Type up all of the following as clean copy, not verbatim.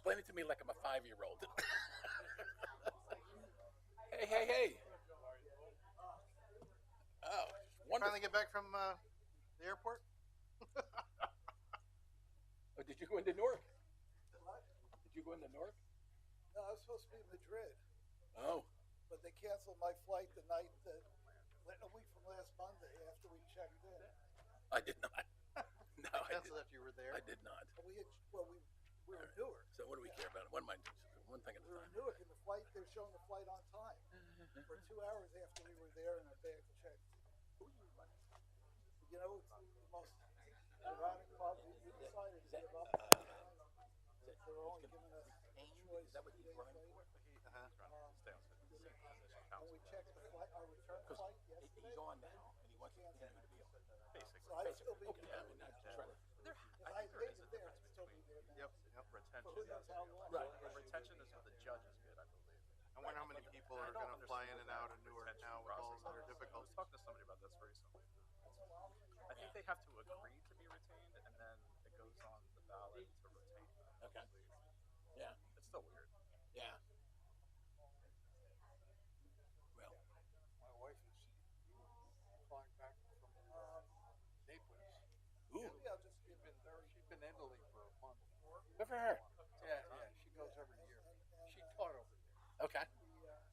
explain it to me like I'm a 5-year-old. Hey. Oh, wonderful. Finally get back from the airport? Oh, did you go into Newark? What? Did you go into Newark? No, I was supposed to be in Madrid, Oh, but they canceled my flight the night a week from last Monday after we checked in. I did not. No, I did. Canceled after you were there. I did not. We were in Newark. So what do we care about? One thing at a We were time. in Newark, and they're showing the flight on time. For 2 hours after we were there, and our bags checked. You know, it's the most ironic part. We decided to give up. Since they were only giving us a choice. Is that what he's 2 days running later. for? Stay on position When we checked the flight, our return flight yesterday. He's on now, and he wants to continue to be on. Basically. So I'd still be Okay, I mean, I'm just trying to. There, If I I think there made is a it there, difference I'd still be between there now. Yep. retention. For who knows how long. Right. Retention is for the judges good, I believe. I wonder how many people are going to fly in and out of Newark now with all of their I was difficulties. talking to somebody about this recently. I think they have to agree to be retained, and then it goes on the ballot to retain them. I Okay. believe. Yeah. It's still weird. Yeah. Well, My wife is flying back from Naples. ooh, Maybe I'll just give She's been in Italy for a month. good for her. Yeah, she goes every year. She taught over there, Okay.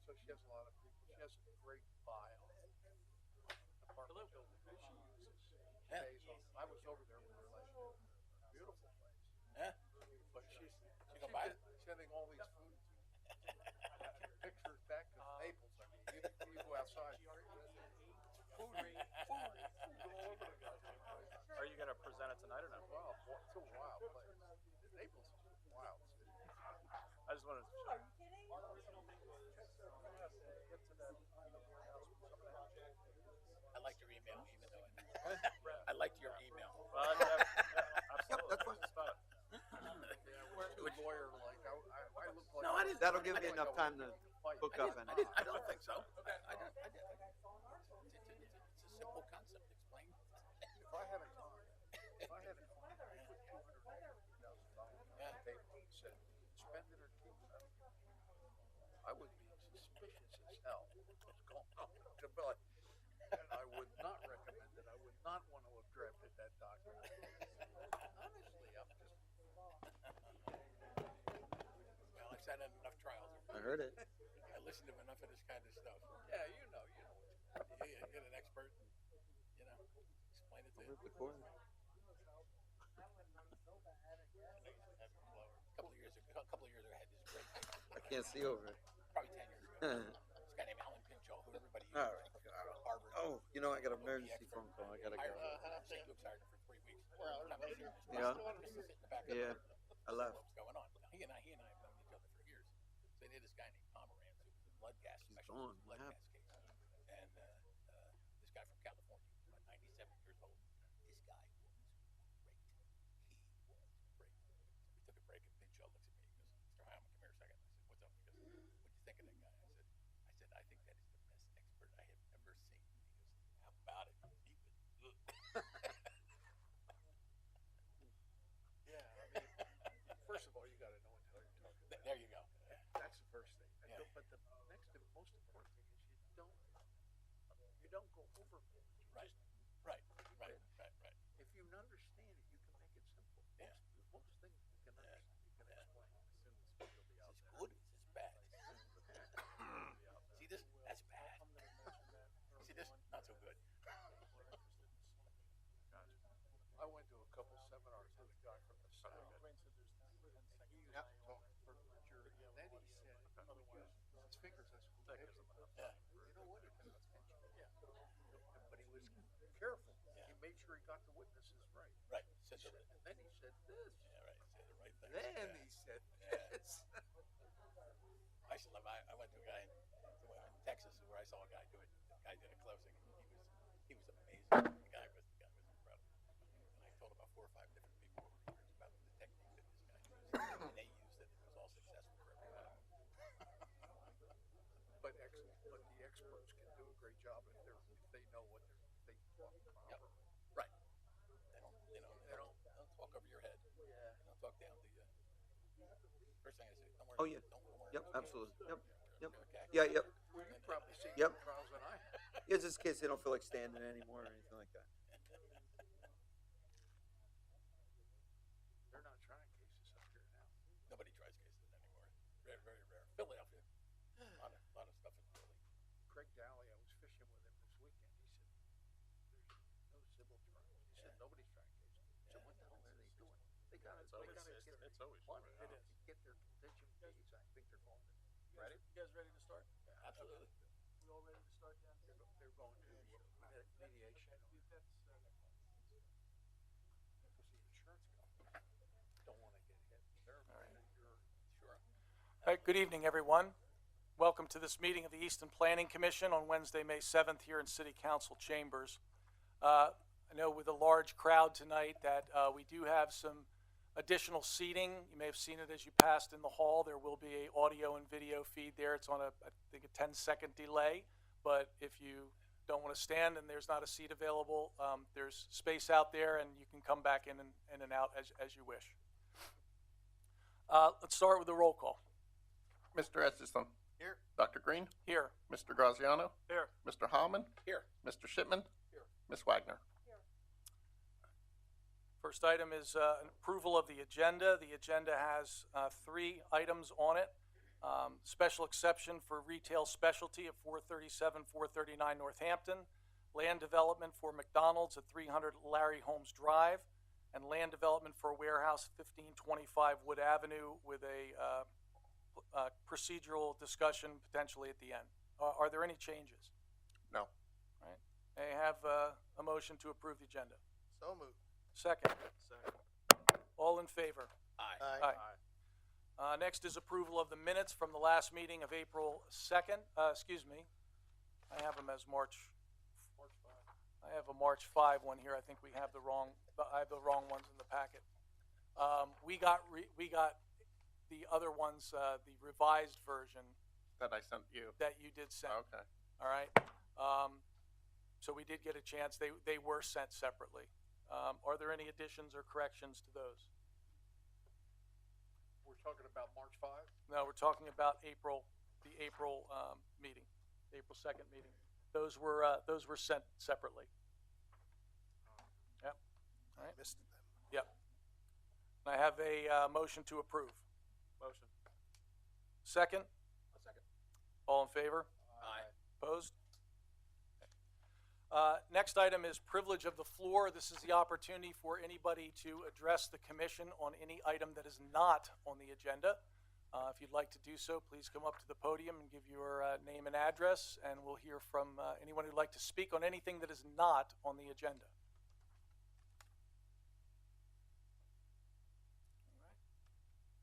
so she has a lot of people. She has a great file. Apartment building that she uses. Yeah. Stays on. I was over there with her last year. Beautiful place. Yeah. But she's gonna buy it? sending all these food pictures back to Naples. I mean, you go outside. Food all over the goddamn place. Are you going to present it tonight or not? Wow, it's a wild place. Naples is a wild city. I just wanted to. I liked your email, even though I liked your email. Well, yeah, absolutely. that's fine. Just thought- Yeah, we're too lawyer-like. I look like No, I didn't. That'll give me enough time to hook up and. I don't think so. I don't. It's a simple concept. Explain. If I had a car, if I had a car, I put $250,000 on the table and said, spend it or keep it, I would be suspicious as hell of what's going on with the bill. And I would not recommend it. I would not want to have drafted that document. Honestly, I'm just. Well, I've sat in enough trials. I heard it. I listened to enough of this kind of stuff. Yeah, you know. You get an expert, and explain it to him. Before. A couple of years ago, I had this great thing. I can't see over it. Probably 10 years ago. This guy named Alan Pinchot, who everybody used All to right. Harvard. Oh, I got an emergency phone call. I gotta Hired go. St. Luke's hired him for 3 weeks. Well, Not me, serious. Yeah. Just to sit in the back of Yeah, the- I left. What's going on? Now, he and I have known each other for years. So they had this guy named Pomerantz, who was a blood gas She's specialist, gone. blood What gas case. And this guy from California, he was about 97 years old. This guy was great. He was great. So we took a break, and Pinchot looks at me. He goes, "Mr. Hyman, come here a second." I said, "What's up?" He goes, "What do you think of that guy?" I said, "I think that is the best expert I have ever seen." He goes, "How about it?" He was good. Yeah, I mean, first of all, you got to know what the hell you're talking about. There you go. That's the first thing. Yeah. But the next and most important thing is you don't go overboard. You Right. just- Right. if you understand it, you can make it simple. Yeah. Most things you can understand, you can explain as soon as people be out Is this there. good? Is this bad? See this? That's bad. See this? Not so good. I went to a couple seminars with a guy from the South. He used to talk for the jury, and then he said, his fingers, that's what Fingers in the mouth. Yeah. you know what? It has attention. Yeah. But he was careful. Yeah. He made sure he got the witnesses right. Right. He Said said, the, and then he said this. yeah, right. Say the right thing. Then Yeah. he said Yeah. this. I used to love. I went to a guy in Texas where I saw a guy do it. The guy did a closing. He was amazing. The guy was incredible. And I told about 4 or 5 different people over the years about the technique that this guy used, and they used it. It was all successful for everybody. But the experts can do a great job if they know what they talk Yep. proper. Right. They don't talk over your head. Yeah. They don't talk down to you. Very first thing I say. Don't worry. Oh, yeah. Don't worry. Yep, absolutely. Yep, yep. Okay. Yeah, yep. Well, you probably see Yep. more trials than I have. Yeah, just in case they don't feel like standing anymore or anything like that. They're not trying cases up here now. Nobody tries cases anymore. Very, very rare. Philadelphia. A lot of stuff in Philly. Craig Daly, I was fishing with him this weekend. He said, "There's no civil trials." He said, "Nobody's trying cases." I said, "What the hell are they doing? They gotta get always money. it to get their contingent fees. I think they're going to. Ready? You guys ready to start? Absolutely. We all ready to start, Jen? They're going to mediation because the insurance companies don't want to get hit. They're afraid that you're Sure. All right, good evening, everyone. Welcome to this meeting of the Easton Planning Commission on Wednesday, May 7th here in City Council chambers. I know with a large crowd tonight that we do have some additional seating. You may have seen it as you passed in the hall. There will be a audio and video feed there. It's on I think a 10-second delay, but if you don't want to stand and there's not a seat available, there's space out there and you can come back in and out as you wish. Let's start with the roll call. Mr. Etchison. Here. Dr. Green. Here. Mr. Graziano. Here. Mr. Hallman. Here. Mr. Shipman. Here. Ms. Wagner. First item is an approval of the agenda. The agenda has 3 items on it. Special exception for retail specialty at 437, 439 Northampton, land development for McDonald's at 300 Larry Holmes Drive, and land development for a warehouse 1525 Wood Avenue with a procedural discussion potentially at the end. Are there any changes? No. All right. May I have a motion to approve the agenda? So moved. Second. All in favor? Aye. Aye. Next is approval of the minutes from the last meeting of April 2nd. Excuse me. I have them as March 5. I have a March 5 one here. I think I have the wrong ones in the packet. We got the other ones, the revised version That I sent you. that you did send. Okay. All right. So we did get a chance. They were sent separately. Are there any additions or corrections to those? We're talking about March 5? No, we're talking about the April meeting, the April 2nd meeting. Those were sent separately. Yep. All right. Missed them. Yep. I have a motion to approve. Motion. Second. A second. All in favor? Aye. Opposed? Next item is privilege of the floor. This is the opportunity for anybody to address the commission on any item that is not on the agenda. If you'd like to do so, please come up to the podium and give your name and address, and we'll hear from anyone who'd like to speak on anything that is not on the agenda.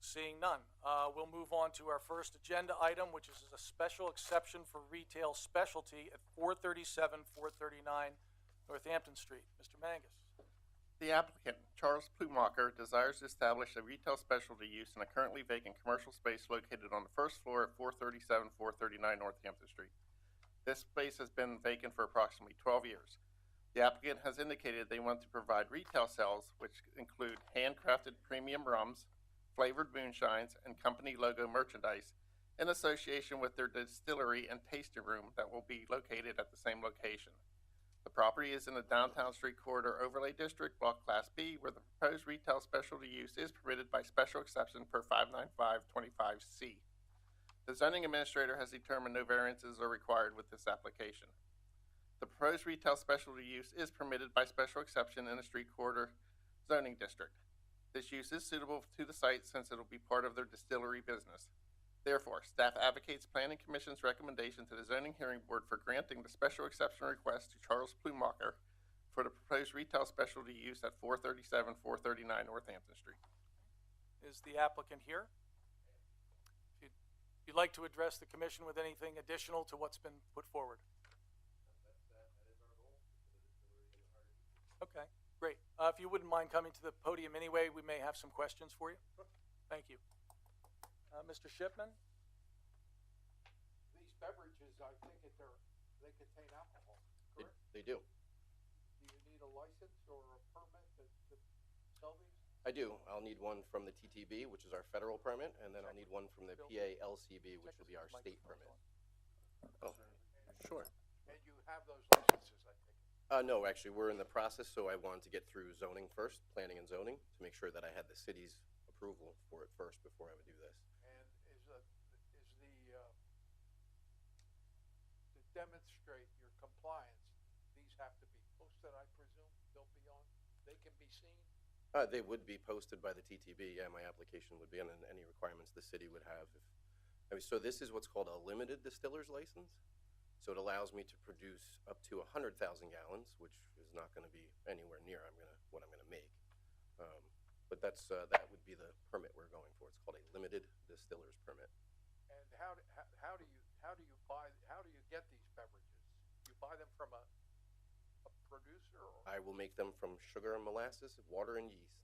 Seeing none, we'll move on to our first agenda item, which is a special exception for retail specialty at 437, 439 Northampton Street. Mr. Mangus. The applicant, Charles Plumacher, desires to establish a retail specialty use in a currently vacant commercial space located on the first floor at 437, 439 Northampton Street. This space has been vacant for approximately 12 years. The applicant has indicated they want to provide retail sales, which include handcrafted premium rums, flavored moonshines, and company logo merchandise in association with their distillery and tasting room that will be located at the same location. The property is in the downtown street corridor overlay district, block class B, where the proposed retail specialty use is permitted by special exception per 59525C. The zoning administrator has determined no variances are required with this application. The proposed retail specialty use is permitted by special exception in the street corridor zoning district. This use is suitable to the site since it will be part of their distillery business. Therefore, staff advocates Planning Commission's recommendation to the Zoning Hearing Board for granting the special exception request to Charles Plumacher for the proposed retail specialty use at 437, 439 Northampton Street. Is the applicant here? If you'd like to address the commission with anything additional to what's been put forward. Okay, great. If you wouldn't mind coming to the podium anyway, we may have some questions for you. Thank you. Mr. Shipman? These beverages, I think they contain alcohol, correct? They do. Do you need a license or a permit to sell these? I do. I'll need one from the TTB, which is our federal permit, and then I'll need one from the PALCB, which will be our state permit. Oh, sure. And you have those licenses, I think. No, actually, we're in the process, so I wanted to get through zoning first, planning and zoning, to make sure that I had the city's approval for it first before I would do this. And to demonstrate your compliance, these have to be posted, I presume? They'll be on, they can be seen? They would be posted by the TTB, yeah, my application would be, and then any requirements the city would have. So this is what's called a limited distiller's license. So it allows me to produce up to 100,000 gallons, which is not gonna be anywhere near what I'm gonna make. But that would be the permit we're going for. It's called a limited distiller's permit. And how do you get these beverages? You buy them from a producer, or? I will make them from sugar and molasses, water and yeast.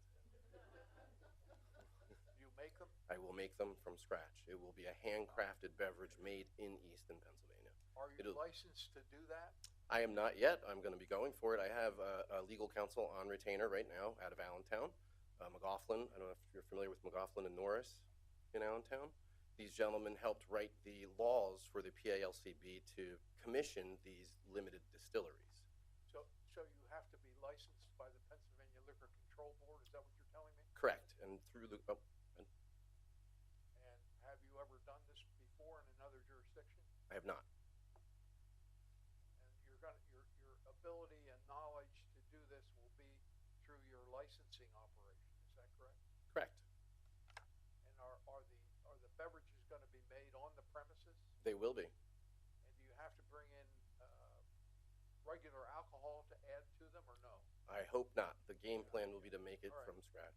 You make them? I will make them from scratch. It will be a handcrafted beverage made in Easton, Pennsylvania. Are you licensed to do that? I am not yet. I'm going to be going for it. I have a legal counsel on retainer right now out of Allentown. McLaughlin, I don't know if you're familiar with McLaughlin and Norris in Allentown. These gentlemen helped write the laws for the PALCB to commission these limited distilleries. So you have to be licensed by the Pennsylvania Liquor Control Board, is that what you're telling me? Correct. And through the, And have you ever done this before in another jurisdiction? I have not. And your ability and knowledge to do this will be through your licensing operation, is that correct? Correct. And are the beverages gonna be made on the premises? They will be. And do you have to bring in, regular alcohol to add to them, or no? I hope not. The game plan will be to make it All right. from scratch.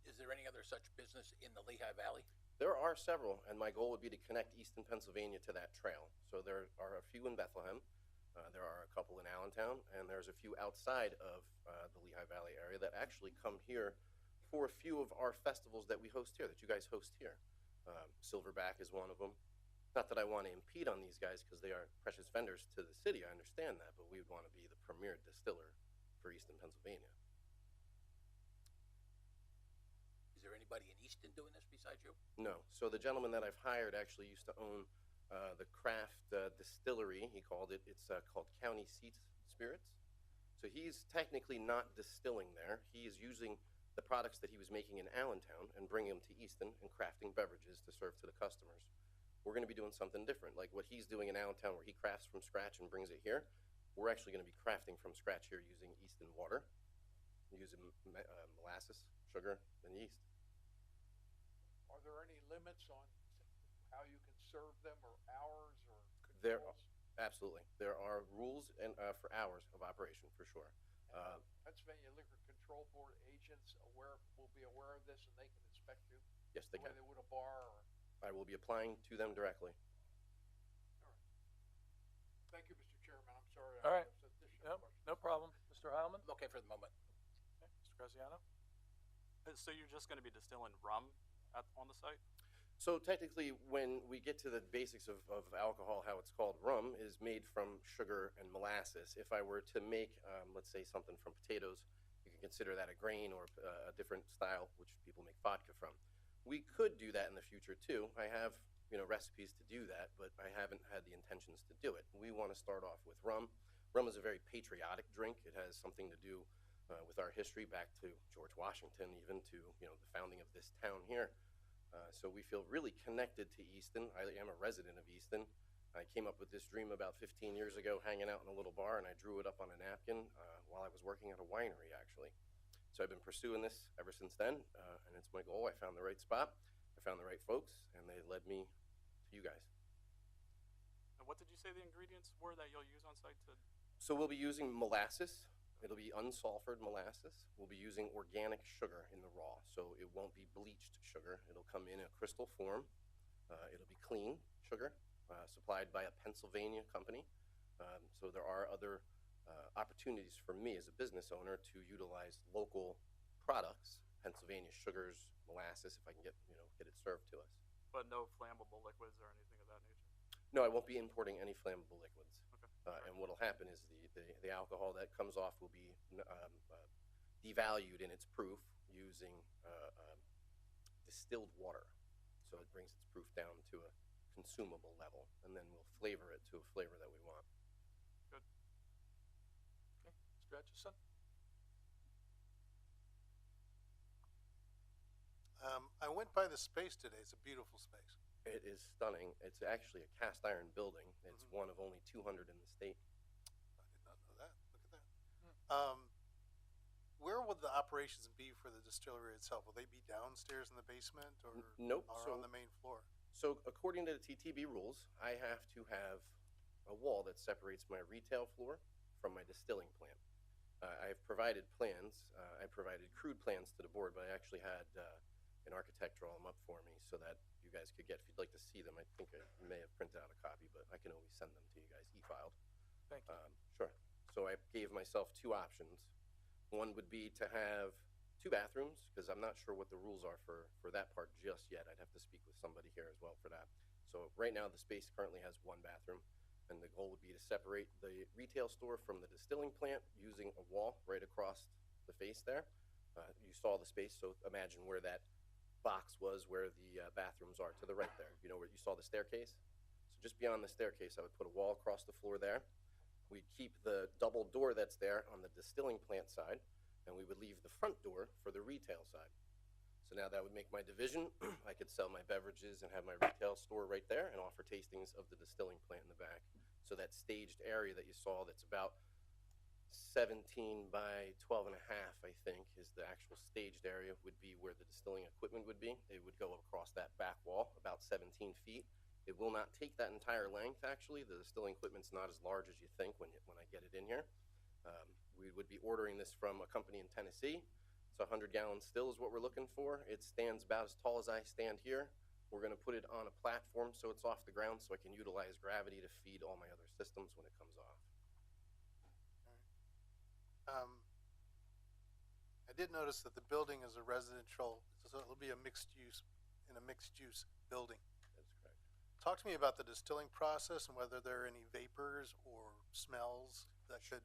Is there any other such business in the Lehigh Valley? There are several, and my goal would be to connect Easton, Pennsylvania to that trail. So there are a few in Bethlehem, there are a couple in Allentown, and there's a few outside of the Lehigh Valley area that actually come here for a few of our festivals that we host here, that you guys host here. Silverback is one of them. Not that I want to impede on these guys because they are precious vendors to the city, I understand that, but we would want to be the premier distiller for Easton, Pennsylvania. Is there anybody in Easton doing this besides you? No. So the gentleman that I've hired actually used to own the craft distillery, he called it. It's called County Seats Spirits. So he's technically not distilling there. He is using the products that he was making in Allentown and bringing them to Easton and crafting beverages to serve to the customers. We're going to be doing something different. Like what he's doing in Allentown where he crafts from scratch and brings it here, we're actually going to be crafting from scratch here using Easton water, using molasses, sugar, and yeast. Are there any limits on how you can serve them, or hours, or There, controls? absolutely. There are rules and for hours of operation for sure. Pennsylvania Liquor Control Board agents will be aware of this, and they can inspect you Yes, they the way can. they would a bar, or? I will be applying to them directly. Thank you, Mr. Chairman, I'm sorry. All right. I have additional Yep, questions. no problem. Mr. Heilman? I'm okay for the moment. Okay, Mr. Graziano? So you're just gonna be distilling rum on the site? So technically, when we get to the basics of alcohol, how it's called, rum is made from sugar and molasses. If I were to make, let's say, something from potatoes, you can consider that a grain or a different style, which people make vodka from. We could do that in the future too. I have, recipes to do that, but I haven't had the intentions to do it. We want to start off with rum. Rum is a very patriotic drink. It has something to do with our history back to George Washington, even to, the founding of this town here. So we feel really connected to Easton. I am a resident of Easton. I came up with this dream about 15 years ago, hanging out in a little bar, and I drew it up on a napkin while I was working at a winery, actually. So I've been pursuing this ever since then, and it's my goal. I found the right spot, I found the right folks, and they led me to you guys. And what did you say the ingredients were that you'll use on site to? So we'll be using molasses. It'll be unsulfured molasses. We'll be using organic sugar in the raw, so it won't be bleached sugar. It'll come in a crystal form. It'll be clean sugar, supplied by a Pennsylvania company. So there are other opportunities for me as a business owner to utilize local products, Pennsylvania sugars, molasses, if I can get it served to us. But no flammable liquids or anything of that nature? No, I won't be importing any flammable liquids. Okay. And what'll happen is the alcohol that comes off will be devalued in its proof using distilled water. So it brings its proof down to a consumable level, and then we'll flavor it to a flavor that we want. Okay, Mr. Etchison? I went by the space today. It's a beautiful space. It is stunning. It's actually a cast iron building. It's one of only 200 in the state. I did not know that. Look at that. Where would the operations be for the distillery itself? Will they be downstairs in the basement or, Nope. or on the main floor? So according to the TTB rules, I have to have a wall that separates my retail floor from my distilling plant. I've provided plans. I provided crude plans to the board, but I actually had an architect draw them up for me so that you guys could get, if you'd like to see them. I think I may have printed out a copy, but I can always send them to you guys e-filed. Thank you. Sure. So I gave myself two options. One would be to have 2 bathrooms, because I'm not sure what the rules are for that part just yet. I'd have to speak with somebody here as well for that. So right now the space currently has 1 bathroom, and the goal would be to separate the retail store from the distilling plant using a wall right across the face there. You saw the space, so imagine where that box was where the bathrooms are to the right there. You know where you saw the staircase? So just beyond the staircase, I would put a wall across the floor there. We'd keep the double door that's there on the distilling plant side, and we would leave the front door for the retail side. So now that would make my division. I could sell my beverages and have my retail store right there and offer tastings of the distilling plant in the back. So that staged area that you saw that's about 17 by 12 and a half, I think, is the actual staged area, would be where the distilling equipment would be. It would go across that back wall, about 17 feet. It will not take that entire length, actually. The distilling equipment's not as large as you think when I get it in here. We would be ordering this from a company in Tennessee. It's 100-gallon still is what we're looking for. It stands about as tall as I stand here. We're going to put it on a platform so it's off the ground so I can utilize gravity to feed all my other systems when it comes off. I did notice that the building is a residential, so it'll be a mixed use building. That is correct. Talk to me about the distilling process and whether there are any vapors or smells that could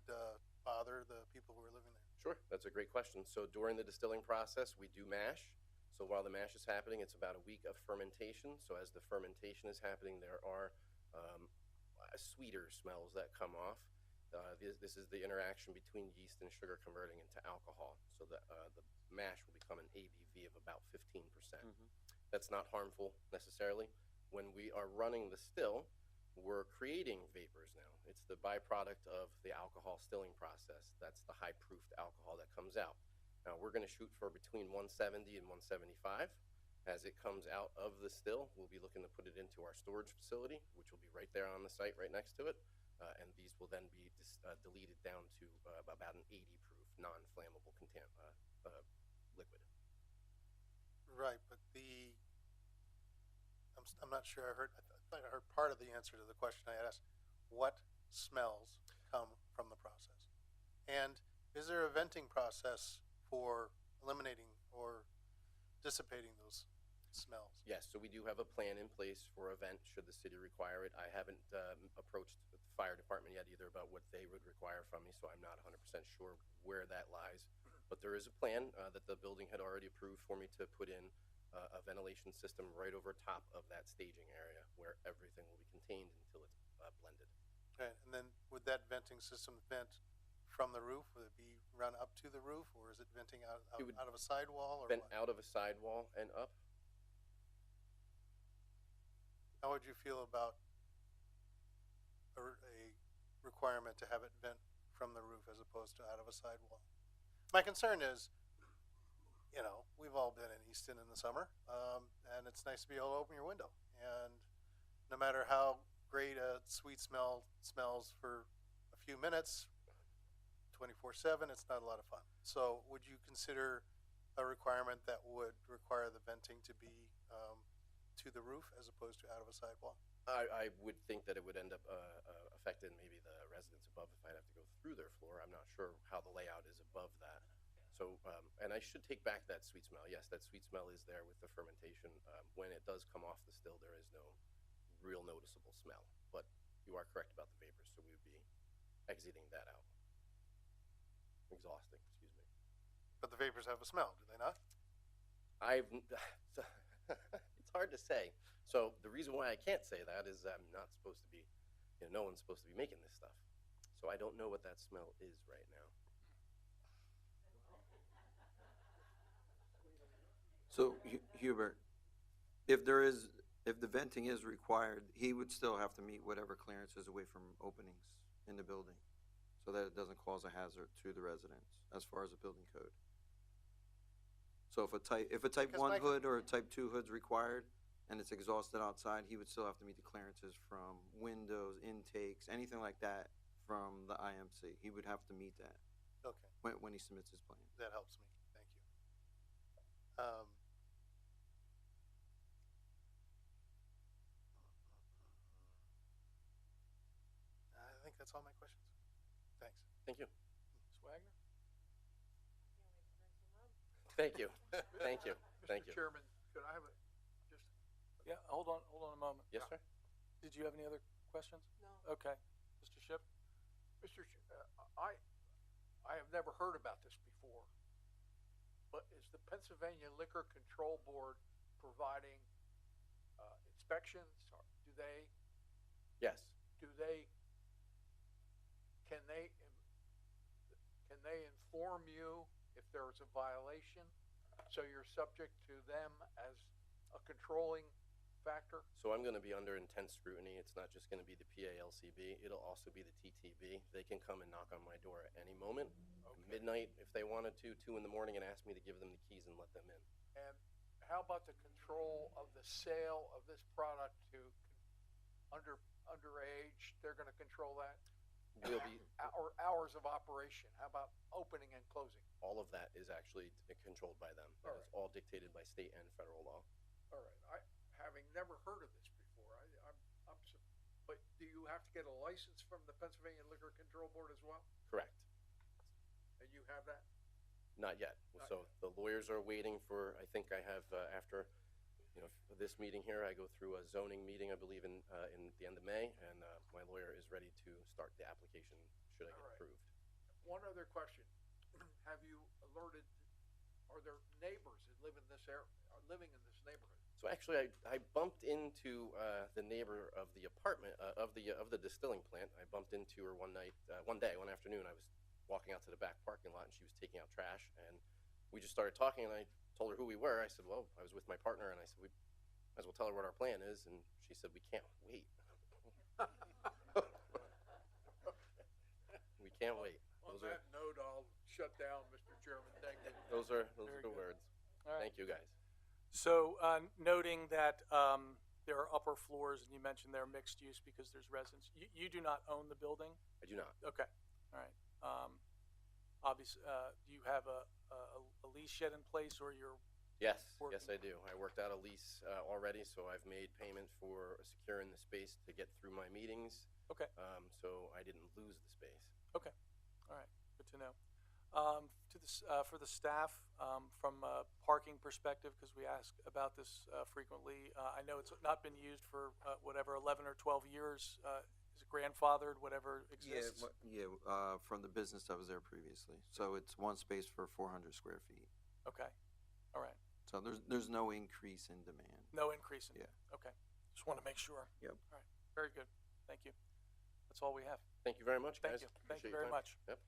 bother the people who are living there. Sure, that's a great question. So during the distilling process, we do mash. So while the mash is happening, it's about a week of fermentation. So as the fermentation is happening, there are sweeter smells that come off. This is the interaction between yeast and sugar converting into alcohol. So the mash will become an ABV of about 15%. That's not harmful necessarily. When we are running the still, we're creating vapors now. It's the byproduct of the alcohol stilling process. That's the high-proofed alcohol that comes out. Now, we're going to shoot for between 170 and 175. As it comes out of the still, we'll be looking to put it into our storage facility, which will be right there on the site, right next to it. And these will then be deleted down to about an 80-proof, non-flammable liquid. Right, but I'm not sure I thought I heard part of the answer to the question I asked. What smells come from the process? And is there a venting process for eliminating or dissipating those smells? Yes, so we do have a plan in place for a vent should the city require it. I haven't approached the fire department yet either about what they would require from me, so I'm not 100% sure where that lies. But there is a plan that the building had already approved for me to put in a ventilation system right over top of that staging area where everything will be contained until it's blended. Okay, and then would that venting system vent from the roof? Would it be run up to the roof, or is it venting out It would of a sidewall? Or Vent what? out of a sidewall and up. How would you feel about a requirement to have it vent from the roof as opposed to out of a sidewall? My concern is, we've all been in Easton in the summer, and it's nice to be able to open your window. And no matter how great a sweet smell smells for a few minutes, 24/7, it's not a lot of fun. So would you consider a requirement that would require the venting to be to the roof as opposed to out of a sidewall? I would think that it would end up affecting maybe the residents above if I'd have to go through their floor. I'm not sure how the layout is above that. So, and I should take back that sweet smell. Yes, that sweet smell is there with the fermentation. When it does come off the still, there is no real noticeable smell. But you are correct about the vapors, so we would be exiting that out. Exhausting, excuse me. But the vapors have a smell, do they not? It's hard to say. So the reason why I can't say that is I'm not supposed to be, no one's supposed to be making this stuff. So I don't know what that smell is right now. So Hubert, if the venting is required, he would still have to meet whatever clearance is away from openings in the building, so that it doesn't cause a hazard to the residents as far as the building code. So if a type Because 1 Mike- hood or a type 2 hood's required and it's exhausted outside, he would still have to meet the clearances from windows, intakes, anything like that from the IMC. He would have to meet that Okay, when he submits his plan. that helps me. Thank you. I think that's all my questions. Thanks. Thank you. Ms. Wagner? Thank you. Thank you. Thank you. Mr. Chairman, could I have a, just, Yeah, hold on a moment. Yes, sir? Did you have any other questions? No. Okay. Mr. Ship? I have never heard about this before, but is the Pennsylvania Liquor Control Board providing inspections? Or Yes. can they inform you if there is a violation? So you're subject to them as a controlling factor? So I'm going to be under intense scrutiny. It's not just going to be the PALCB. It'll also be the TTB. They can come and knock on my door at any moment, midnight if they wanted to, 2 in the morning, and ask me to give them the keys and let them in. And how about the control of the sale of this product to underage? They're going to control that? We'll be, Or hours of operation? How about opening and closing? all of that is actually controlled by them. That is all dictated by state and federal law. All right. Having never heard of this before, but do you have to get a license from the Pennsylvania Liquor Control Board as well? Correct. And you have that? Not yet. Not So the lawyers are waiting for, I think I have, after, this meeting here, I go through a zoning meeting, I believe, in the end of May, and my lawyer is ready to start the application should I get All right. approved. One other question. Have you alerted, are there neighbors that live in this area, are living in this neighborhood? So actually, I bumped into the neighbor of the apartment, of the distilling plant. I bumped into her one afternoon. I was walking out to the back parking lot, and she was taking out trash, and we just started talking, and I told her who we were. I said, well, I was with my partner, and I said, we might as well tell her what our plan is, and she said, we can't wait. We can't wait. On that note, I'll shut down, Mr. Chairman. Thank you. Those are Very the good. words. All right. Thank you, guys. So, noting that there are upper floors, and you mentioned they're mixed use because there's residents. You do not own the building? I do not. Okay, all right. Obviously, do you have a lease yet in place, or you're? Yes, Working. yes, I do. I worked out a lease already, so I've made payment for securing the space to get through my meetings. Okay. So I didn't lose the space. Okay, all right, good to know. For the staff, from a parking perspective, because we ask about this frequently, I know it's not been used for 11 or 12 years. Is it grandfathered, whatever exists? From the business that was there previously. So it's one space for 400 square feet. Okay, all right. So there's no increase in demand. No increase in. Yeah. Okay, just want to make sure. Yep. All right, very good. Thank you. That's all we have. Thank you very much, Thank guys. you. Thank you Appreciate very your time. much. Yep.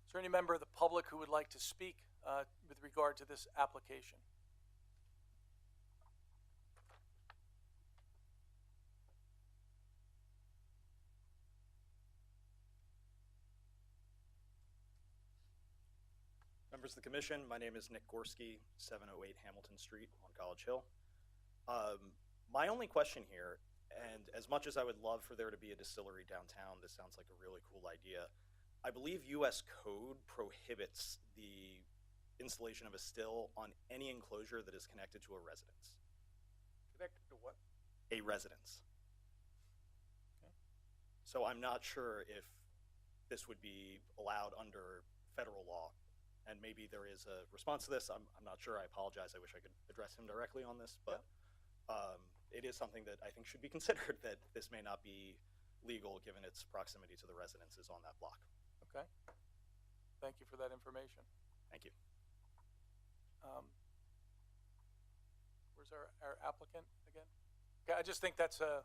Is there any member of the public who would like to speak with regard to this application? Members of the commission, my name is Nick Gorski, 708 Hamilton Street on College Hill. My only question here, and as much as I would love for there to be a distillery downtown, this sounds like a really cool idea. I believe U.S. code prohibits the installation of a still on any enclosure that is connected to a residence. Connected to what? A residence. Okay. So I'm not sure if this would be allowed under federal law. And maybe there is a response to this. I'm not sure. I apologize. I wish I could address him directly on this, but it is something that I think should be considered, that this may not be legal given its proximity to the residences on that block. Okay. Thank you for that information. Thank you. Where's our applicant again? Okay, I just think that's a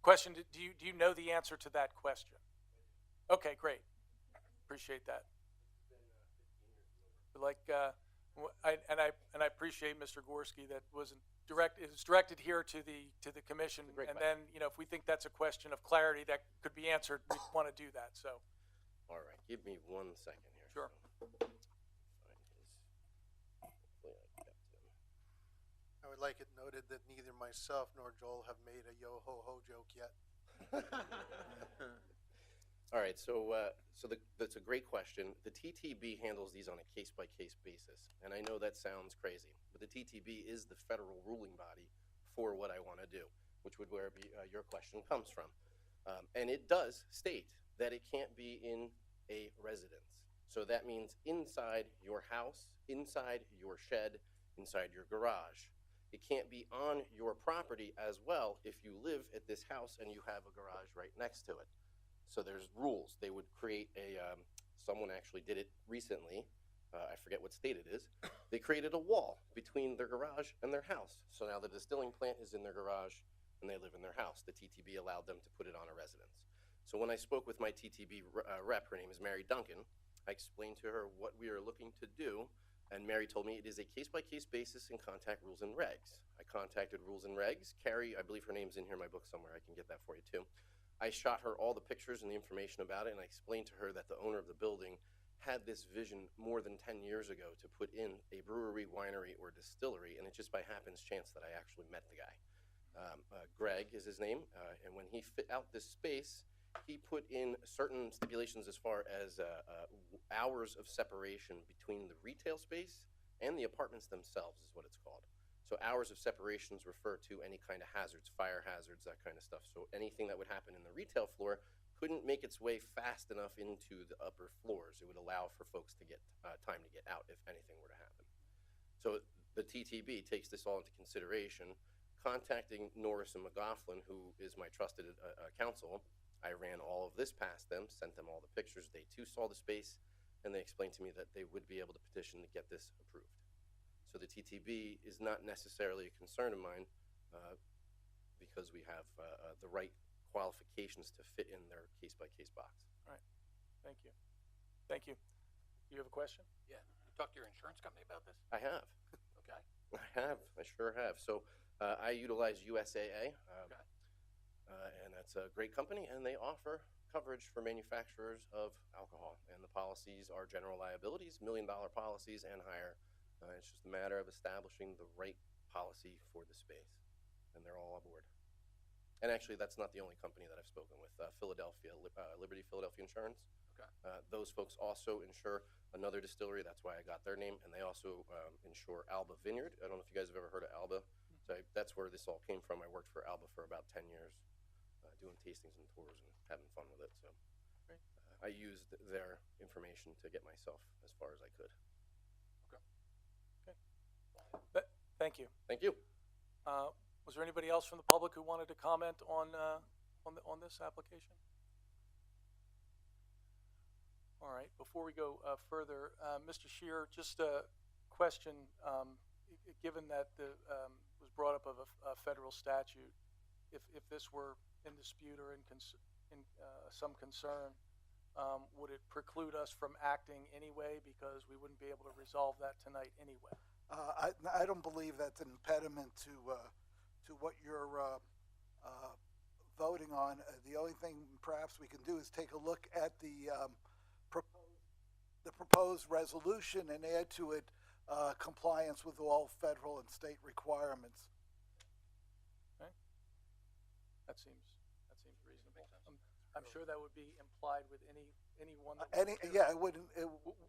question. Do you know the answer to that question? Okay, great. Appreciate that. Like, I appreciate Mr. Gorski that wasn't it was directed here to the commission, Great and question. then if we think that's a question of clarity that could be answered, we want to do that. So, All right, give me 1 second here. Sure. Find hopefully I kept him. I would like it noted that neither myself nor Joel have made a yo-ho-ho joke yet. All right, so that's a great question. The TTB handles these on a case-by-case basis, and I know that sounds crazy, but the TTB is the federal ruling body for what I want to do, which would where your question comes from. And it does state that it can't be in a residence. So that means inside your house, inside your shed, inside your garage. It can't be on your property as well if you live at this house and you have a garage right next to it. So there's rules. They would create someone actually did it recently. I forget what state it is. They created a wall between their garage and their house. So now the distilling plant is in their garage and they live in their house. The TTB allowed them to put it on a residence. So when I spoke with my TTB rep, her name is Mary Duncan, I explained to her what we are looking to do, and Mary told me it is a case-by-case basis and contact rules and regs. I contacted rules and regs. Carrie, I believe her name's in here in my book somewhere. I can get that for you too. I shot her all the pictures and the information about it, and I explained to her that the owner of the building had this vision more than 10 years ago to put in a brewery, winery, or distillery, and it just by happens chance that I actually met the guy. Greg is his name, and when he fit out this space, he put in certain stipulations as far as hours of separation between the retail space and the apartments themselves is what it's called. So hours of separations refer to any kind of hazards, fire hazards, that kind of stuff. So anything that would happen in the retail floor couldn't make its way fast enough into the upper floors. It would allow for folks to get time to get out if anything were to happen. So the TTB takes this all into consideration. Contacting Norris and McGoughlin, who is my trusted counsel, I ran all of this past them, sent them all the pictures. They too saw the space, and they explained to me that they would be able to petition to get this approved. So the TTB is not necessarily a concern of mine because we have the right qualifications to fit in their case-by-case box. all right. Thank you. Thank you. You have a question? Yeah. You talked to your insurance company about this? I have. Okay. I have. I sure have. So I utilize USAA, and that's a great company, and they offer coverage for manufacturers of alcohol. And the policies are general liabilities, $1 million policies and higher. It's just a matter of establishing the right policy for the space, and they're all aboard. And actually, that's not the only company that I've spoken with. Philadelphia, Liberty Philadelphia Insurance. Okay. Those folks also insure another distillery. That's why I got their name, and they also insure Alba Vineyard. I don't know if you guys have ever heard of Alba. So that's where this all came from. I worked for Alba for about 10 years, doing tastings and tours and having fun with it. So Great. I used their information to get myself as far as I could. Thank you. Thank you. Was there anybody else from the public who wanted to comment on this application? All right. Before we go further, Mr. Scheer, just a question. Given that was brought up of a federal statute, if this were in dispute or in some concern, would it preclude us from acting anyway because we wouldn't be able to resolve that tonight anyway? I don't believe that's an impediment to what you're voting on. The only thing perhaps we can do is take a look at the proposed resolution and add to it compliance with all federal and state requirements. Okay. That seems reasonable. I'm sure that would be implied with any one. Yeah, it wouldn't.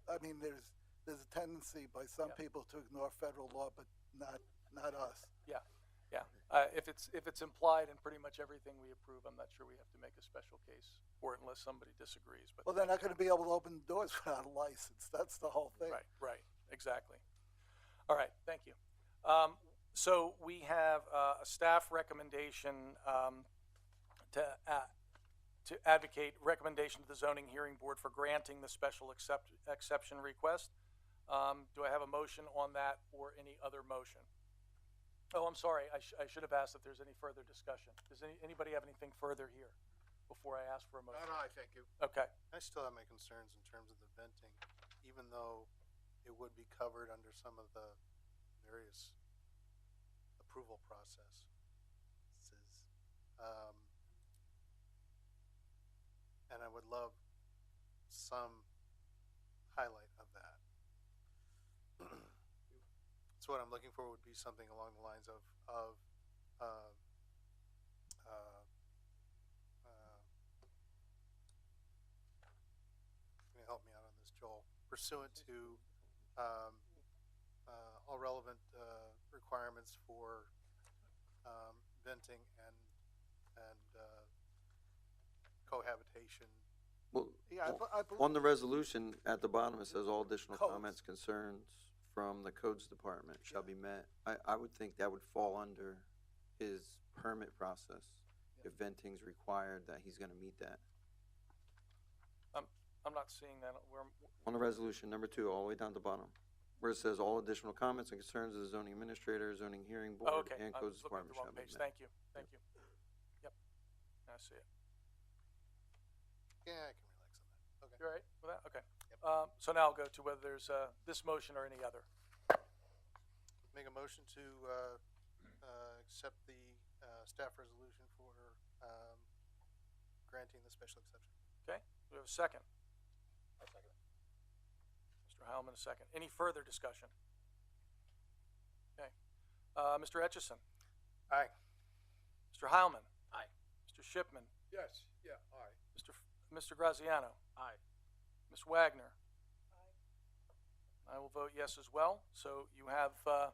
I mean, there's a tendency by some people to ignore federal law, but not us. Yeah. If it's implied in pretty much everything we approve, I'm not sure we have to make a special case for it unless somebody disagrees. But Well, they're not going to be able to open doors without a license. That's the whole thing. Right, exactly. All right, thank you. So we have a staff recommendation to advocate recommendation to the zoning hearing board for granting the special exception request. Do I have a motion on that or any other motion? Oh, I'm sorry. I should have asked if there's any further discussion. Does anybody have anything further here before I ask for a motion? No, I think it, Okay. I still have my concerns in terms of the venting, even though it would be covered under some of the various approval processes. And I would love some highlight of that. So what I'm looking for would be something along the lines of can you help me out on this, Joel? Pursuant to all relevant requirements for venting and cohabitation. Well, Yeah, I believe. on the resolution, at the bottom, it says all additional Codes. comments, concerns from the codes department shall be met. I would think that would fall under his permit process. If venting's required, that he's gonna meet that. I'm not seeing that. On the resolution, number 2, all the way down to the bottom, where it says all additional comments and concerns of the zoning administrator, zoning hearing board, Oh, okay. and I was codes looking at department the shall wrong be page. met. Thank you. Thank you. Yep. I see it. Yeah, I can relax on that. Okay. You all right with that? Okay. So now I'll go to whether there's this motion or any other. Make a motion to accept the staff resolution for granting the special exception. Okay. Do we have a second? I'll second it. Mr. Heilman, a second. Any further discussion? Okay. Mr. Etchison? Aye. Mr. Heilman? Aye. Mr. Shipman? yes, yeah, aye. Mr. Graziano? Aye. Ms. Wagner? I will vote yes as well. So you have our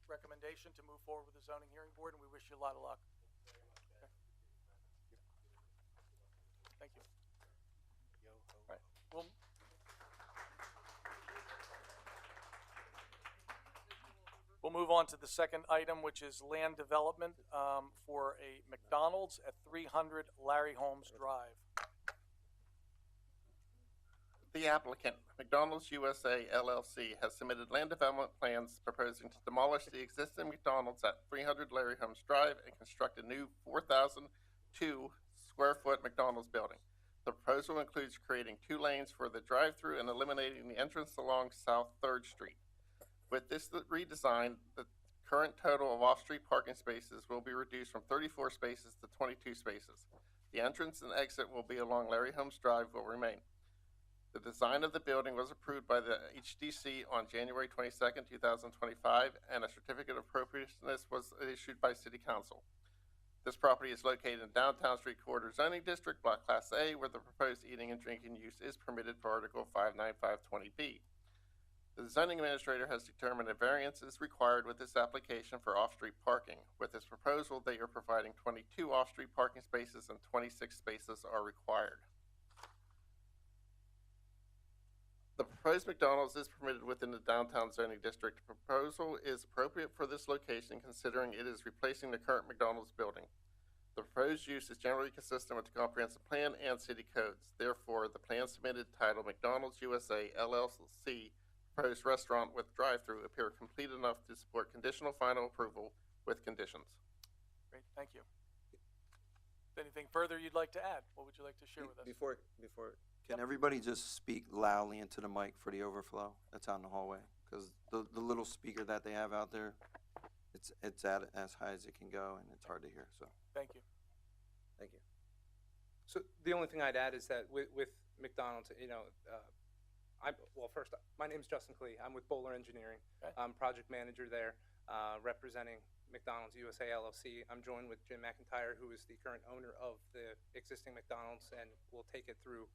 recommendation to move forward with the zoning hearing board, and we wish you a lot of luck. Okay. Thank you. All right. We'll move on to the second item, which is land development for a McDonald's at 300 Larry Holmes Drive. The applicant, McDonald's USA LLC, has submitted land development plans proposing to demolish the existing McDonald's at 300 Larry Holmes Drive and construct a new 4,002 square foot McDonald's building. The proposal includes creating 2 lanes for the drive-through and eliminating the entrance along South 3rd Street. With this redesign, the current total of off-street parking spaces will be reduced from 34 spaces to 22 spaces. The entrance and exit will be along Larry Holmes Drive will remain. The design of the building was approved by the HDC on January 22nd, 2025, and a certificate of appropriateness was issued by City Council. This property is located in downtown Street Corridor Zoning District, Block Class A, where the proposed eating and drinking use is permitted per Article 59520B. The zoning administrator has determined a variance is required with this application for off-street parking. With this proposal, they are providing 22 off-street parking spaces and 26 spaces are required. The proposed McDonald's is permitted within the downtown zoning district. The proposal is appropriate for this location considering it is replacing the current McDonald's building. The proposed use is generally consistent with the comprehensive plan and city codes. Therefore, the plan submitted titled McDonald's USA LLC proposed restaurant with drive-through appear complete enough to support conditional final approval with conditions. Great, thank you. Anything further you'd like to add? What would you like to share with us? Before, can everybody just speak loudly into the mic for the overflow that's out in the hallway? Because the little speaker that they have out there, it's at as high as it can go, and it's hard to hear, so, Thank you. thank you. So the only thing I'd add is that with McDonald's, first, my name's Justin Klee. I'm with Bowler Engineering. Okay. I'm project manager there, representing McDonald's USA LLC. I'm joined with Jim McIntyre, who is the current owner of the existing McDonald's, and will take it through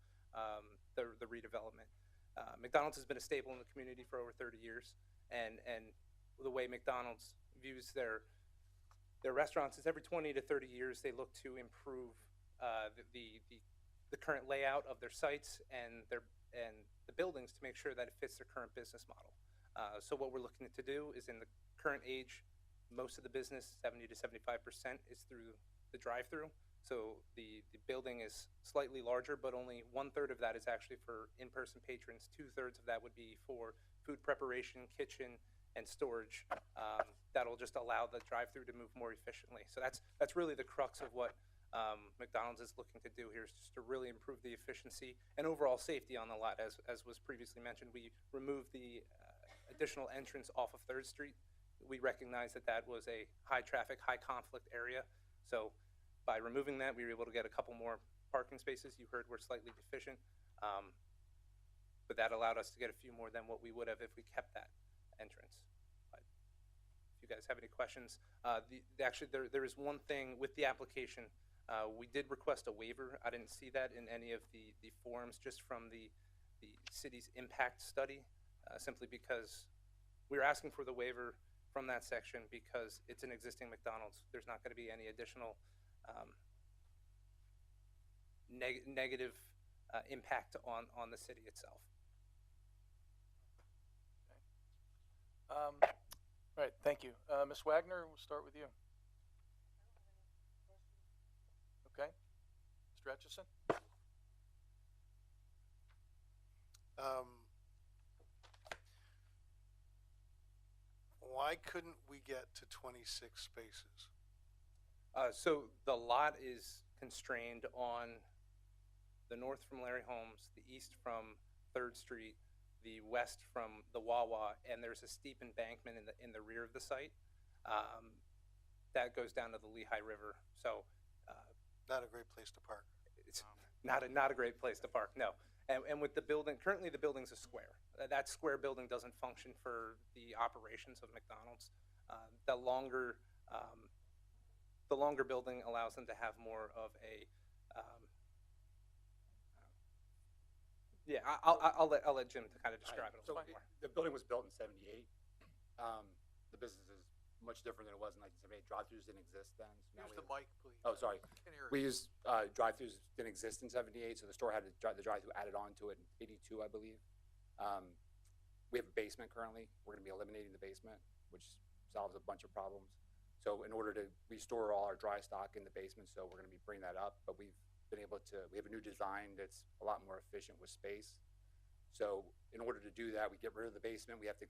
the redevelopment. McDonald's has been a staple in the community for over 30 years, and the way McDonald's views their restaurants is every 20 to 30 years they look to improve the current layout of their sites and the buildings to make sure that it fits their current business model. So what we're looking to do is, in the current age, most of the business, 70 to 75%, is through the drive-through. So the building is slightly larger, but only 1/3 of that is actually for in-person patrons. 2/3 of that would be for food preparation, kitchen, and storage. That'll just allow the drive-through to move more efficiently. So that's really the crux of what McDonald's is looking to do here, is just to really improve the efficiency and overall safety on the lot. As was previously mentioned, we removed the additional entrance off of 3rd Street. We recognize that that was a high-traffic, high-conflict area. So by removing that, we were able to get a couple more parking spaces. You heard we're slightly deficient, but that allowed us to get a few more than what we would have if we kept that entrance. But if you guys have any questions, actually there is one thing with the application. We did request a waiver. I didn't see that in any of the forms, just from the city's impact study, simply because we were asking for the waiver from that section because it's an existing McDonald's. There's not going to be any additional negative impact on the city itself. All right, thank you. Ms. Wagner, we'll start with you. Okay. Mr. Etchison? Why couldn't we get to 26 spaces? So the lot is constrained on the north from Larry Holmes, the east from 3rd Street, the west from the Wawa, and there's a steep embankment in the rear of the site that goes down to the Lehigh River. So Not a great place to park. it's not a great place to park. No. And with the building, currently the building's a square. That square building doesn't function for the operations of McDonald's. The longer building allows them to have more of a I'll let Jim to kind of describe it a So little more. the building was built in '78. The business is much different than it was in 1978. Drive-throughs didn't exist then. So now Use we the have- mic, please. Oh, sorry. Can't hear We you. used drive-throughs didn't exist in '78, so the store had the drive-through added on to it in '82, I believe. We have a basement currently. We're going to be eliminating the basement, which solves a bunch of problems. So in order to restore all our dry stock in the basement, so we're going to be bringing that up. But we have a new design that's a lot more efficient with space. So in order to do that, we get rid of the basement. We have to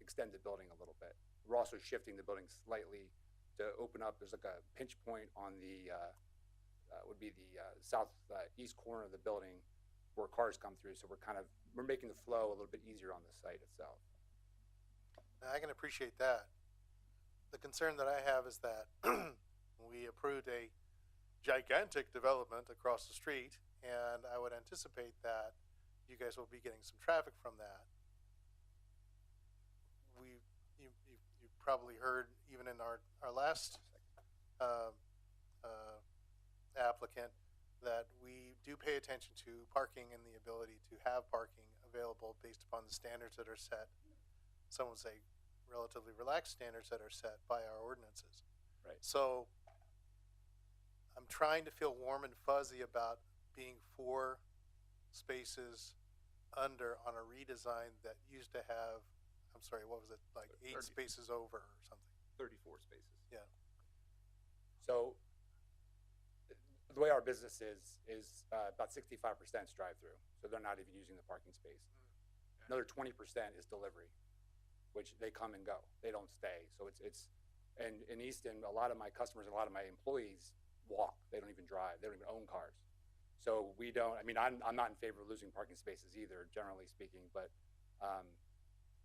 extend the building a little bit. We're also shifting the building slightly to open up. There's like a pinch point on the would be the southeast corner of the building where cars come through. So we're making the flow a little bit easier on the site itself. I can appreciate that. The concern that I have is that we approved a gigantic development across the street, and I would anticipate that you guys will be getting some traffic from that. You probably heard even in our last applicant that we do pay attention to parking and the ability to have parking available based upon the standards that are set. Some would say relatively relaxed standards that are set by our ordinances. Right. So I'm trying to feel warm and fuzzy about being 4 spaces under on a redesign that used to have, I'm sorry, what was it, like 8 spaces over or something? 34 spaces. Yeah. So the way our business is about 65% is drive-through. So they're not even using the parking space. Another 20% is delivery, which they come and go. They don't stay. So and in Easton, a lot of my customers and a lot of my employees walk. They don't even drive. They don't even own cars. So we don't, I'm not in favor of losing parking spaces either, generally speaking, but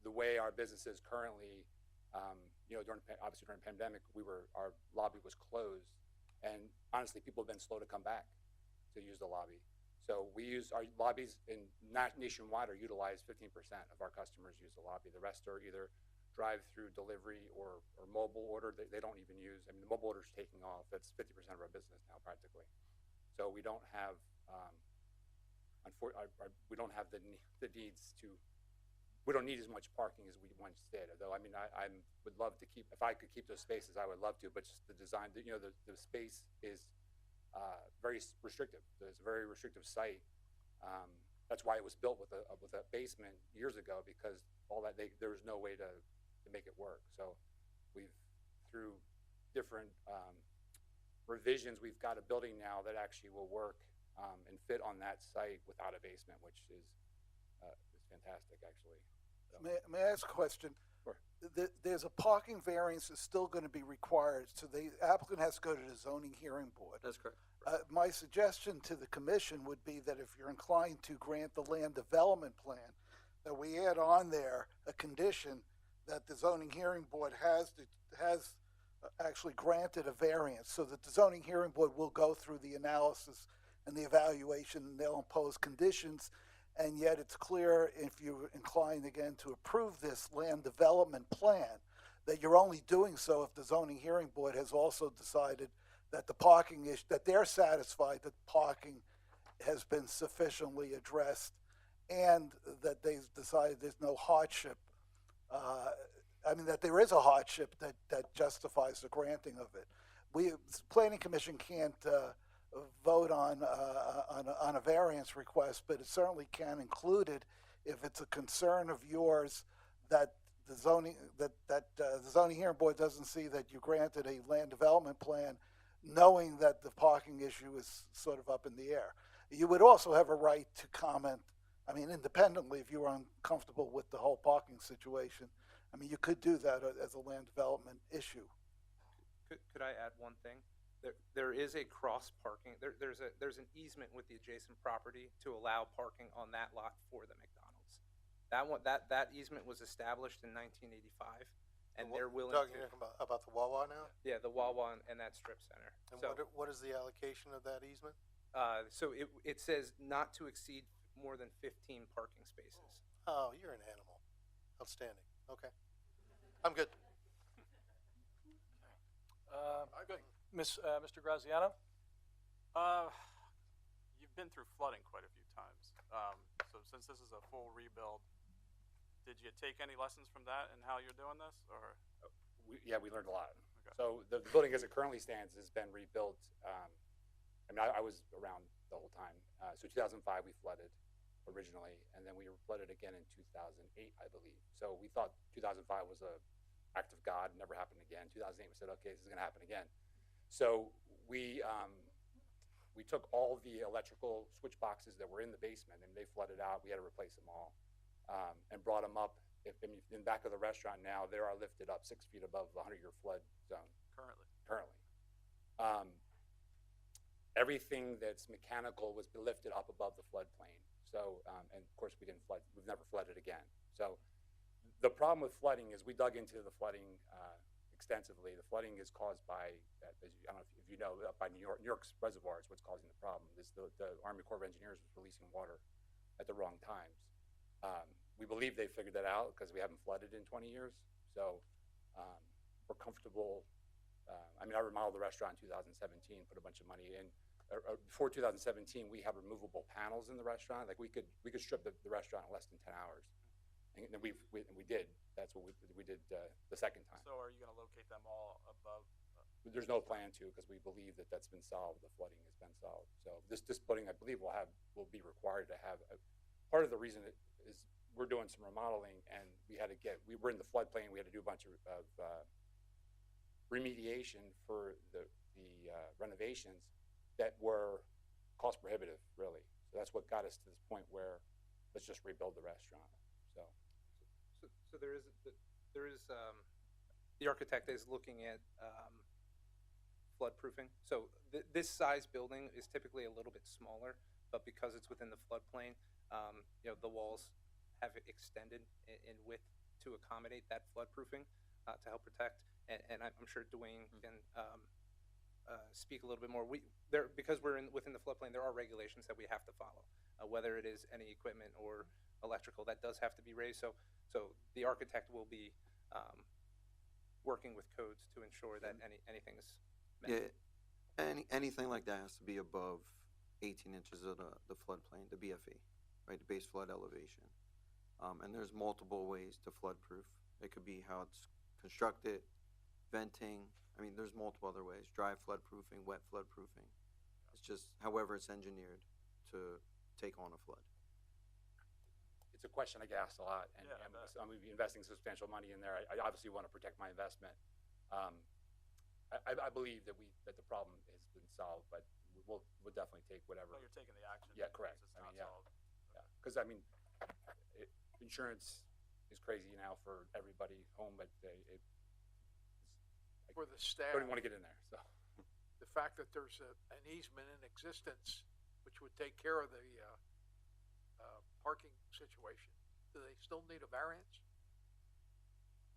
the way our business is currently, during the pandemic, our lobby was closed, and honestly, people have been slow to come back to use the lobby. So we use our lobbies nationwide are utilized. 15% of our customers use the lobby. The rest are either drive-through, delivery, or mobile order. They don't even use. The mobile order is taking off. That's 50% of our business now, practically. So we don't have, we don't have the needs to. We don't need as much parking as we once did. Although I would love to keep. If I could keep those spaces, I would love to. But just the design, the space is very restrictive. It's a very restrictive site. That's why it was built with a basement years ago, because all that there was no way to make it work. So we've, through different revisions, we've got a building now that actually will work and fit on that site without a basement, which is fantastic, actually. So, May I ask a question? Sure. There's a parking variance that's still going to be required, so the applicant has to go to the zoning hearing board. That's correct. My suggestion to the commission would be that if you're inclined to grant the land development plan, that we add on there a condition that the zoning hearing board has actually granted a variance, so that the zoning hearing board will go through the analysis and the evaluation, and they'll impose conditions. And yet it's clear, if you're inclined again to approve this land development plan, that you're only doing so if the zoning hearing board has also decided that the parking issue, that they're satisfied that parking has been sufficiently addressed, and that they've decided there's no hardship. That there is a hardship that justifies the granting of it. Planning Commission can't vote on a variance request, but it certainly can include it if it's a concern of yours that the zoning hearing board doesn't see that you granted a land development plan, knowing that the parking issue is sort of up in the air. You would also have a right to comment. Independently, if you were uncomfortable with the whole parking situation, you could do that as a land development issue. Could I add one thing? There is a cross parking. There's an easement with the adjacent property to allow parking on that lot for the McDonald's. That easement was established in 1985, and they're willing Doug, to. you're talking about the Wawa now? Yeah, the Wawa and that strip center. And So, what is the allocation of that easement? so it says not to exceed more than 15 parking spaces. Oh, you're an animal. Outstanding. Okay. I'm good. Good. Mr. Graziano? You've been through flooding quite a few times. So since this is a full rebuild, did you take any lessons from that and how you're doing this, or? we learned a lot. Okay. So the building as it currently stands has been rebuilt. I was around the whole time. So 2005 we flooded originally, and then we were flooded again in 2008, I believe. So we thought 2005 was a act of God, never happened again. 2008 we said, okay, this is going to happen again. So we took all the electrical switch boxes that were in the basement, and they flooded out. We had to replace them all, and brought them up. In the back of the restaurant now, they are lifted up 6 feet above the 100-year flood zone. Currently. Everything that's mechanical was lifted up above the floodplain. So, and of course we didn't flood. We've never flooded again. So the problem with flooding is we dug into the flooding extensively. The flooding is caused by, I don't know if you know, by New York's reservoirs. What's causing the problem is the Army Corps of Engineers was releasing water at the wrong times. We believe they figured that out because we haven't flooded in 20 years. So we're comfortable. I remodeled the restaurant in 2017, put a bunch of money in. Before 2017, we have removable panels in the restaurant. Like we could strip the restaurant in less than 10 hours. And then we did. That's what we did the second time. So are you going to locate them all above? There's no plan to, because we believe that that's been solved. The flooding has been solved. So this pudding, I believe, will be required to have. Part of the reason is we're doing some remodeling, and we were in the floodplain. We had to do a bunch of remediation for the renovations that were cost prohibitive, really. So that's what got us to this point where let's just rebuild the restaurant. So there is the architect is looking at floodproofing. So this size building is typically a little bit smaller, but because it's within the floodplain, the walls have extended in width to accommodate that floodproofing to help protect. And I'm sure Dwayne can speak a little bit more. Because we're within the floodplain, there are regulations that we have to follow, whether it is any equipment or electrical that does have to be raised. So the architect will be working with codes to ensure that anything is met. Yeah, anything like that has to be above 18 inches of the floodplain, the BFE, right, the base flood elevation. And there's multiple ways to floodproof. It could be how it's constructed, venting. There's multiple other ways. Dry floodproofing, wet floodproofing. It's just however it's engineered to take on a flood. It's a question I get asked a lot, and I'm going to be investing substantial money in there. I obviously want to protect my investment. I believe that the problem has been solved, but we'll definitely take whatever. Well, you're taking the action. Yeah, in correct. case it's I not mean, yeah. solved. Yeah, because I mean, insurance is crazy now for everybody home, but For the I staff, don't even want to get in there. So the fact that there's an easement in existence, which would take care of the parking situation, do they still need a variance?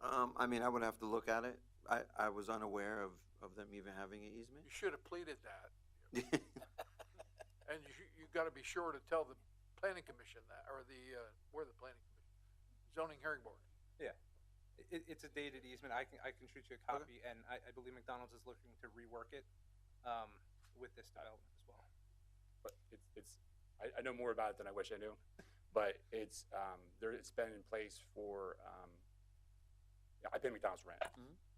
I mean, I would have to look at it. I was unaware of them even having an easement. You should have pleaded that, and you got to be sure to tell the planning commission that, or the planning commission, zoning hearing board. Yeah. It's a dated easement. I can shoot you a copy, and I believe McDonald's is looking to rework it with this development as well. but I know more about it than I wish I knew, but it's been in place for. I pay McDonald's rent,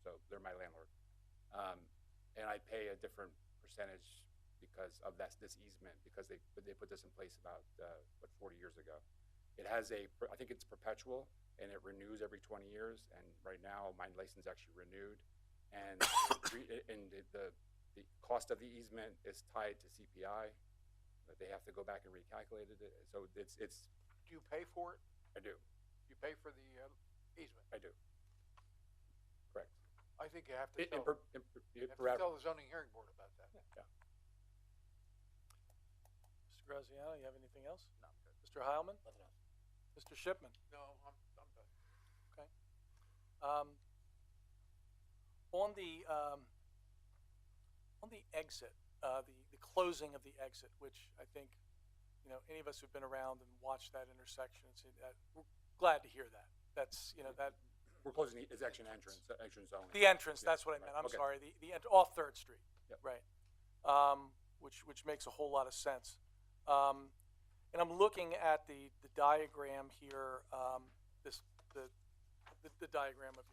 so they're my landlord, and I pay a different percentage because of this easement, because they put this in place about 40 years ago. It has I think it's perpetual, and it renews every 20 years. And right now, my license actually renewed, and the cost of the easement is tied to CPI. But they have to go back and recalculate it. So it's. Do you pay for it? I do. You pay for the easement? I do. Correct. I think you have to In tell the zoning hearing board about that. Yeah. Mr. Graziano, you have anything else? No. Mr. Heilman? Nothing else. Mr. Shipman? No, I'm done. Okay. On the exit, the closing of the exit, which I think, any of us who've been around and watched that intersection, we're glad to hear that. That's, that We're closing the section entrance only. the entrance. Yeah, That's what I meant. I'm okay. sorry. Off 3rd Street. Yep. Right. Which makes a whole lot of sense. And I'm looking at the diagram here. The diagram of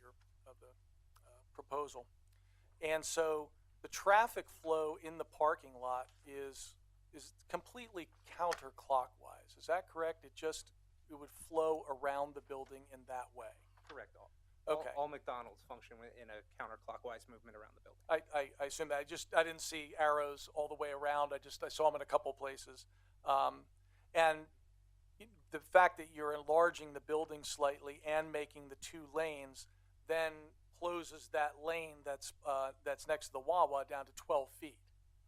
the proposal, and so the traffic flow in the parking lot is completely counterclockwise. Is that correct? It would flow around the building in that way. Correct. Okay. All McDonald's function in a counterclockwise movement around the building. I assume that. I didn't see arrows all the way around. I saw them in a couple places. And the fact that you're enlarging the building slightly and making the 2 lanes then closes that lane that's next to the Wawa down to 12 feet.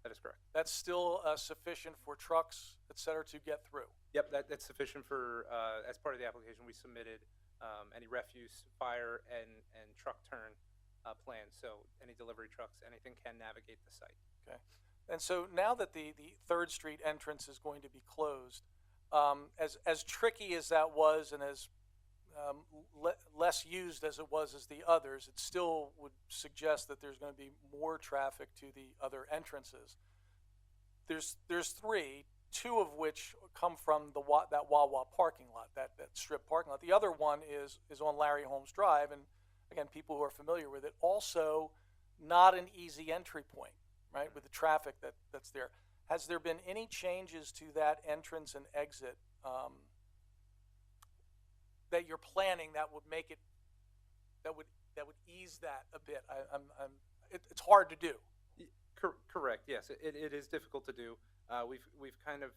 That is correct. That's still sufficient for trucks, et cetera, to get through. Yep, that's sufficient for, as part of the application, we submitted any refuse, fire, and truck turn plans. So any delivery trucks, anything can navigate the site. Okay. And so now that the 3rd Street entrance is going to be closed, as tricky as that was and as less used as it was as the others, it still would suggest that there's going to be more traffic to the other entrances. There's 3, 2 of which come from that Wawa parking lot, that strip parking lot. The other one is on Larry Holmes Drive, and again, people who are familiar with it, also not an easy entry point, right, with the traffic that's there. Has there been any changes to that entrance and exit that you're planning that would make it, that would ease that a bit? It's hard to do. Correct. Yes, it is difficult to do. We've kind of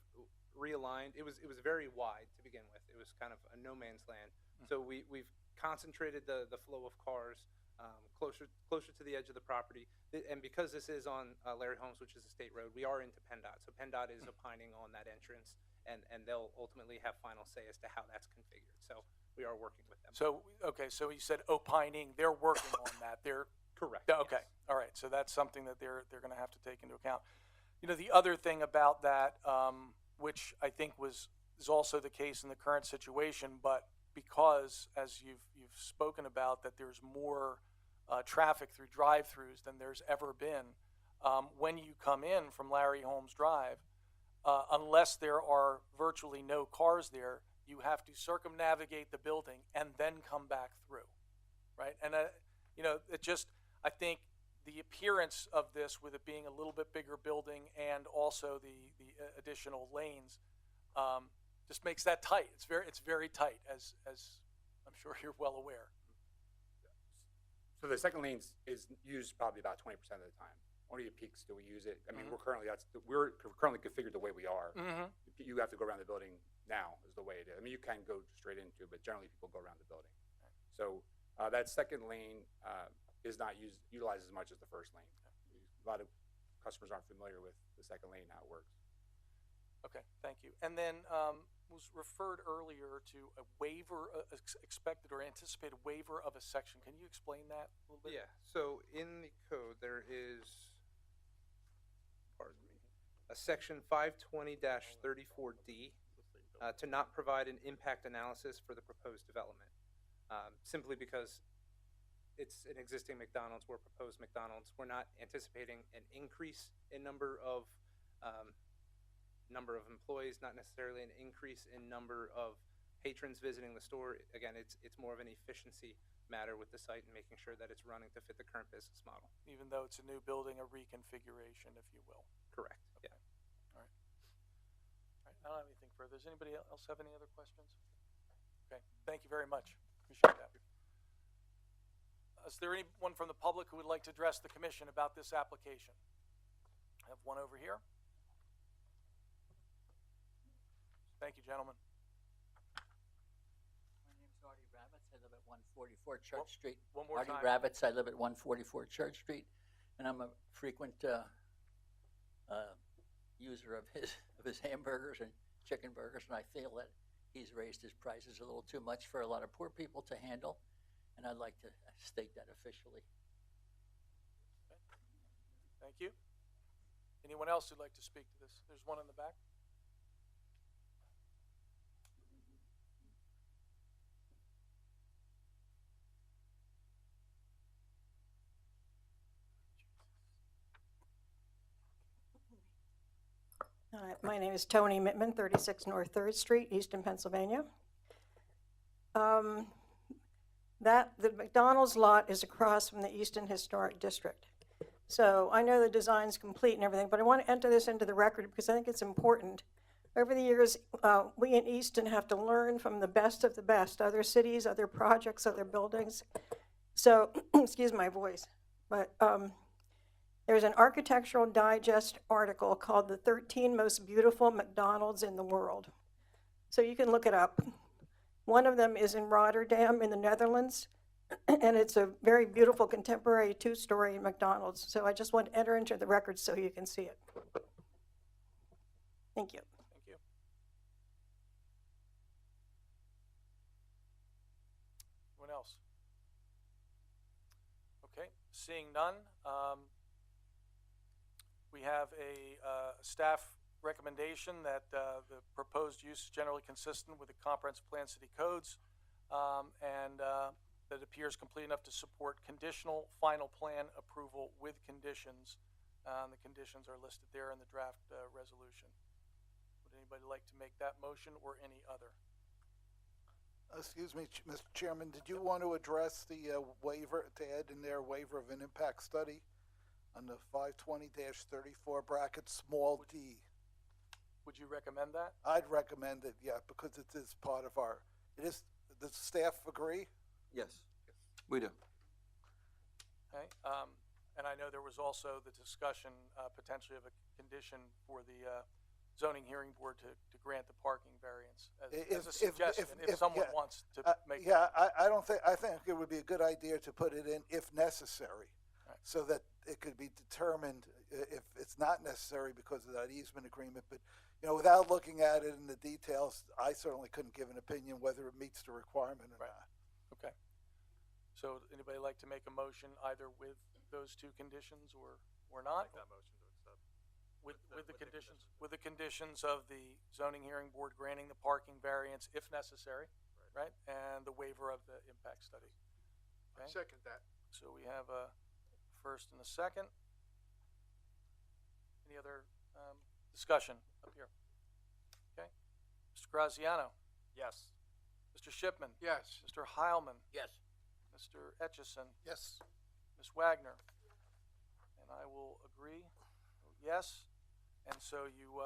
realigned. It was very wide to begin with. It was kind of a no man's land. So we've concentrated the flow of cars closer to the edge of the property. And because this is on Larry Holmes, which is a state road, we are into PennDOT. So PennDOT is opining on that entrance, and they'll ultimately have final say as to how that's configured. So we are working with them. So, okay, so you said opining, they're working on that. They're correct. Okay, yes. All right, so that's something that they're going to have to take into account. The other thing about that, which I think is also the case in the current situation, but because, as you've spoken about, that there's more traffic through drive-throughs than there's ever been, when you come in from Larry Holmes Drive, unless there are virtually no cars there, you have to circumnavigate the building and then come back through, right? And I think the appearance of this, with it being a little bit bigger building and also the additional lanes, just makes that tight. It's very tight, as I'm sure you're well aware. So the second lane is used probably about 20% of the time. Only at peaks do we use it. I mean, we're currently configured the way we are. Mm-hmm. You have to go around the building now is the way it is. I mean, you can go straight into, but generally people go around the building. So that second lane is not utilized as much as the first lane. A lot of customers aren't familiar with the second lane, how it works. Okay, thank you. And then was referred earlier to a waiver, expected or anticipated waiver of a section. Can you explain that a little bit? Yeah, so in the code, there is, pardon me, a section 520-34D to not provide an impact analysis for the proposed development. Simply because it's an existing McDonald's, we're proposed McDonald's. We're not anticipating an increase in number of employees, not necessarily an increase in number of patrons visiting the store. Again, it's more of an efficiency matter with the site and making sure that it's running to fit the current business model. Even though it's a new building, a reconfiguration, if you will. Correct. Okay. Yeah. All right. All right. I don't have anything further. Does anybody else have any other questions? Okay. Thank you very much. Appreciate that. Is there anyone from the public who would like to address the commission about this application? I have one over here. Thank you, gentlemen. My name's Artie Rabbits. I live at 144 Church Street. One more Artie time. Rabbits. I live at 144 Church Street, and I'm a frequent user of his hamburgers and chicken burgers, and I feel that he's raised his prices a little too much for a lot of poor people to handle, and I'd like to state that officially. Okay. Thank you. Anyone else who'd like to speak to this? There's one in the back. My name is Tony Mittman, 36 North 3rd Street, Easton, Pennsylvania. The McDonald's lot is across from the Easton Historic District. So I know the design's complete and everything, but I want to enter this into the record because I think it's important. Over the years, we in Easton have to learn from the best of the best, other cities, other projects, other buildings. So, excuse my voice, but there's an Architectural Digest article called The 13 Most Beautiful McDonald's in the World. So you can look it up. One of them is in Rotterdam in the Netherlands, and it's a very beautiful contemporary 2-story McDonald's. So I just want to enter into the record so you can see it. Thank you. Thank you. Anyone else? Okay, seeing none. We have a staff recommendation that the proposed use is generally consistent with the comprehensive plan city codes and that appears complete enough to support conditional final plan approval with conditions. The conditions are listed there in the draft resolution. Would anybody like to make that motion or any other? Excuse me, Mr. Chairman, did you want to address the waiver, to add in there waiver of an impact study on the 520-34 bracket small d? Would you recommend that? I'd recommend it, yeah, because it is part of our, it is, does staff agree? Yes, we do. Okay, and I know there was also the discussion potentially of a condition for the zoning hearing board to grant the parking variance as a suggestion if someone wants to make yeah, I don't think, I think it would be a good idea to put it in if necessary, right, so that it could be determined if it's not necessary because of that easement agreement. But, you know, without looking at it in the details, I certainly couldn't give an opinion whether it meets the requirement or Right. not. Okay. So anybody like to make a motion either with those two conditions or not? Make that motion to accept. With the conditions, with the conditions of the zoning hearing board granting the parking variance if necessary, right? And the waiver of the impact study. I Okay? second that. So we have a first and a second. Any other discussion up here? Okay. Mr. Graziano? Yes. Mr. Shipman? Yes. Mr. Heilman? Yes. Mr. Etchison? Yes. Ms. Wagner? And I will agree, yes. And so you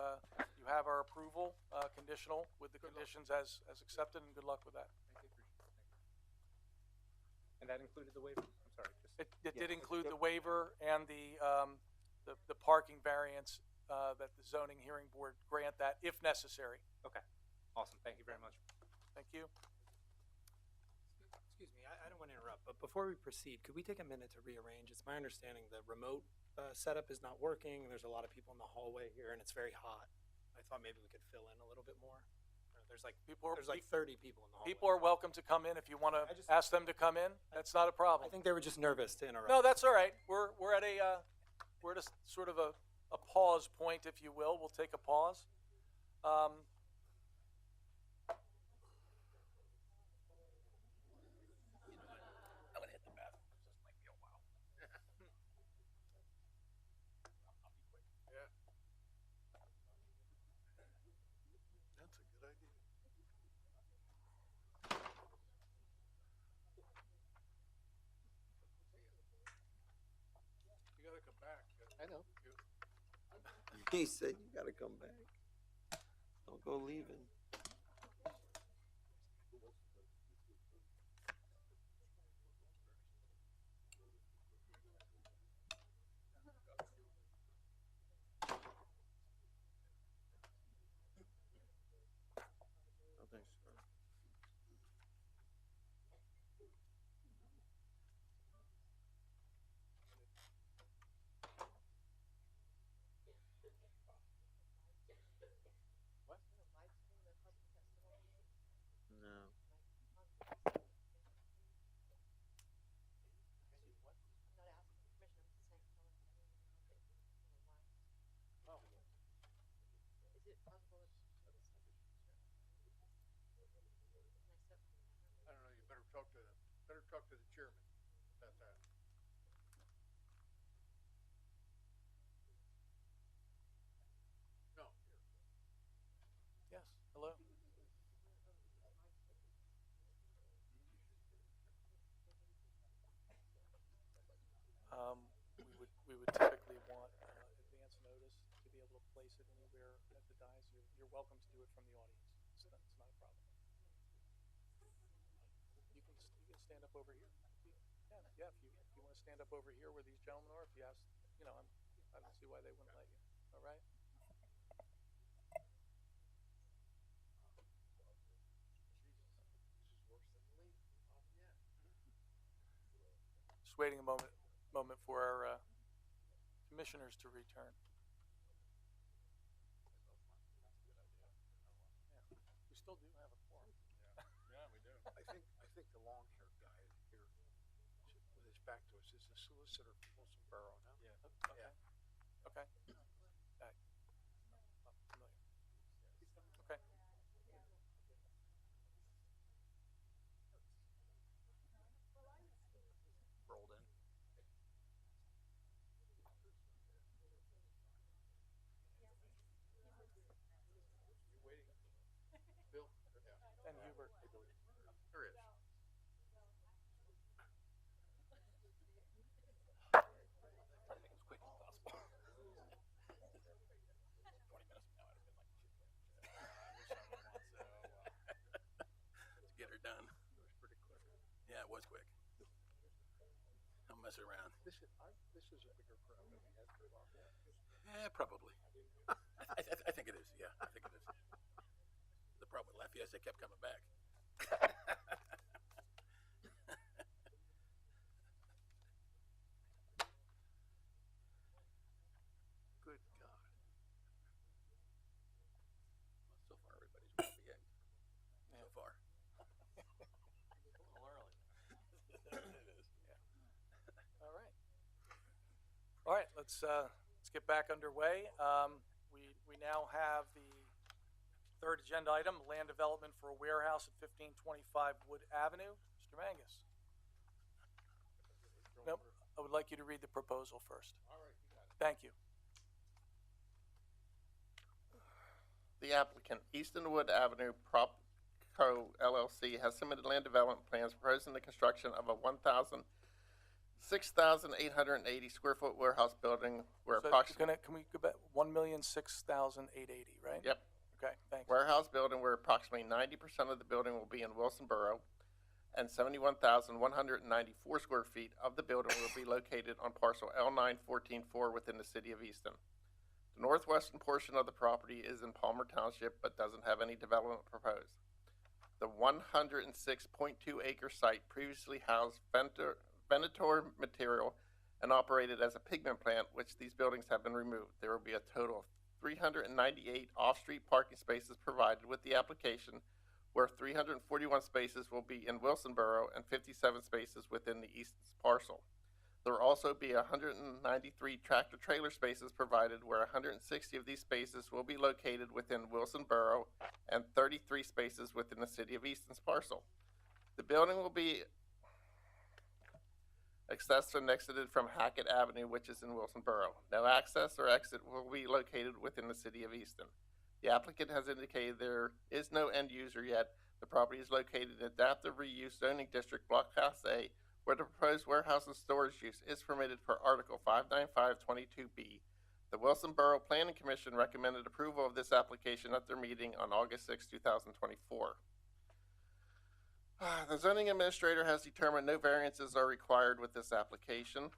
have our approval, conditional with the conditions as accepted, and good luck with that. And that included the waiver? I'm sorry, just It did include the waiver and the parking variance, that the zoning hearing board grant that if necessary. Okay, awesome, thank you very much. Thank you. Excuse me, I don't want to interrupt, but before we proceed, could we take a minute to rearrange? It's my understanding the remote setup is not working. There's a lot of people in the hallway here, and it's very hot. I thought maybe we could fill in a little bit more. There's like 30 people in the hallway. People are welcome to come in if you want to I just- ask them to come in. That's not a I problem. think they were just nervous to interrupt. No, that's all right. We're at a sort of a pause point, if you will. We'll take a pause. I'm gonna hit the bathroom because this might be a while. I'll be quick. Yeah. That's a good idea. You gotta come back. I know. He said you gotta come back. Don't go leaving. Oh, thanks, sir. No. I don't know, you better talk to the chairman about that. No, here. Yes, hello. We would typically want advance notice to be able to place it anywhere at the dais. You're welcome to do it from the audience. It's not a problem. You can stand up over here. Yeah. If you want to stand up over here where these gentlemen are, if you ask, I don't see why they wouldn't let you. All right. Just waiting a moment for our commissioners to return. Yeah. We still do have a quorum. Yeah, we do. I think the long-haired guy here, with his back to us, is the solicitor from Wilson Borough, no? Yeah. Okay. Not familiar. Okay. Rolled in. You waiting? Bill? Yeah. And Hubert. There is. Try to make it as quick as possible. 20 minutes from now, I'd have been like, to get her done. It was pretty quick. Yeah, it was quick. Don't mess around. This is a bigger crowd than we had for a while. Yeah, probably. I think it is. Yeah, I think it is. The problem with Lafayette is they kept coming back. Good God. Well, so far, everybody's well behaved. So far. A little early. It is. Yeah. All right. All right. Let's get back underway. We now have the third agenda item: land development for a warehouse at 1525 Wood Avenue. Mr. Mangus. Nope. I would like you to read the proposal first. All right, you got it. Thank you. The applicant, Eastonwood Avenue Propco LLC, has submitted land development plans proposing the construction of a 6,880 square foot warehouse building where So approximately can we go back? 1,006,880, right? Yep. Okay. Thanks. Warehouse building where approximately 90% of the building will be in Wilson Borough. and 71,194 square feet of the building will be located on parcel L9-14-4 within the city of Easton. The northwestern portion of the property is in Palmer Township but doesn't have any development proposed. The 106.2 acre site previously housed Venator material and operated as a pigment plant, which these buildings have been removed. There will be a total of 398 off-street parking spaces provided with the application, where 341 spaces will be in Wilsonboro and 57 spaces within the Easton's parcel. There will also be 193 tractor-trailer spaces provided, where 160 of these spaces will be located within Wilsonboro and 33 spaces within the city of Easton's parcel. The building will be accessed and exited from Hackett Avenue, which is in Wilsonboro. No access or exit will be located within the city of Easton. The applicant has indicated there is no end user yet. The property is located in Adaptive Reuse Zoning District, Block House A, where the proposed warehouse and storage use is permitted per Article 59522B. The Wilsonboro Planning Commission recommended approval of this application at their meeting on August 6, 2024. The zoning administrator has determined no variances are required with this application.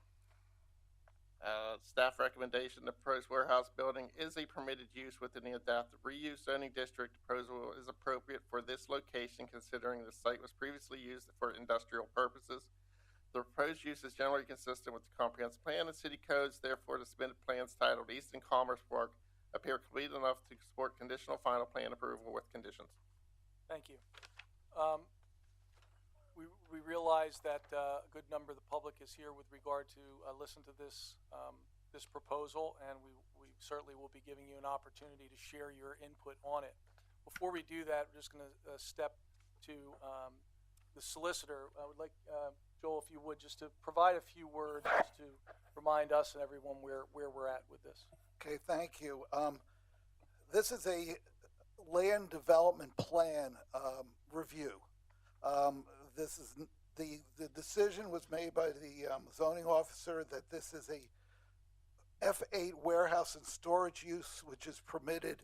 Staff recommendation, the proposed warehouse building is a permitted use within the Adaptive Reuse Zoning District. Proposal is appropriate for this location considering the site was previously used for industrial purposes. The proposed use is generally consistent with the comprehensive plan and city codes. Therefore, the submitted plans titled Easton Commerce Park appear complete enough to support conditional final plan approval with conditions. Thank you. We realize that a good number of the public is here with regard to listen to this this proposal, and we certainly will be giving you an opportunity to share your input on it. Before we do that, we're just going to step to the solicitor. I would like, Joel, if you would, just to provide a few words just to remind us and everyone where we're at with this. Okay, thank you. This is a land development plan review. This is the decision was made by the zoning officer that this is a F8 warehouse and storage use, which is permitted,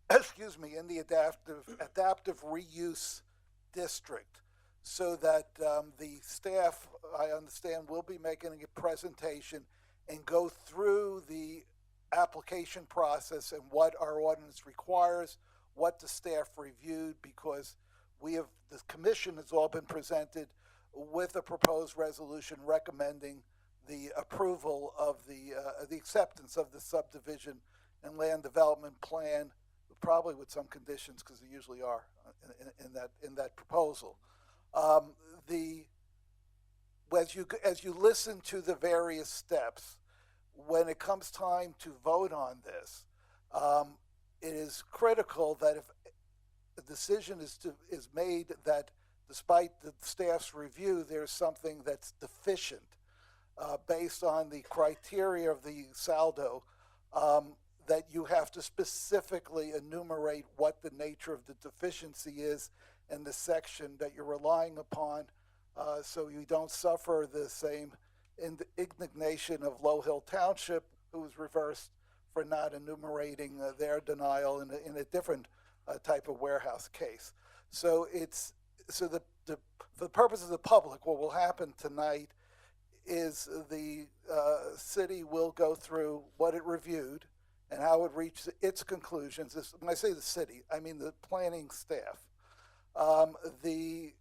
excuse me, in the adaptive reuse district, so that the staff, I understand, will be making a presentation and go through the application process and what our ordinance requires, what the staff reviewed, because the commission has all been presented with a proposed resolution recommending the approval of the acceptance of the subdivision and land development plan, probably with some conditions, because there usually are in that proposal. As you listen to the various steps, when it comes time to vote on this, it is critical that if a decision is made that despite the staff's review, there's something that's deficient based on the criteria of the saldo, that you have to specifically enumerate what the nature of the deficiency is in the section that you're relying upon, so you don't suffer the same indignation of Low Hill Township, who was reversed for not enumerating their denial in a different type of warehouse case. So for the purpose of the public, what will happen tonight is the city will go through what it reviewed and how it reached its conclusions. When I say the city, I mean the planning staff. The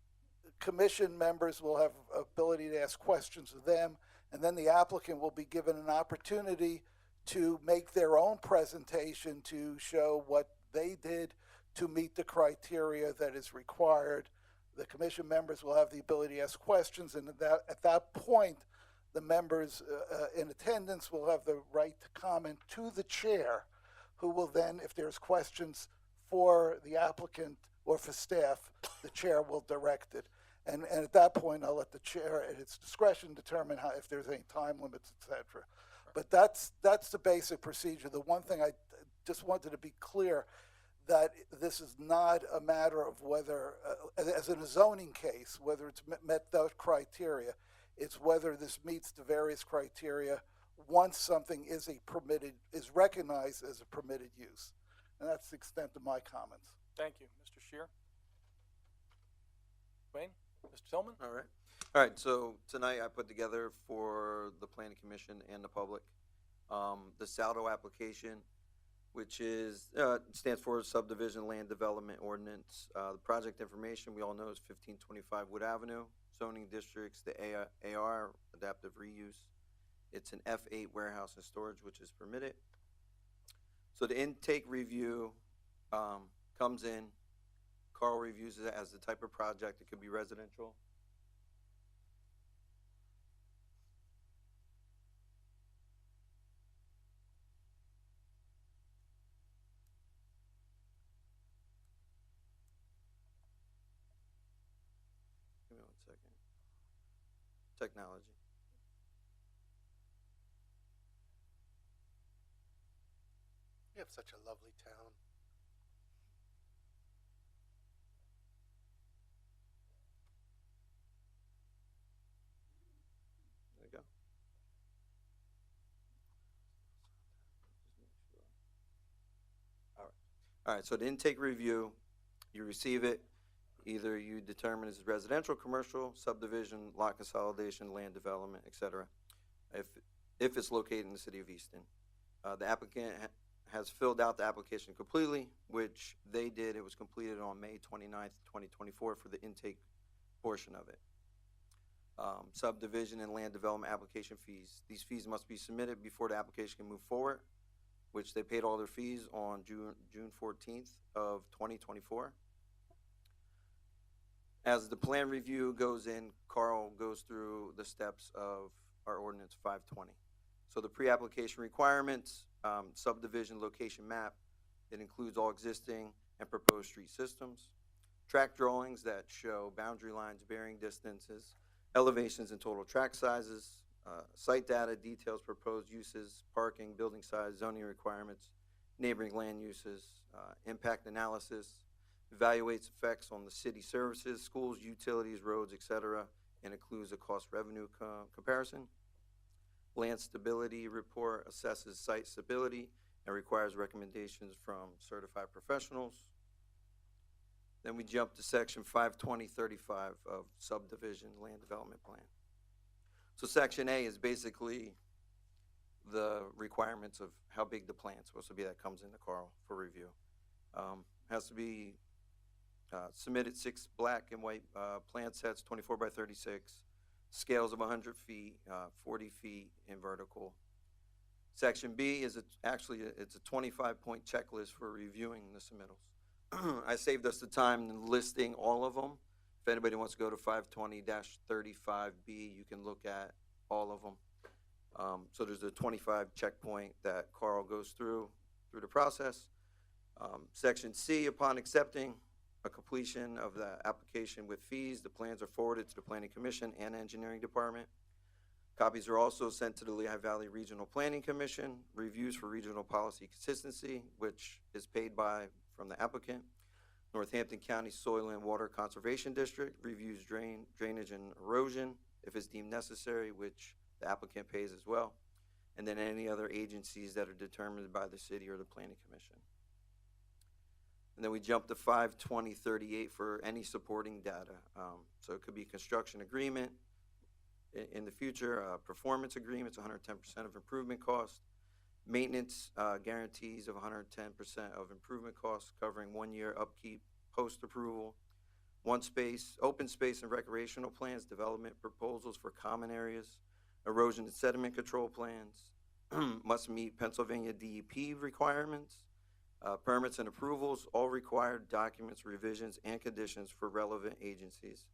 commission members will have ability to ask questions of them, and then the applicant will be given an opportunity to make their own presentation to show what they did to meet the criteria that is required. The commission members will have the ability to ask questions, and at that point, the members in attendance will have the right to comment to the chair, who will then, if there's questions for the applicant or for staff, the chair will direct it. And at that point, I'll let the chair, at its discretion, determine if there's any time limits, etc. But that's the basic procedure. The one thing I just wanted to be clear, that this is not a matter of whether, as in a zoning case, whether it's met those criteria. It's whether this meets the various criteria once something is recognized as a permitted use. And that's the extent of my comments. Thank you. Mr. Scheer? Wayne? Mr. Tillman? All right. All right, so tonight I put together for the planning commission and the public, the Saldo application, which is, stands for Subdivision Land Development Ordinance. The project information we all know is 1525 Wood Avenue, zoning districts, the AR, adaptive reuse. It's an F8 warehouse and storage, which is permitted. So the intake review comes in. Carl reviews it as the type of project. It could be residential. Give me 1 second. Technology. You have such a lovely town. There you go. All right. All right, so the intake review, you receive it. Either you determine it's residential, commercial, subdivision, lot consolidation, land development, etc. If it's located in the city of Easton. The applicant has filled out the application completely, which they did. It was completed on May 29th, 2024 for the intake portion of it. Subdivision and land development application fees. These fees must be submitted before the application can move forward, which they paid all their fees on June 14th of 2024. As the plan review goes in, Carl goes through the steps of our ordinance 520. So the pre-application requirements, subdivision location map, it includes all existing and proposed street systems, track drawings that show boundary lines, bearing distances, elevations and total track sizes, site data details proposed uses, parking, building size, zoning requirements, neighboring land uses, impact analysis, evaluates effects on the city services, schools, utilities, roads, etc., and includes a cost revenue comparison. Land stability report assesses site stability and requires recommendations from certified professionals. Then we jump to section 520.35 of subdivision land development plan. So section A is basically the requirements of how big the plan's supposed to be that comes into Carl for review. Has to be submitted 6 black and white plan sets, 24 by 36, scales of 100 feet, 40 feet in vertical. Section B is it's a 25-point checklist for reviewing the submittals. I saved us the time in listing all of them. If anybody wants to go to 520-35B, you can look at all of them. So there's a 25 checkpoint that Carl goes through the process. Section C, upon accepting a completion of the application with fees, the plans are forwarded to the Planning Commission and Engineering Department. Copies are also sent to the Lehigh Valley Regional Planning Commission, reviews for regional policy consistency, which is paid from the applicant. Northampton County Soil and Water Conservation District reviews drainage and erosion if it's deemed necessary, which the applicant pays as well. And then any other agencies that are determined by the city or the Planning Commission. And then we jump to 520.38 for any supporting data. So it could be construction agreement in the future, performance agreements, 110% of improvement cost, maintenance guarantees of 110% of improvement costs covering 1 year upkeep post-approval, open space and recreational plans, development proposals for common areas, erosion and sediment control plans, must meet Pennsylvania DEP requirements, permits and approvals, all required documents, revisions, and conditions for relevant agencies.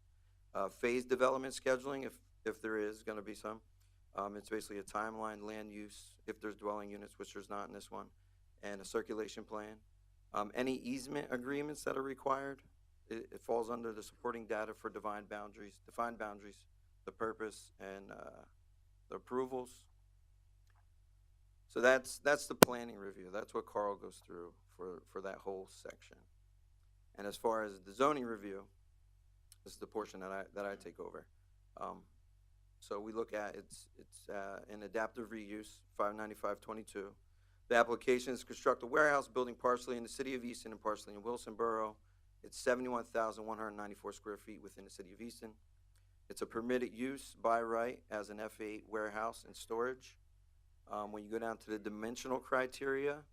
Phase development scheduling, if there is going to be some. It's basically a timeline, land use, if there's dwelling units, which there's not in this one, and a circulation plan. Any easement agreements that are required, it falls under the supporting data for defined boundaries, the purpose, and the approvals. So that's the planning review. That's what Carl goes through for that whole section. And as far as the zoning review, this is the portion that I take over. So we look at it's an adaptive reuse, 595.22. The application is construct a warehouse building partially in the city of Easton and partially in Wilson Borough. It's 71,194 square feet within the city of Easton. It's a permitted use by right as an F8 warehouse and storage. When you go down to the dimensional criteria,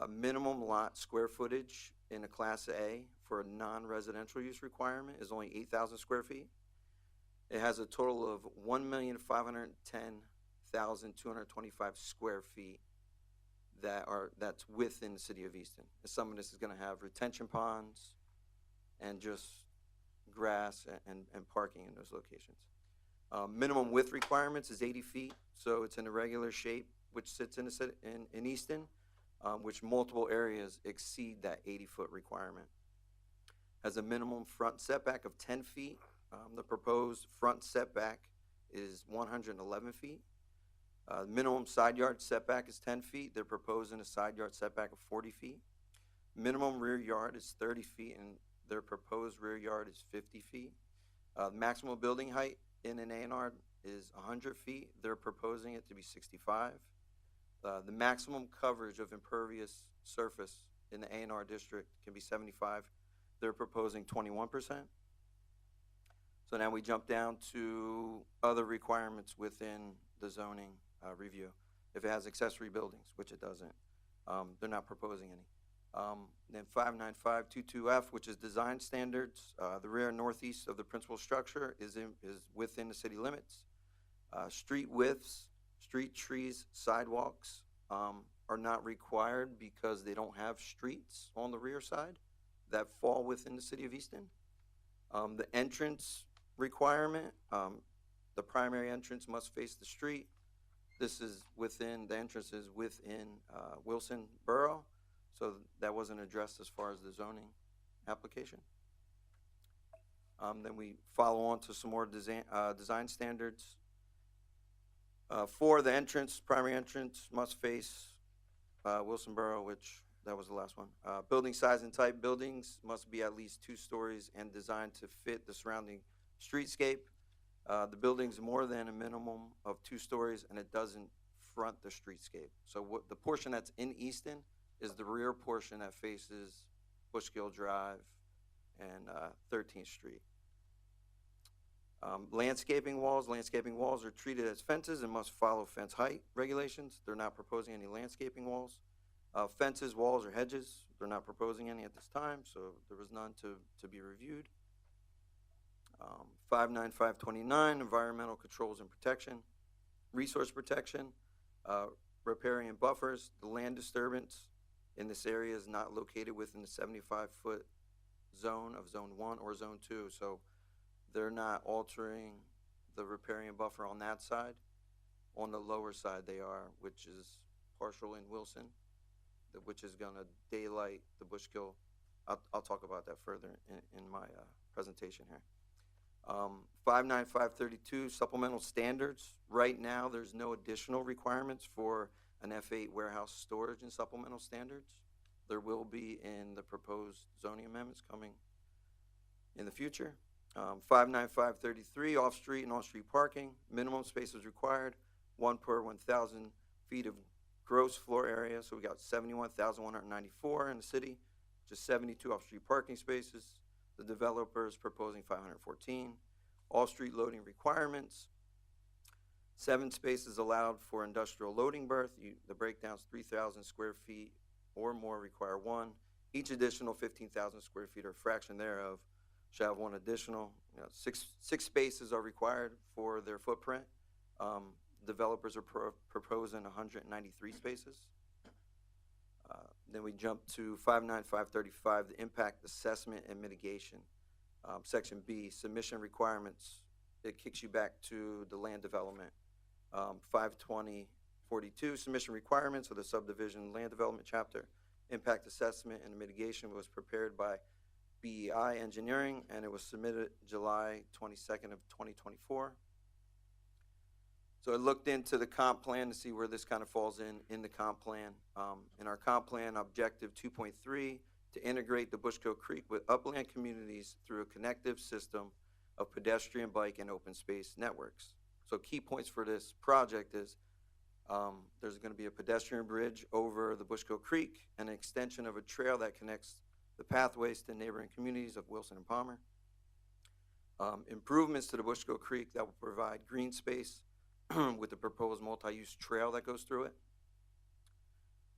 minimum lot square footage in a Class A for a non-residential use requirement is only 8,000 square feet. It has a total of 1,510,225 square feet that's within the city of Easton. And some of this is going to have retention ponds and just grass and parking in those locations. Minimum width requirements is 80 feet, so it's in a regular shape, which sits in Easton, which multiple areas exceed that 80-foot requirement. Has a minimum front setback of 10 feet. The proposed front setback is 111 feet. Minimum side yard setback is 10 feet. They're proposing a side yard setback of 40 feet. Minimum rear yard is 30 feet, and their proposed rear yard is 50 feet. Maximum building height in an A&R is 100 feet. They're proposing it to be 65. The maximum coverage of impervious surface in the A&R district can be 75. They're proposing 21%. So now we jump down to other requirements within the zoning review. If it has accessory buildings, which it doesn't, they're not proposing any. Then 59522F, which is design standards. The rear and northeast of the principal structure is within the city limits. Street widths, street trees, sidewalks are not required because they don't have streets on the rear side that fall within the city of Easton. The entrance requirement, the primary entrance must face the street. This is within, the entrance is within Wilson Borough, so that wasn't addressed as far as the zoning application. Then we follow on to some more design standards. For the entrance, primary entrance must face Wilson Borough, which that was the last one. Building size and type, buildings must be at least 2 stories and designed to fit the surrounding streetscape. The building's more than a minimum of 2 stories, and it doesn't front the streetscape. So what the portion that's in Easton is the rear portion that faces Bushkill Drive and 13th Street. Landscaping walls are treated as fences and must follow fence height regulations. They're not proposing any landscaping walls. Fences, walls, or hedges, they're not proposing any at this time, so there was none to be reviewed. 59529, environmental controls and protection. Resource protection, riparian buffers. The land disturbance in this area is not located within the 75-foot zone of Zone 1 or Zone 2, so they're not altering the riparian buffer on that side. On the lower side they are, which is partial in Wilson, which is going to daylight the Bushkill. I'll talk about that further in my presentation here. 59532, supplemental standards. Right now, there's no additional requirements for an F8 warehouse storage and supplemental standards. There will be in the proposed zoning amendments coming in the future. 59533, off-street and on-street parking. Minimum spaces required, 1 per 1,000 feet of gross floor area. So we got 71,194 in the city, just 72 off-street parking spaces. The developer is proposing 514. Off-street loading requirements, 7 spaces allowed for industrial loading berth. The breakdown's 3,000 square feet or more require 1. Each additional 15,000 square feet or fraction thereof shall have 1 additional. 6 spaces are required for their footprint. Developers are proposing 193 spaces. Then we jump to 59535, the impact assessment and mitigation. Section B, submission requirements. It kicks you back to the land development. 52042, submission requirements of the subdivision land development chapter. Impact assessment and mitigation was prepared by BEI Engineering, and it was submitted July 22nd of 2024. So I looked into the comp plan to see where this kind of falls in the comp plan. In our comp plan, objective 2.3, to integrate the Bushkill Creek with upland communities through a connective system of pedestrian, bike, and open space networks. So key points for this project is there's going to be a pedestrian bridge over the Bushkill Creek, and an extension of a trail that connects the pathways to neighboring communities of Wilson and Palmer. Improvements to the Bushkill Creek that will provide green space with the proposed multi-use trail that goes through it.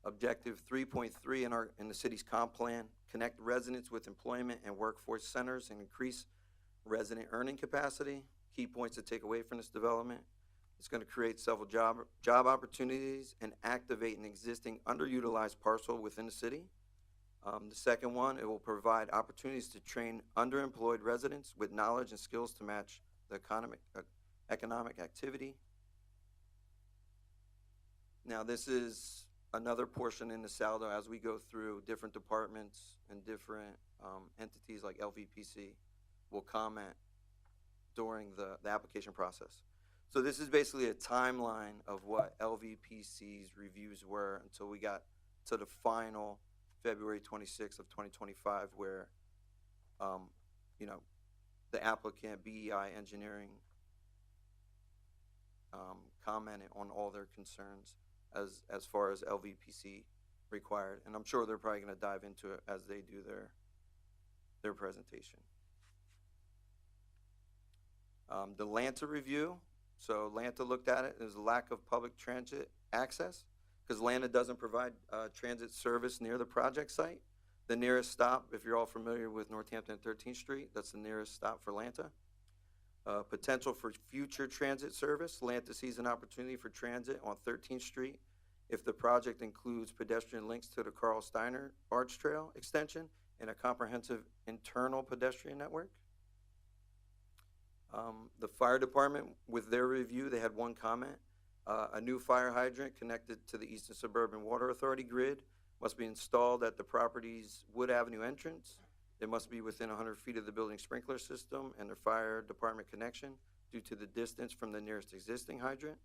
Objective 3.3 in the city's comp plan, connect residents with employment and workforce centers and increase resident earning capacity. Key points to take away from this development: it's going to create several job opportunities and activate an existing underutilized parcel within the city. The second one, it will provide opportunities to train underemployed residents with knowledge and skills to match the economic activity. Now, this is another portion in the saldo as we go through different departments and different entities like LVPC will comment during the application process. So this is basically a timeline of what LVPC's reviews were until we got to the final February 26th of 2025, where, the applicant, BEI Engineering, commented on all their concerns as far as LVPC required. And I'm sure they're probably going to dive into it as they do their presentation. The Lanta review. So Lanta looked at it. There's a lack of public transit access because Lanta doesn't provide transit service near the project site. The nearest stop, if you're all familiar with Northampton 13th Street, that's the nearest stop for Lanta. Potential for future transit service. Lanta sees an opportunity for transit on 13th Street if the project includes pedestrian links to the Carl Steiner Arch Trail extension and a comprehensive internal pedestrian network. The fire department, with their review, they had one comment. A new fire hydrant connected to the Eastern Suburban Water Authority grid must be installed at the property's Wood Avenue entrance. It must be within 100 feet of the building sprinkler system and the fire department connection due to the distance from the nearest existing hydrant,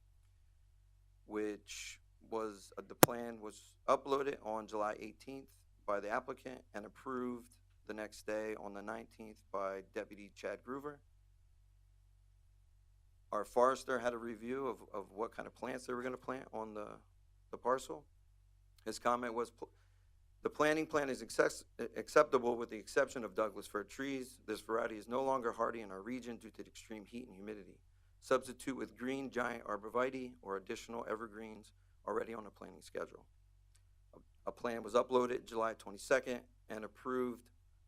which was, the plan was uploaded on July 18th by the applicant and approved the next day on the 19th by Deputy Chad Groover. Our forester had a review of what kind of plants they were going to plant on the parcel. His comment was, the planting plan is acceptable with the exception of Douglas fir trees. This variety is no longer hardy in our region due to the extreme heat and humidity. Substitute with green giant arborvitae or additional evergreens already on the planting schedule. A plan was uploaded July 22nd and approved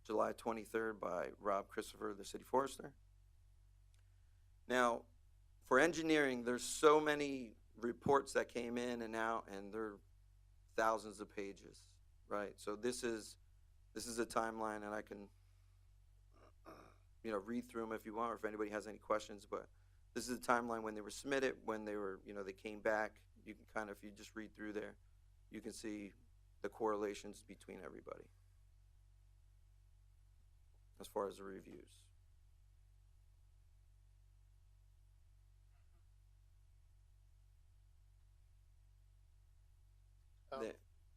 July 23rd by Rob Christopher, the city forester. Now, for engineering, there's so many reports that came in and out, and they're thousands of pages, right? So this is a timeline, and I can, read through them if you want, or if anybody has any questions. But this is a timeline when they were submitted, when they were, they came back. You can kind of, if you just read through there, you can see the correlations between everybody as far as the reviews.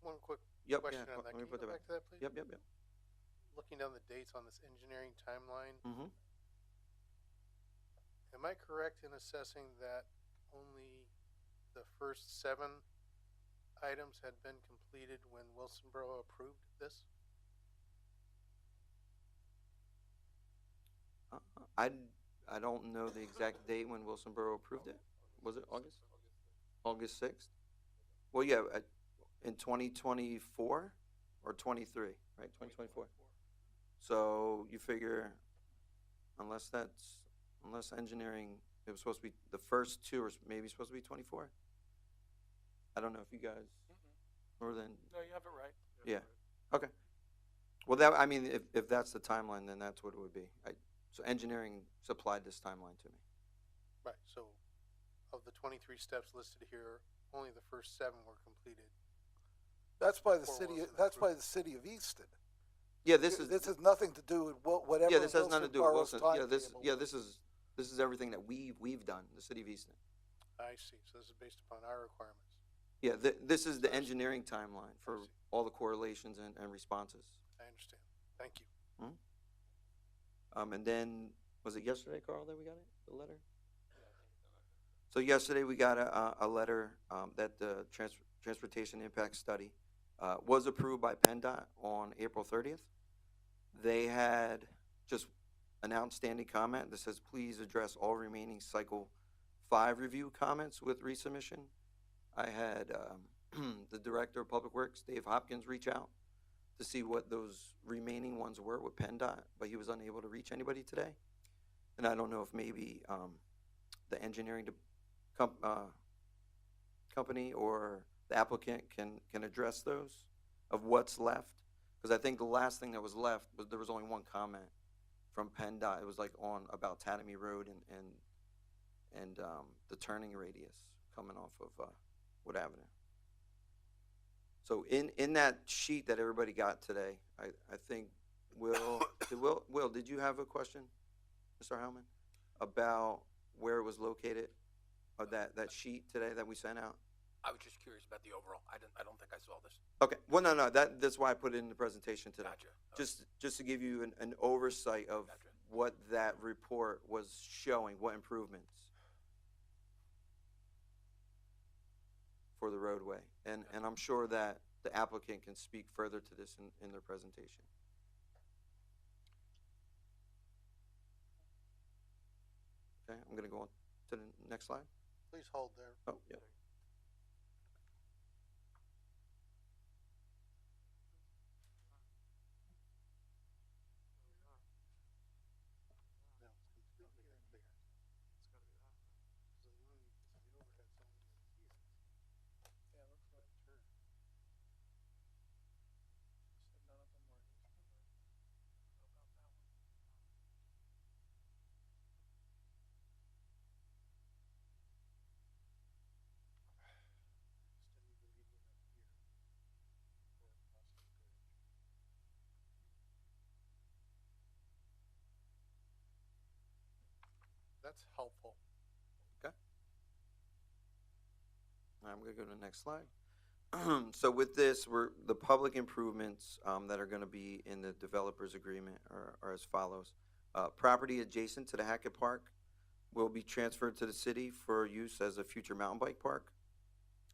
One quick Yep, question yeah, on that. let me Can you put go that back to that, please? Yep. Looking down the dates on this engineering timeline, Mm-hmm. am I correct in assessing that only the first 7 items had been completed when Wilson Borough approved this? I don't know the exact date when Wilson Borough approved it. Was it August? August 6th? Well, yeah, in 2024 or 23, right? 2024. So you figure, unless engineering, it was supposed to be the first 2 or maybe supposed to be 24. I don't know if you guys, or then. No, you have it right. Yeah. Okay. Well, if that's the timeline, then that's what it would be. So engineering supplied this timeline to me. Right, so of the 23 steps listed here, only the first 7 were completed. That's by the Before city. Wilson That's by approved. the city of Easton. Yeah, this is nothing to do with whatever. yeah, this has nothing to do with Borough's Wilson. timetable. This is everything that we've done. The city of Easton. I see, so this is based upon our requirements. Yeah, this is the engineering timeline for all the correlations and responses. I understand, thank you. And then, was it yesterday, Carl, that we got it, the letter? So yesterday we got a letter that the transportation impact study was approved by PennDOT on April 30th. They had just an outstanding comment that says, please address all remaining cycle 5 review comments with resubmission. I had the Director of Public Works, Dave Hopkins, reach out to see what those remaining ones were with PennDOT, but he was unable to reach anybody today. And I don't know if maybe the engineering company or the applicant can address those of what's left. Because I think the last thing that was left was there was only one comment from PennDOT. It was like on about Tatamy Road and the turning radius coming off of Wood Avenue. So in that sheet that everybody got today, I think Will, did you have a question, Mr. Hellman, about where it was located, of that sheet today that we sent out? I was just curious about the overall. I don't think I saw this. Okay. Well, no. That's why I put it in the presentation today. Gotcha. Just to give you an oversight of Gotcha. what that report was showing, what improvements for the roadway, and I'm sure that the applicant can speak further to this in their presentation. Okay, I'm going to go on to the next slide. Please hold there. Oh, yeah. No, it's completely unclear. That's helpful. Okay. I'm going to go to the next slide. So with this, the public improvements that are going to be in the developer's agreement are as follows. Property adjacent to the Hackett Park will be transferred to the city for use as a future mountain bike park.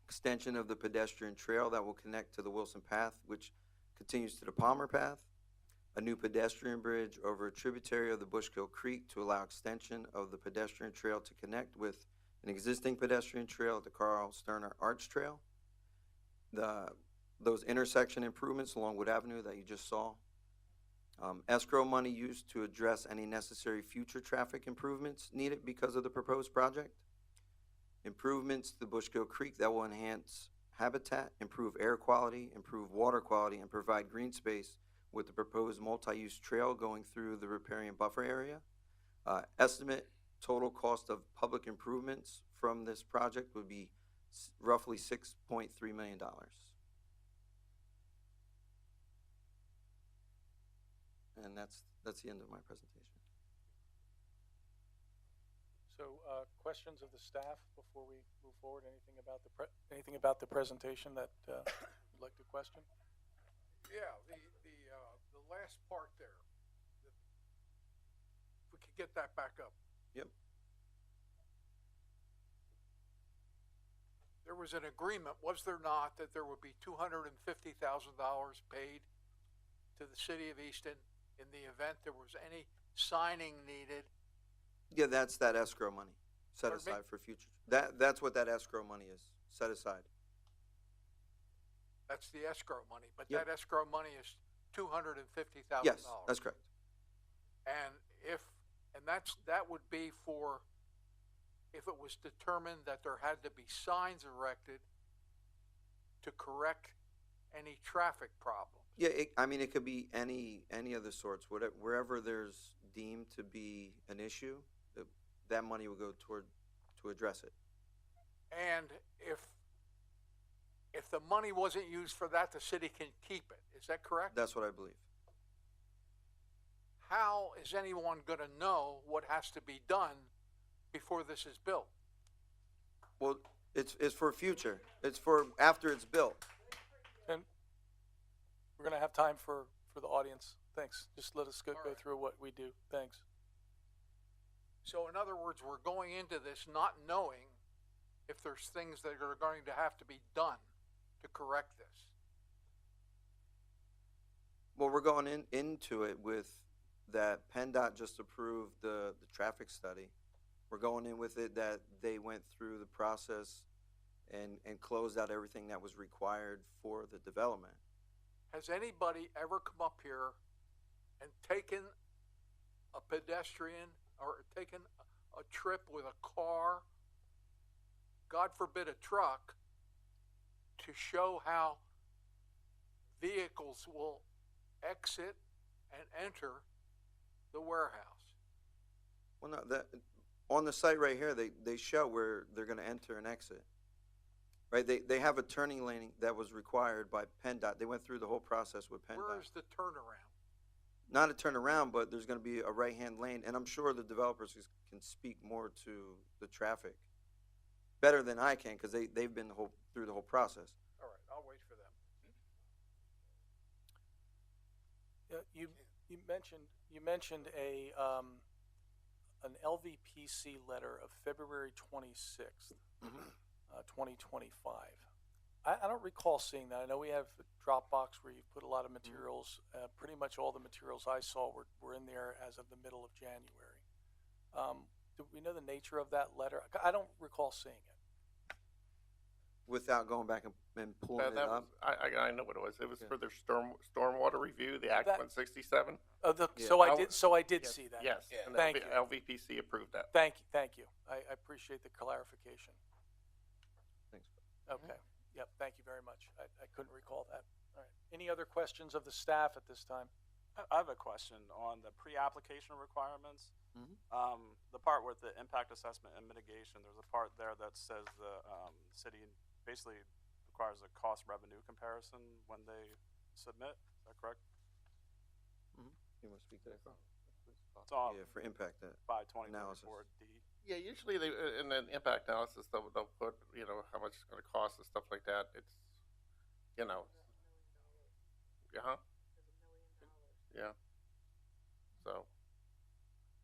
Extension of the pedestrian trail that will connect to the Wilson Path, which continues to the Palmer Path. A new pedestrian bridge over a tributary of the Bushkill Creek to allow extension of the pedestrian trail to connect with an existing pedestrian trail at the Carl Sterner Arch Trail. Those intersection improvements along Wood Avenue that you just saw. Escrow money used to address any necessary future traffic improvements needed because of the proposed project. Improvements to the Bushkill Creek that will enhance habitat, improve air quality, improve water quality, and provide green space with the proposed multi-use trail going through the riparian buffer area. Estimate total cost of public improvements from this project would be roughly $6.3 million. And that's the end of my presentation. So, questions of the staff before we move forward? Anything about the presentation that you'd like to question? Yeah, the last part there. If we could get that back up. Yep. There was an agreement, was there not, that there would be $250,000 paid to the city of Easton in the event there was any signing needed? Yeah, that's that escrow money set Pardon me? aside for future. That's what that escrow money is, set aside. That's the escrow money, but Yep. that escrow money is $250,000. Yes, that's correct. And that would be for if it was determined that there had to be signs erected to correct any traffic problems. Yeah, it could be any of the sorts. Wherever there's deemed to be an issue, that money will go to address it. And if the money wasn't used for that, the city can keep it. Is that correct? That's what I believe. How is anyone going to know what has to be done before this is built? Well, it's for future. It's for after it's built. And we're going to have time for the audience. Thanks. Just let us go through what we do. Thanks. So in other words, we're going into this not knowing if there's things that are going to have to be done to correct this. Well, we're going into it with that PennDOT just approved the traffic study. We're going in with it that they went through the process and closed out everything that was required for the development. Has anybody ever come up here and taken a pedestrian or taken a trip with a car, God forbid a truck, to show how vehicles will exit and enter the warehouse? Well, no, that on the site right here, they show where they're going to enter and exit. Right? They have a turning lane that was required by PennDOT. They went through the whole process with PennDOT. Where is the turnaround? Not a turnaround, but there's going to be a right-hand lane, and I'm sure the developers can speak more to the traffic better than I can because they've been through the whole process. All right, I'll wait for them. You mentioned an LVPC letter of February 26th, 2025. I don't recall seeing that. I know we have a Dropbox where you've put a lot of materials. Pretty much all the materials I saw were in there as of the middle of January. Do we know the nature of that letter? I don't recall seeing it. Without going back and pulling it up. I know what it was. It was for their stormwater review, the Act That- 167. So I did Yes, see that. Yes, and Thank you. LVPC approved that. Thank you. I appreciate the clarification. Thanks. Okay. Yep. Thank you very much. I couldn't recall that. All right. Any other questions of the staff at this time? I have a question on the pre-application requirements. Mhm. The part with the impact assessment and mitigation, there's a part there that says the city basically requires a cost revenue comparison when they submit. Is that correct? You want to speak to that? It's on Yeah, for impact that. 520.4D. Yeah, usually they in the impact analysis they'll put how much it's going to cost and stuff like that. It's yeah. So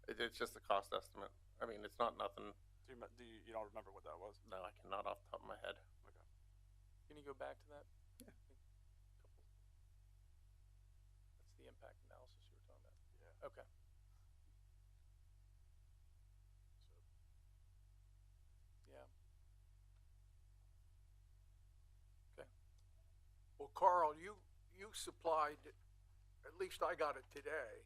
it's just a cost estimate. I mean, it's not nothing. You don't remember what that was? No, I cannot off the top of my head. Okay. Can you go back to that? Yeah. That's the impact analysis you were talking about. Yeah. Okay. Yeah. Okay. Well, Carl, you supplied, at least I got it today,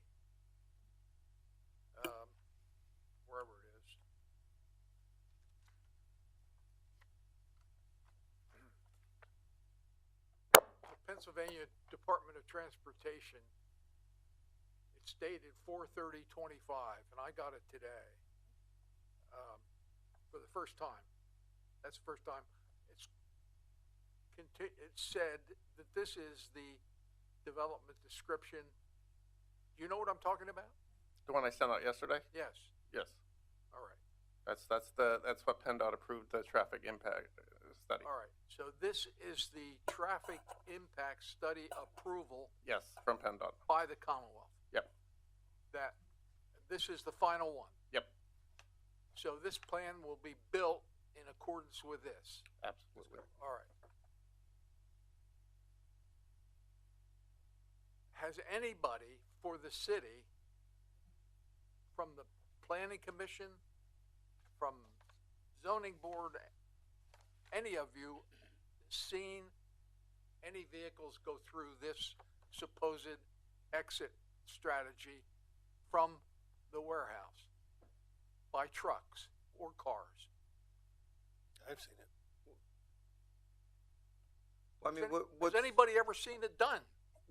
wherever it is. The Pennsylvania Department of Transportation, it's dated 4/30/25, and I got it today, for the first time. That's the first time. It said that this is the development description. Do you know what I'm talking about? The one I sent out yesterday. Yes. Yes, All right. that's what PennDOT approved the traffic impact study. All right. So this is the traffic impact study approval Yes, from PennDOT. by the Commonwealth. Yep. That this is the final one. Yep. So this plan will be built in accordance with this. Absolutely. All right. Has anybody for the city, from the planning commission, from zoning board, any of you seen any vehicles go through this supposed exit strategy from the warehouse by trucks or cars? I've seen it. Well, I mean, Has anybody ever seen it done?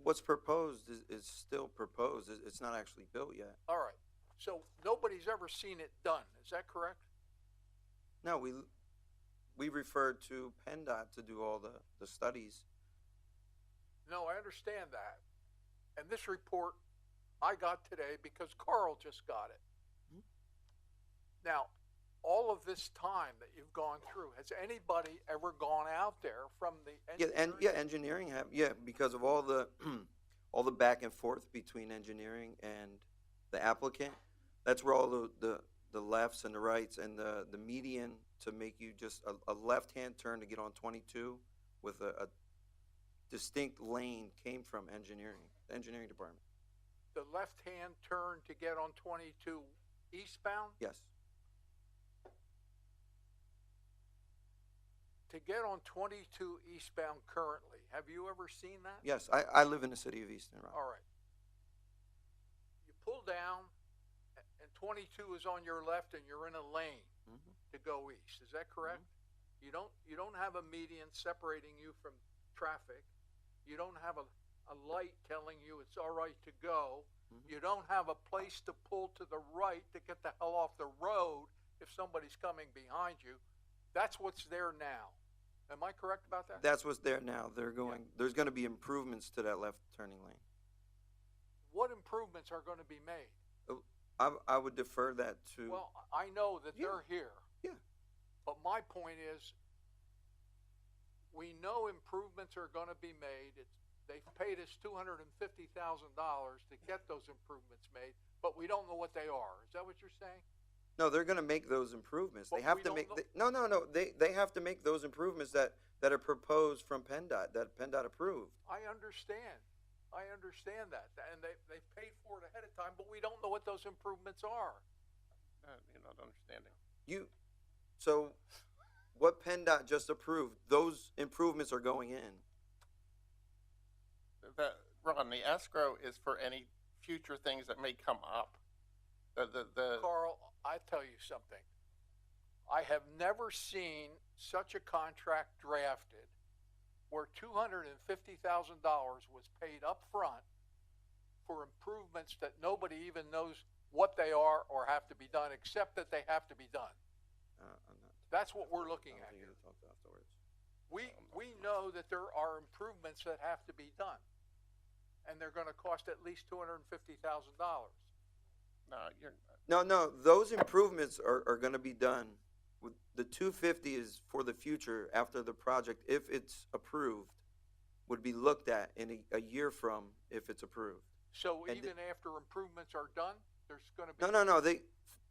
what's proposed is still proposed. It's not actually built yet. All right. So nobody's ever seen it done. Is that correct? No, we referred to PennDOT to do all the studies. No, I understand that. And this report I got today because Carl just got it. Now, all of this time that you've gone through, has anybody ever gone out there from the Engineering because of all the all the back and forth between engineering and the applicant. That's where all the lefts and the rights and the median to make you just a left-hand turn to get on 22 with a distinct lane came from engineering, the engineering department. The left-hand turn to get on 22 eastbound? Yes. To get on 22 eastbound currently, have you ever seen that? Yes, I live in the city of Easton, Rock. All right. You pull down, and 22 is on your left, and you're in a lane Mhm. to go east. Is that correct? You don't have a median separating you from traffic. You don't have a light telling you it's all right to go. Mhm. You don't have a place to pull to the right to get the hell off the road if somebody's coming behind you. That's what's there now. Am I correct about that? That's what's there now. There's gonna be improvements to that left turning lane. What improvements are going to be made? I would defer that to. Well, I know that Yeah. they're here. Yeah. But my point is, we know improvements are going to be made. They've paid us $250,000 to get those improvements made, but we don't know what they are. Is that what you're saying? No, they're gonna make those improvements. They But have we to don't make, know- no, they have to make those improvements that are proposed from PennDOT, that PennDOT approved. I understand that, and they've paid for it ahead of time, but we don't know what those improvements are. You're not understanding. So, what PennDOT just approved, those improvements are going in. Ron, the escrow is for any future things that may come up. Carl, I tell you something. I have never seen such a contract drafted where $250,000 was paid up front for improvements that nobody even knows what they are or have to be done, except that they have to be done. I'm not. That's what we're looking I at don't here. think you talked afterwards. We know that there are improvements that have to be done, and they're going to cost at least $250,000. No, Those improvements are gonna be done. With the 250 is for the future after the project, if it's approved, would be looked at in a year from if it's approved. So And even after improvements are done, there's going to be No,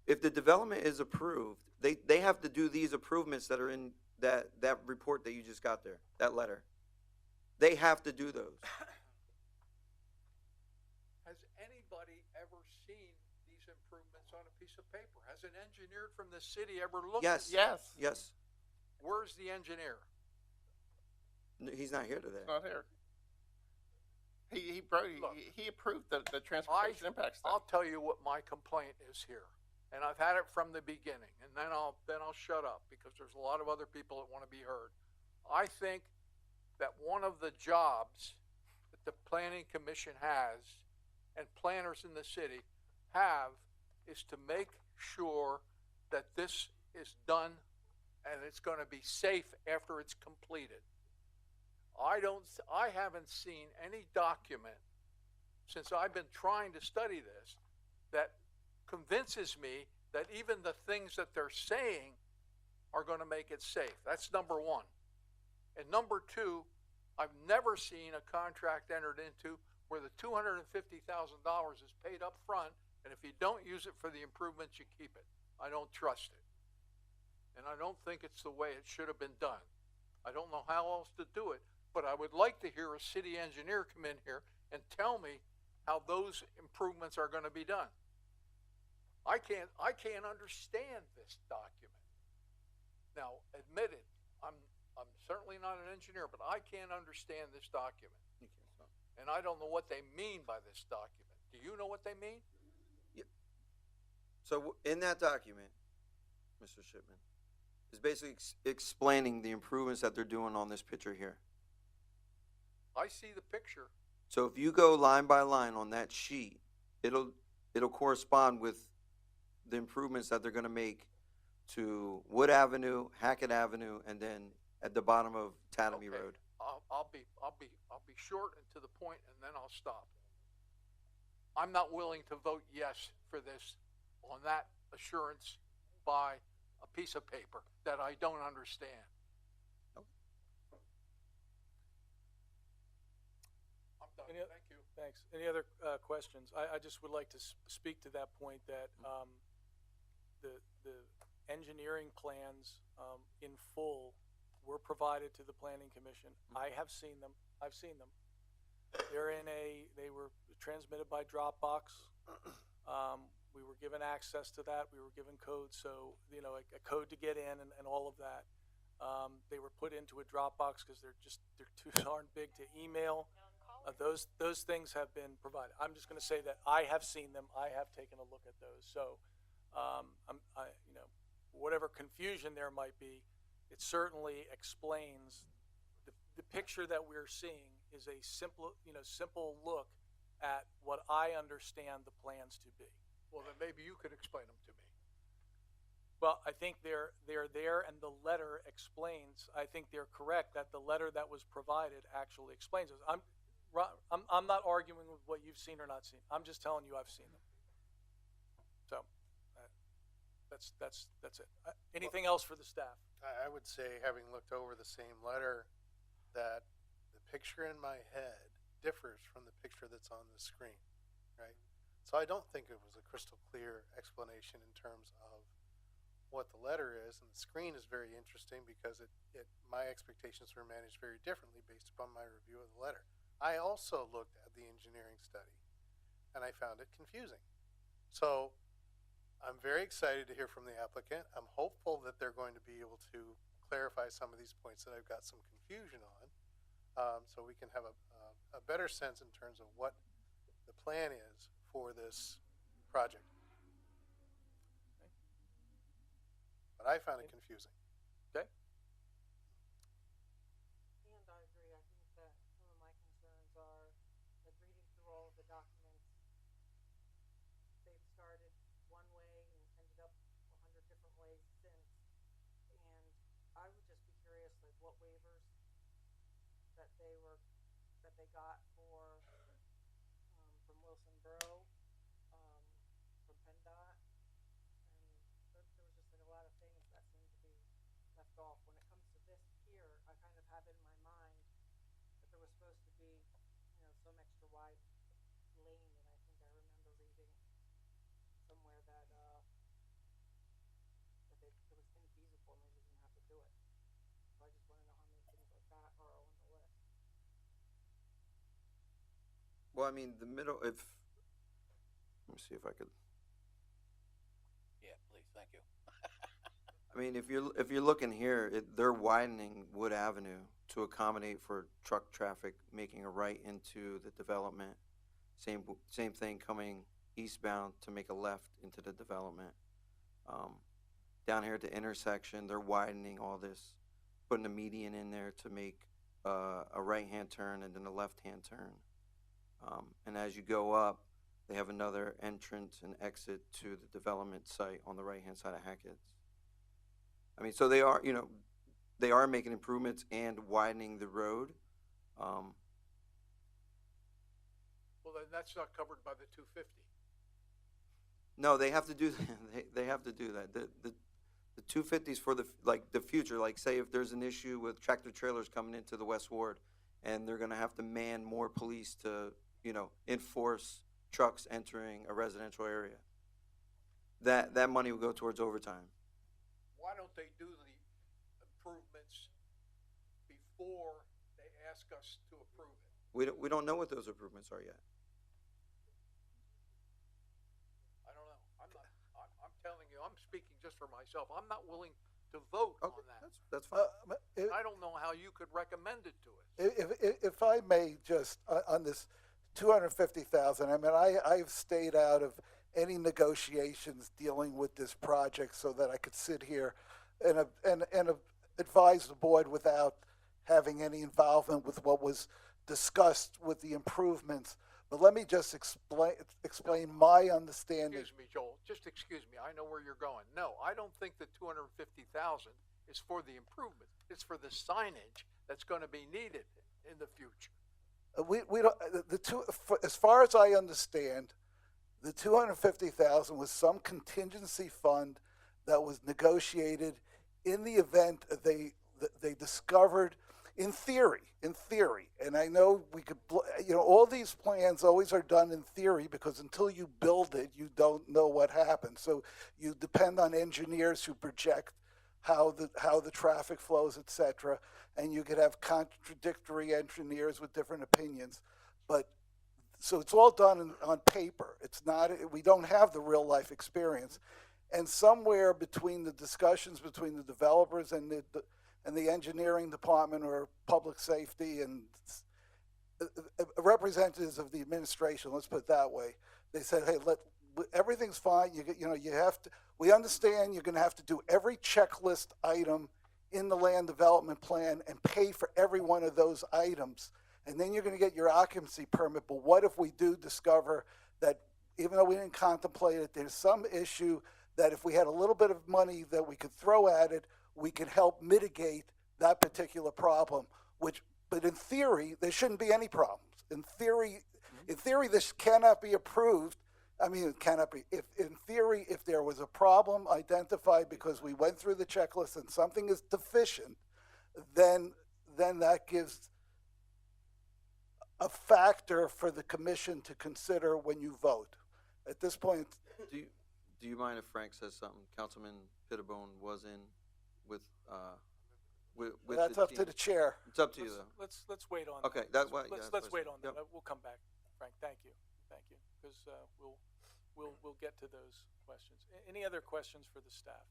if the development is approved, they have to do these improvements that are in that report that you just got there, that letter. They have to do those. Has anybody ever seen these improvements on a piece of paper? Has an engineer from the city ever looked Yes. at Yes. Where's the engineer? He's not here today. it's not here. He approved the transportation impact study. I'll tell you what my complaint is here, and I've had it from the beginning, and then I'll shut up because there's a lot of other people that want to be heard. I think that one of the jobs that the planning commission has and planners in the city have is to make sure that this is done and it's going to be safe after it's completed. I haven't seen any document since I've been trying to study this that convinces me that even the things that they're saying are going to make it safe. That's number one. And number two, I've never seen a contract entered into where the $250,000 is paid up front, and if you don't use it for the improvements, you keep it. I don't trust it. And I don't think it's the way it should have been done. I don't know how else to do it, but I would like to hear a city engineer come in here and tell me how those improvements are going to be done. I can't understand this document. Now, admitted, I'm certainly not an engineer, but I can't understand this document. And I don't know what they mean by this document. Do you know what they mean? So in that document, Mr. Shipman, is basically explaining the improvements that they're doing on this picture here. I see the picture. So if you go line by line on that sheet, it'll correspond with the improvements that they're going to make to Wood Avenue, Hackett Avenue, and then at the bottom of Tatamy Okay. Road. I'll be short and to the point, and then I'll stop. I'm not willing to vote yes for this on that assurance by a piece of paper that I don't understand. I'm done. Thank you. Thanks. Any other questions? I just would like to speak to that point that the engineering plans in full were provided to the planning commission. I have seen them. I've seen them. They were transmitted by Dropbox. We were given access to that. We were given codes, so, you know, a code to get in and all of that. They were put into a Dropbox because they're too darn big to email. Those things have been provided. I'm just going to say that I have seen them. I have taken a look at those. So, you know, whatever confusion there might be, it certainly explains the picture that we're seeing is a simple look at what I understand the plans to be. Well, then maybe you could explain them to me. Well, I think they're there, and the letter explains. I think they're correct that the letter that was provided actually explains it. I'm not arguing with what you've seen or not seen. I'm just telling you I've seen them. So that's it. Anything else for the staff? I would say, having looked over the same letter, that the picture in my head differs from the picture that's on the screen, right? So I don't think it was a crystal clear explanation in terms of what the letter is, and the screen is very interesting because my expectations were managed very differently based upon my review of the letter. I also looked at the engineering study, and I found it confusing. So I'm very excited to hear from the applicant. I'm hopeful that they're going to be able to clarify some of these points that I've got some confusion on, so we can have a better sense in terms of what the plan is for this project. But I found it confusing. Okay. And I agree. I think that some of my concerns are that reading through all of the documents, they've started one way and ended up 100 different ways since. And I would just be curious, like, what waivers that they got for from Wilson Borough, from PennDOT, and there was just like a lot of things that seemed to be left off. When it comes to this here, I kind of have it in my mind that there was supposed to be, you know, some extra wide lane, and I think I remember reading somewhere that it was infeasible and they didn't have to do it. So I just want to know how many things like that are on the list. Well, I mean, let me see if I could. Yeah, please, thank you. I mean, if you're looking here, they're widening Wood Avenue to accommodate for truck traffic making a right into the development. Same thing coming eastbound to make a left into the development. Down here at the intersection, they're widening all this, putting a median in there to make a right-hand turn and then a left-hand turn. And as you go up, they have another entrance and exit to the development site on the right-hand side of Hackett's. I mean, so they are making improvements and widening the road. Well, then that's not covered by the 250. No, they have to do they have to do that. The 250s for the future. Like, say if there's an issue with tractor trailers coming into the West Ward, and they're gonna have to man more police to enforce trucks entering a residential area. That money will go towards overtime. Why don't they do the improvements before they ask us to approve it? We don't know what those improvements are yet. I don't know. I'm telling you, I'm speaking just for myself. I'm not willing to vote on that. That's fine. I don't know how you could recommend it to us. If I may just, on this 250,000, I mean, I've stayed out of any negotiations dealing with this project so that I could sit here and advise the board without having any involvement with what was discussed with the improvements. But let me just explain my understanding. Excuse me, Joel. Just excuse me. I know where you're going. No, I don't think the 250,000 is for the improvement. It's for the signage that's going to be needed in the future. We don't. As far as I understand, the 250,000 was some contingency fund that was negotiated in the event they discovered, in theory, and I know we could, all these plans always are done in theory because until you build it, you don't know what happens. So you depend on engineers who project how the traffic flows, et cetera, and you could have contradictory engineers with different opinions. But so it's all done on paper. It's not, we don't have the real life experience. And somewhere between the discussions between the developers and the engineering department or public safety and representatives of the administration, let's put it that way, they said, hey, everything's fine. You have to, we understand you're going to have to do every checklist item in the land development plan and pay for every one of those items. And then you're going to get your occupancy permit. But what if we do discover that even though we didn't contemplate it, there's some issue that if we had a little bit of money that we could throw at it, we could help mitigate that particular problem, but in theory, there shouldn't be any problems. In theory, this cannot be approved. I mean, it cannot be. In theory, if there was a problem identified because we went through the checklist and something is deficient, then that gives a factor for the commission to consider when you vote. At this point, Do you mind if Frank says something? Councilman Pettibone was in with that's the up team. to the chair. It's up to you, though. Let's wait on Okay, that. that's why. Let's wait on that. Yep. We'll come back, Frank. Thank you, because we'll get to those questions. Any other questions for the staff?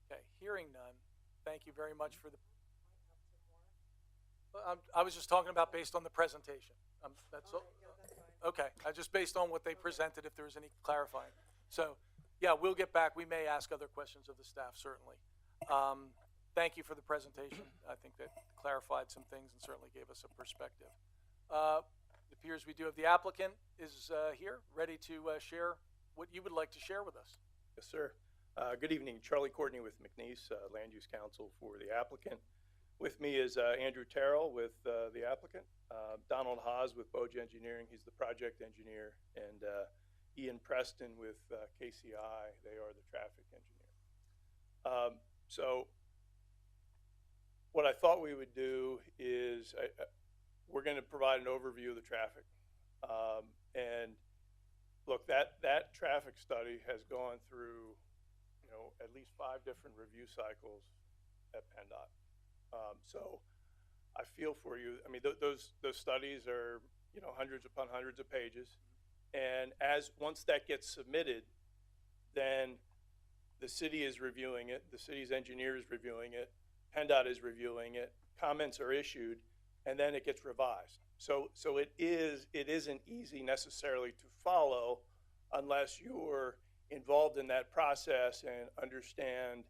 Okay, hearing none. Thank you very much for the. I was just talking about based on the presentation. That's all. Okay, just based on what they presented, if there was any clarifying. So, yeah, we'll get back. We may ask other questions of the staff, certainly. Thank you for the presentation. I think that clarified some things and certainly gave us a perspective. It appears we do have the applicant is here, ready to share what you would like to share with us. Yes, sir. Good evening. Charlie Courtney with McNeese, Land Use Council for the applicant. With me is Andrew Terrell with the applicant, Donald Haas with Boge Engineering. He's the project engineer, and Ian Preston with KCI. They are the traffic engineer. So what I thought we would do is we're going to provide an overview of the traffic. And look, that traffic study has gone through, at least 5 different review cycles at PennDOT. So I feel for you. I mean, those studies are, hundreds upon hundreds of pages. And once that gets submitted, then the city is reviewing it, the city's engineer is reviewing it, PennDOT is reviewing it, comments are issued, and then it gets revised. So it isn't easy necessarily to follow unless you're involved in that process and understand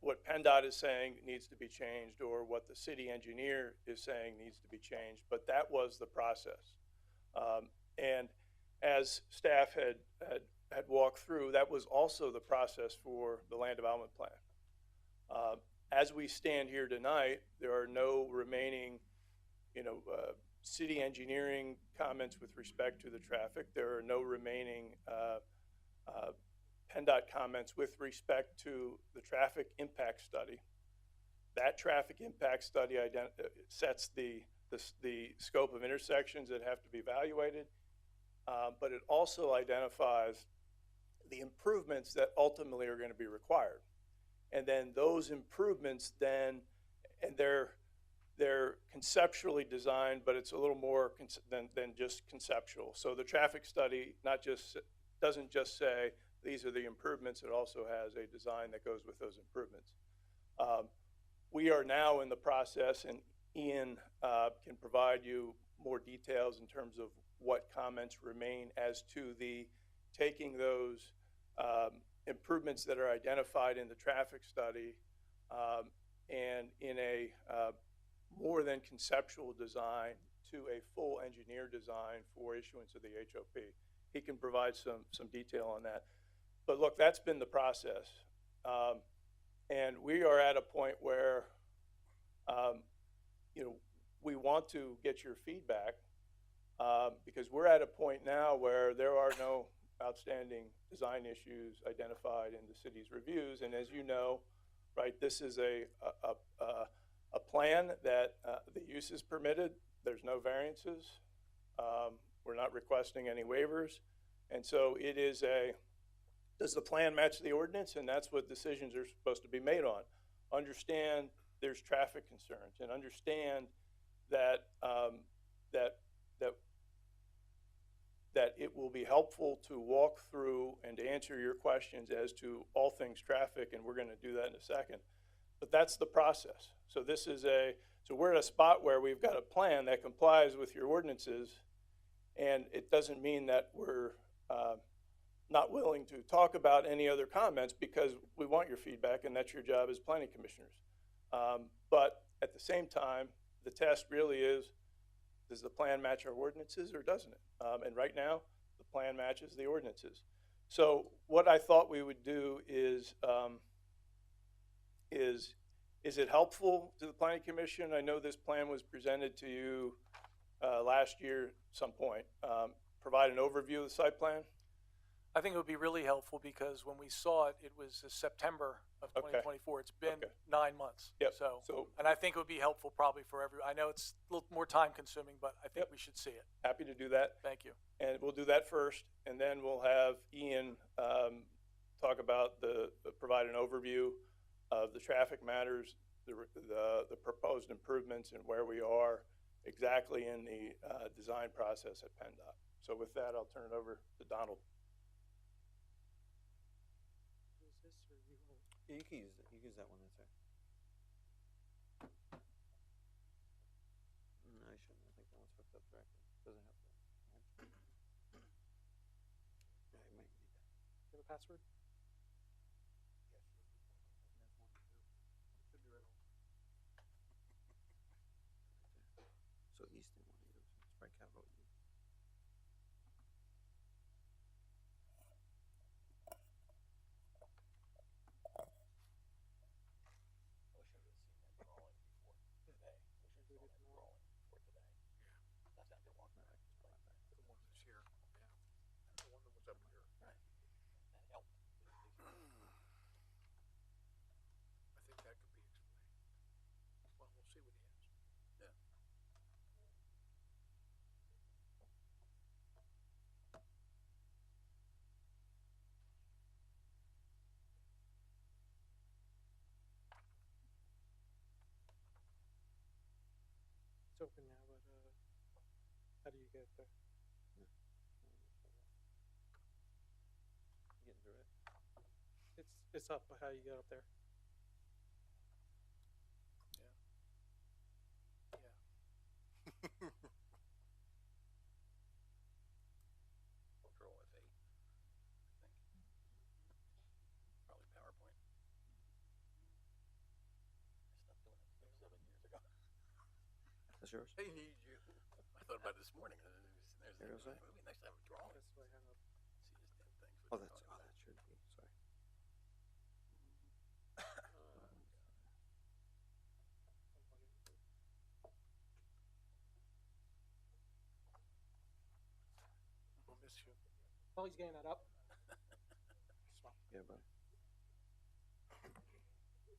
what PennDOT is saying needs to be changed or what the city engineer is saying needs to be changed. But that was the process. And as staff had walked through, that was also the process for the land development plan. As we stand here tonight, there are no remaining, city engineering comments with respect to the traffic. There are no remaining PennDOT comments with respect to the traffic impact study. That traffic impact study sets the scope of intersections that have to be evaluated, but it also identifies the improvements that ultimately are going to be required. And then those improvements and they're conceptually designed, but it's a little more than just conceptual. So the traffic study doesn't just say these are the improvements, it also has a design that goes with those improvements. We are now in the process, and Ian can provide you more details in terms of what comments remain as to the taking those improvements that are identified in the traffic study and in a more than conceptual design to a full engineer design for issuance of the HOP. He can provide some detail on that. But look, that's been the process. And we are at a point where, we want to get your feedback because we're at a point now where there are no outstanding design issues identified in the city's reviews. And as you know, right, this is a plan that the use is permitted. There's no variances. We're not requesting any waivers. And so it is does the plan match the ordinance? And that's what decisions are supposed to be made on. Understand there's traffic concerns, and understand that, that it will be helpful to walk through and to answer your questions as to all things traffic, and we're gonna do that in a second. But that's the process. So so we're at a spot where we've got a plan that complies with your ordinances, and it doesn't mean that we're not willing to talk about any other comments, because we want your feedback, and that's your job as planning commissioners. But at the same time, the test really is, does the plan match our ordinances or doesn't it? And right now, the plan matches the ordinances. So what I thought we would do is it helpful to the planning commission? I know this plan was presented to you last year at some point. Provide an overview of the site plan? I think it would be really helpful, because when we saw it, it was September of Okay. 2024. It's been Okay. 9 months. Yep. So, and I think it would be helpful probably for I know it's a little more time consuming, but I think Yep. we should see it. Happy to do that. Thank you. And we'll do that first, and then we'll have Ian talk about provide an overview of the traffic matters, the proposed improvements, and where we are exactly in the design process at PennDOT. So with that, I'll turn it over to Donald. Yeah, you can use it. You can use that one. That's right. No, I shouldn't. I think that one's hooked up directly. Doesn't have to. Yeah, you might need that. Do you have a password? So Easton one, it's probably capital E. I think that could be explained. Well, we'll see what he has. Yeah. It's open now, but how do you get there? Getting through it. It's up, but how do you get up there? Control F8, I think. Probably PowerPoint. I stopped doing it like 7 years ago. That's yours? They need you. I thought about it this morning. There goes that. It would be nice to have a drawing. That's what I have up. See this damn thing. Oh, that should be. Sorry. We'll miss you. While he's getting that up. Yeah, buddy.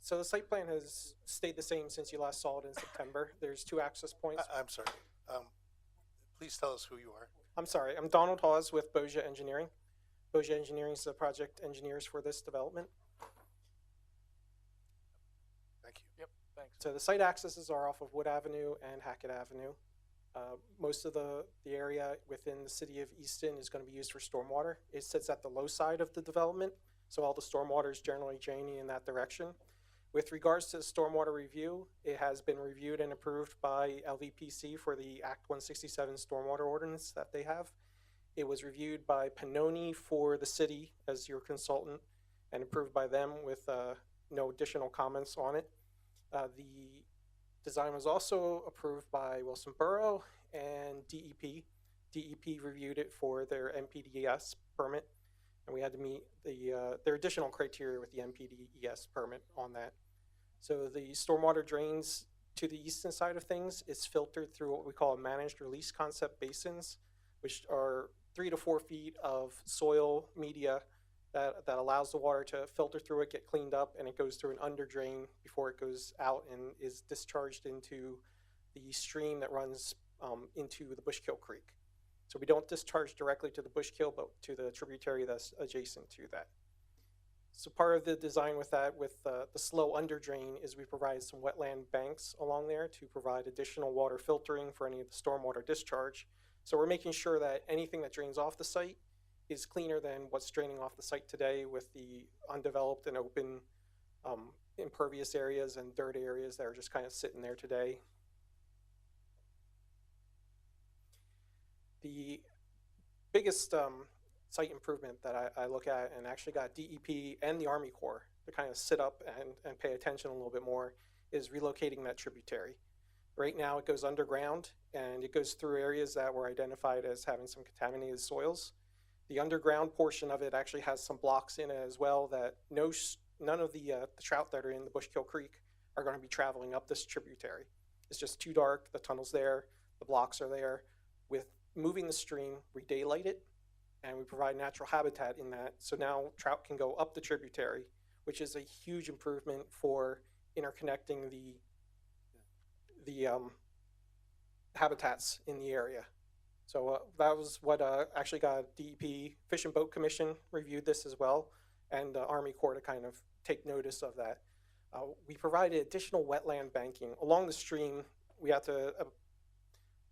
So the site plan has stayed the same since you last saw it in September. There's 2 access points. I'm sorry. Please tell us who you are. I'm sorry, I'm Donald Hawes with Boja Engineering. Boja Engineering is the project engineers for this development. Thank you. Yep, thanks. So the site accesses are off of Wood Avenue and Hackett Avenue. Most of the area within the city of Easton is going to be used for stormwater. It sits at the low side of the development, so all the stormwater is generally draining in that direction. With regards to the stormwater review, it has been reviewed and approved by LVPC for the Act 167 stormwater ordinance that they have. It was reviewed by Pannoni for the city as your consultant and approved by them with no additional comments on it. The design was also approved by Wilson Borough and DEP. DEP reviewed it for their MPDES permit, and we had to meet their additional criteria with the MPDES permit on that. So the stormwater drains to the eastern side of things is filtered through what we call managed release concept basins, which are 3 to 4 feet of soil media that allows the water to filter through it, get cleaned up, and it goes through an under drain before it goes out and is discharged into the stream that runs into the Bushkill Creek. So we don't discharge directly to the Bushkill, but to the tributary that's adjacent to that. So part of the design with that, with the slow under drain, is we provide some wetland banks along there to provide additional water filtering for any of the stormwater discharge. So we're making sure that anything that drains off the site is cleaner than what's draining off the site today with the undeveloped and open impervious areas and dirt areas that are just kind of sitting there today. The biggest site improvement that I look at, and actually got DEP and the Army Corps to kind of sit up and pay attention a little bit more, is relocating that tributary. Right now it goes underground and it goes through areas that were identified as having some contaminated soils. The underground portion of it actually has some blocks in it as well that none of the trout that are in the Bushkill Creek are going to be traveling up this tributary. It's just too dark, the tunnel's there, the blocks are there. With moving the stream, we daylight it, and we provide natural habitat in that. So now trout can go up the tributary, which is a huge improvement for interconnecting the habitats in the area. So that was what actually got DEP Fish and Boat Commission reviewed this as well, and the Army Corps to kind of take notice of that. We provided additional wetland banking along the stream. We had to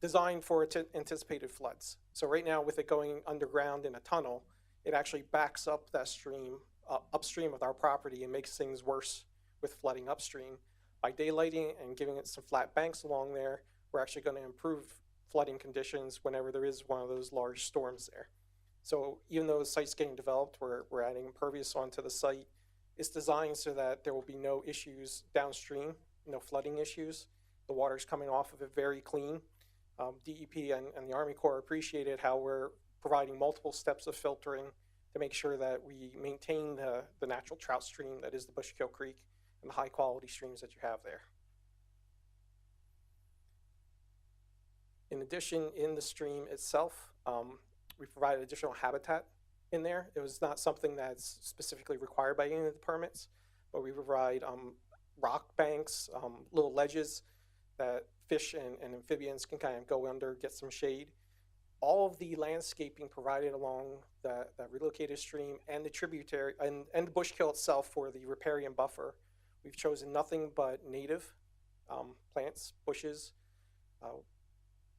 design for anticipated floods. So right now, with it going underground in a tunnel, it actually backs up that stream upstream of our property and makes things worse with flooding upstream. By daylighting and giving it some flat banks along there, we're actually going to improve flooding conditions whenever there is one of those large storms there. So even though the site's getting developed, we're adding impervious onto the site. It's designed so that there will be no issues downstream, no flooding issues. The water's coming off of it very clean. DEP and the Army Corps appreciated how we're providing multiple steps of filtering to make sure that we maintain the natural trout stream that is the Bushkill Creek and the high quality streams that you have there. In addition, in the stream itself, we provided additional habitat in there. It was not something that's specifically required by any of the permits, but we provide rock banks, little ledges that fish and amphibians can kind of go under, get some shade. All of the landscaping provided along that relocated stream and the tributary and the Bushkill itself for the riparian buffer, we've chosen nothing but native plants, bushes,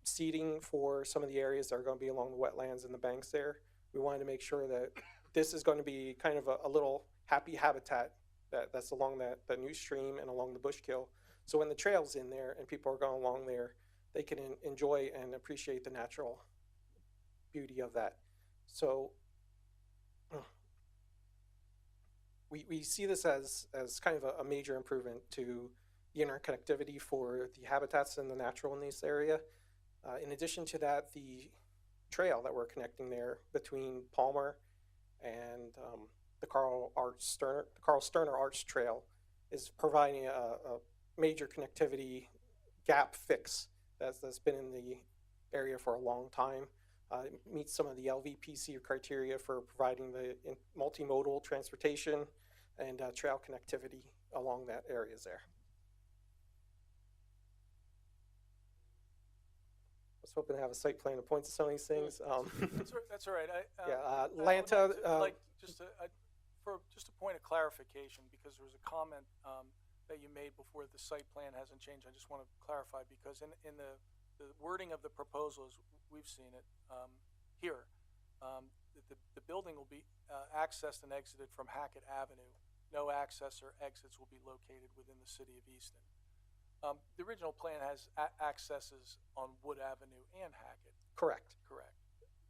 seeding for some of the areas that are going to be along the wetlands and the banks there. We wanted to make sure that this is going to be kind of a little happy habitat that's along that new stream and along the Bushkill. So when the trail's in there and people are going along there, they can enjoy and appreciate the natural beauty of that. So we see this as kind of a major improvement to the interconnectivity for the habitats and the natural in this area. In addition to that, the trail that we're connecting there between Palmer and the Carl Sterner Arch Trail is providing a major connectivity gap fix that's been in the area for a long time. It meets some of the LVPC criteria for providing the multimodal transportation and trail connectivity along that areas there. I was hoping to have a site plan to point to some of these things. That's all right. Lanta. Just a point of clarification, because there was a comment that you made before the site plan hasn't changed. I just want to clarify, because in the wording of the proposal, as we've seen it here, the building will be accessed and exited from Hackett Avenue. No access or exits will be located within the city of Easton. The original plan has accesses on Wood Avenue and Hackett. Correct. Correct.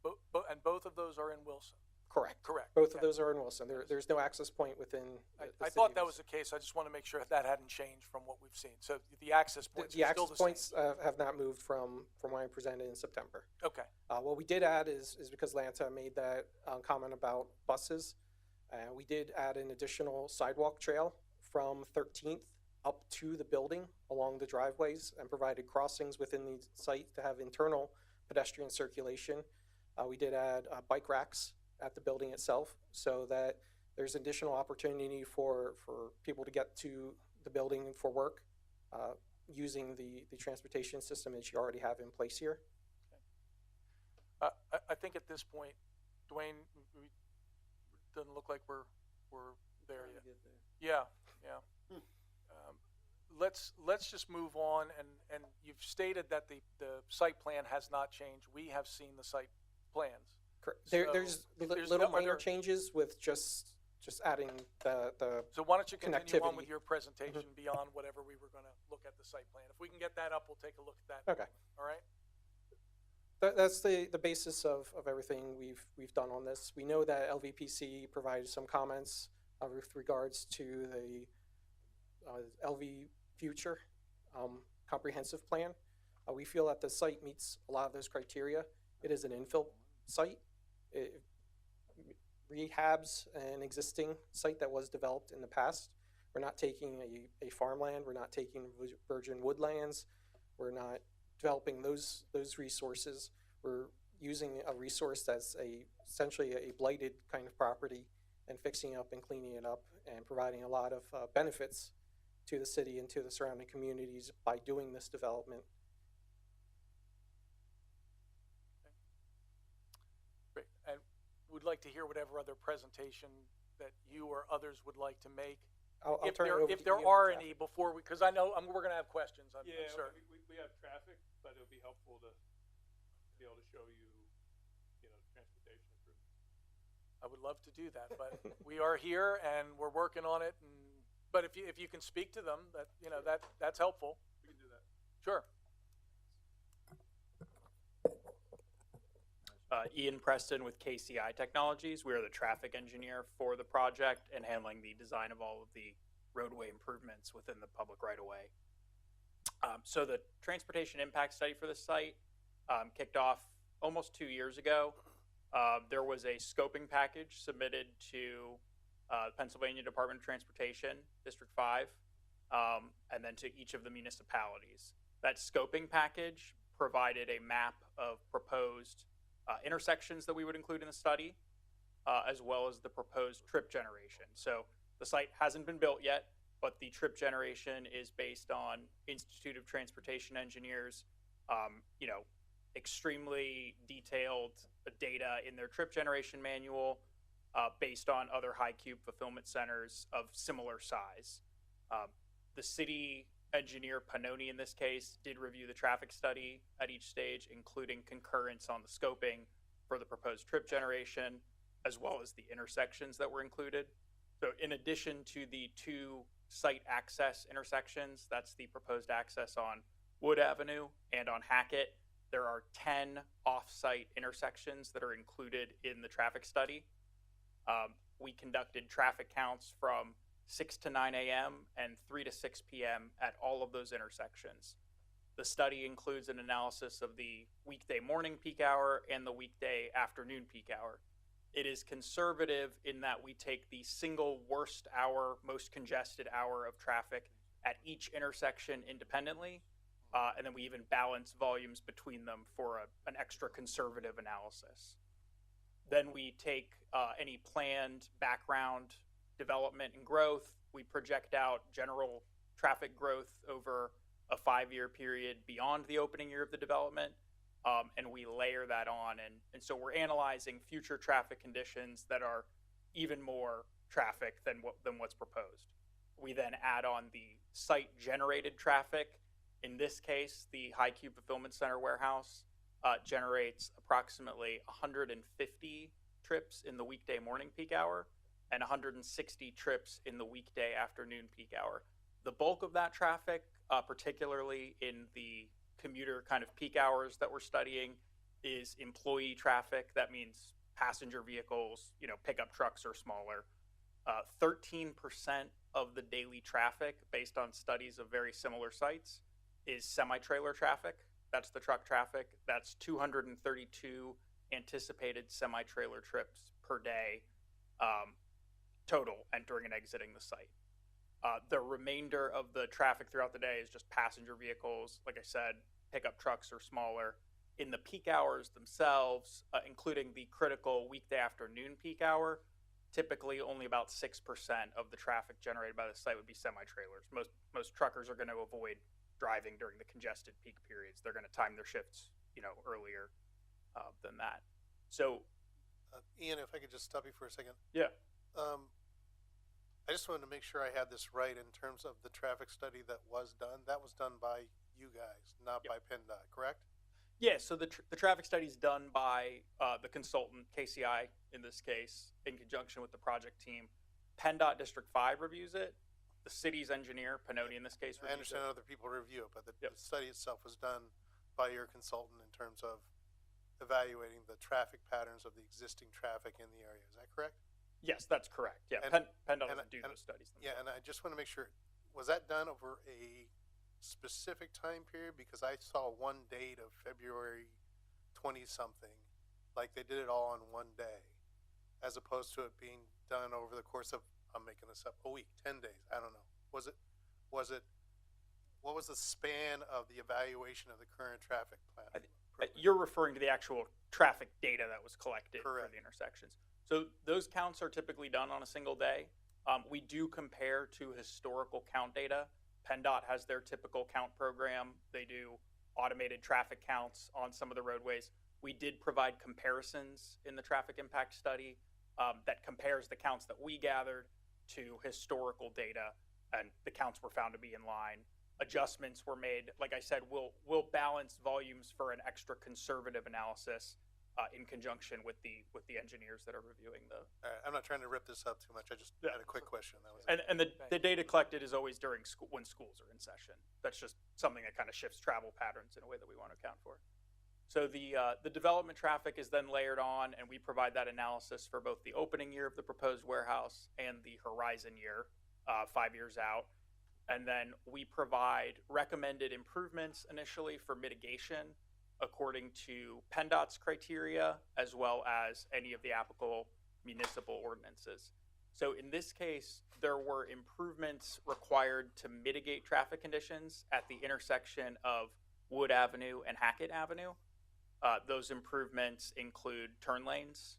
And both of those are in Wilson. Correct. Correct. Both of those are in Wilson. There's no access point within the I city thought of that was the case. I just want to make sure that hadn't changed from what we've seen. So the access points The are still access the points same. have not moved from when I presented in September. Okay. What we did add is because Lanta made that comment about buses, we did add an additional sidewalk trail from 13th up to the building along the driveways and provided crossings within the site to have internal pedestrian circulation. We did add bike racks at the building itself so that there's additional opportunity for people to get to the building for work using the transportation system that you already have in place here. I think at this point, Dwayne, doesn't look like we're there yet. Yeah, yeah. Let's just move on, and you've stated that the site plan has not changed. We have seen the site plans. There's there's little no minor other- changes with just adding the So why don't you continue on with connectivity. your presentation beyond whatever we were gonna look at the site plan? If we can get that up, we'll take a look at that. Okay. All right? That's the basis of everything we've done on this. We know that LVPC provided some comments with regards to the LV Future comprehensive plan. We feel that the site meets a lot of those criteria. It is an infill site. It rehabs an existing site that was developed in the past. We're not taking a farmland. We're not taking virgin woodlands. We're not developing those resources. We're using a resource that's essentially a blighted kind of property and fixing up and cleaning it up and providing a lot of benefits to the city and to the surrounding communities by doing this development. Great. And would like to hear whatever other presentation that you or others would like to make. I'll If turn it there, over if to there Ian are for any before we, because I know we're gonna have questions, I'm sure. we have traffic, but it'll be helpful to be able to show you, transportation improvement. I would love to do that, but we are here and we're working on it. But if you can speak to them, that's helpful. We can do that. Sure. Ian Preston with KCI Technologies. We are the traffic engineer for the project and handling the design of all of the roadway improvements within the public right-of-way. So the transportation impact study for this site kicked off almost 2 years ago. There was a scoping package submitted to Pennsylvania Department of Transportation, District 5, and then to each of the municipalities. That scoping package provided a map of proposed intersections that we would include in the study, as well as the proposed trip generation. So the site hasn't been built yet, but the trip generation is based on Institute of Transportation Engineers, extremely detailed data in their trip generation manual, based on other high cube fulfillment centers of similar size. The city engineer, Pannoni in this case, did review the traffic study at each stage, including concurrence on the scoping for the proposed trip generation, as well as the intersections that were included. So in addition to the 2 site access intersections, that's the proposed access on Wood Avenue and on Hackett, there are 10 off-site intersections that are included in the traffic study. We conducted traffic counts from 6 to 9 a.m. and 3 to 6 p.m. at all of those intersections. The study includes an analysis of the weekday morning peak hour and the weekday afternoon peak hour. It is conservative in that we take the single worst hour, most congested hour of traffic at each intersection independently, and then we even balance volumes between them for an extra conservative analysis. Then we take any planned background development and growth. We project out general traffic growth over a 5-year period beyond the opening year of the development, and we layer that on. And so we're analyzing future traffic conditions that are even more traffic than what's proposed. We then add on the site-generated traffic. In this case, the High Cube Fulfillment Center warehouse generates approximately 150 trips in the weekday morning peak hour and 160 trips in the weekday afternoon peak hour. The bulk of that traffic, particularly in the commuter kind of peak hours that we're studying, is employee traffic. That means passenger vehicles, pickup trucks or smaller. 13% of the daily traffic, based on studies of very similar sites, is semi-trailer traffic. That's the truck traffic. That's 232 anticipated semi-trailer trips per day total entering and exiting the site. The remainder of the traffic throughout the day is just passenger vehicles, like I said, pickup trucks or smaller. In the peak hours themselves, including the critical weekday afternoon peak hour, typically only about 6% of the traffic generated by the site would be semi-trailers. Most truckers are going to avoid driving during the congested peak periods. They're going to time their shifts, earlier than that. So, Ian, if I could just stop you for a second. Yeah. I just wanted to make sure I had this right in terms of the traffic study that was done. That was done by you guys, not by PennDOT, correct? Yeah, so the traffic study is done by the consultant, KCI in this case, in conjunction with the project team. PennDOT District 5 reviews it. The city's engineer, Pennoni in this case, I reviews understand it. other people review it, but the study itself was done by your consultant in terms of evaluating the traffic patterns of the existing traffic in the area. Is that correct? Yes, that's correct. Yeah, And- PennDOT and- doesn't do and- those studies. Yeah, and I just want to make sure, was that done over a specific time period? Because I saw one date of February 20-something, like they did it all in one day, as opposed to it being done over the course of, I'm making this up, a week, 10 days, I don't know. What was the span of the evaluation of the current traffic plan? You're referring to the actual traffic data that was collected for Correct. the intersections. So those counts are typically done on a single day. We do compare to historical count data. PennDOT has their typical count program. They do automated traffic counts on some of the roadways. We did provide comparisons in the traffic impact study that compares the counts that we gathered to historical data, and the counts were found to be in line. Adjustments were made. Like I said, we'll balance volumes for an extra conservative analysis in conjunction with the engineers that are reviewing the. All right, I'm not trying to rip this up too much, I just had a quick question. That was it. And the data collected is always during school, when schools are in session. That's just something that kind of shifts travel patterns in a way that we want to account for. So the development traffic is then layered on, and we provide that analysis for both the opening year of the proposed warehouse and the horizon year, 5 years out. And then we provide recommended improvements initially for mitigation according to PennDOT's criteria, as well as any of the applicable municipal ordinances. So in this case, there were improvements required to mitigate traffic conditions at the intersection of Wood Avenue and Hackett Avenue. Those improvements include turn lanes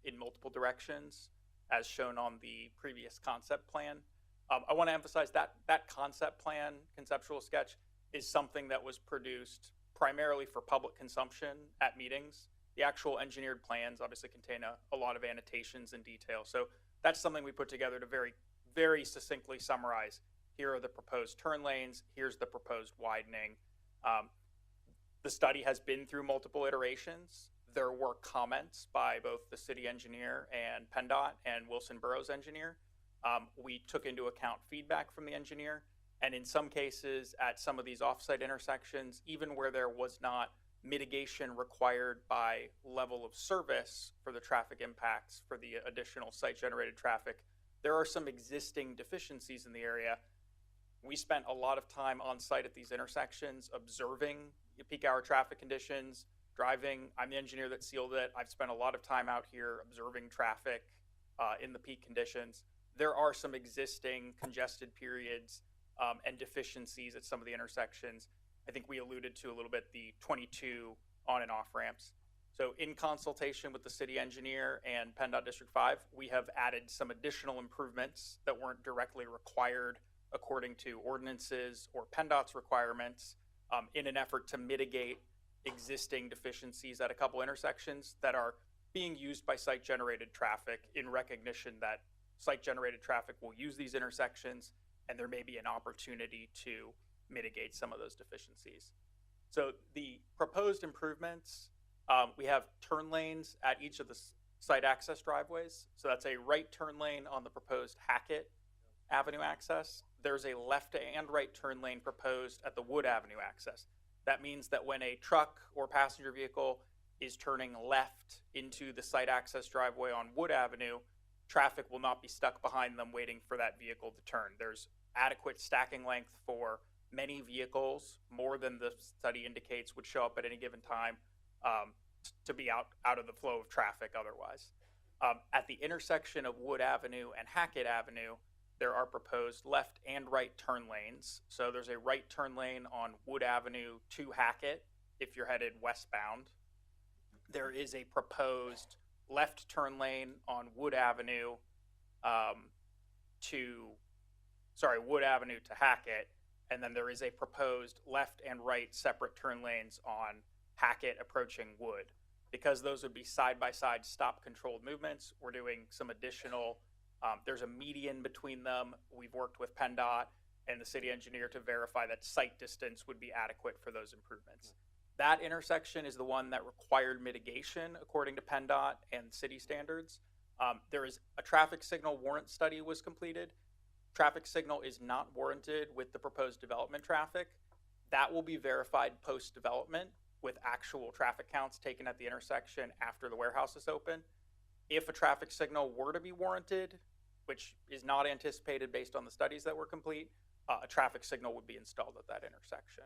in multiple directions, as shown on the previous concept plan. I want to emphasize that that concept plan, conceptual sketch, is something that was produced primarily for public consumption at meetings. The actual engineered plans obviously contain a lot of annotations and detail. So that's something we put together to very, very succinctly summarize. Here are the proposed turn lanes. Here's the proposed widening. The study has been through multiple iterations. There were comments by both the city engineer and PennDOT and Wilson Boroughs engineer. We took into account feedback from the engineer, and in some cases at some of these offsite intersections, even where there was not mitigation required by level of service for the traffic impacts for the additional site-generated traffic, there are some existing deficiencies in the area. We spent a lot of time on site at these intersections observing peak hour traffic conditions, driving. I'm the engineer that sealed it. I've spent a lot of time out here observing traffic in the peak conditions. There are some existing congested periods and deficiencies at some of the intersections. I think we alluded to a little bit the 22 on and off ramps. So in consultation with the city engineer and PennDOT District 5, we have added some additional improvements that weren't directly required according to ordinances or PennDOT's requirements in an effort to mitigate existing deficiencies at a couple intersections that are being used by site-generated traffic, in recognition that site-generated traffic will use these intersections and there may be an opportunity to mitigate some of those deficiencies. So the proposed improvements, we have turn lanes at each of the site access driveways. So that's a right turn lane on the proposed Hackett Avenue access. There's a left and right turn lane proposed at the Wood Avenue access. That means that when a truck or passenger vehicle is turning left into the site access driveway on Wood Avenue, traffic will not be stuck behind them waiting for that vehicle to turn. There's adequate stacking length for many vehicles, more than the study indicates would show up at any given time, to be out of the flow of traffic otherwise. At the intersection of Wood Avenue and Hackett Avenue, there are proposed left and right turn lanes. So there's a right turn lane on Wood Avenue to Hackett if you're headed westbound. There is a proposed left turn lane on Wood Avenue Wood Avenue to Hackett. And then there is a proposed left and right separate turn lanes on Hackett approaching Wood. Because those would be side-by-side stop controlled movements, we're doing some additional There's a median between them. We've worked with PennDOT and the city engineer to verify that site distance would be adequate for those improvements. That intersection is the one that required mitigation according to PennDOT and city standards. There is a traffic signal warrant study was completed. Traffic signal is not warranted with the proposed development traffic. That will be verified post-development with actual traffic counts taken at the intersection after the warehouse is open. If a traffic signal were to be warranted, which is not anticipated based on the studies that were complete, a traffic signal would be installed at that intersection.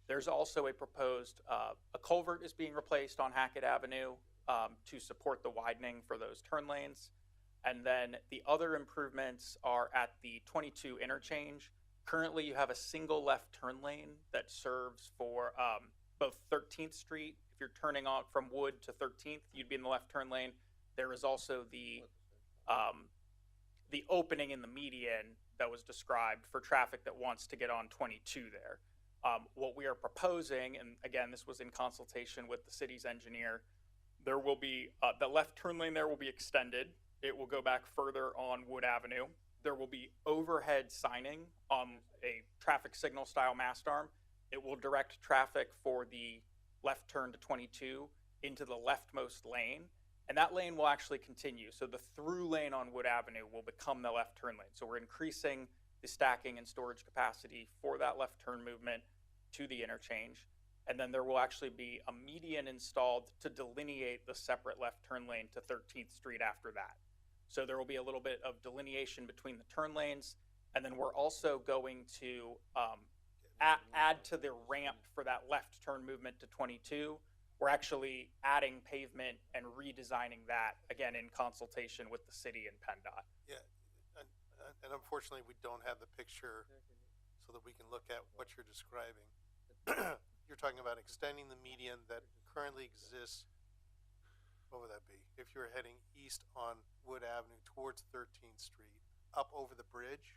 There's also a proposed, a culvert is being replaced on Hackett Avenue to support the widening for those turn lanes. And then the other improvements are at the 22 interchange. Currently, you have a single left turn lane that serves for both 13th Street. If you're turning on from Wood to 13th, you'd be in the left turn lane. There is also the opening in the median that was described for traffic that wants to get on 22 there. What we are proposing, and again, this was in consultation with the city's engineer, there will be, the left turn lane there will be extended. It will go back further on Wood Avenue. There will be overhead signing on a traffic signal style mast arm. It will direct traffic for the left turn to 22 into the leftmost lane. And that lane will actually continue. So the through lane on Wood Avenue will become the left turn lane. So we're increasing the stacking and storage capacity for that left turn movement to the interchange. And then there will actually be a median installed to delineate the separate left turn lane to 13th Street after that. So there will be a little bit of delineation between the turn lanes. And then we're also going to add to the ramp for that left turn movement to 22. We're actually adding pavement and redesigning that, again, in consultation with the city and PennDOT. Yeah, and unfortunately, we don't have the picture so that we can look at what you're describing. You're talking about extending the median that currently exists. What would that be? If you're heading east on Wood Avenue towards 13th Street, up over the bridge?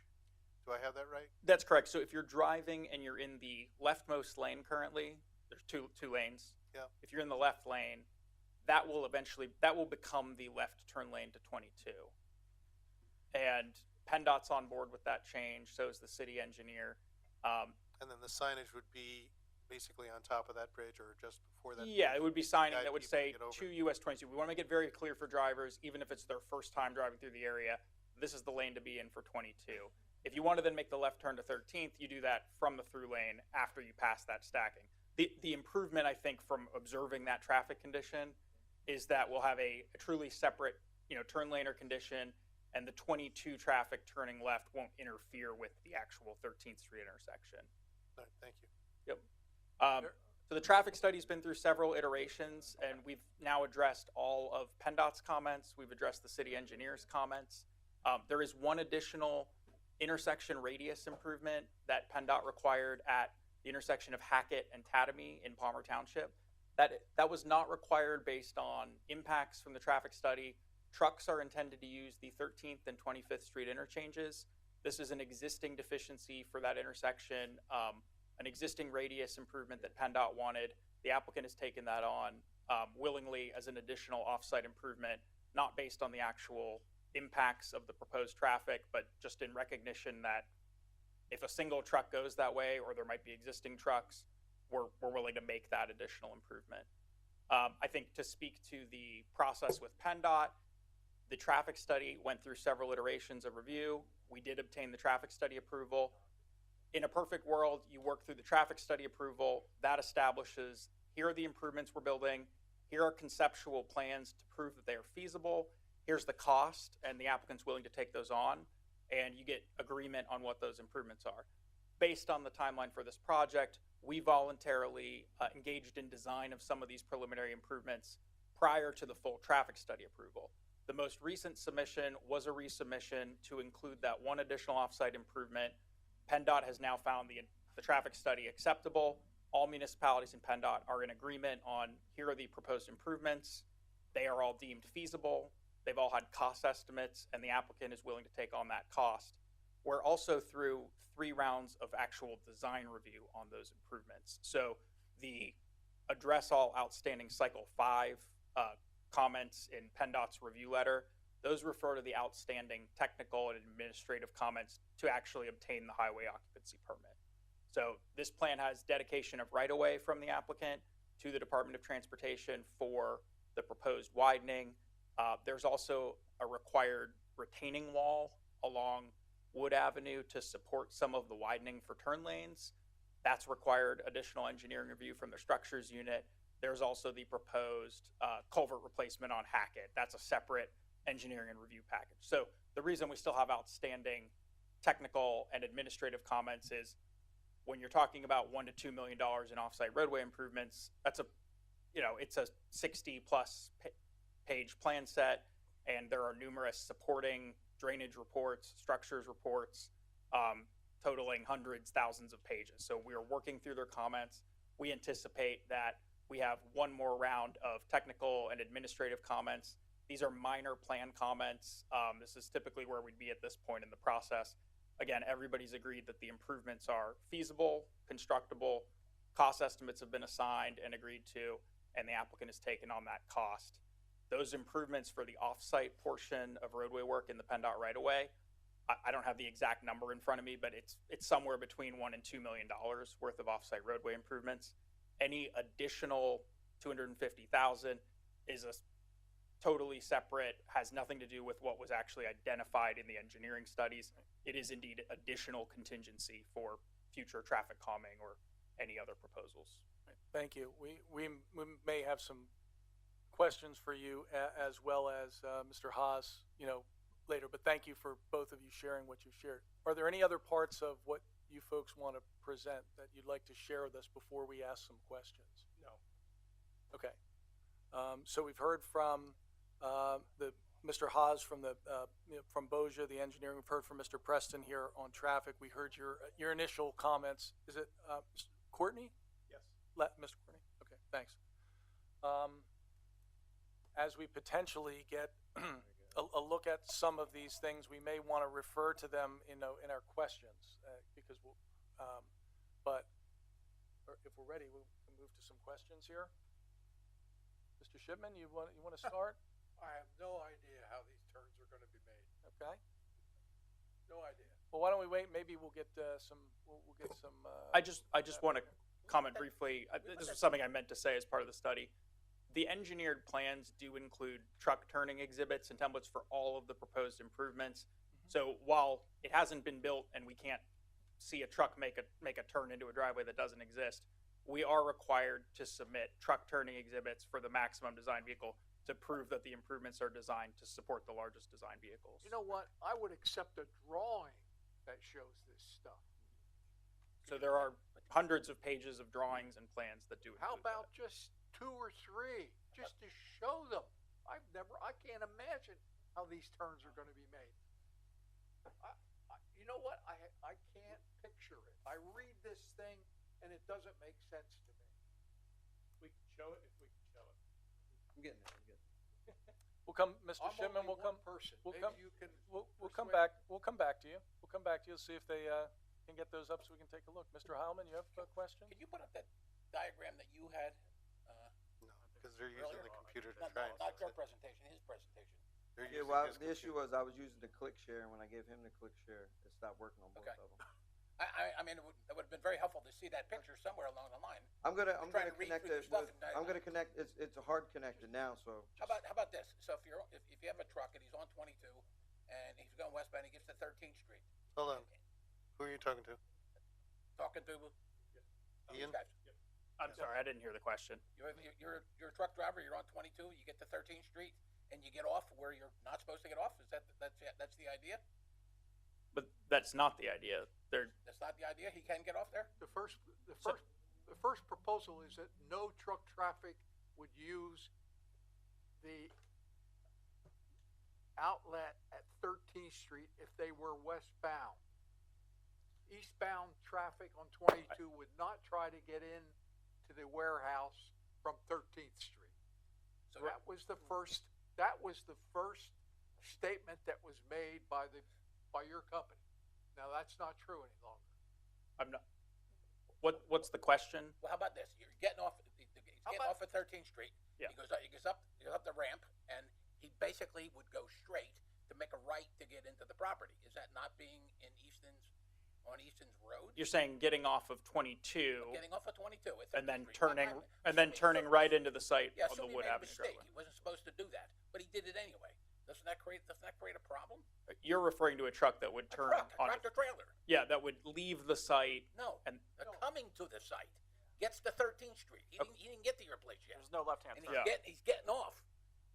Do I have that right? That's correct. So if you're driving and you're in the leftmost lane currently, there's two lanes. Yeah. If you're in the left lane, that will become the left turn lane to 22. And PennDOT's on board with that change, so is the city engineer. And then the signage would be basically on top of that bridge or just before that? Yeah, it would be signing guide that would people to say get over. to US 22. We want to make it very clear for drivers, even if it's their first time driving through the area, this is the lane to be in for 22. If you want to then make the left turn to 13th, you do that from the through lane after you pass that stacking. The improvement, I think, from observing that traffic condition is that we'll have a truly separate, turn laner condition, and the 22 traffic turning left won't interfere with the actual 13th Street intersection. All right, thank you. Yep. So the traffic study's been through several iterations, and we've now addressed all of PennDOT's comments. We've addressed the city engineer's comments. There is one additional intersection radius improvement that PennDOT required at the intersection of Hackett and Tatamy in Palmer Township. That was not required based on impacts from the traffic study. Trucks are intended to use the 13th and 25th Street interchanges. This is an existing deficiency for that intersection, an existing radius improvement that PennDOT wanted. The applicant has taken that on willingly as an additional off-site improvement, not based on the actual impacts of the proposed traffic, but just in recognition that if a single truck goes that way or there might be existing trucks, we're willing to make that additional improvement. I think to speak to the process with PennDOT, the traffic study went through several iterations of review. We did obtain the traffic study approval. In a perfect world, you work through the traffic study approval. That establishes, here are the improvements we're building. Here are conceptual plans to prove that they are feasible. Here's the cost, and the applicant's willing to take those on, and you get agreement on what those improvements are. Based on the timeline for this project, we voluntarily engaged in design of some of these preliminary improvements prior to the full traffic study approval. The most recent submission was a resubmission to include that one additional offsite improvement. PennDOT has now found the traffic study acceptable. All municipalities in PennDOT are in agreement on here are the proposed improvements. They are all deemed feasible. They've all had cost estimates, and the applicant is willing to take on that cost. We're also through 3 rounds of actual design review on those improvements. So the address all outstanding cycle 5 comments in PennDOT's review letter those refer to the outstanding technical and administrative comments to actually obtain the highway occupancy permit. So this plan has dedication of right-of-way from the applicant to the Department of Transportation for the proposed widening. There's also a required retaining wall along Wood Avenue to support some of the widening for turn lanes. That's required additional engineering review from the structures unit. There's also the proposed culvert replacement on Hackett. That's a separate engineering and review package. So the reason we still have outstanding technical and administrative comments is when you're talking about $1 to $2 million in offsite roadway improvements, that's it's a 60-plus page plan set, and there are numerous supporting drainage reports, structures reports, totaling hundreds, thousands of pages. So we are working through their comments. We anticipate that we have one more round of technical and administrative comments. These are minor plan comments. This is typically where we'd be at this point in the process. Again, everybody's agreed that the improvements are feasible, constructible, cost estimates have been assigned and agreed to, and the applicant has taken on that cost. Those improvements for the off-site portion of roadway work in the PennDOT right-of-way, I don't have the exact number in front of me, but it's somewhere between $1 and $2 million worth of off-site roadway improvements. Any additional $250,000 is a totally separate, has nothing to do with what was actually identified in the engineering studies. It is indeed additional contingency for future traffic calming or any other proposals. Thank you. We may have some questions for you as well as Mr. Haas, later, but thank you for both of you sharing what you shared. Are there any other parts of what you folks want to present that you'd like to share with us before we ask some questions? No. Okay. So we've heard from Mr. Haas from from Boja, the engineering. We've heard from Mr. Preston here on traffic. We heard your initial comments. Is it Courtney? Yes. Mr. Courtney. Okay. Thanks. As we potentially get a look at some of these things, we may want to refer to them in our questions because we'll. But if we're ready, we can move to some questions here. Mr. Shipman, you want to start? I have no idea how these turns are going to be made. Okay. No idea. Well, why don't we wait? Maybe we'll get some. We'll get some. I just want to comment briefly. This was something I meant to say as part of the study. The engineered plans do include truck turning exhibits and templates for all of the proposed improvements. So while it hasn't been built and we can't see a truck make a turn into a driveway that doesn't exist, we are required to submit truck turning exhibits for the maximum design vehicle to prove that the improvements are designed to support the largest design vehicles. You know what? I would accept a drawing that shows this stuff. So there are hundreds of pages of drawings and plans that do include How about just 2 or 3, just to show them? I can't imagine how these turns are going to be made. You know what? I can't picture it. I read this thing and it doesn't make sense to me. We can show it if we can show it. I'm getting there. We'll come, Mr. I'm Shipman. only We'll come. one person. We'll Maybe come. you can. We'll come back. We'll come back to you. We'll come back to you. See if they can get those up so we can take a look. Mr. Heilman, you have a question? Can you put up that diagram that you had? No, because they're using the computer to No, try and not fix your it. presentation, his presentation. They're Yeah, using well, his the issue computer. was I was using the click share, and when I gave him the click share, it stopped working on both Okay. of them. I mean, it would have been very helpful to see that picture somewhere along the line. I'm gonna trying to read connect through it your stuff with, and I'm gonna connect, it's a hard connected now, so. How about this? So if you have a truck and he's on 22 and he's going westbound, he gets to 13th Street. Hold on. Who are you talking to? Talking to Ian? guys. I'm sorry, I didn't hear the question. You're a truck driver. You're on 22. You get to 13th Street and you get off where you're not supposed to get off. Is that's the idea? But that's not the idea. That's not the idea. He can get off there. The first proposal is that no truck traffic would use the outlet at 13th Street if they were westbound. Eastbound traffic on 22 would not try to get in to the warehouse from 13th Street. So that was the first statement that was made by your company. Now that's not true any longer. I'm not. What's the question? Well, how about this? You're getting off. He's getting off at 13th Street. Yeah. He goes up the ramp, and he basically would go straight to make a right to get into the property. Is that not being in on Easton's road? You're saying getting off of 22 Getting off of 22. At and then 13th Street. turning right into the site Yeah, on the assuming Wood he made a Avenue mistake. driveway. He wasn't supposed to do that, but he did it anyway. Doesn't that create a problem? You're referring to a truck that would turn A on. tractor trailer. Yeah, that would leave the site. No, And coming to the site gets to 13th Street. He didn't get to your place yet. There's no left-hand And turn. he's getting off.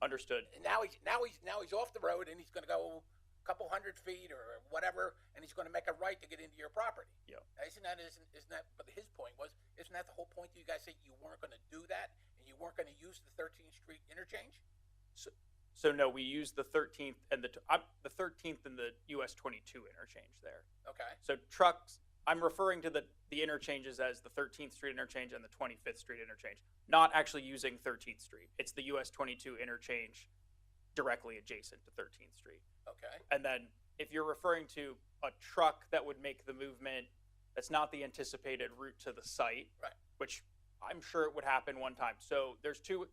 understood. And now he's off the road and he's going to go a couple hundred feet or whatever, and he's going to make a right to get into your property. Yeah. Now, isn't that? But his point was, isn't that the whole point? You guys say you weren't going to do that, and you weren't going to use the 13th Street interchange. So no, we use the 13th and the 13th and the US 22 interchange there. Okay. So trucks, I'm referring to the interchanges as the 13th Street interchange and the 25th Street interchange, not actually using 13th Street. It's the US 22 interchange directly adjacent to 13th Street. Okay. And then if you're referring to a truck that would make the movement, that's not the anticipated route to the site, Right. which I'm sure it would happen one time. So there's two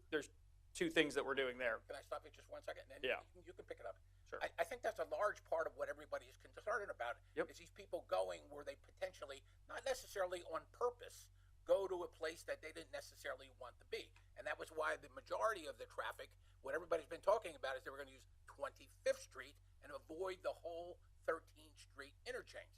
things that we're doing there. Can I stop you just 1 second? And then Yeah. you can pick it up. Sure. I think that's a large part of what everybody is concerned about. Yep. Is these people going where they potentially, not necessarily on purpose, go to a place that they didn't necessarily want to be. And that was why the majority of the traffic, what everybody's been talking about, is they were going to use 25th Street and avoid the whole 13th Street interchange.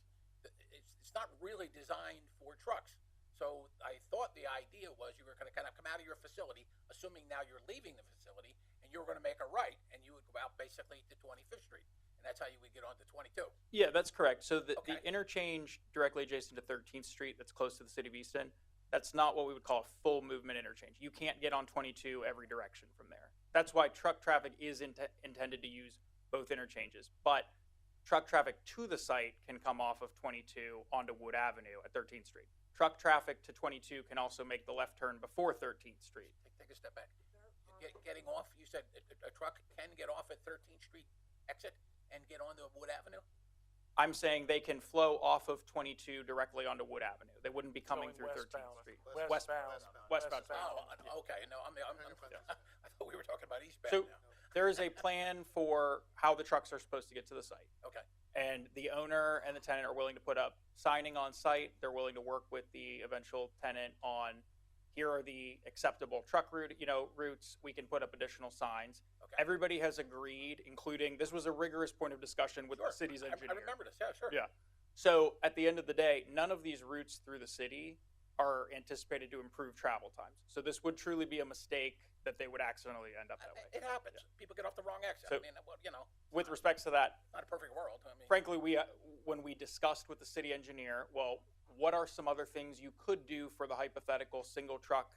It's not really designed for trucks. So I thought the idea was you were going to kind of come out of your facility, assuming now you're leaving the facility, and you were going to make a right, and you would go out basically to 25th Street. And that's how you would get on to 22. Yeah, that's correct. So the Okay. interchange directly adjacent to 13th Street that's close to the city of Easton, that's not what we would call a full movement interchange. You can't get on 22 every direction from there. That's why truck traffic is intended to use both interchanges. But truck traffic to the site can come off of 22 onto Wood Avenue at 13th Street. Truck traffic to 22 can also make the left turn before 13th Street. Take a step back. Getting off, you said a truck can get off at 13th Street exit and get onto Wood Avenue? I'm saying they can flow off of 22 directly onto Wood Avenue. They wouldn't be coming Going through 13th westbound. Street. Westbound. Westbound. Oh, okay. No, I thought we were talking about eastbound So now. there is a plan for how the trucks are supposed to get to the site. Okay. And the owner and the tenant are willing to put up signing on site. They're willing to work with the eventual tenant on, here are the acceptable truck routes. We can put up additional signs. Okay. Everybody has agreed, including, this was a rigorous point of discussion with Sure. the city's engineer. I remember this. Yeah, sure. Yeah. So at the end of the day, none of these routes through the city are anticipated to improve travel times. So this would truly be a mistake that they would accidentally end up that way. It happens. People get off the wrong exit. So- I mean, well, With respects to that, not a perfect world. I mean, frankly, when we discussed with the city engineer, well, what are some other things you could do for the hypothetical single truck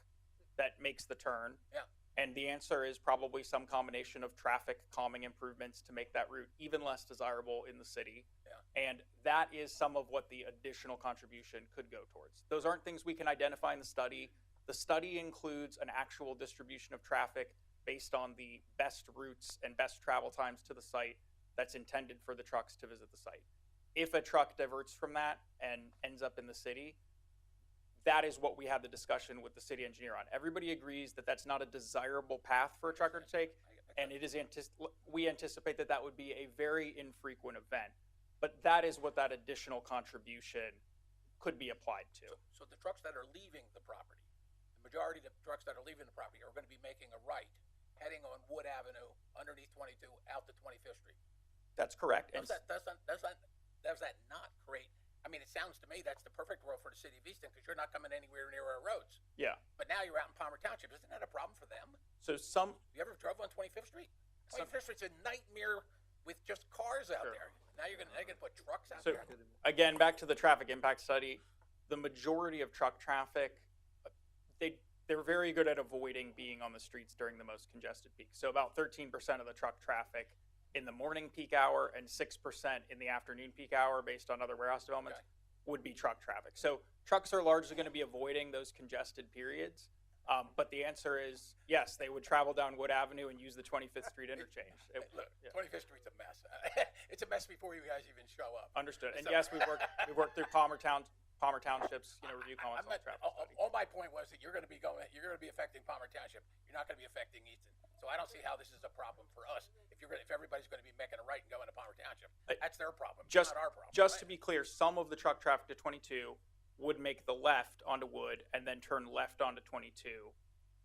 that makes the turn? Yeah. And the answer is probably some combination of traffic calming improvements to make that route even less desirable in the city. Yeah. And that is some of what the additional contribution could go towards. Those aren't things we can identify in the study. The study includes an actual distribution of traffic based on the best routes and best travel times to the site that's intended for the trucks to visit the site. If a truck diverts from that and ends up in the city, that is what we had the discussion with the city engineer on. Everybody agrees that that's not a desirable path for a trucker to take, and it is we anticipate that would be a very infrequent event. But that is what that additional contribution could be applied to. So the trucks that are leaving the property, the majority of the trucks that are leaving the property are going to be making a right, heading on Wood Avenue underneath 22 out to 25th Street. That's correct. Does that not create? I mean, it sounds to me that's the perfect world for the city of Easton because you're not coming anywhere near our roads. Yeah. But now you're out in Palmer Township. Isn't that a problem for them? So You ever drove on 25th Street? 25th Street's a nightmare with just cars out there. Now they're gonna put trucks out there. Again, back to the traffic impact study, the majority of truck traffic, they're very good at avoiding being on the streets during the most congested peak. So about 13% of the truck traffic in the morning peak hour and 6% in the afternoon peak hour, based on other warehouse developments, would be truck traffic. So trucks are largely going to be avoiding those congested periods. But the answer is yes, they would travel down Wood Avenue and use the 25th Street interchange. Look, 25th Street's a mess. It's a mess before you guys even show up. Understood. And So- yes, we've worked through Palmer Townships, review comments on the traffic study. All my point was that you're going to be affecting Palmer Township. You're not going to be affecting Easton. So So I don't see how this is a problem for us. If everybody's gonna be making a right and going to Palmer Township, that's their problem, Just, not our problem. just right? to be clear, some of the truck traffic to 22 would make the left onto Wood and then turn left onto 22.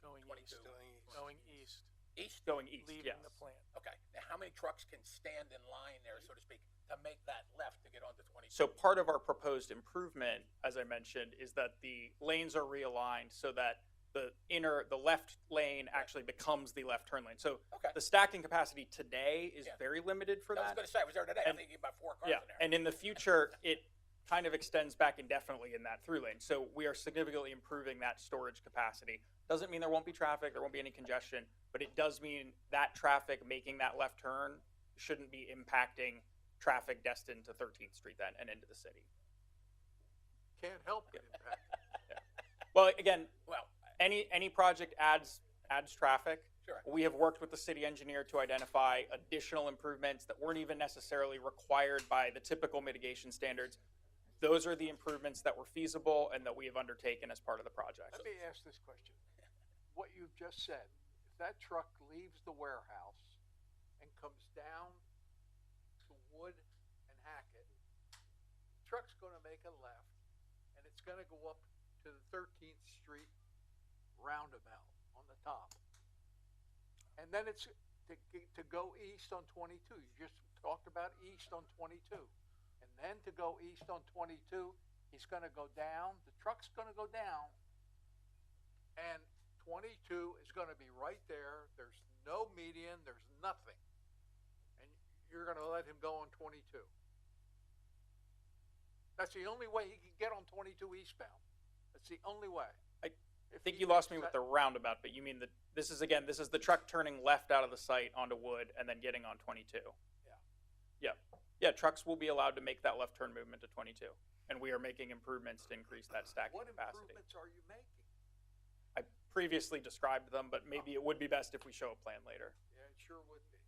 Going east. 22. Going east. East? Going east, Leaving yes. the plant. Okay, now how many trucks can stand in line there, so to speak, to make that left to get onto 22? So part of our proposed improvement, as I mentioned, is that the lanes are realigned so that the left lane actually becomes the left turn lane. So Okay. the stacking capacity today is Yeah. very limited for I was that. gonna say, I was there today, I And- think you about 4 cars Yeah, in there. and in the future, it kind of extends back indefinitely in that through lane. So we are significantly improving that storage capacity. Doesn't mean there won't be traffic, there won't be any congestion, but it does mean that traffic making that left turn shouldn't be impacting traffic destined to 13th Street then and into the city. Can't help but impact. Well, again, Well, any project adds traffic. Sure. We have worked with the city engineer to identify additional improvements that weren't even necessarily required by the typical mitigation standards. Those are the improvements that were feasible and that we have undertaken as part of the project. Let me ask this question. What you've just said, if that truck leaves the warehouse and comes down to Wood and Hackett, the truck's gonna make a left, and it's gonna go up to the 13th Street roundabout on the top. And then it's to go east on 22. You just talked about east on 22. And then to go east on 22, he's gonna go down, the truck's gonna go down, and 22 is gonna be right there. There's no median, there's nothing. And you're gonna let him go on 22. That's the only way he can get on 22 eastbound. That's the only way. I think you lost me with the roundabout, but you mean this is the truck turning left out of the site onto Wood and then getting on 22. Yeah, trucks will be allowed to make that left turn movement to 22, and we are making improvements to increase that stacking What capacity. improvements are you making? I previously described them, but maybe it would be best if we show a plan later. Yeah, it sure would be.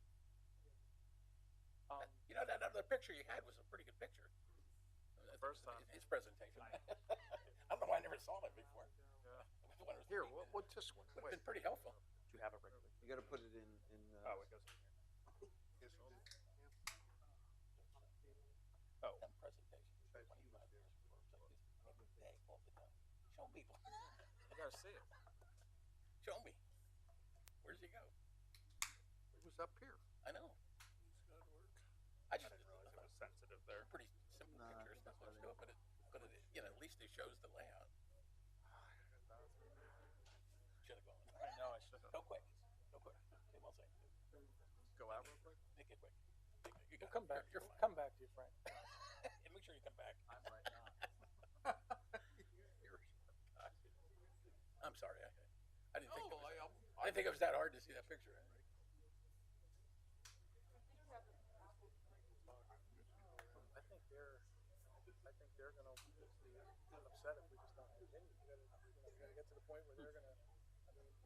You know, that other picture you had was a pretty good picture. First time. His presentation. I don't know why I never saw that before. Here, what's this one? Would have been pretty helpful. Do you have it, Rick? You gotta put it in, Oh, it goes. Oh. That presentation. 25 years before, it's like this every day, all the time. Show people. I gotta see it. Show me. Where's he go? It was up here. I know. I just It was sensitive there. pretty simple pictures. That's what it's doing, but at least it shows the layout. Should have gone. I know, I should have. Go quick. Go quick. They won't say. Go out real quick? Make it quick. You We'll got come it. back. You're fine. Come back to you, Frank. And make sure you come back. I'm right now. I'm sorry. I didn't think No, I didn't think it was that hard to see that picture. I think they're gonna be upset if we just don't continue. You gotta get to the point where they're gonna.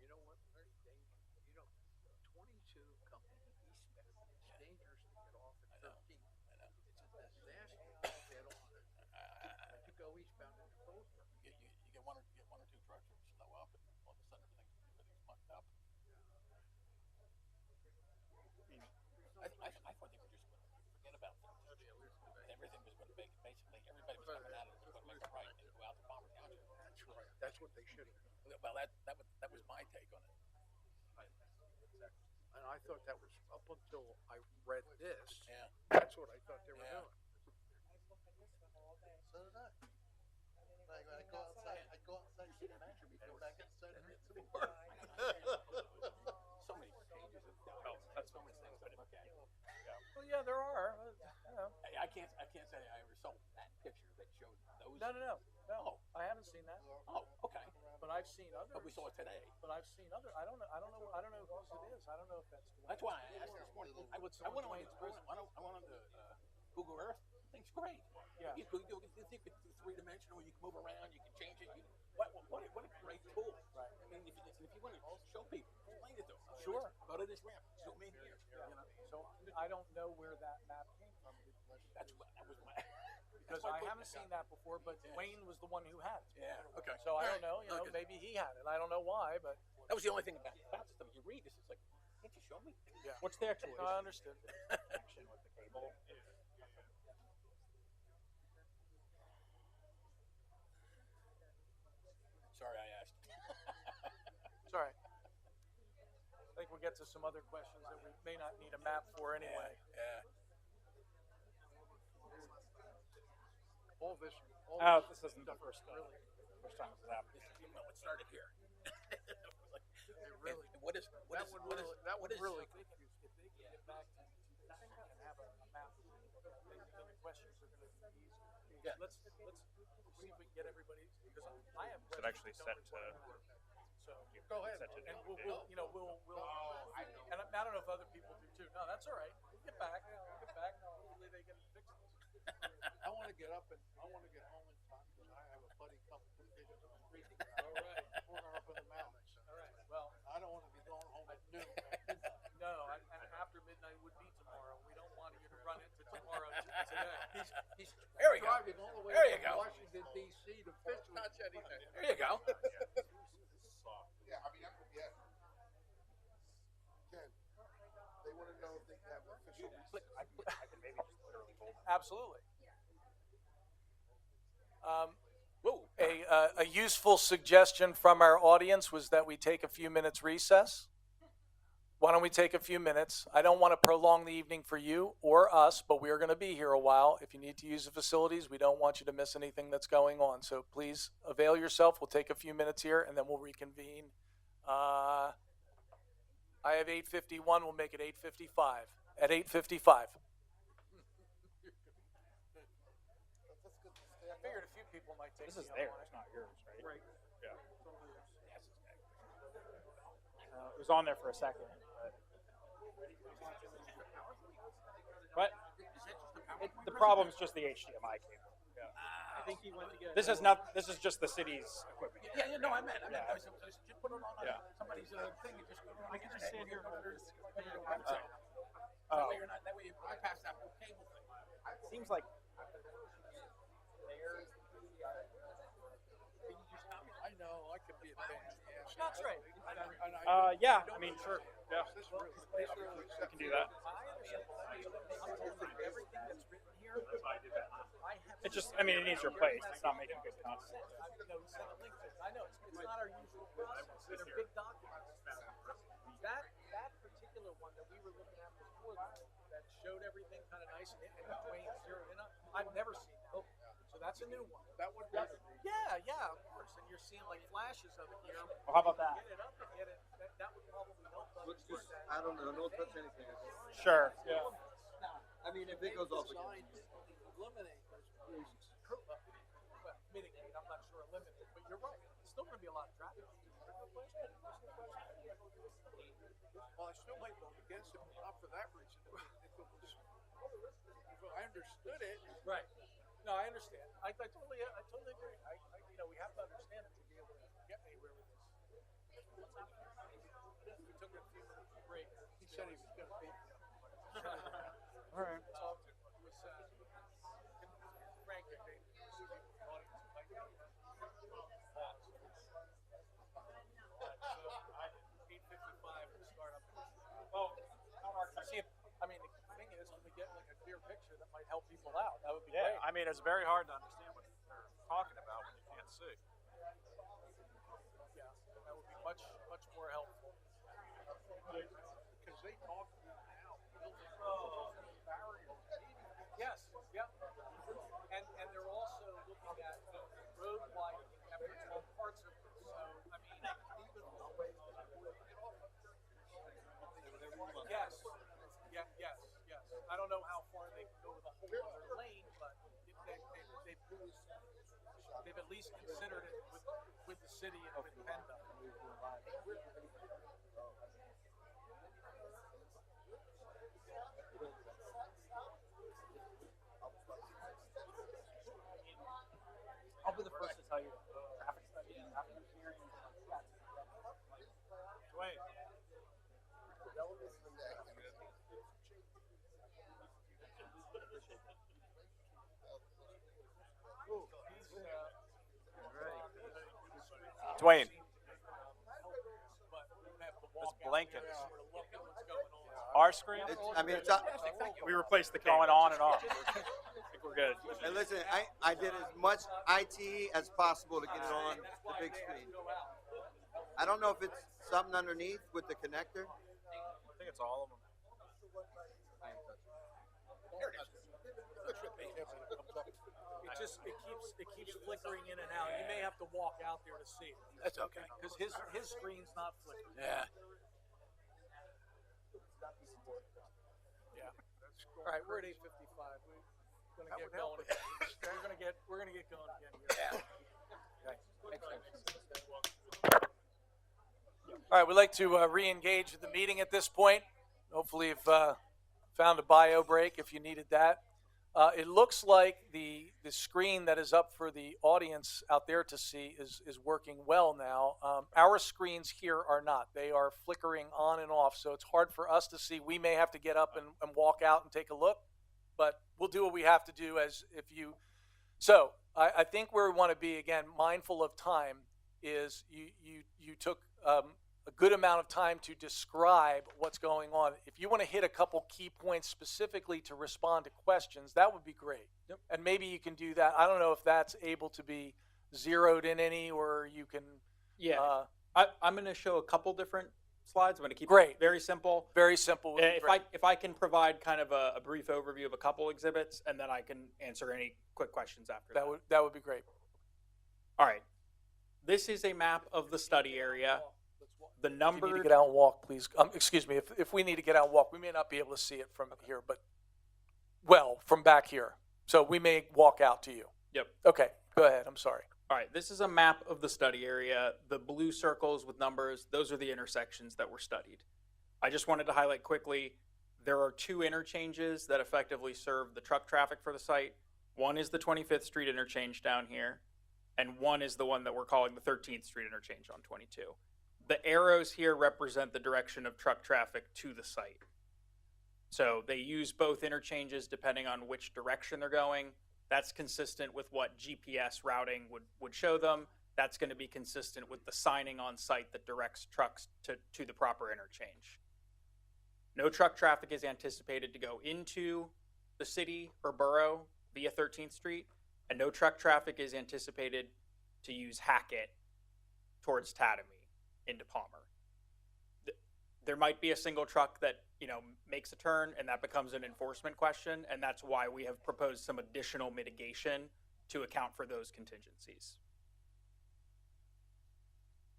You know what? Very dangerous. You know, 22 coming eastbound. It's dangerous to get off at 13. It's a disaster to get on it. To go eastbound into Colesburg. You get one or two trucks that slow up, and all of a sudden everything's mucked up. I thought they were just going to forget about that. And everything was going to make basically everybody was coming out and was going to make a right and go out to Palmer Township. That's right. That's what they should have done. Well, that was my take on it. And I thought that was up until I read this. Yeah. That's what I thought they were Yeah. doing. So did I. I go outside, see the picture before I get inside and read some more. So many pages of That's so many things I look at. Well, yeah, there are. I can't say I ever saw that picture that showed those. No. I haven't seen that. Oh, okay. But I've seen others. But we saw it today. But I've seen other. I don't know whose it is. I don't know if that's. That's why I asked this morning. I went on the Google Earth. Thing's great. Yeah. You can do it's three-dimensional. You can move around. You can change it. What a great tool. Right. I mean, if you want to show people, explain it to them. Sure. Go to this ramp. Zoom in here. Yeah. You know? So I don't know where that map came from. That was my. Because I haven't seen that before, but Wayne was the one who had it. Yeah. Okay. So I don't know. Okay. Maybe he had it. I don't know why, but That was the only thing about this stuff. You read this, it's like, Can't you show me? Yeah. What's the actual No, I understood. connection with the cable? Sorry, I asked. It's all right. I think we'll get to some other questions that we may not need a map for anyway. Yeah. All this. Oh, this isn't the first time this has happened. No, it started here. Like, really. what is That would really If they can get back to 2000 and have a map, then the questions are going to be easier. Yeah. Let's see if we can get everybody, because I have Is it questions actually that set don't to? work. So, Go ahead. Set to and new we'll date? and I don't know if other people do too. No, that's all right. We'll get back. Hopefully they can fix this. I want to get up and I want to get home in time because I have a buddy couple of days on the street. All right. Corner up in the mountains. All right. Well, I don't want to be going home at noon. no, and after midnight would be tomorrow. We don't want you to run into tomorrow today. He's there we go. Driving all the way There you from go. Washington D.C. to Fitchburg. Touch anything. There you go. Yeah, I mean, yeah. Ken, they want to know if they have official. I can maybe just literally hold it. Absolutely. A useful suggestion from our audience was that we take a few minutes recess. Why don't we take a few minutes? I don't want to prolong the evening for you or us, but we are going to be here a while. If you need to use the facilities, we don't want you to miss anything that's going on. So please avail yourself. We'll take a few minutes here and then we'll reconvene. I have 8:51. We'll make it 8:55. At 8:55. I figured a few people might take This is me up theirs, on it. not yours, right? Right. Yeah. It was on there for a second. But the problem's just the HDMI cable. Yeah. I think he went to get. This is not. This is just the city's equipment. Yeah, no, I meant. Yeah. Just put it on Yeah. somebody's thing and just go on. I can just stand here. That Oh. way you're not. That way you bypass that whole cable thing. Seems like I know, I could be a pain in the ass. That's right. yeah. I mean, sure. Yeah. We can do that. Everything that's written here, It just. I mean, it needs replaced. It's not making good content. I know, he sent a link to it. I know, it's not our usual process. They're big documents. That particular one that we were looking at before that showed everything kind of nice and Dwayne zeroed in on, I've never seen that. So that's a new one. That would be. Yeah, of course. And you're seeing like flashes of it here. Well, how about that? Get it up and get it. That would probably help us. I don't know, don't touch anything. Sure. Yeah. I mean, if it goes off again. Eliminate those places. Well, mitigate, I'm not sure eliminate, but you're right. It's still going to be a lot of traffic. Well, I still might vote against it, but not for that reason. If I understood it. Right. No, I understand. I totally agree. We have to understand it to be able to get anywhere with this. We took a few minutes break. He said he was going to beat me. All right. Talked with Frank and Dave. The thing is, when we get like a clear picture that might help people out, that would be great. I mean, it's very hard to understand what they're talking about when you can't see. Yeah, that would be much more helpful. Because they talk now, building barriers. Yes, yep. And they're also looking at road widening efforts on parts of it. So, I mean, yes. I don't know how far they can go with a whole other lane, but they've at least considered it with the city and with PennDOT. I'll be the first to tell you traffic study and traffic engineering. Dwayne. Dwayne. It's blinking. Our screen? I mean, it's, We replaced the going on and off. I think we're good. and listen, I did as much IT as possible to get it on the big screen. I don't know if it's something underneath with the connector. I think it's all of them. It keeps flickering in and out. You may have to walk out there to see it. That's okay. Because his screen's not flickering. Yeah. Yeah. All right, we're at 8:55. We're gonna get going again. We're gonna get going again here. All right, we'd like to re-engage the meeting at this point. Hopefully you've found a bio break if you needed that. It looks like the screen that is up for the audience out there to see is working well now. Our screens here are not. They are flickering on and off, so it's hard for us to see. We may have to get up and walk out and take a look, but we'll do what we have to do as if you. So I think where we want to be, again, mindful of time, is you took a good amount of time to describe what's going on. If you want to hit a couple key points specifically to respond to questions, that would be great. Yep. And maybe you can do that. I don't know if that's able to be zeroed in any, or you can. Yeah. I'm going to show a couple different slides. I'm going to keep Great. it very simple. Very simple. would be great. If I can provide kind of a brief overview of a couple exhibits, and then I can answer any quick questions after that. that would be great. All right. This is a map of the study area. The If you number. need to get out and walk, please. Excuse me. If we need to get out and walk, we may not be able to see it from here, but from back here. So we may walk out to you. Yep. Okay. Go ahead. I'm sorry. All right, this is a map of the study area. The blue circles with numbers, those are the intersections that were studied. I just wanted to highlight quickly, there are two interchanges that effectively serve the truck traffic for the site. One is the 25th Street interchange down here, and one is the one that we're calling the 13th Street interchange on 22. The arrows here represent the direction of truck traffic to the site. So they use both interchanges depending on which direction they're going. That's consistent with what GPS routing would show them. That's going to be consistent with the signing on site that directs trucks to the proper interchange. No truck traffic is anticipated to go into the city or borough via 13th Street, and no truck traffic is anticipated to use Hackett towards Tatamy into Palmer. There might be a single truck that makes a turn, and that becomes an enforcement question, and that's why we have proposed some additional mitigation to account for those contingencies.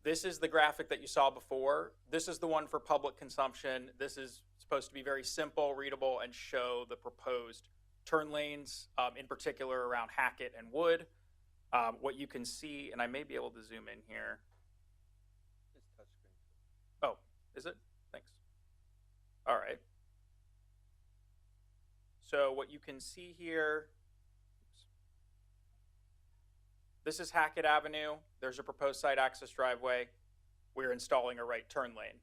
This is the graphic that you saw before. This is the one for public consumption. This is supposed to be very simple, readable, and show the proposed turn lanes, in particular around Hackett and Wood. What you can see, and I may be able to zoom in here. Oh, is it? Thanks. All right. So what you can see here, this is Hackett Avenue. There's a proposed site access driveway. We're installing a right turn lane.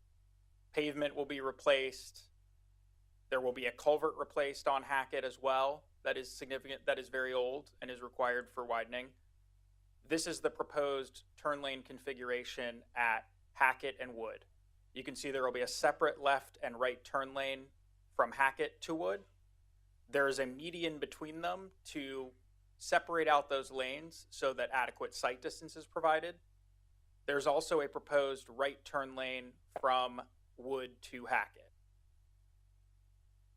Pavement will be replaced. There will be a culvert replaced on Hackett as well. That is significant, that is very old and is required for widening. This is the proposed turn lane configuration at Hackett and Wood. You can see there will be a separate left and right turn lane from Hackett to Wood. There is a median between them to separate out those lanes so that adequate sight distance is provided. There's also a proposed right turn lane from Wood to Hackett.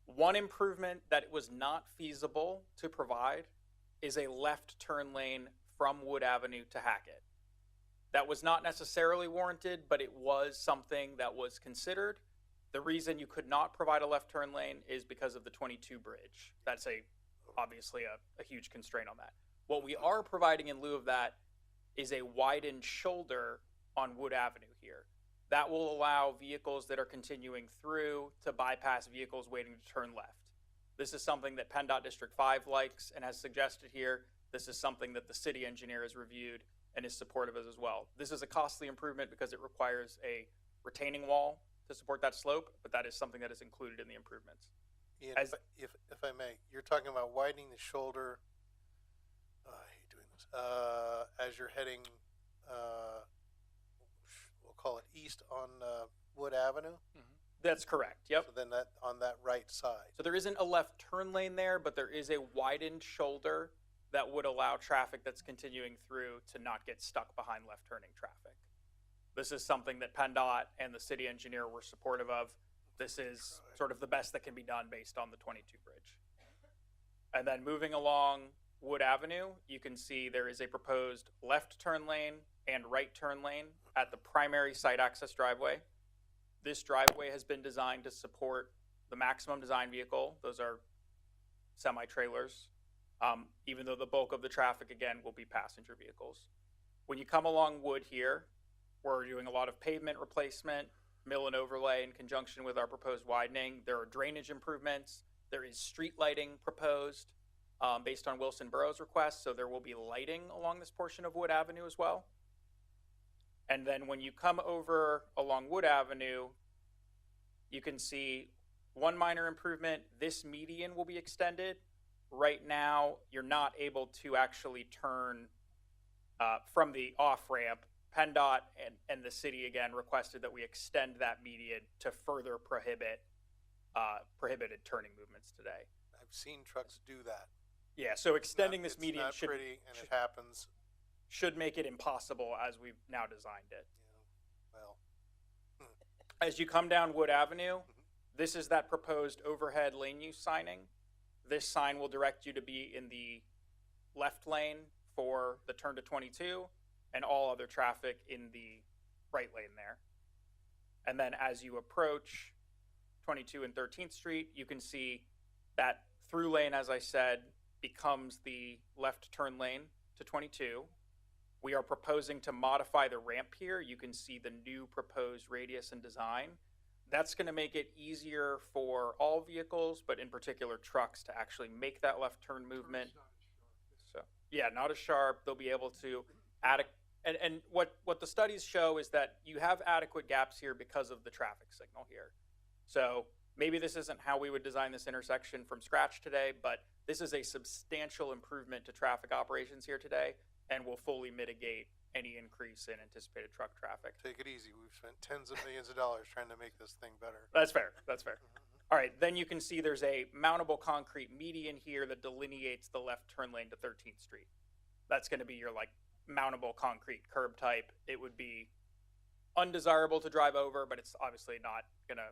One improvement that was not feasible to provide is a left turn lane from Wood Avenue to Hackett. That was not necessarily warranted, but it was something that was considered. The reason you could not provide a left turn lane is because of the 22 bridge. That's obviously a huge constraint on that. What we are providing in lieu of that is a widened shoulder on Wood Avenue here. That will allow vehicles that are continuing through to bypass vehicles waiting to turn left. This is something that PennDOT District 5 likes and has suggested here. This is something that the city engineer has reviewed and is supportive of as well. This is a costly improvement because it requires a retaining wall to support that slope, but that is something that is included in the improvements. Ian, if I may, you're talking about widening the shoulder. I hate doing this. As you're heading, we'll call it east on Wood Avenue. Mm-hmm. That's correct. Yep. So then that, on that right side. So there isn't a left turn lane there, but there is a widened shoulder that would allow traffic that's continuing through to not get stuck behind left turning traffic. This is something that PennDOT and the city engineer were supportive of. This is sort of the best that can be done based on the 22 bridge. And then moving along Wood Avenue, you can see there is a proposed left turn lane and right turn lane at the primary site access driveway. This driveway has been designed to support the maximum design vehicle. Those are semi-trailers, even though the bulk of the traffic, again, will be passenger vehicles. When you come along Wood here, we're doing a lot of pavement replacement, mill and overlay in conjunction with our proposed widening. There are drainage improvements. There is street lighting proposed based on Wilson Borough's request, so there will be lighting along this portion of Wood Avenue as well. And then when you come over along Wood Avenue, you can see one minor improvement. This median will be extended. Right now, you're not able to actually turn from the off-ramp. PennDOT and the city, again, requested that we extend that median to further prohibited turning movements today. I've seen trucks do that. Yeah, so extending this median It's not pretty, and it happens. should make it impossible as we've now designed it. Well, As you come down Wood Avenue, this is that proposed overhead lane use signing. This sign will direct you to be in the left lane for the turn to 22 and all other traffic in the right lane there. And then as you approach 22 and 13th Street, you can see that through lane, as I said, becomes the left turn lane to 22. We are proposing to modify the ramp here. You can see the new proposed radius and design. That's going to make it easier for all vehicles, but in particular trucks, to actually make that left turn movement. So, yeah, not as sharp. They'll be able to add and what the studies show is that you have adequate gaps here because of the traffic signal here. So maybe this isn't how we would design this intersection from scratch today, but this is a substantial improvement to traffic operations here today and will fully mitigate any increase in anticipated truck traffic. take it easy. We've spent tens of millions of dollars trying to make this thing better. That's fair. That's fair. All right, then you can see there's a mountable concrete median here that delineates the left turn lane to 13th Street. That's going to be your like mountable concrete curb type. It would be undesirable to drive over, but it's obviously not going to,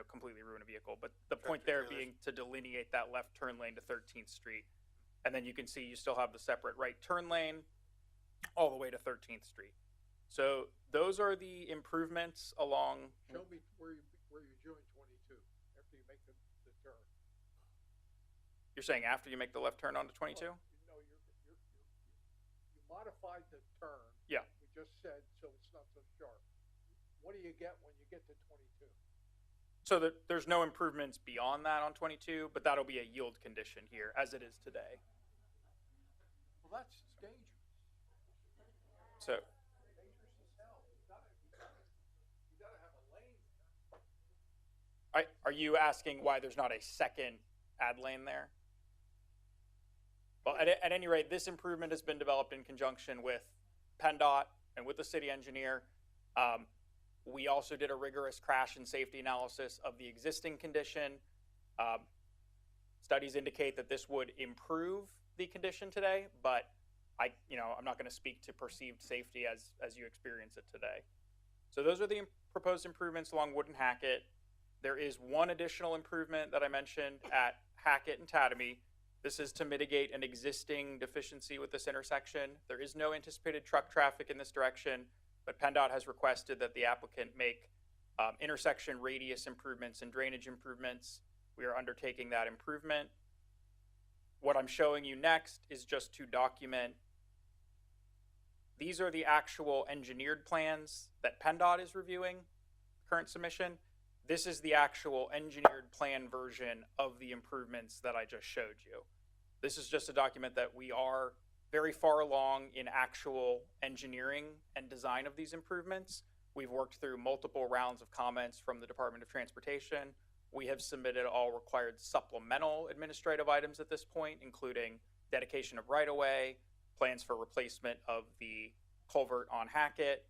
completely ruin a vehicle. But the point there being to delineate that left turn lane to 13th Street. And then you can see you still have the separate right turn lane all the way to 13th Street. So those are the improvements along. Show me where you join 22 after you make the turn. You're saying after you make the left turn onto 22? You modified the turn. Yeah. We just said so it's not so sharp. What do you get when you get to 22? So there's no improvements beyond that on 22, but that'll be a yield condition here as it is today. Well, that's dangerous. So Dangerous as hell. You gotta have a lane. are you asking why there's not a second add lane there? Well, at any rate, this improvement has been developed in conjunction with PennDOT and with the city engineer. We also did a rigorous crash and safety analysis of the existing condition. Studies indicate that this would improve the condition today, but I'm not going to speak to perceived safety as you experience it today. So those are the proposed improvements along Wood and Hackett. There is one additional improvement that I mentioned at Hackett and Tatamy. This is to mitigate an existing deficiency with this intersection. There is no anticipated truck traffic in this direction, but PennDOT has requested that the applicant make intersection radius improvements and drainage improvements. We are undertaking that improvement. What I'm showing you next is just to document. These are the actual engineered plans that PennDOT is reviewing, current submission. This is the actual engineered plan version of the improvements that I just showed you. This is just a document that we are very far along in actual engineering and design of these improvements. We've worked through multiple rounds of comments from the Department of Transportation. We have submitted all required supplemental administrative items at this point, including dedication of right-of-way, plans for replacement of the culvert on Hackett,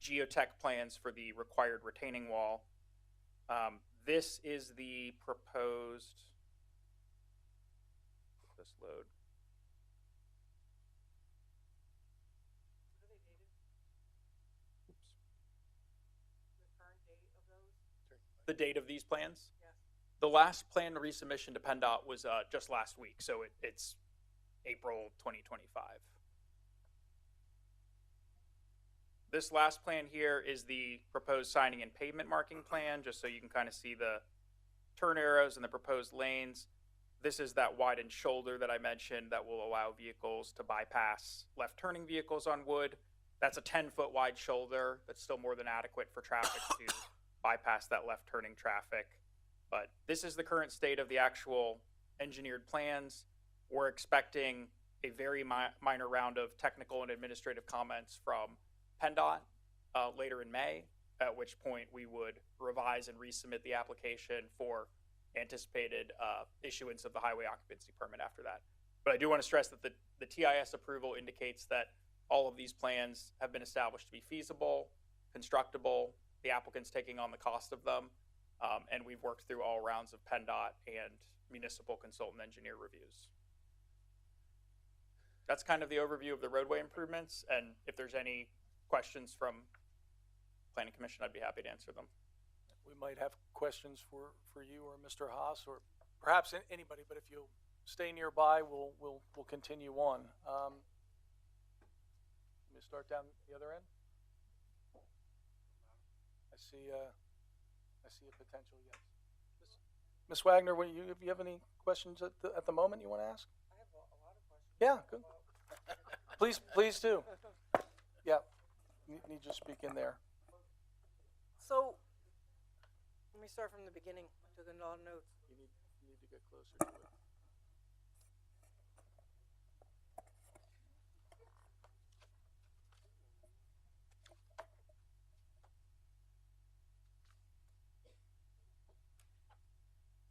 geotech plans for the required retaining wall. This is the proposed, this load. The date of these plans? The last plan resubmission to PennDOT was just last week, so it's April 2025. This last plan here is the proposed signing and pavement marking plan, just so you can kind of see the turn arrows and the proposed lanes. This is that widened shoulder that I mentioned that will allow vehicles to bypass left turning vehicles on Wood. That's a 10-foot wide shoulder that's still more than adequate for traffic to bypass that left turning traffic. But this is the current state of the actual engineered plans. We're expecting a very minor round of technical and administrative comments from PennDOT later in May, at which point we would revise and resubmit the application for anticipated issuance of the highway occupancy permit after that. But I do want to stress that the TIS approval indicates that all of these plans have been established to be feasible, constructible, the applicant's taking on the cost of them, and we've worked through all rounds of PennDOT and municipal consultant engineer reviews. That's kind of the overview of the roadway improvements, and if there's any questions from Planning Commission, I'd be happy to answer them. We might have questions for you or Mr. Haas, or perhaps anybody, but if you'll stay nearby, we'll continue on. Let me start down the other end. I see a potential yes. Ms. Wagner, if you have any questions at the moment you want to ask? I have a lot of questions. Yeah, good. Please do. Yeah, need you to speak in there. So, let me start from the beginning. I took a lot of notes. You need to get closer to it.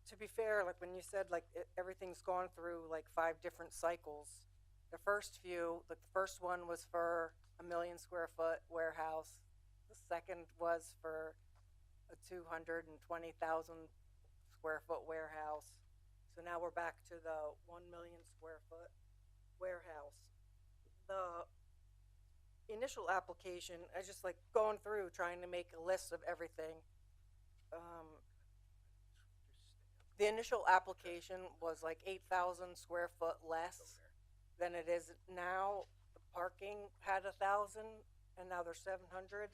To be fair, like when you said like everything's gone through like 5 different cycles, the first one was for a 1 million square foot warehouse. The second was for a 220,000 square foot warehouse. So now we're back to the 1 million square foot warehouse. The initial application, I just like going through trying to make a list of everything. The initial application was like 8,000 square foot less than it is now. The parking had 1,000 and now there's 700.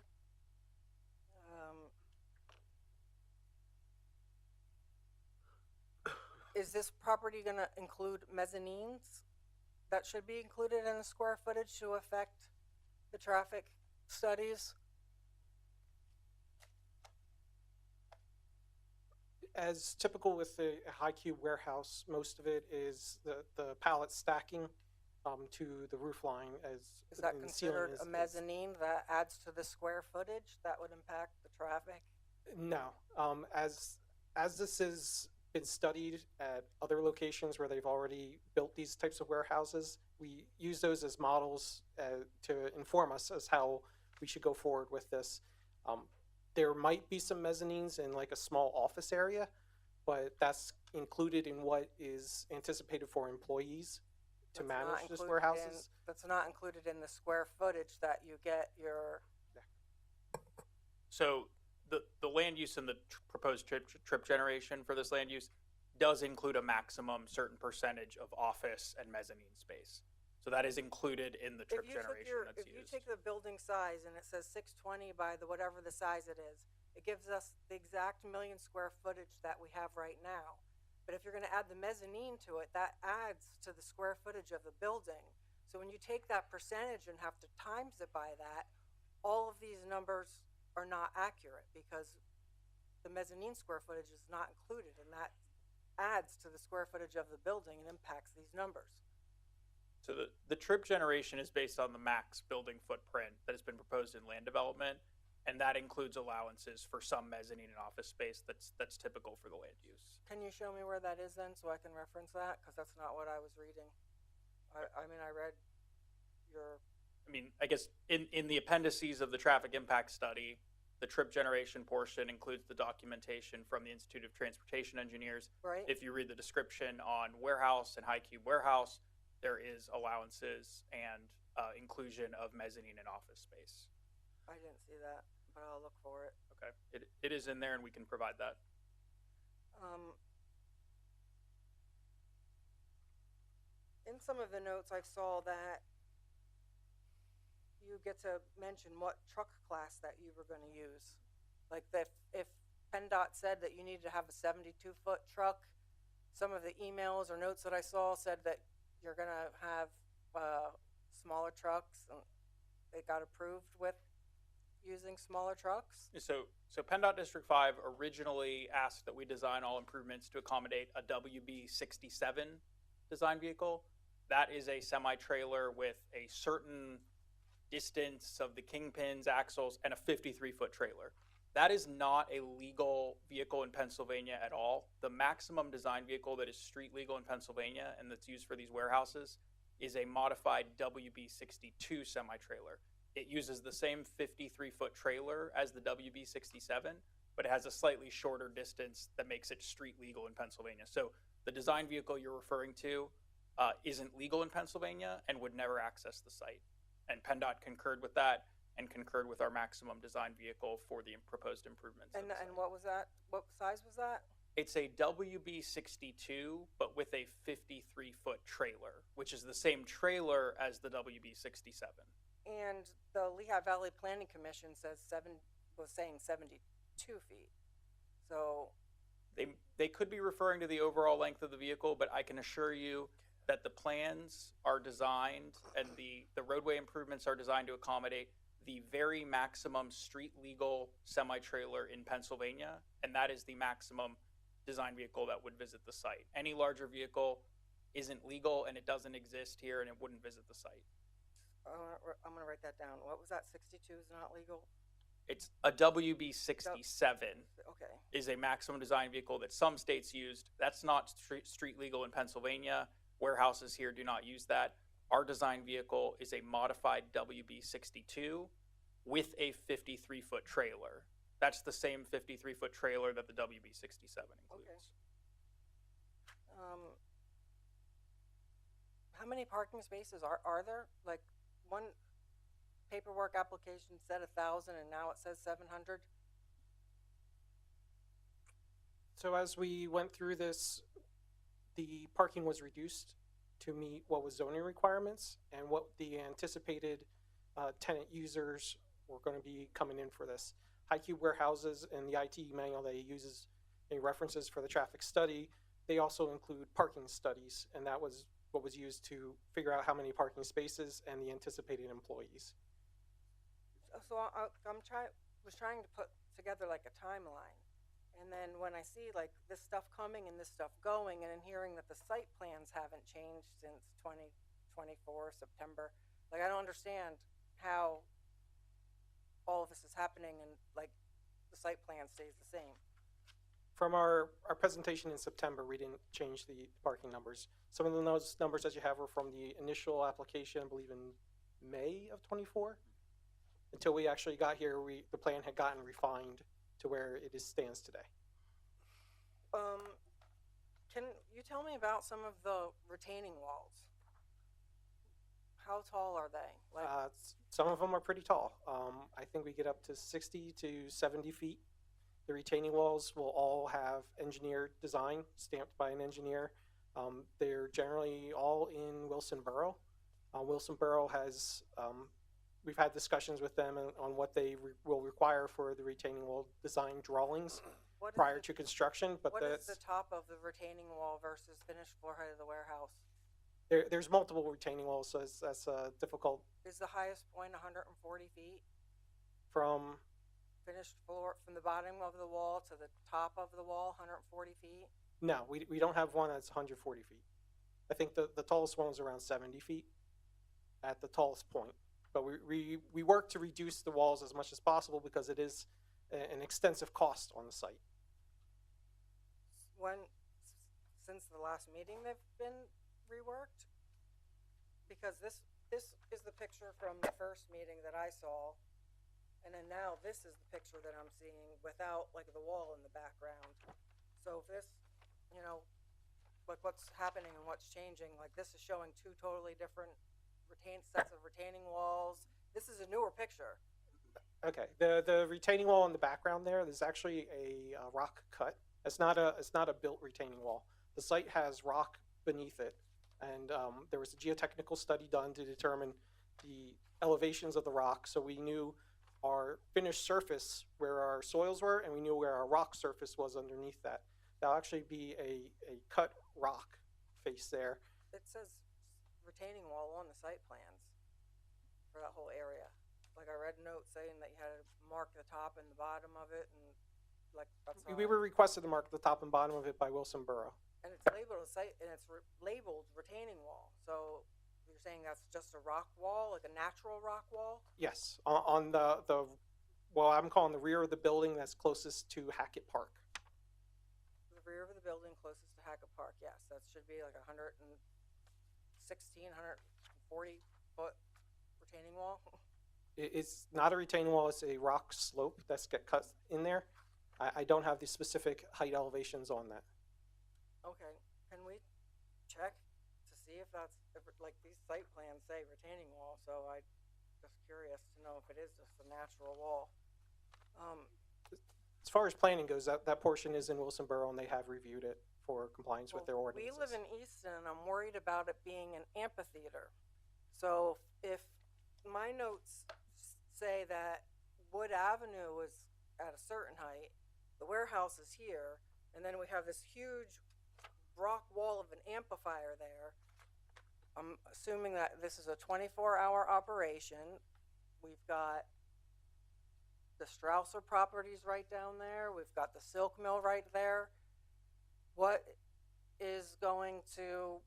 Is this property going to include mezzanines that should be included in the square footage to affect the traffic studies? As typical with the high cube warehouse, most of it is the pallet stacking to the roof line. Is that considered a mezzanine that adds to the square footage that would impact the traffic? No. As this has been studied at other locations where they've already built these types of warehouses, we use those as models to inform us as how we should go forward with this. There might be some mezzanines in like a small office area, but that's included in what is anticipated for employees to manage these warehouses. That's not included in the square footage that you get your... So the land use and the proposed trip generation for this land use does include a maximum certain percentage of office and mezzanine space. So that is included in the trip generation that's used. If you take the building size and it says 620 by the whatever the size it is, it gives us the exact 1 million square footage that we have right now. But if you're going to add the mezzanine to it, that adds to the square footage of the building. So when you take that percentage and have to times it by that, all of these numbers are not accurate because the mezzanine square footage is not included, and that adds to the square footage of the building and impacts these numbers. So the trip generation is based on the max building footprint that has been proposed in land development, and that includes allowances for some mezzanine and office space that's typical for the land use. Can you show me where that is then so I can reference that? Because that's not what I was reading. I mean, I read your... I mean, I guess in the appendices of the traffic impact study, The trip generation portion includes the documentation from the Institute of Transportation Engineers. Right. If you read the description on warehouse and high cube warehouse, there is allowances and inclusion of mezzanine and office space. I didn't see that, but I'll look for it. Okay, it is in there and we can provide that. In some of the notes, I saw that you get to mention what truck class that you were going to use. Like if PennDOT said that you needed to have a 72-foot truck, some of the emails or notes that I saw said that you're going to have smaller trucks, and they got approved with using smaller trucks. So PennDOT District 5 originally asked that we design all improvements to accommodate a WB67 design vehicle. That is a semi-trailer with a certain distance of the kingpins, axles, and a 53-foot trailer. That is not a legal vehicle in Pennsylvania at all. The maximum design vehicle that is street legal in Pennsylvania and that's used for these warehouses is a modified WB62 semi-trailer. It uses the same 53-foot trailer as the WB67, but it has a slightly shorter distance that makes it street legal in Pennsylvania. So the design vehicle you're referring to isn't legal in Pennsylvania and would never access the site. And PennDOT concurred with that and concurred with our maximum design vehicle for the proposed improvements. And what was that? What size was that? It's a WB62, but with a 53-foot trailer, which is the same trailer as the WB67. And the Lehigh Valley Planning Commission was saying 72 feet. So they could be referring to the overall length of the vehicle, but I can assure you that the plans are designed and the roadway improvements are designed to accommodate the very maximum street legal semi-trailer in Pennsylvania, and that is the maximum design vehicle that would visit the site. Any larger vehicle isn't legal and it doesn't exist here and it wouldn't visit the site. I'm going to write that down. What was that? 62 is not legal? It's a WB67 Okay. is a maximum design vehicle that some states used. That's not street legal in Pennsylvania. Warehouses here do not use that. Our design vehicle is a modified WB62 with a 53-foot trailer. That's the same 53-foot trailer that the WB67 includes. Okay. How many parking spaces are there? Like, one paperwork application said 1,000 and now it says 700? So as we went through this, the parking was reduced to meet what was zoning requirements and what the anticipated tenant users were going to be coming in for this. High Cube warehouses and the IT manual that he uses and references for the traffic study, they also include parking studies, and that was what was used to figure out how many parking spaces and the anticipated employees. So was trying to put together like a timeline. And then when I see like this stuff coming and this stuff going, and then hearing that the site plans haven't changed since 2024 September, like I don't understand how all of this is happening and like the site plan stays the same. From our presentation in September, we didn't change the parking numbers. Some of those numbers that you have were from the initial application, I believe in May of 24. Until we actually got here, the plan had gotten refined to where it stands today. Can you tell me about some of the retaining walls? How tall are they? Like, Some of them are pretty tall. I think we get up to 60 to 70 feet. The retaining walls will all have engineered design, stamped by an engineer. They're generally all in Wilson Borough. Wilson Borough has, we've had discussions with them on what they will require for the retaining wall design drawings prior to construction. But what is the top of the retaining wall versus finished floor height of the warehouse? There's multiple retaining walls, so that's difficult. Is the highest point 140 feet? From Finished floor, from the bottom of the wall to the top of the wall, 140 feet? No, we don't have one that's 140 feet. I think the tallest one is around 70 feet at the tallest point. But we work to reduce the walls as much as possible because it is an extensive cost on the site. Since the last meeting they've been reworked? Because this is the picture from the first meeting that I saw, And then now this is the picture that I'm seeing without like the wall in the background. So if this, you know, like what's happening and what's changing, like this is showing two totally different sets of retaining walls. This is a newer picture. Okay, the retaining wall in the background there's actually a rock cut. It's not a built retaining wall. The site has rock beneath it, and there was a geotechnical study done to determine the elevations of the rock, so we knew our finished surface where our soils were, and we knew where our rock surface was underneath that. There'll actually be a cut rock face there. It says retaining wall on the site plans for that whole area. Like I read a note saying that you had to mark the top and the bottom of it, and like that's We were requested to mark the top and bottom of it by Wilson Borough. and it's labeled a site, and it's labeled retaining wall. So you're saying that's just a rock wall, like a natural rock wall? Yes, on the well, I'm calling the rear of the building that's closest to Hackett Park. The rear of the building closest to Hackett Park, yes, that should be like 140 foot retaining wall. It's not a retaining wall, it's a rock slope that's get cut in there. I don't have the specific height elevations on that. Okay, can we check to see if that's, like these site plans say retaining wall, so I just curious to know if it is just a natural wall. As far as planning goes, that portion is in Wilson Borough, and they have reviewed it for compliance with their We ordinances. live in Easton, and I'm worried about it being an amphitheater. So if my notes say that Wood Avenue is at a certain height, the warehouse is here, and then we have this huge rock wall of an amplifier there. I'm assuming that this is a 24-hour operation. We've got the Strausser properties right down there. We've got the Silk Mill right there. What is going to...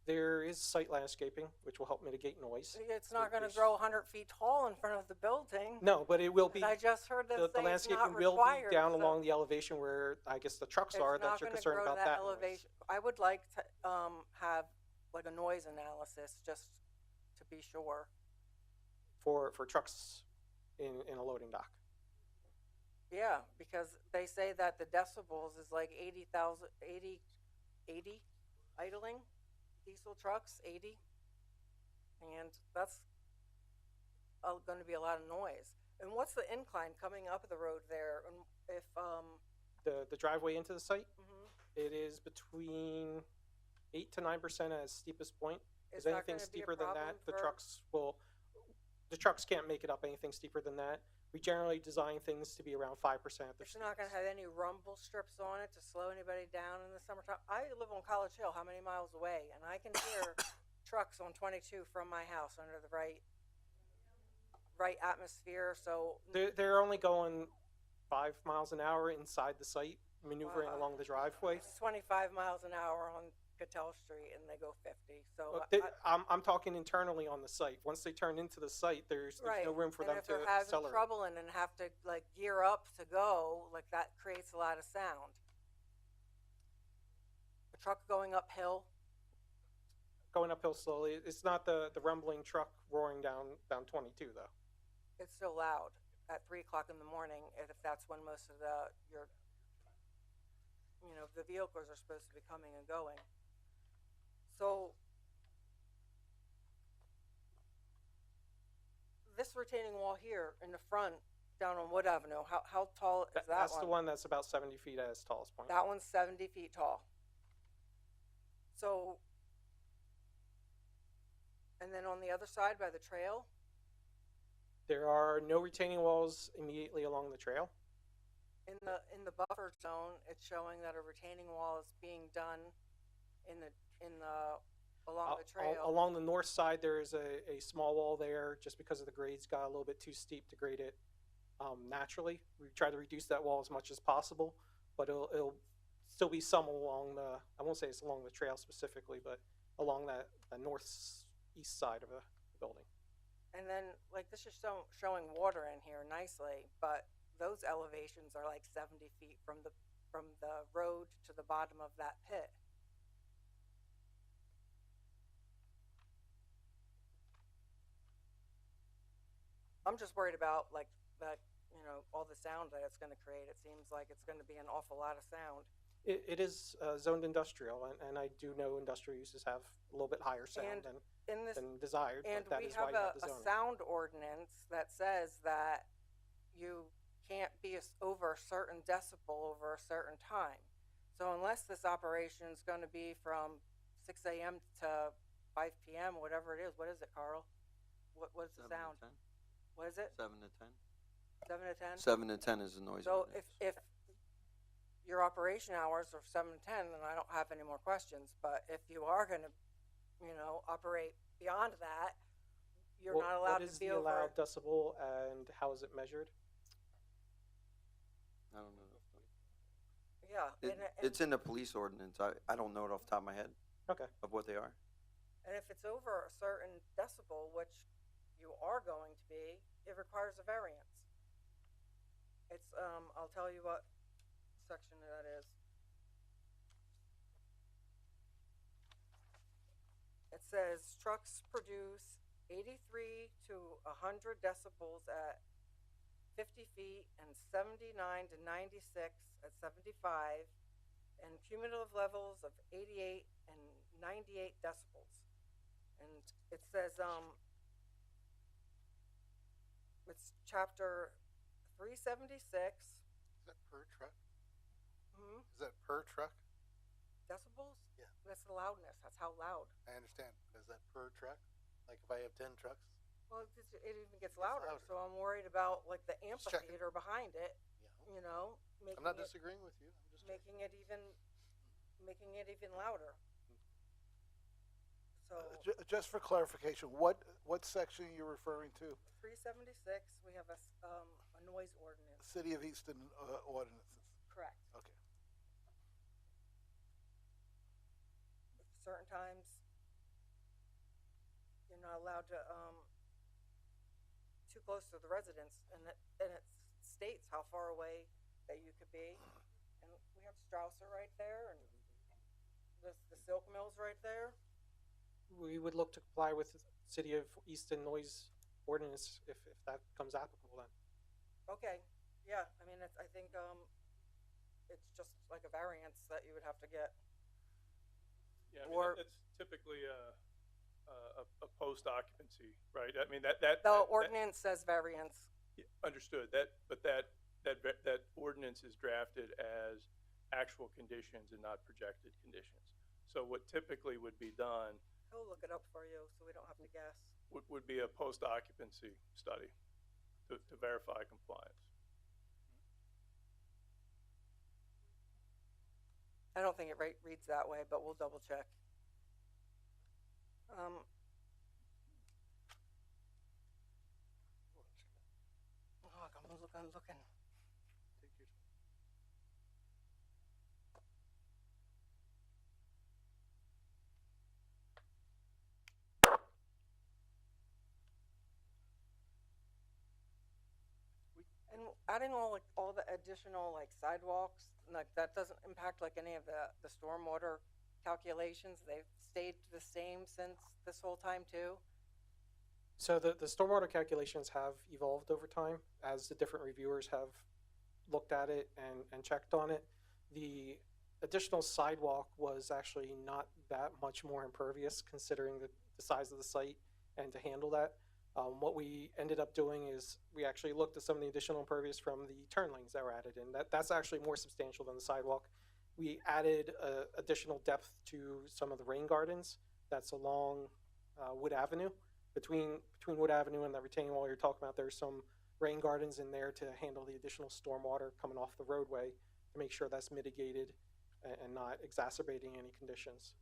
There is site landscaping, which will help mitigate noise. It's not going to grow 100 feet tall in front of the building. No, but it will be. I just heard them The say it's landscaping not will required. be down so along the elevation where I guess the trucks it's are, not that you're gonna concerned grow about to that noise. elevation. I would like to have like a noise analysis just to be sure. For trucks in a loading dock. Yeah, because they say that the decibels is like 80 idling diesel trucks, 80. And that's going to be a lot of noise. And what's the incline coming up the road there? And if The driveway into the site, mhm. it is between 8 to 9% at its steepest point. Is If that anything gonna be a steeper than that, problem the trucks can't make it up anything steeper than that. We generally design things to be around 5%. It's not going to have any rumble strips on it to slow anybody down in the summertime. I live on College Hill, how many miles away? And I can hear trucks on 22 from my house under the right atmosphere. So They're only going 5 miles an hour inside the site, maneuvering along the driveway. it's 25 miles an hour on Cattell Street, and they go 50. So But I'm talking internally on the site. Once they turn into the site, there's right. no room for and them if to they're having accelerate. trouble and have to like gear up to go, like that creates a lot of sound. A truck going uphill. Going uphill slowly. It's not the rumbling truck roaring down 22 though. It's still loud at 3 o'clock in the morning, if that's when most of the vehicles are supposed to be coming and going. So this retaining wall here in the front, down on Wood Avenue, how tall is that That's one? the one that's about 70 feet at its tallest point. That one's 70 feet tall. So, and then on the other side by the trail, There are no retaining walls immediately along the trail. in the buffer zone, it's showing that a retaining wall is being done along the trail. Along the north side, there is a small wall there, just because of the grades got a little bit too steep to grade it naturally. We try to reduce that wall as much as possible, but it'll still be some along I won't say it's along the trail specifically, but along the northeast side of the building. And then, like, this is showing water in here nicely, but those elevations are like 70 feet from the road to the bottom of that pit. I'm just worried about like that, you know, all the sound that it's gonna create. It seems like it's gonna be an awful lot of sound. It is zoned industrial, and I do know industrial uses have a little bit higher sound And in this, than desired, and but that we is why have you have the a zoning. sound ordinance that says that you can't be over a certain decibel over a certain time. So unless this operation is gonna be from 6 a.m. to 5 p.m., whatever it is, what is it, Carl? What's the 7 to sound? 10. What is it? 7 to 10. 7 to 10? 7 to 10 is the noise So ordinance. if your operation hours are 7 to 10, then I don't have any more questions. But if you are going to, you know, operate beyond that, you're not allowed What is to be the over. allowed decibel, and how is it measured? I don't know. Yeah, It, it's in the police ordinance. I don't know it off the top of my head. Okay. Of what they are. and if it's over a certain decibel, which you are going to be, it requires a variance. It's I'll tell you what section that is. It says trucks produce 83 to 100 decibels at 50 feet and 79 to 96 at 75, and cumulative levels of 88 and 98 decibels. And it says it's chapter 376. Is that per truck? Is that per truck? Decibels? Yeah. That's the loudness. That's how loud. I understand. But is that per truck? Like if I have 10 trucks? Well, it even gets louder, so I'm worried about like the Just checking. amphitheater behind it. Yeah. You know, making I'm not it, disagreeing with you. I'm just making it even louder. So Just for clarification, what section are you referring to? 376, we have a noise ordinance. City of Easton ordinances. Correct. Okay. Certain times, you're not allowed to too close to the residents, and it states how far away that you could be. And we have Strausser right there, and the silk mill's right there. We would look to comply with the City of Easton noise ordinance if that becomes applicable then. Okay, yeah, I mean, I think it's just like a variance that you would have to get. Yeah, I mean, Or- that's typically a post occupancy, right? I mean, that The ordinance says variance. Yeah, understood. But that ordinance is drafted as actual conditions and not projected conditions. So what typically would be done He'll look it up for you, so we don't have to guess. would be a post occupancy study to verify compliance. I don't think it reads that way, but we'll double check. Look, I'm looking. take your time. And adding all the additional like sidewalks, like that doesn't impact like any of the stormwater calculations. They've stayed the same since this whole time too. So the stormwater calculations have evolved over time as the different reviewers have looked at it and checked on it. The additional sidewalk was actually not that much more impervious considering the size of the site and to handle that. What we ended up doing is we actually looked at some of the additional impervious from the turn lanes that were added in. That's actually more substantial than the sidewalk. We added additional depth to some of the rain gardens that's along Wood Avenue. Between Wood Avenue and the retaining wall you're talking about, there's some rain gardens in there to handle the additional stormwater coming off the roadway to make sure that's mitigated and not exacerbating any conditions.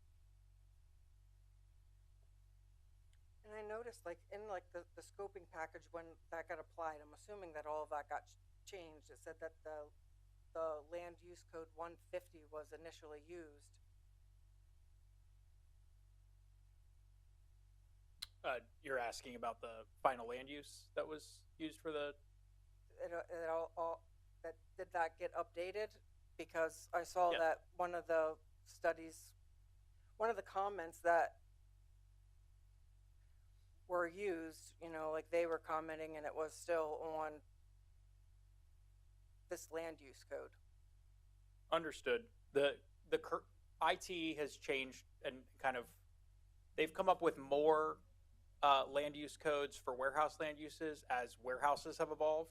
And I noticed like in like the scoping package when that got applied, I'm assuming that all of that got changed. It said that the land use code 150 was initially used. You're asking about the final land use that was used for the. Did that get updated? Because I saw Yeah. that one of the studies, one of the comments that were used, you know, like they were commenting and it was still on this land use code. Understood. IT has changed and kind of, they've come up with more land use codes for warehouse land uses as warehouses have evolved.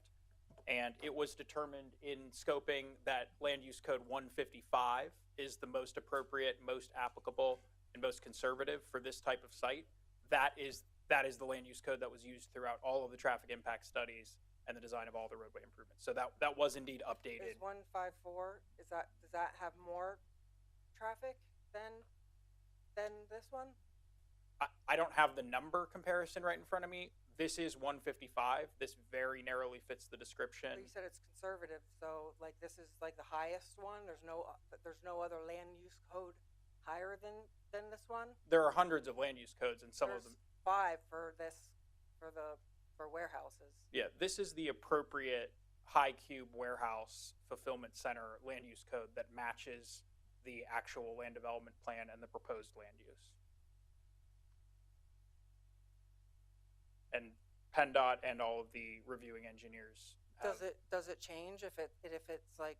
And it was determined in scoping that land use code 155 is the most appropriate, most applicable, and most conservative for this type of site. That is the land use code that was used throughout all of the traffic impact studies and the design of all the roadway improvements. So that was indeed updated. Is 154, does that have more traffic than this one? I don't have the number comparison right in front of me. This is 155. This very narrowly fits the description. But you said it's conservative, so like this is like the highest one. There's no other land use code higher than this one. There are hundreds of land use codes, and some of them. 5 for warehouses. Yeah, this is the appropriate high cube warehouse fulfillment center land use code that matches the actual land development plan and the proposed land use. And PennDOT and all of the reviewing engineers. Does it change if it's like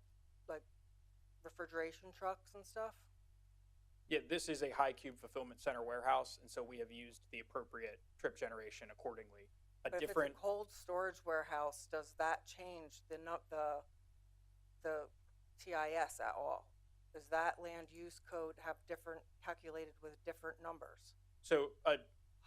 refrigeration trucks and stuff? Yeah, this is a high cube fulfillment center warehouse, and so we have used the appropriate trip generation accordingly. But if it's a cold storage warehouse, does that change the TIS at all? Does that land use code have calculated with different numbers? So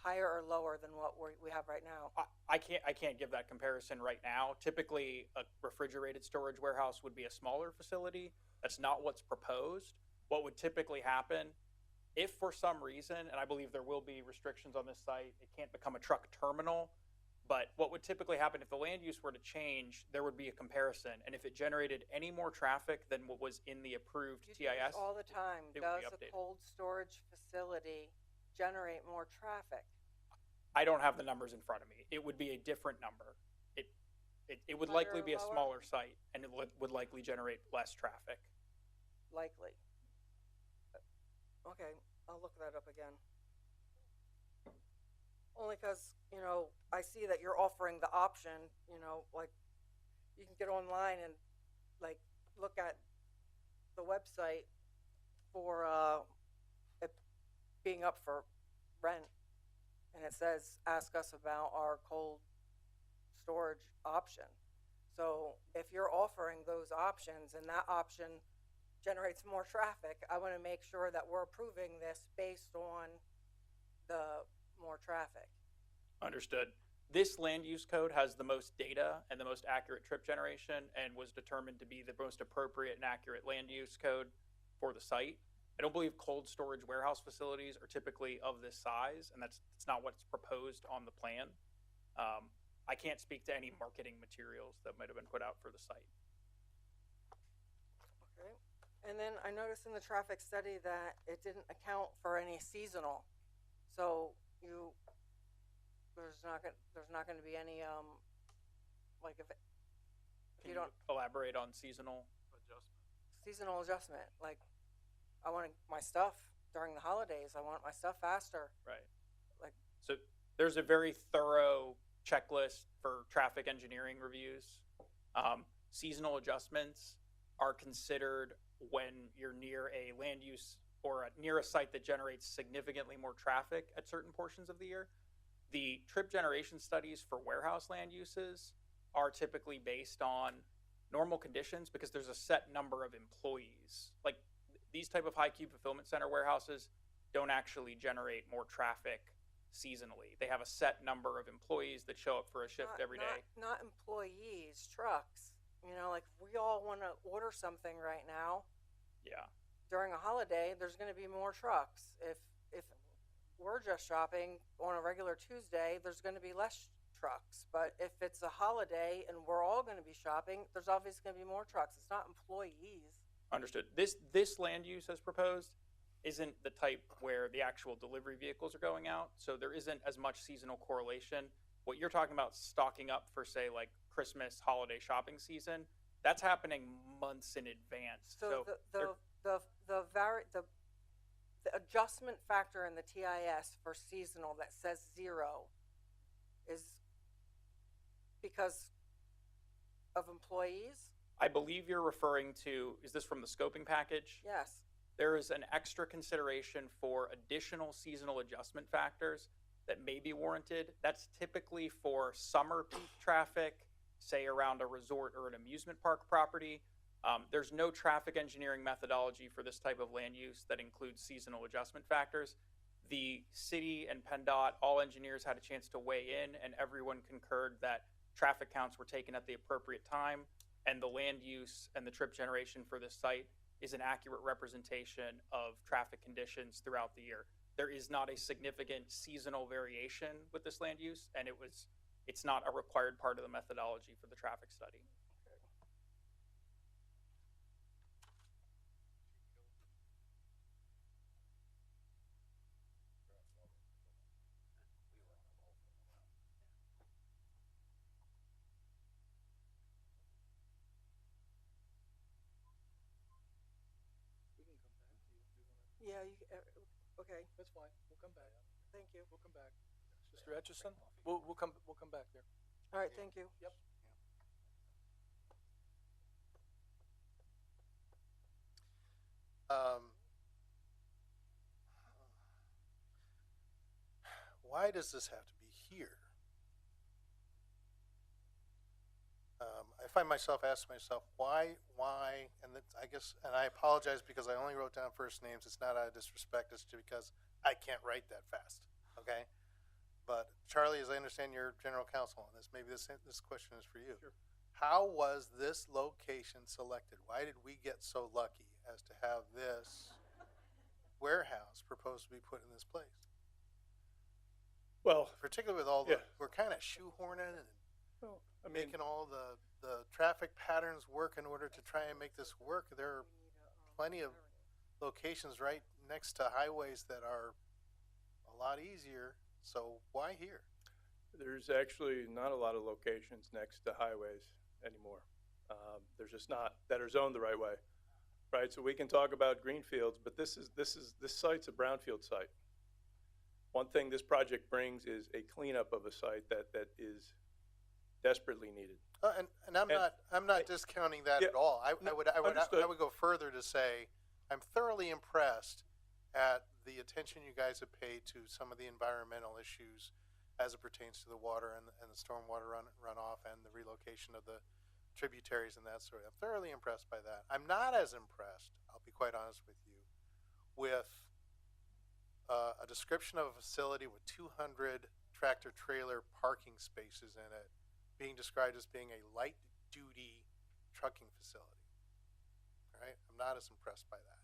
higher or lower than what we have right now? I can't give that comparison right now. Typically, a refrigerated storage warehouse would be a smaller facility. That's not what's proposed. What would typically happen, if for some reason, and I believe there will be restrictions on this site, it can't become a truck terminal, but what would typically happen if the land use were to change, there would be a comparison. And if it generated any more traffic than what was in the approved TIS, all the time, it would be does a updated. cold storage facility generate more traffic? I don't have the numbers in front of me. It would be a different number. It would likely be a Higher or smaller site, and it would likely generate less traffic. Likely. Okay, I'll look that up again. Only because, you know, I see that you're offering the option, you know, like you can get online and like look at the website for it being up for rent. And it says, ask us about our cold storage option. So if you're offering those options and that option generates more traffic, I want to make sure that we're approving this based on the more traffic. Understood. This land use code has the most data and the most accurate trip generation and was determined to be the most appropriate and accurate land use code for the site. I don't believe cold storage warehouse facilities are typically of this size, and that's not what's proposed on the plan. I can't speak to any marketing materials that might have been put out for the site. Okay. And then I noticed in the traffic study that it didn't account for any seasonal. So there's not going to be any like if you don't elaborate on seasonal adjustment, like I want my stuff during the holidays. I want my stuff faster. Right. Like, so there's a very thorough checklist for traffic engineering reviews. Seasonal adjustments are considered when you're near a land use or near a site that generates significantly more traffic at certain portions of the year. The trip generation studies for warehouse land uses are typically based on normal conditions because there's a set number of employees. Like these type of high cube fulfillment center warehouses don't actually generate more traffic seasonally. They have a set number of employees that show up for a shift every day. Not employees, trucks. You know, like we all want to order something right now. Yeah. During a holiday, there's going to be more trucks. If we're just shopping on a regular Tuesday, there's going to be less trucks. But if it's a holiday and we're all going to be shopping, there's obviously going to be more trucks. It's not employees. Understood. This land use as proposed isn't the type where the actual delivery vehicles are going out, so there isn't as much seasonal correlation. What you're talking about stocking up for, say, like Christmas holiday shopping season, that's happening months in advance. So the adjustment factor in the TIS for seasonal that says 0 is because of employees? I believe you're referring to, is this from the scoping package? Yes. There is an extra consideration for additional seasonal adjustment factors that may be warranted. That's typically for summer peak traffic, say around a resort or an amusement park property. There's no traffic engineering methodology for this type of land use that includes seasonal adjustment factors. The city and PennDOT, all engineers had a chance to weigh in, and everyone concurred that traffic counts were taken at the appropriate time, and the land use and the trip generation for this site is an accurate representation of traffic conditions throughout the year. There is not a significant seasonal variation with this land use, and it's not a required part of the methodology for the traffic study. Yeah, okay. That's fine. We'll come back. Thank you. We'll come back. Mr. Etchison, we'll come back there. All right, thank you. Yep. Why does this have to be here? I find myself asking myself, why, and I guess, and I apologize because I only wrote down first names. It's not out of disrespect, it's just because I can't write that fast, okay? But Charlie, as I understand, you're general counsel on this. Maybe this question is for you. Sure. How was this location selected? Why did we get so lucky as to have this warehouse proposed to be put in this place? Well, Particularly with all the, yeah. we're kind of shoehorning and I mean, making all the traffic patterns work in order to try and make this work. There are plenty of locations right next to highways that are a lot easier. So why here? there's actually not a lot of locations next to highways anymore. There's just not, that are zoned the right way, right? So we can talk about greenfields, but this site's a brownfield site. One thing this project brings is a cleanup of a site that is desperately needed. And I'm not discounting that at all. I would go further to say I'm thoroughly impressed at the attention you guys have paid to some of the environmental issues as it pertains to the water and the stormwater runoff and the relocation of the tributaries and that sort of. I'm thoroughly impressed by that. I'm not as impressed, I'll be quite honest with you, with a description of a facility with 200 tractor trailer parking spaces in it being described as being a light duty trucking facility. All right? I'm not as impressed by that.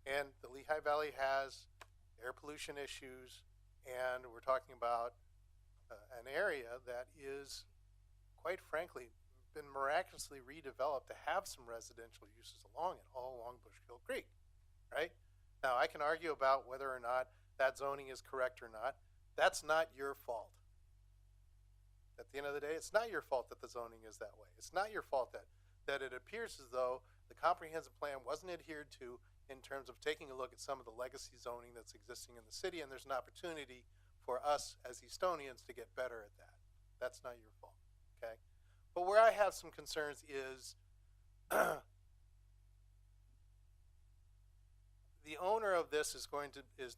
And the Lehigh Valley has air pollution issues, and we're talking about an area that is, quite frankly, been miraculously redeveloped to have some residential uses along it, all along Bushkill Creek, right? Now, I can argue about whether or not that zoning is correct or not. That's not your fault. At the end of the day, it's not your fault that the zoning is that way. It's not your fault that it appears as though the comprehensive plan wasn't adhered to in terms of taking a look at some of the legacy zoning that's existing in the city, and there's an opportunity for us as Estonians to get better at that. That's not your fault, okay? But where I have some concerns is the owner of this is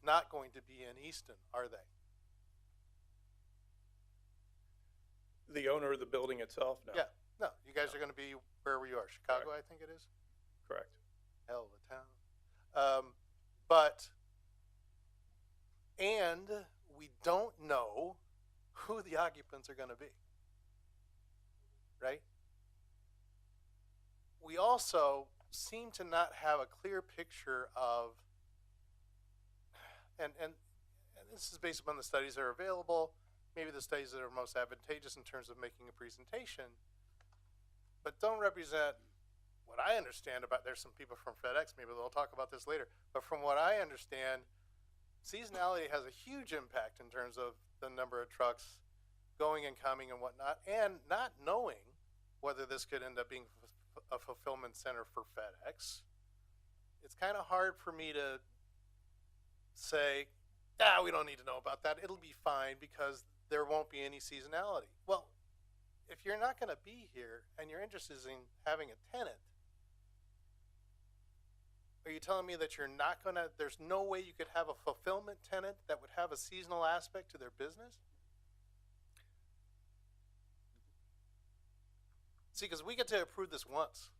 not going to be in Easton, are they? The owner of the building itself? No. Yeah, no. You guys are going to be wherever you are. Chicago, I think it is. Correct. Hell of a town. And we don't know who the occupants are going to be, right? We also seem to not have a clear picture of, and this is based upon the studies that are available, maybe the studies that are most advantageous in terms of making a presentation, but don't represent what I understand about, there's some people from FedEx, maybe they'll talk about this later, but from what I understand, seasonality has a huge impact in terms of the number of trucks going and coming and whatnot, and not knowing whether this could end up being a fulfillment center for FedEx. It's kind of hard for me to say, we don't need to know about that. It'll be fine because there won't be any seasonality. Well, if you're not going to be here and you're interested in having a tenant, are you telling me that you're not going to, there's no way you could have a fulfillment tenant that would have a seasonal aspect to their business? See, because we get to approve this once.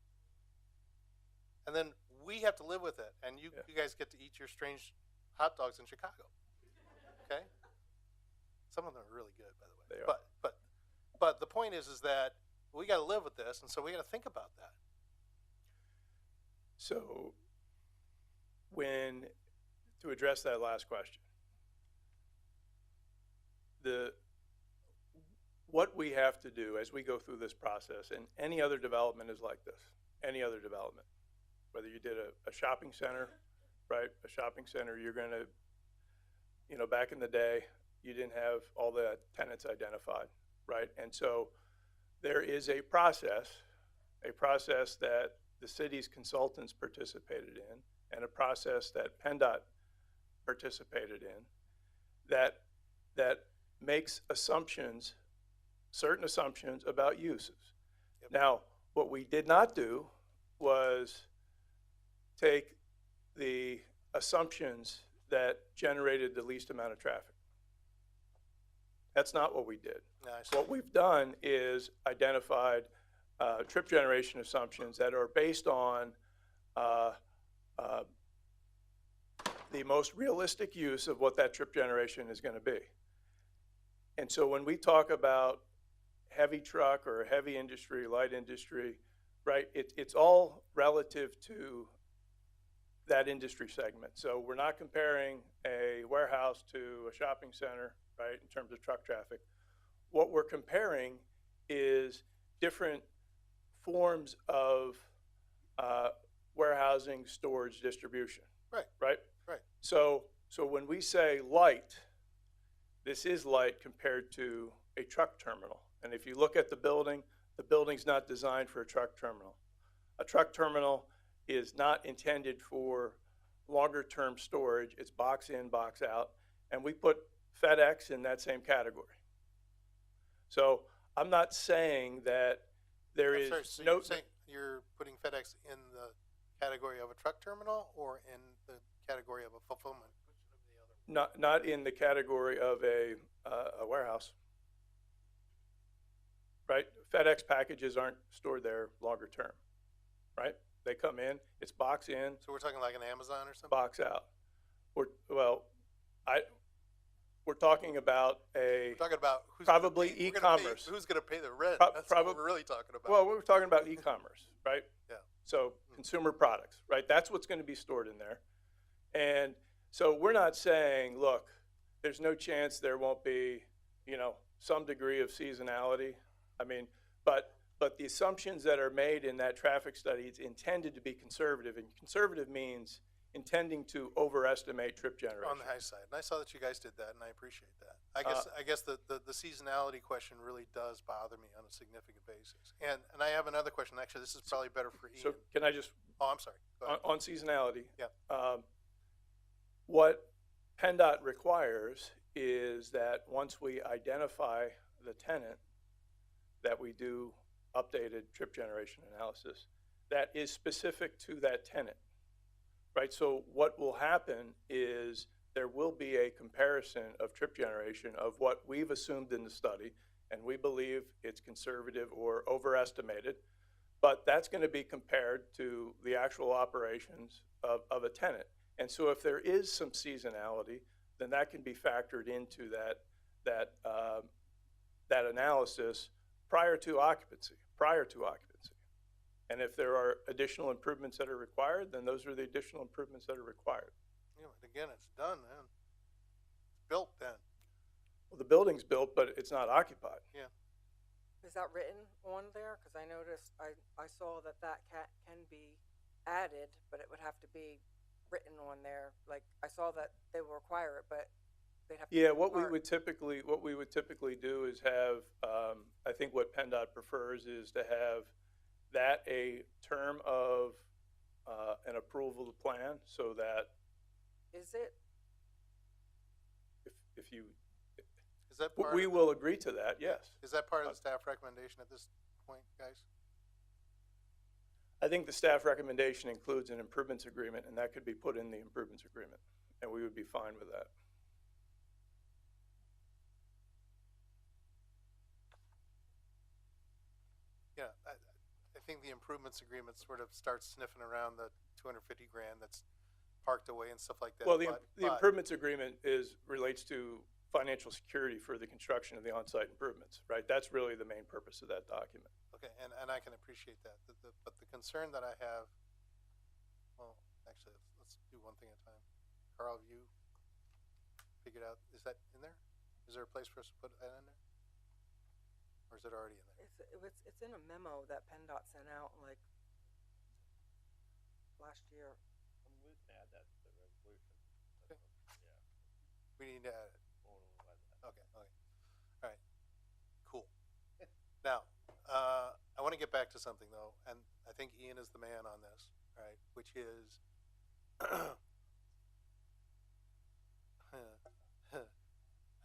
And then we have to live with it. And you guys get to eat your strange hot dogs in Chicago. Okay? Some of them are really good, by the way. They are. But the point is that we got to live with this, and so we got to think about that. So, to address that last question, what we have to do as we go through this process, and any other development is like this, any other development, whether you did a shopping center, right? A shopping center, you're going to, back in the day, you didn't have all the tenants identified, right? And so there is a process that the city's consultants participated in, and a process that PennDOT participated in, that makes certain assumptions about uses. Yep. Now, what we did not do was take the assumptions that generated the least amount of traffic. That's not what we did. Nice. What we've done is identified trip generation assumptions that are based on the most realistic use of what that trip generation is going to be. And so when we talk about heavy truck or heavy industry, light industry, right, it's all relative to that industry segment. So we're not comparing a warehouse to a shopping center, right, in terms of truck traffic. What we're comparing is different forms of warehousing, storage, distribution. Right. Right? Right. So when we say light, this is light compared to a truck terminal. And if you look at the building's not designed for a truck terminal. A truck terminal is not intended for longer term storage. It's box in, box out. And we put FedEx in that same category. So I'm not saying that there is Sorry, so no. you're saying you're putting FedEx in the category of a truck terminal or in the category of a fulfillment? Not in the category of a warehouse, right? FedEx packages aren't stored there longer term, right? They come in, it's box in, So we're talking like an Amazon or something? box out. We're talking about We're talking about who's probably gonna pay, we're gonna pay- e-commerce. Who's going to pay the rent? Pro- That's prob- what we're really talking about. Well, we're talking about e-commerce, right? Yeah. So consumer products, right? That's what's going to be stored in there. And so we're not saying, look, there's no chance there won't be, some degree of seasonality. I mean, but the assumptions that are made in that traffic study is intended to be conservative, and conservative means intending to overestimate trip generation. On the high side. And I saw that you guys did that, and I appreciate that. I guess the seasonality question really does bother me on a significant basis. And I have another question. Actually, this is probably better for Ian. So can I just, Oh, I'm sorry. Go ahead. on seasonality? Yeah. What PennDOT requires is that once we identify the tenant, that we do updated trip generation analysis that is specific to that tenant, right? So what will happen is there will be a comparison of trip generation of what we've assumed in the study, and we believe it's conservative or overestimated, but that's going to be compared to the actual operations of a tenant. And so if there is some seasonality, then that can be factored into that analysis prior to occupancy. And if there are additional improvements that are required, then those are the additional improvements that are required. Yeah, but again, it's done, man. It's built then. Well, the building's built, but it's not occupied. Yeah. Is that written on there? Because I noticed, I saw that can be added, but it would have to be written on there. Like, I saw that they will require it, but they'd have to. Yeah, what we would typically do is have, I think what PennDOT prefers is to have that a term of an approval of the plan, so that Is it? if you, Is that part We of will agree to that, yes. Is that part of the staff recommendation at this point, guys? I think the staff recommendation includes an improvements agreement, and that could be put in the improvements agreement, and we would be fine with that. Yeah, I think the improvements agreement sort of starts sniffing around the 250 grand that's parked away and stuff like that. Well, the but improvements agreement relates to financial security for the construction of the on-site improvements, right? That's really the main purpose of that document. Okay, and I can appreciate that. But the concern that I have, well, actually, let's do one thing at a time. Carl, have you figured out, is that in there? Is there a place for us to put that in there? Or is it already in there? It's in a memo that PennDOT sent out like last year. We can add that to the resolution. Okay. Yeah. We need to add it. Okay, okay. All right, cool. Now, I want to get back to something though, and I think Ian is the man on this, right? Which is,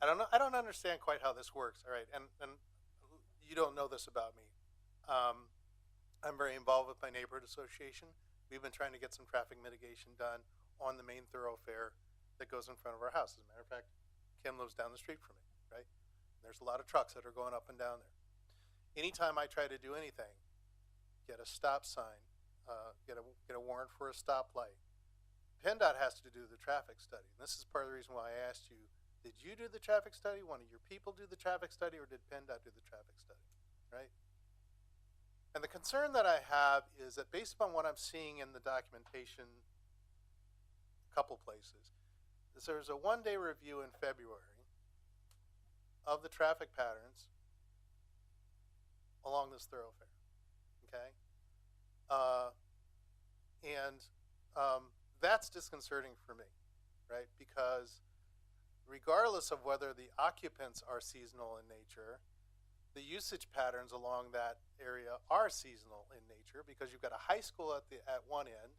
I don't understand quite how this works. All right, and you don't know this about me. I'm very involved with my neighborhood association. We've been trying to get some traffic mitigation done on the main thoroughfare that goes in front of our house. As a matter of fact, Kim lives down the street from me, right? There's a lot of trucks that are going up and down there. Anytime I try to do anything, get a stop sign, get a warrant for a stoplight, PennDOT has to do the traffic study. And this is part of the reason why I asked you, did you do the traffic study? One of your people do the traffic study, or did PennDOT do the traffic study, right? And the concern that I have is that based upon what I'm seeing in the documentation, a couple places, is there's a one-day review in February of the traffic patterns along this thoroughfare, okay? That's disconcerting for me, right? Because regardless of whether the occupants are seasonal in nature, the usage patterns along that area are seasonal in nature, because you've got a high school at one end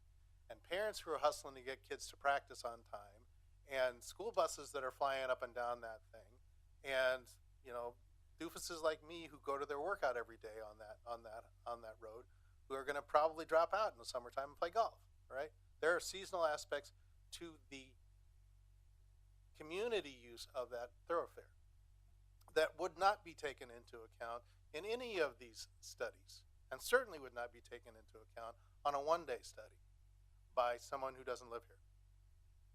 and parents who are hustling to get kids to practice on time, and school buses that are flying up and down that thing, and doofuses like me who go to their workout every day on that road, who are going to probably drop out in the summertime and play golf. Right? There are seasonal aspects to the community use of that thoroughfare that would not be taken into account in any of these studies, and certainly would not be taken into account on a one-day study by someone who doesn't live here.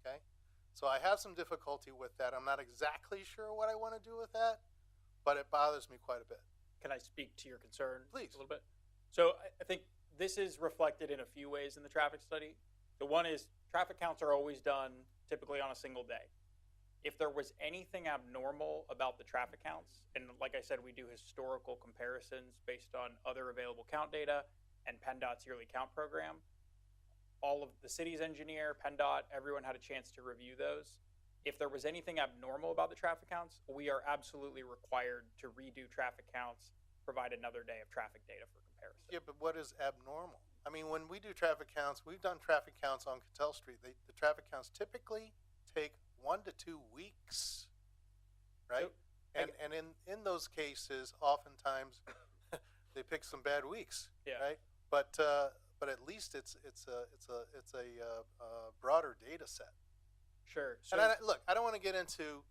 Okay? So I have some difficulty with that. I'm not exactly sure what I want to do with that, but it bothers me quite a bit. Can I speak to your concern? Please. A little bit? So I think this is reflected in a few ways in the traffic study. The one is traffic counts are always done typically on a single day. If there was anything abnormal about the traffic counts, and like I said, we do historical comparisons based on other available count data and PennDOT's yearly count program, all of the city's engineer, PennDOT, everyone had a chance to review those. If there was anything abnormal about the traffic counts, we are absolutely required to redo traffic counts, provide another day of traffic data for comparison. Yeah, but what is abnormal? I mean, when we do traffic counts, we've done traffic counts on Cattell Street. The traffic counts typically take 1 to 2 weeks, right? So, and in those cases, oftentimes they pick some bad weeks, Yeah. right? But at least it's a broader data set. Sure. So, And look, I don't want to get into,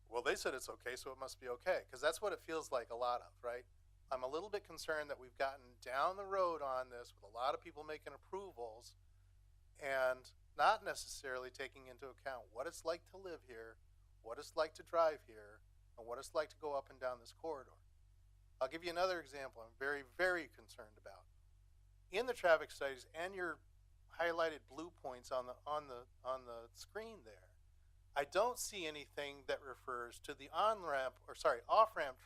well, they said it's okay, so it must be okay, because that's what it feels like a lot of, right? I'm a little bit concerned that we've gotten down the road on this with a lot of people making approvals and not necessarily taking into account what it's like to live here, what it's like to drive here, and what it's like to go up and down this corridor. I'll give you another example I'm very, very concerned about. In the traffic studies and your highlighted blue points on the screen there, I don't see anything that refers to the off-ramp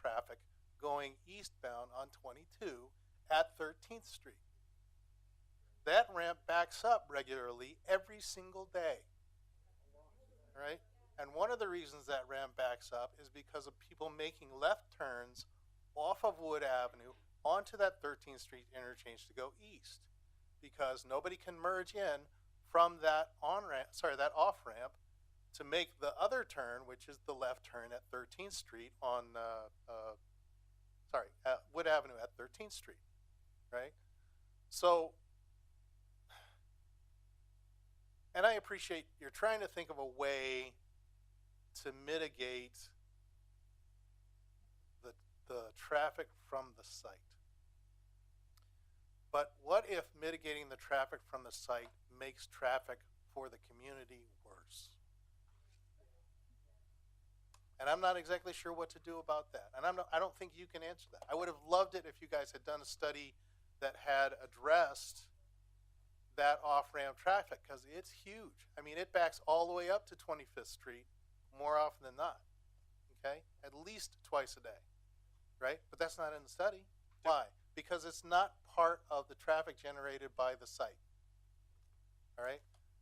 traffic going eastbound on 22 at 13th Street. That ramp backs up regularly every single day, right? And one of the reasons that ramp backs up is because of people making left turns off of Wood Avenue onto that 13th Street interchange to go east, because nobody can merge in from that off-ramp to make the other turn, which is the left turn at 13th Street on, Wood Avenue at 13th Street, right? So, and I appreciate you're trying to think of a way to mitigate the traffic from the site. But what if mitigating the traffic from the site makes traffic for the community worse? And I'm not exactly sure what to do about that. And I don't think you can answer that. I would have loved it if you guys had done a study that had addressed that off-ramp traffic, because it's huge. I mean, it backs all the way up to 25th Street more often than not, okay? At least twice a day, right? But that's not in the study. Why? Because it's not part of the traffic generated by the site, all right?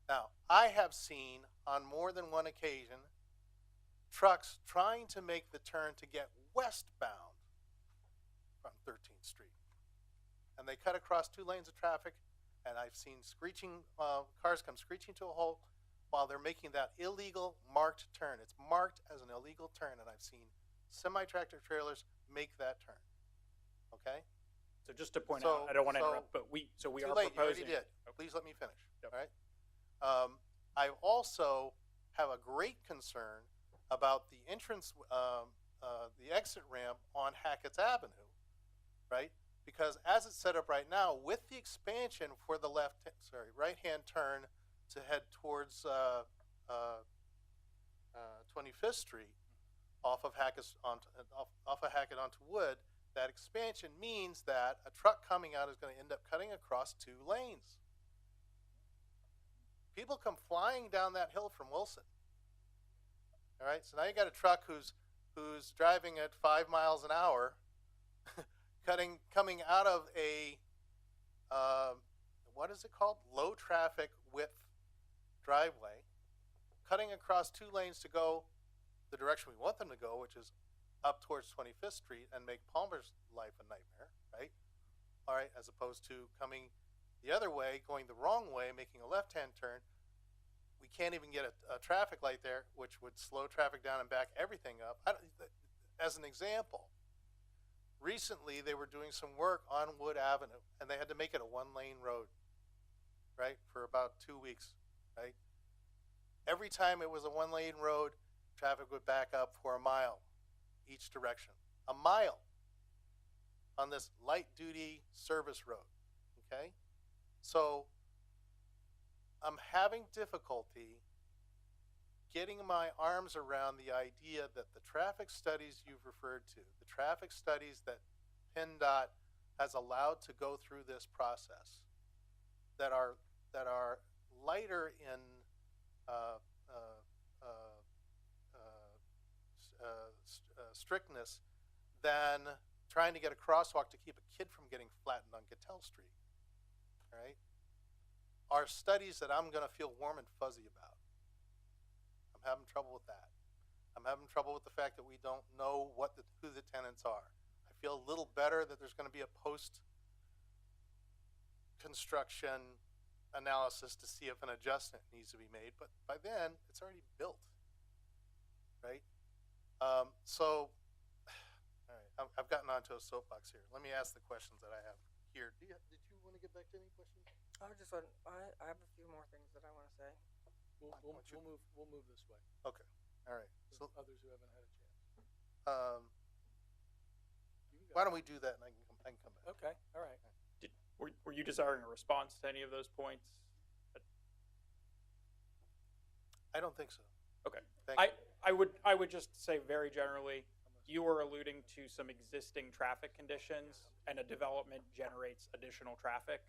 Now, I have seen on more than one occasion trucks trying to make the turn to get westbound from 13th Street. And they cut across 2 lanes of traffic, and I've seen screeching cars come screeching to a halt while they're making that illegal marked turn. It's marked as an illegal turn, and I've seen semi-tractor trailers make that turn. Okay? So just to point out, I don't want to interrupt, but we too are late, proposing. you already did. Please let me finish. All right. I also have a great concern about the entrance, the exit ramp on Hackett's Avenue, right? Because as it's set up right now, with the expansion for the right-hand turn to head towards 25th Street, off of Hackett onto Wood, that expansion means that a truck coming out is going to end up cutting across 2 lanes. People come flying down that hill from Wilson. All right, so now you got a truck who's driving at 5 miles an hour, coming out of a what is it called? Low traffic width driveway, cutting across 2 lanes to go the direction we want them to go, which is up towards 25th Street, and make Palmer's life a nightmare, right? All right, as opposed to coming the other way, going the wrong way, making a left-hand turn. We can't even get a traffic light there, which would slow traffic down and back everything up. As an example, recently they were doing some work on Wood Avenue, and they had to make it a 1-lane road, right, for about 2 weeks, right? Every time it was a 1-lane road, traffic would back up for a mile each direction. A mile on this light-duty service road, okay? So I'm having difficulty getting my arms around the idea that the traffic studies you've referred to, the traffic studies that PennDOT has allowed to go through this process, that are lighter in strictness than trying to get a crosswalk to keep a kid from getting flattened on Cattell Street, right? Are studies that I'm going to feel warm and fuzzy about. I'm having trouble with that. I'm having trouble with the fact that we don't know who the tenants are. I feel a little better that there's going to be a post-construction analysis to see if an adjustment needs to be made, but by then it's already built, right? So, all right, I've gotten onto a soapbox here. Let me ask the questions that I have here. Did you want to get back to any questions? I have a few more things that I want to say. We'll move this way. Okay, all right. So Others who haven't had a chance. why don't we do that and I can come back. Okay, all right. Were you desiring a response to any of those points? I don't think so. Okay. Thank you. I would just say very generally, you were alluding to some existing traffic conditions, and a development generates additional traffic.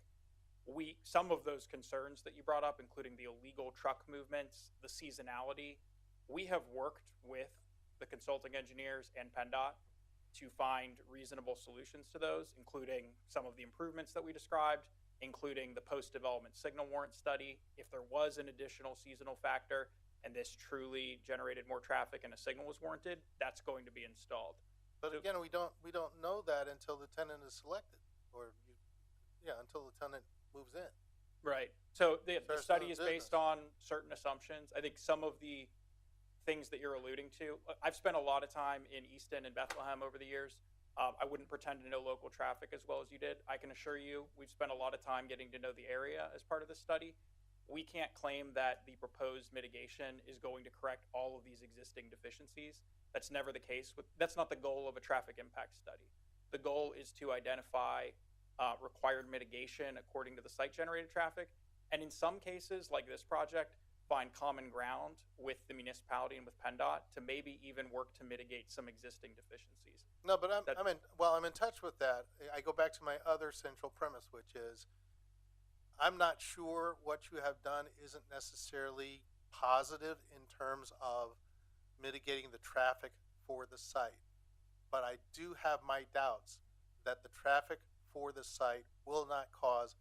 Some of those concerns that you brought up, including the illegal truck movements, the seasonality, we have worked with the consulting engineers and PennDOT to find reasonable solutions to those, including some of the improvements that we described, including the post-development signal warrant study. If there was an additional seasonal factor and this truly generated more traffic and a signal was warranted, that's going to be installed. But again, we don't know that until the tenant is selected, until the tenant moves in. Right. So the Starts study doing is based on certain assumptions. I think some of the things that you're alluding to. I've spent a lot of time in Easton and Bethlehem over the years. I wouldn't pretend to know local traffic as well as you did. I can assure you, we've spent a lot of time getting to know the area as part of the study. We can't claim that the proposed mitigation is going to correct all of these existing deficiencies. That's never the case. That's not the goal of a traffic impact study. The goal is to identify required mitigation according to the site-generated traffic, and in some cases, like this project, find common ground with the municipality and with PennDOT to maybe even work to mitigate some existing deficiencies. No, but I'm in touch with that. I go back to my other central premise, which is I'm not sure what you have done isn't necessarily positive in terms of mitigating the traffic for the site. But I do have my doubts that the traffic for the site will not cause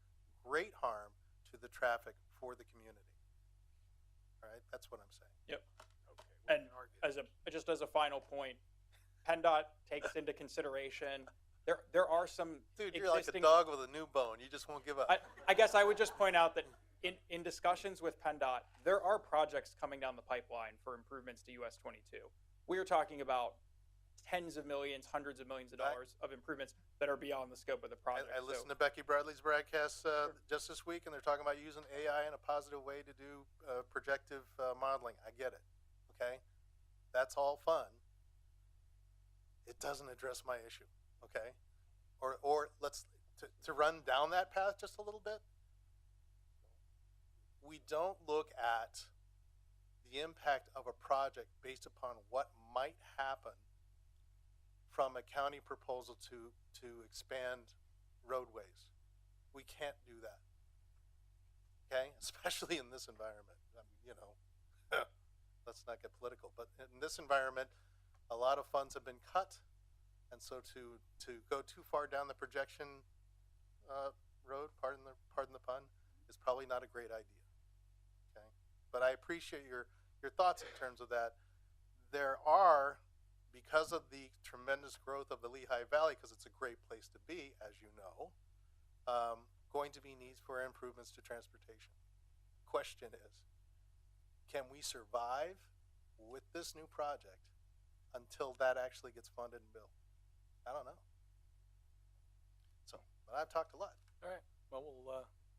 great harm to the traffic for the community. All right, that's what I'm saying. Yep. And just as a final point, PennDOT takes into consideration there are some Dude, you're like a dog with a new bone. You just won't give up. I guess I would just point out that in discussions with PennDOT, there are projects coming down the pipeline for improvements to US 22. We are talking about tens of millions, hundreds of millions of dollars of improvements that are beyond the scope of the project. I listened to Becky Bradley's broadcast just this week, and they're talking about using AI in a positive way to do projective modeling. I get it. Okay, that's all fun. It doesn't address my issue. Okay, or let's to run down that path just a little bit. We don't look at the impact of a project based upon what might happen from a county proposal to expand roadways. We can't do that. Okay, especially in this environment. I mean, you know, let's not get political, but in this environment, a lot of funds have been cut. And so to go too far down the projection road, pardon the pun, is probably not a great idea. Okay, but I appreciate your thoughts in terms of that. There are, because of the tremendous growth of the Lehigh Valley, because it's a great place to be, as you know, going to be needs for improvements to transportation. Question is, can we survive with this new project until that actually gets funded and built? I don't know. So, but I've talked a lot. All right. Well,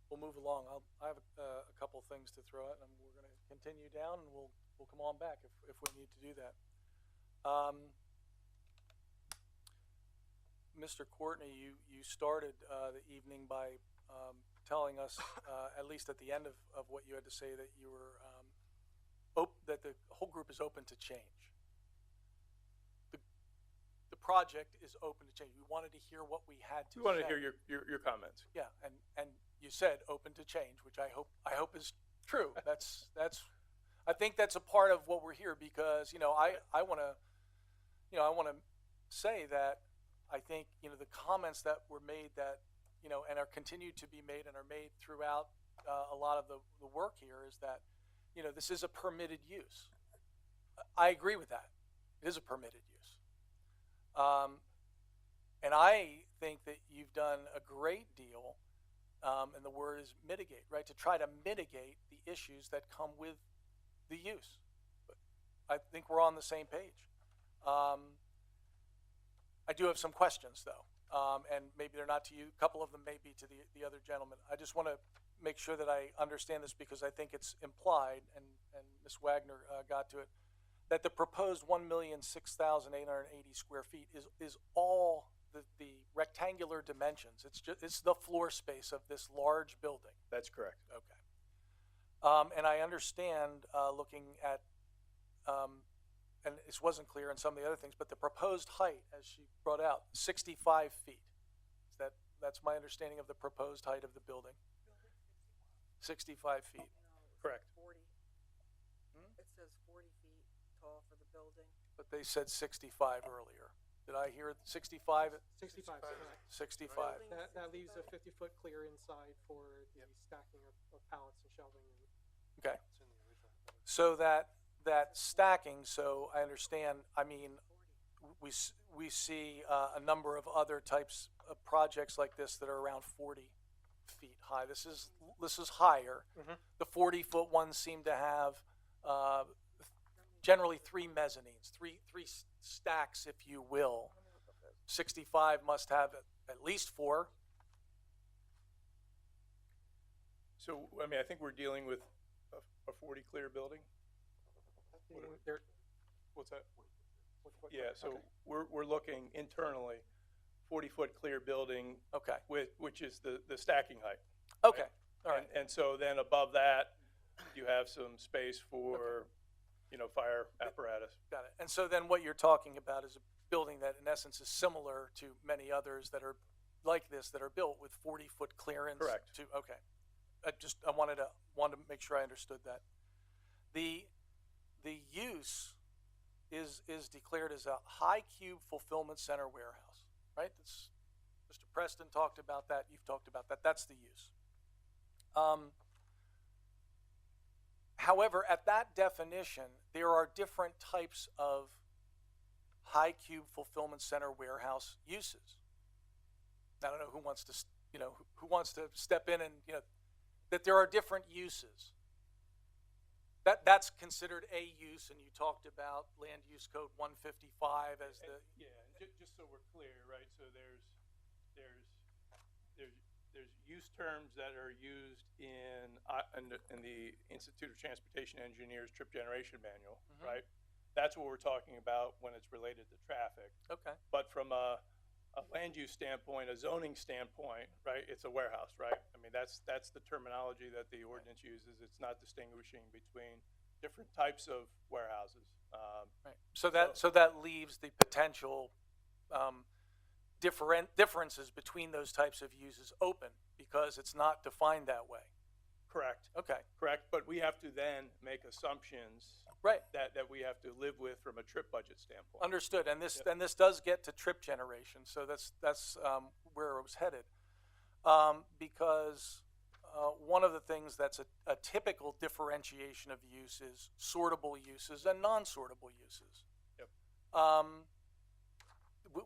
we'll move along. I have a couple of things to throw at, and we're going to continue down, and we'll come on back if we need to do that. Mr. Courtney, you started the evening by telling us, at least at the end of what you had to say, that you were that the whole group is open to change. The project is open to change. We wanted to hear what we had to say. We wanted to hear your comments. Yeah, and you said open to change, which I hope is true. That's I think that's a part of what we're here, because I want to say that I think the comments that were made that and are continued to be made and are made throughout a lot of the work here is that this is a permitted use. I agree with that. It is a permitted use. And I think that you've done a great deal, and the word is mitigate, right? To try to mitigate the issues that come with the use. But I think we're on the same page. I do have some questions, though, and maybe they're not to you. A couple of them may be to the other gentleman. I just want to make sure that I understand this, because I think it's implied, and Ms. Wagner got to it, that the proposed 1,006,880 square feet is all the rectangular dimensions. It's the floor space of this large building. That's correct. Okay. And I understand looking at, and this wasn't clear in some of the other things, but the proposed height, as she brought out, 65 feet. That's my understanding of the proposed height of the building. 65 feet. Correct. 40. It says 40 feet tall for the building. But they said 65 earlier. Did I hear 65? 65, correct. 65. That leaves a 50-foot clear inside for the stacking of pallets and shelving. Okay. So that stacking, so I understand, I mean, we see a number of other types of projects like this that are around 40 feet high. This is higher. Mm-hmm. The 40-foot ones seem to have generally 3 mezzanines, three stacks, if you will. 65 must have at least 4. So, I mean, I think we're dealing with a 40 clear building? What's that? Yeah, so Okay. we're looking internally, 40-foot clear building. Okay. Which is the stacking height. Okay, all right. And so then above that, you have some space for, fire apparatus. Got it. And so then what you're talking about is a building that in essence is similar to many others that are like this, that are built with 40-foot clearance. Correct. Okay. I wanted to make sure I understood that. The use is declared as a high cube fulfillment center warehouse, right? That's, Mr. Preston talked about that. You've talked about that. That's the use. However, at that definition, there are different types of high cube fulfillment center warehouse uses. I don't know who wants to, who wants to step in and, that there are different uses. That's considered a use, and you talked about Land Use Code 155 as the. Yeah, just so we're clear, right? So there's use terms that are used in the Institute of Transportation Engineers Trip Generation Manual, right? That's what we're talking about when it's related to traffic. Okay. But from a land use standpoint, a zoning standpoint, right, it's a warehouse, right? I mean, that's the terminology that the ordinance uses. It's not distinguishing between different types of warehouses. Right. So that leaves the potential differences between those types of uses open because it's not defined that way. Correct. Okay. Correct. But we have to then make assumptions. Right. That we have to live with from a trip budget standpoint. Understood. And this does get to trip generation. So that's where it was headed. Because one of the things that's a typical differentiation of use is sortable uses and non-sortable uses. Yep.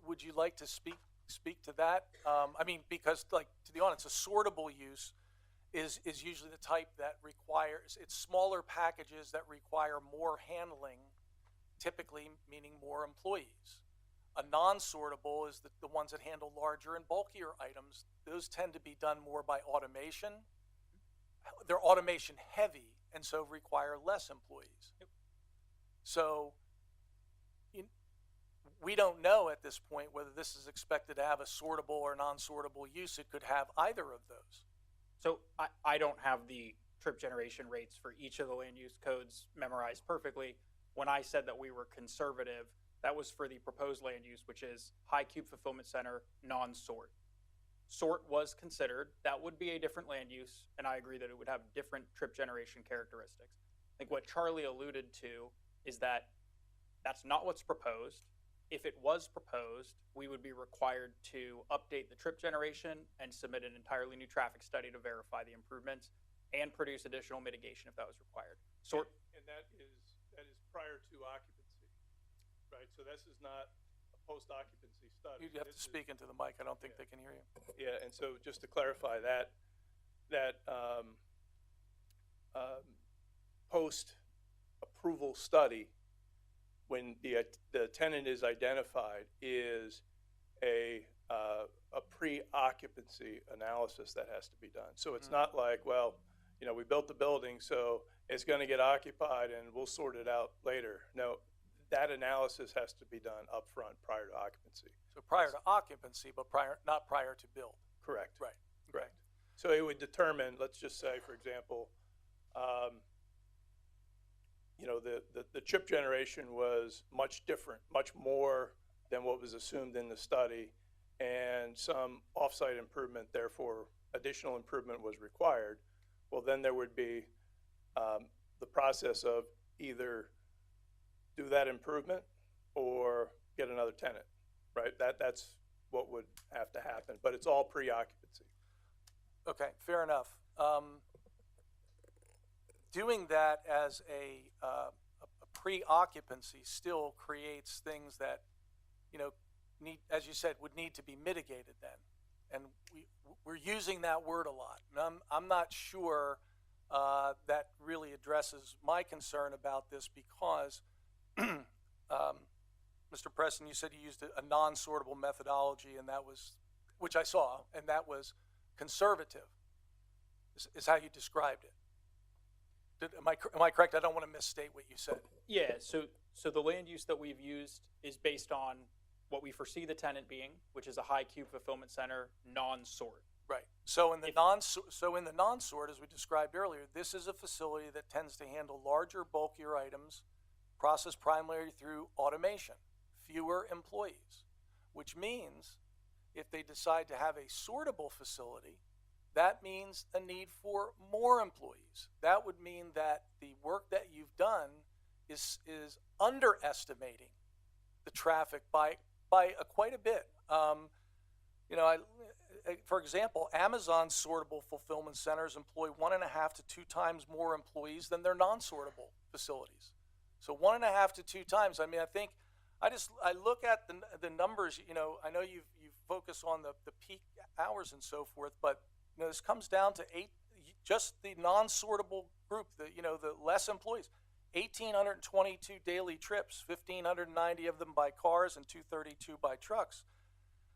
Would you like to speak to that? I mean, because to be honest, a sortable use is usually the type that requires, it's smaller packages that require more handling, typically meaning more employees. A non-sortable is the ones that handle larger and bulkier items. Those tend to be done more by automation. They're automation heavy and so require less employees. Yep. So we don't know at this point whether this is expected to have a sortable or non-sortable use. It could have either of those. So I don't have the trip generation rates for each of the land use codes memorized perfectly. When I said that we were conservative, that was for the proposed land use, which is high cube fulfillment center, non-sort. Sort was considered. That would be a different land use, and I agree that it would have different trip generation characteristics. I think what Charlie alluded to is that that's not what's proposed. If it was proposed, we would be required to update the trip generation and submit an entirely new traffic study to verify the improvements and produce additional mitigation if that was required. And that is prior to occupancy, right? So this is not a post-occupancy study. You have to speak into the mic. I don't think they can hear you. Yeah, and so just to clarify that post-approval study, when the tenant is identified, is a pre-occupancy analysis that has to be done. So it's not like, well, we built the building, so it's going to get occupied and we'll sort it out later. No, that analysis has to be done up front prior to occupancy. So prior to occupancy, but not prior to build. Correct. Right. Correct. So it would determine, let's just say, for example, the chip generation was much different, much more than what was assumed in the study, and some offsite improvement, therefore additional improvement was required. Well, then there would be the process of either do that improvement or get another tenant, right? That's what would have to happen, but it's all pre-occupancy. Okay, fair enough. Doing that as a pre-occupancy still creates things that, need, as you said, would need to be mitigated then. And we're using that word a lot. And I'm not sure that really addresses my concern about this, because Mr. Preston, you said you used a non-sortable methodology, and that was, which I saw, and that was conservative, is how you described it. Am I correct? I don't want to misstate what you said. Yeah, so the land use that we've used is based on what we foresee the tenant being, which is a high cube fulfillment center, non-sort. Right. So in the non-sort, as we described earlier, this is a facility that tends to handle larger, bulkier items, processed primarily through automation, fewer employees, which means if they decide to have a sortable facility, that means a need for more employees. That would mean that the work that you've done is underestimating the traffic by quite a bit. For example, Amazon's sortable fulfillment centers employ 1.5 to 2 times more employees than their non-sortable facilities. So 1.5 to 2 times. I mean, I look at the numbers. I know you focus on the peak hours and so forth, but this comes down to just the non-sortable group. The less employees. 1,822 daily trips, 1,590 of them by cars and 232 by trucks.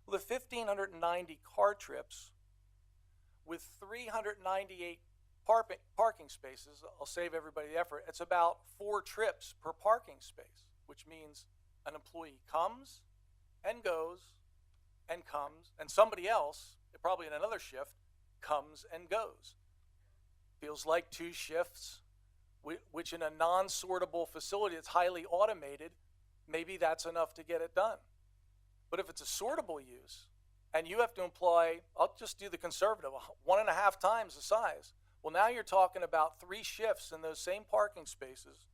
Well, the 1,590 car trips with 398 parking spaces, I'll save everybody the effort, it's about 4 trips per parking space, which means an employee comes and goes and comes, and somebody else, probably in another shift, comes and goes. Feels like 2 shifts, which in a non-sortable facility that's highly automated, maybe that's enough to get it done. But if it's a sortable use, and you have to employ, I'll just do the conservative, 1.5 times the size. Well, now you're talking about 3 shifts in those same parking spaces,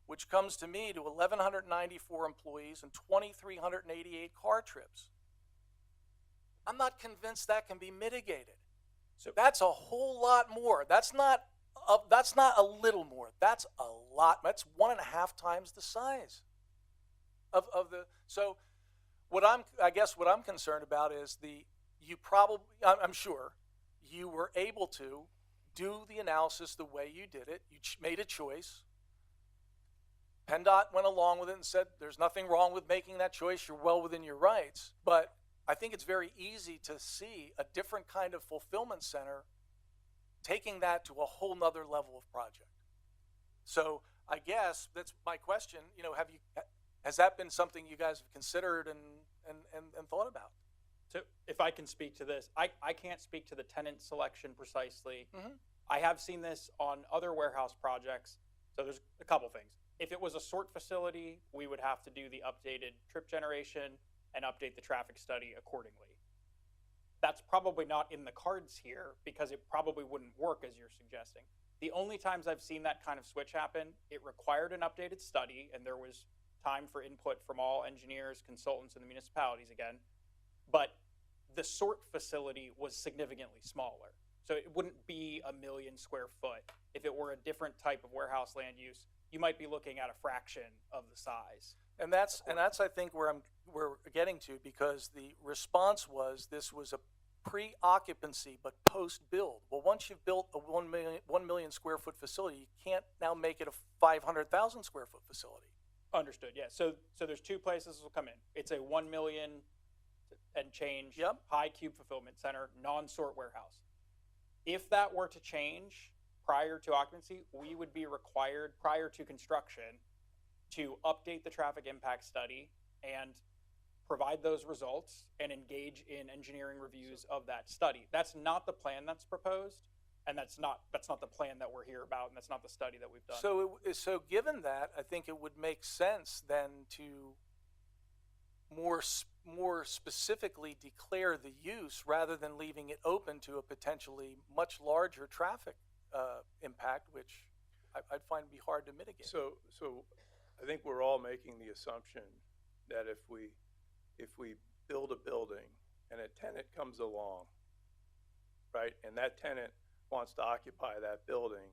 which comes to me to 1,194 employees and 2,388 car trips. I'm not convinced that can be mitigated. So that's a whole lot more. That's not a little more. That's a lot. That's 1.5 times the size of the. So what I'm concerned about is I'm sure you were able to do the analysis the way you did it. You made a choice. PennDOT went along with it and said there's nothing wrong with making that choice. You're well within your rights. But I think it's very easy to see a different kind of fulfillment center taking that to a whole nother level of project. So I guess that's my question. Has that been something you guys have considered and thought about? So if I can speak to this, I can't speak to the tenant selection precisely. Mm-hmm. I have seen this on other warehouse projects. So there's a couple things. If it was a sort facility, we would have to do the updated trip generation and update the traffic study accordingly. That's probably not in the cards here because it probably wouldn't work as you're suggesting. The only times I've seen that kind of switch happen, it required an updated study and there was time for input from all engineers, consultants, and the municipalities again. But the sort facility was significantly smaller. So it wouldn't be 1 million square foot. If it were a different type of warehouse land use, you might be looking at a fraction of the size. And that's I think where we're getting to, because the response was this was a pre-occupancy but post-build. Well, once you've built a 1 million square foot facility, you can't now make it a 500,000 square foot facility. Understood. Yeah. So there's 2 places this will come in. It's a 1 million and change high cube fulfillment center, non-sort warehouse. If that were to change prior to occupancy, we would be required prior to construction to update the traffic impact study and provide those results and engage in engineering reviews of that study. That's not the plan that's proposed, and that's not the plan that we're here about, and that's not the study that we've done. So given that, I think it would make sense then to more specifically declare the use rather than leaving it open to a potentially much larger traffic impact, which I'd find to be hard to mitigate. So I think we're all making the assumption that if we build a building and a tenant comes along, right, and that tenant wants to occupy that building,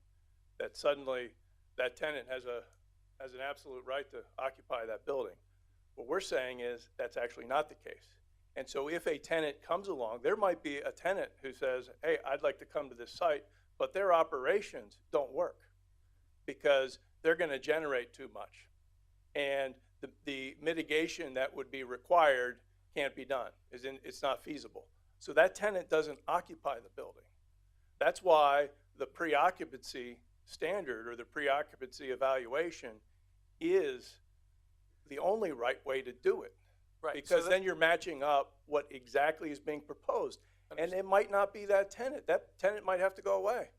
that suddenly that tenant has an absolute right to occupy that building. What we're saying is that's actually not the case. And so if a tenant comes along, there might be a tenant who says, hey, I'd like to come to this site, but their operations don't work because they're going to generate too much. and the mitigation that would be required can't be done, it's not feasible. So that tenant doesn't occupy the building. That's why the pre-occupancy standard or the pre-occupancy evaluation is the only right way to do it. Right. Because so then you're matching up what exactly is being proposed. And it might not be that tenant. That tenant might have to go away.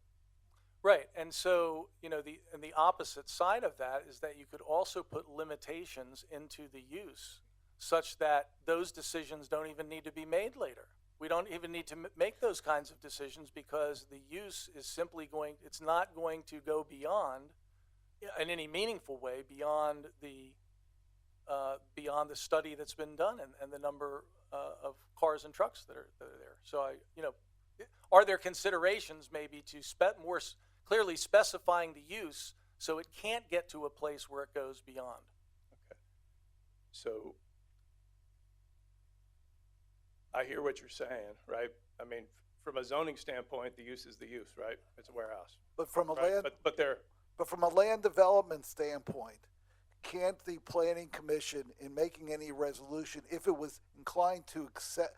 Right, and so, you know, the opposite side of that is that you could also put limitations into the use such that those decisions don't even need to be made later. We don't even need to make those kinds of decisions because the use is simply it's not going to go beyond, in any meaningful way, beyond the study that's been done and the number of cars and trucks that are there. So are there considerations maybe to more clearly specifying the use so it can't get to a place where it goes beyond? Okay. So I hear what you're saying, right? I mean, from a zoning standpoint, the use is the use, right? It's a warehouse. But from a right? land, but from a land development standpoint, can't the planning commission, in making any resolution, if it was inclined to accept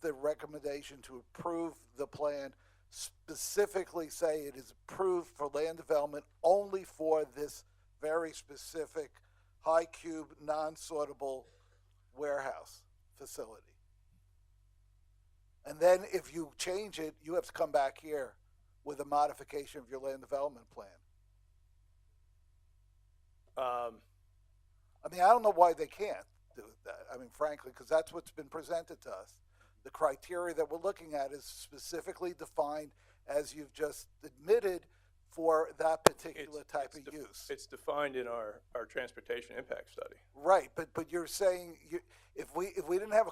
the recommendation to approve the plan, specifically say it is approved for land development only for this very specific high cube non-sortable warehouse facility? And then if you change it, you have to come back here with a modification of your land development plan. I mean, I don't know why they can't do that. I mean, frankly, because that's what's been presented to us. The criteria that we're looking at is specifically defined, as you've just admitted, for that particular type of use. It's defined in our transportation impact study. Right, but you're saying if we didn't have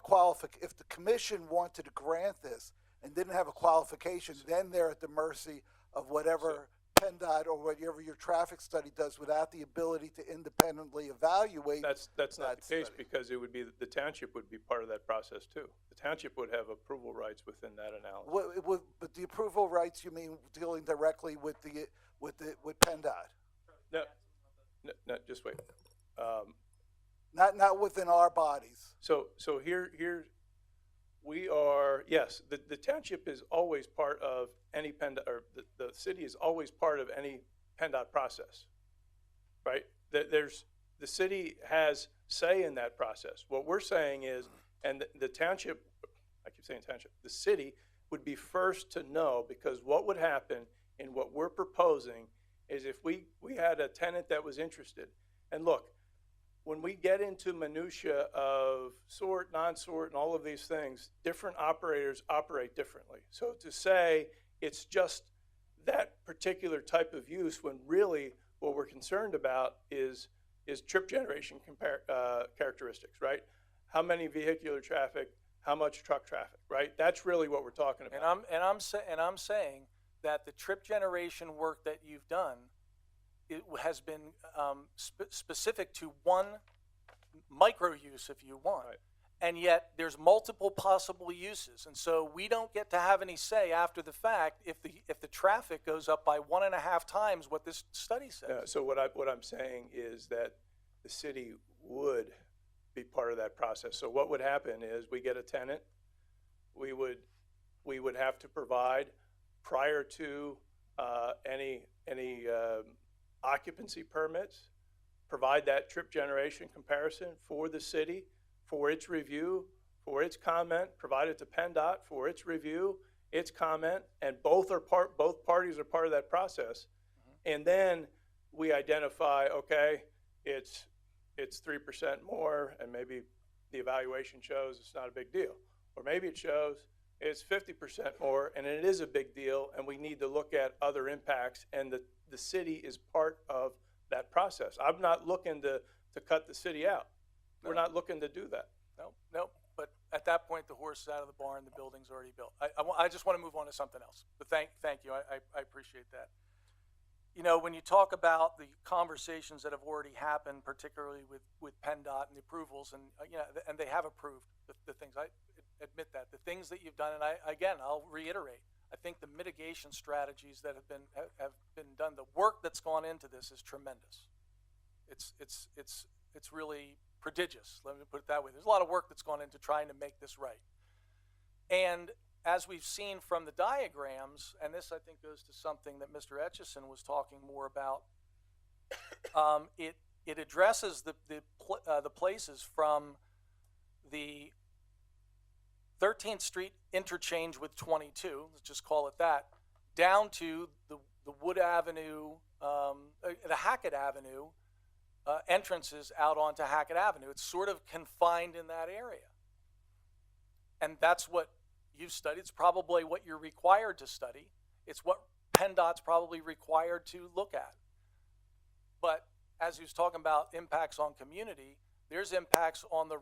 if the commission wanted to grant this and didn't have a qualification, then they're at the mercy of whatever PennDOT or whatever your traffic study does without the ability to independently evaluate. That's not the case study. because it would be the township would be part of that process too. The township would have approval rights within that analysis. But the approval rights, you mean dealing directly with PennDOT? No, just wait. Not within our bodies. So here we are. Yes, the township is always part of any PennDOT, or the city is always part of any PennDOT process, right? The city has say in that process. What we're saying is, and the township, I keep saying township, the city would be first to know, because what would happen in what we're proposing is if we had a tenant that was interested, and look, when we get into minutia of sort, non-sort, and all of these things, different operators operate differently. So to say it's just that particular type of use when really what we're concerned about is trip generation characteristics, right? How many vehicular traffic, how much truck traffic, right? That's really what we're talking about. And I'm saying that the trip generation work that you've done, it has been specific to one micro use, if you want. Right. And yet there's multiple possible uses. And so we don't get to have any say after the fact if the traffic goes up by 1.5 times what this study says. Yeah, so what I'm saying is that the city would be part of that process. So what would happen is we get a tenant, we would have to provide prior to any occupancy permits, provide that trip generation comparison for the city, for its review, for its comment, provide it to PennDOT for its review, its comment, and both parties are part of that process. Mm-hmm. And then we identify, okay, it's 3% more, and maybe the evaluation shows it's not a big deal. Or maybe it shows it's 50% more, and it is a big deal, and we need to look at other impacts, and the city is part of that process. I'm not looking to cut the city out. No. We're not looking to do that. No. But at that point, the horse is out of the barn, the building's already built. I just want to move on to something else. But thank you. I appreciate that. You know, when you talk about the conversations that have already happened, particularly with PennDOT and the approvals, and and they have approved the things. I admit that the things that you've done, and I'll reiterate. I think the mitigation strategies that have been done, the work that's gone into this is tremendous. It's really prodigious. Let me put it that way. There's a lot of work that's gone into trying to make this right. And as we've seen from the diagrams, and this I think goes to something that Mr. Etchison was talking more about, it addresses the places from the 13th Street interchange with 22, let's just call it that, down to the Wood Avenue, the Hackett Avenue entrances out onto Hackett Avenue. It's sort of confined in that area. And that's what you've studied. It's probably what you're required to study. It's what PennDOT's probably required to look at. But as he was talking about impacts on community, there's impacts on the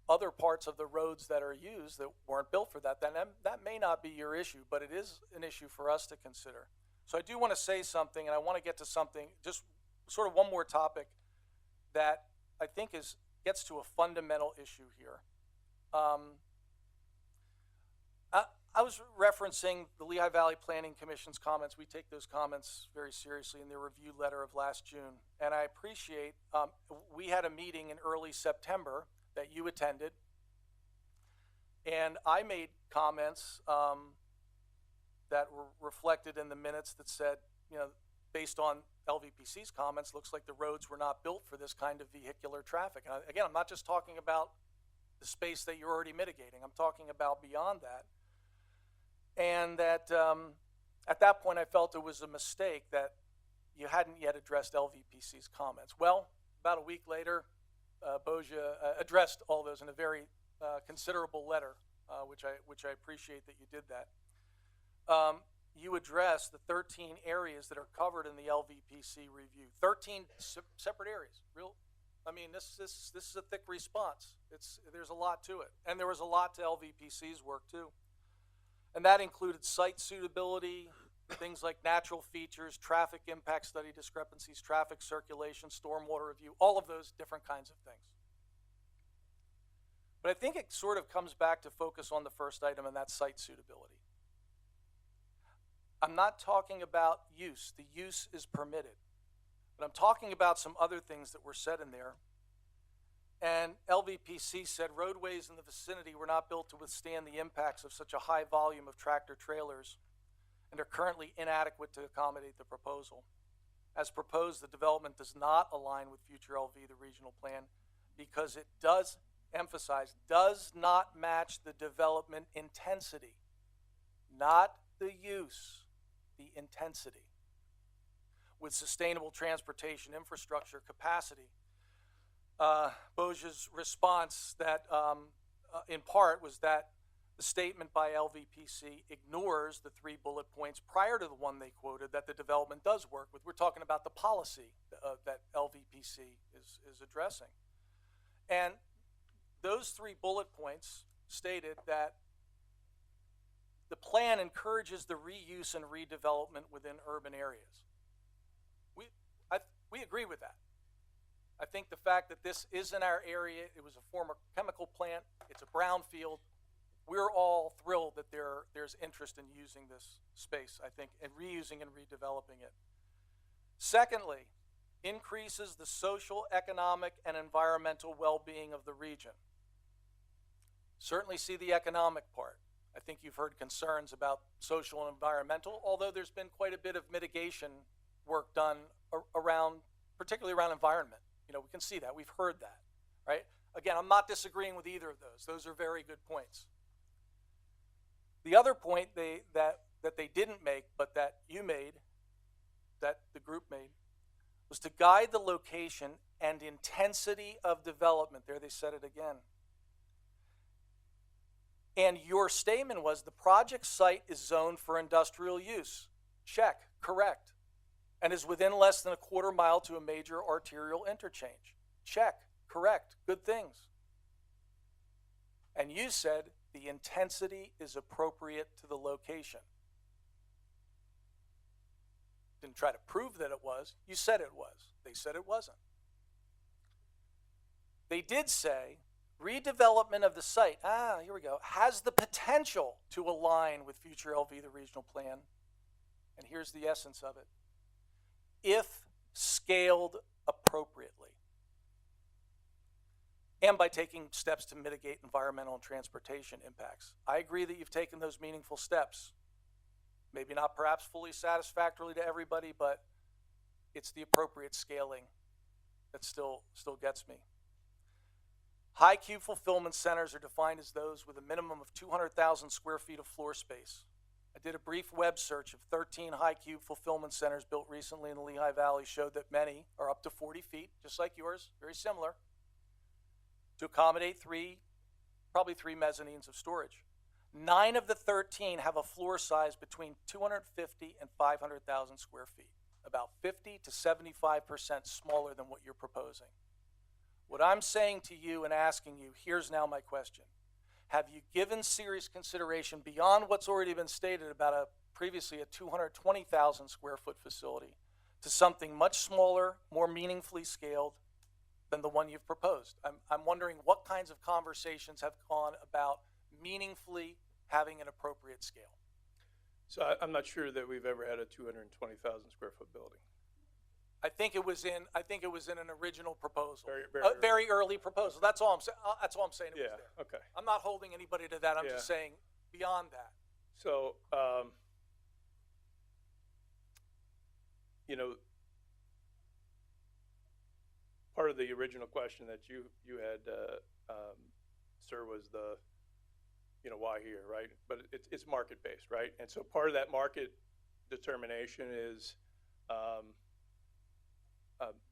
other parts of the roads that are used that weren't built for that. Then that may not be your issue, but it is an issue for us to consider. So I do want to say something, and I want to get to something, just sort of one more topic that I think gets to a fundamental issue here. I was referencing the Lehigh Valley Planning Commission's comments. We take those comments very seriously in their review letter of last June. And I appreciate, we had a meeting in early September that you attended. And I made comments that were reflected in the minutes that said, you know, based on LVPC's comments, looks like the roads were not built for this kind of vehicular traffic. And again, I'm not just talking about the space that you're already mitigating. I'm talking about beyond that. And that at that point, I felt it was a mistake that you hadn't yet addressed LVPC's comments. Well, about a week later, BOJA addressed all those in a very considerable letter, which I appreciate that you did that. You addressed the 13 areas that are covered in the LVPC review. 13 separate areas. I mean, this is a thick response. There's a lot to it, and there was a lot to LVPC's work too. And that included site suitability, things like natural features, traffic impact study discrepancies, traffic circulation, stormwater review, all of those different kinds of things. But I think it sort of comes back to focus on the first item, and that's site suitability. I'm not talking about use. The use is permitted. But I'm talking about some other things that were said in there. And LVPC said roadways in the vicinity were not built to withstand the impacts of such a high volume of tractor trailers and are currently inadequate to accommodate the proposal. As proposed, the development does not align with future LV, the regional plan, because it does emphasize, does not match the development intensity, not the use, the intensity, with sustainable transportation infrastructure capacity. BOJA's response that, in part, was that the statement by LVPC ignores the 3 bullet points prior to the one they quoted that the development does work with. We're talking about the policy that LVPC is addressing. And those 3 bullet points stated that the plan encourages the reuse and redevelopment within urban areas. We agree with that. I think the fact that this is in our area, it was a former chemical plant, it's a brownfield, we're all thrilled that there's interest in using this space, I think, and reusing and redeveloping it. Secondly, increases the social, economic, and environmental well-being of the region. Certainly see the economic part. I think you've heard concerns about social and environmental, although there's been quite a bit of mitigation work done around, particularly around environment. You know, we can see that. We've heard that, right? Again, I'm not disagreeing with either of those. Those are very good points. The other point that they didn't make, but that you made, that the group made, was to guide the location and intensity of development. There they said it again. And your statement was the project site is zoned for industrial use. Check, correct. And is within less than a quarter mile to a major arterial interchange. Check, correct, good things. And you said the intensity is appropriate to the location. Didn't try to prove that it was, you said it was. They said it wasn't. They did say redevelopment of the site, here we go, has the potential to align with future LV, the regional plan. And here's the essence of it. If scaled appropriately. and by taking steps to mitigate environmental and transportation impacts. I agree that you've taken those meaningful steps. Maybe not perhaps fully satisfactorily to everybody, but it's the appropriate scaling that still gets me. High cube fulfillment centers are defined as those with a minimum of 200,000 square feet of floor space. I did a brief web search of 13 high cube fulfillment centers built recently in the Lehigh Valley, showed that many are up to 40 feet, just like yours, very similar, to accommodate probably three mezzanines of storage. 9 of the 13 have a floor size between 250 and 500,000 square feet, about 50 to 75% smaller than what you're proposing. What I'm saying to you and asking you, here's now my question. Have you given serious consideration beyond what's already been stated about previously a 220,000 square foot facility to something much smaller, more meaningfully scaled than the one you've proposed? I'm wondering what kinds of conversations have gone about meaningfully having an appropriate scale. So I'm not sure that we've ever had a 220,000 square foot building. I think it was in an original proposal, Very very early proposal. That's all I'm saying. That's all I'm saying. It was Yeah, there. okay. I'm not holding anybody to that. I'm Yeah. just saying beyond that. So, you know, part of the original question that you had, sir, was the, you know, why here, right? But it's market-based, right? And so part of that market determination is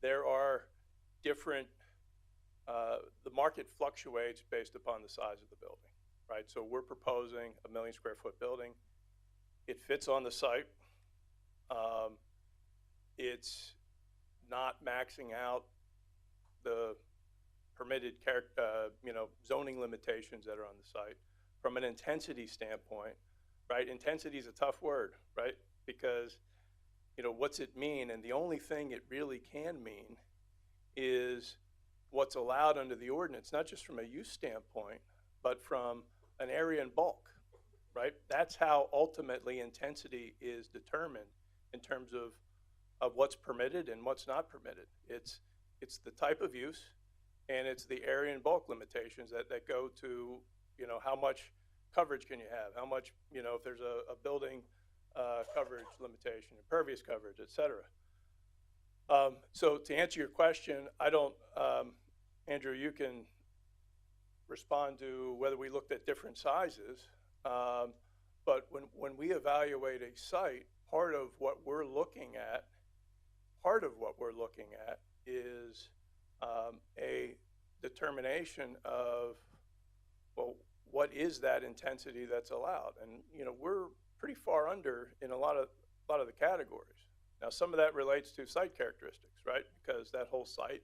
there are different, the market fluctuates based upon the size of the building, right? So we're proposing a 1 million square foot building. It fits on the site. It's not maxing out the permitted zoning limitations that are on the site. From an intensity standpoint, right? Intensity is a tough word, right? Because, you know, what's it mean? And the only thing it really can mean is what's allowed under the ordinance, not just from a use standpoint, but from an area in bulk, right? That's how ultimately intensity is determined in terms of what's permitted and what's not permitted. It's the type of use, and it's the area and bulk limitations that go to, you know, how much coverage can you have? How much, you know, if there's a building coverage limitation, impervious coverage, et cetera. So to answer your question, I don't, Andrew, you can respond to whether we looked at different sizes, but when we evaluate a site, part of what we're looking at is a determination of, well, what is that intensity that's allowed? And, you know, we're pretty far under in a lot of the categories. Now, some of that relates to site characteristics, right? Because that whole site,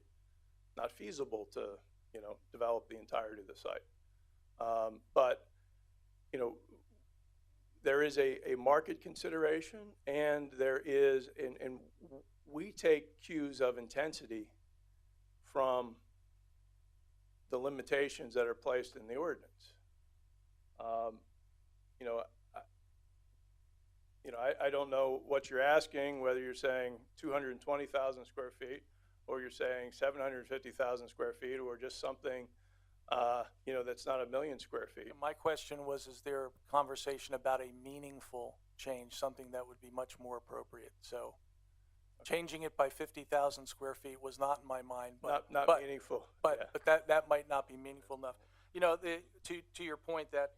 not feasible to, you know, develop the entirety of the site. But, you know, there is a market consideration, and there is, and we take cues of intensity from the limitations that are placed in the ordinance. I don't know what you're asking, whether you're saying 220,000 square feet, or you're saying 750,000 square feet, or just something, that's not 1 million square feet. My question was, is there a conversation about a meaningful change, something that would be much more appropriate? So changing it by 50,000 square feet was not in my mind, but not meaningful. But that might not be meaningful enough. You know, to your point that,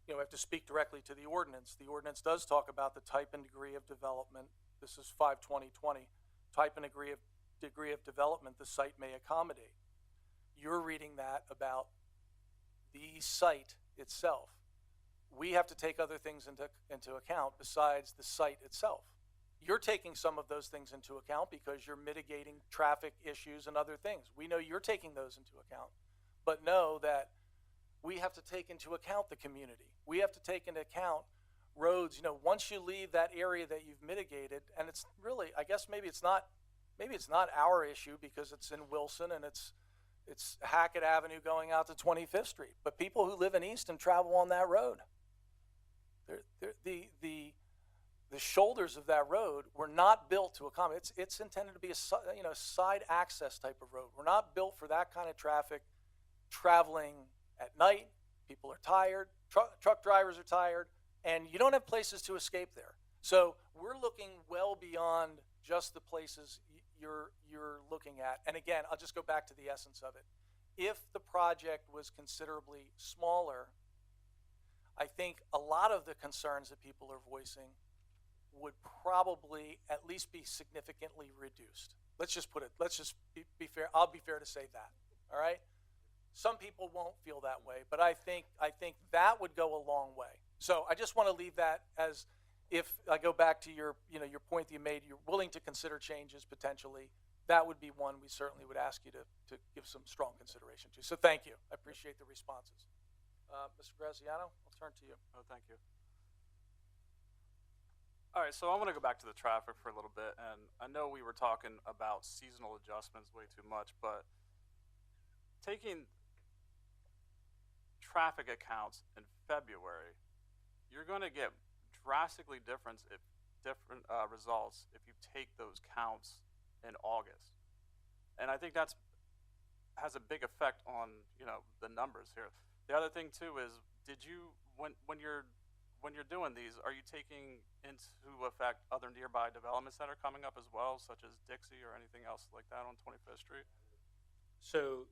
we have to speak directly to the ordinance. The ordinance does talk about the type and degree of development. This is 5/20/20. Type and degree of development the site may accommodate. You're reading that about the site itself. We have to take other things into account besides the site itself. You're taking some of those things into account because you're mitigating traffic issues and other things. We know you're taking those into account, but know that we have to take into account the community. We have to take into account roads. You know, once you leave that area that you've mitigated, and it's really, I guess maybe it's not our issue because it's in Wilson and it's Hackett Avenue going out to 25th Street. But people who live in Easton travel on that road. The the shoulders of that road were not built to accommodate. It's intended to be a side access type of road. We're not built for that kind of traffic traveling at night. People are tired. Truck drivers are tired, and you don't have places to escape there. So we're looking well beyond just the places you're looking at. And again, I'll just go back to the essence of it. If the project was considerably smaller, I think a lot of the concerns that people are voicing would probably at least be significantly reduced. Let's just be fair. I'll be fair to say that. All right. Some people won't feel that way, but I think that would go a long way. So I just want to leave that as, if I go back to your point that you made, you're willing to consider changes potentially. That would be one we certainly would ask you to give some strong consideration to. So thank you. I appreciate the responses. Mr. Graziano, I'll turn to you. Oh, thank you. All right, so I want to go back to the traffic for a little bit, and I know we were talking about seasonal adjustments way too much, but taking traffic accounts in February, you're going to get drastically different results if you take those counts in August, and I think that's has a big effect on the numbers here. The other thing too is, did you when you're doing these, are you taking into effect other nearby developments that are coming up as well, such as Dixie or anything else like that on 25th Street? So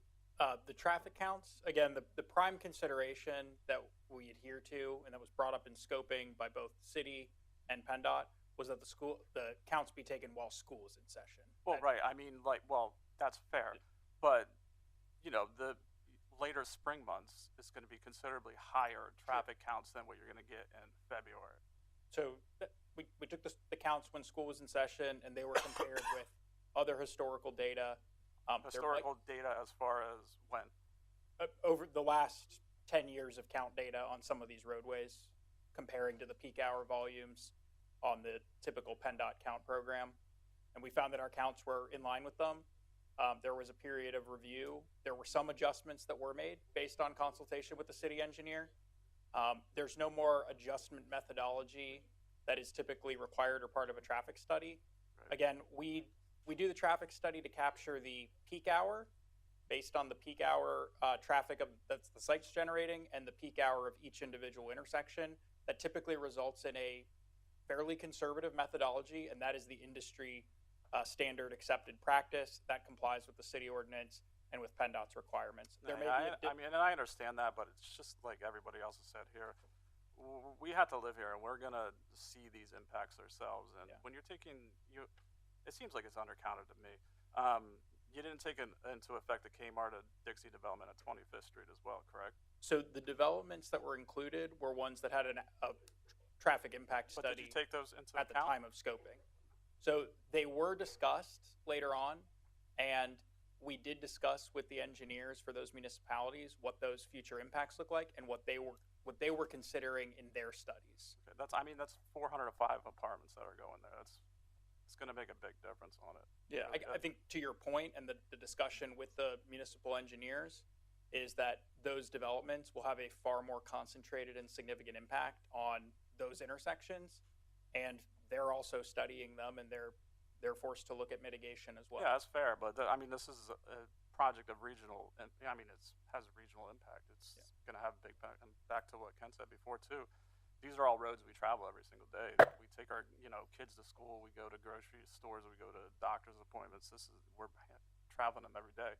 the traffic counts, again, the prime consideration that we adhere to and that was brought up in scoping by both the city and PennDOT was that the counts be taken while school is in session. Well, right. I mean, that's fair. But, the later spring months is going to be considerably higher traffic counts than what you're going to get in February. So we took the counts when school was in session, and they were compared with other historical data. Historical data as far as when? Over the last 10 years of count data on some of these roadways, comparing to the peak hour volumes on the typical PennDOT count program. And we found that our counts were in line with them. There was a period of review. There were some adjustments that were made based on consultation with the city engineer. There's no more adjustment methodology that is typically required or part of a traffic study. Right. Again, we do the traffic study to capture the peak hour based on the peak hour traffic that's the site's generating and the peak hour of each individual intersection. That typically results in a fairly conservative methodology, and that is the industry standard accepted practice that complies with the city ordinance and with PennDOT's requirements. I I understand that, but it's just like everybody else has said here. We have to live here, and we're going to see these impacts ourselves. And when you're it seems like it's undercounted to me. You didn't take into effect the Kmart to Dixie development at 25th Street as well, correct? So the developments that were included were ones that had a traffic impact study. But did you take those into at account? the time of scoping? So they were discussed later on, and we did discuss with the engineers for those municipalities what those future impacts look like and what they were considering in their studies. Okay, that's 405 apartments that are going there. It's going to make a big difference on it. Yeah, I think to your point and the discussion with the municipal engineers is that those developments will have a far more concentrated and significant impact on those intersections, and they're also studying them, and they're forced to look at mitigation as well. Yeah, that's fair, but this is a project of regional, and it has a regional impact. It's going to have a big impact. And back to what Ken said before too, these are all roads we travel every single day. We take our kids to school, we go to grocery stores, we go to doctor's appointments. We're traveling them every day.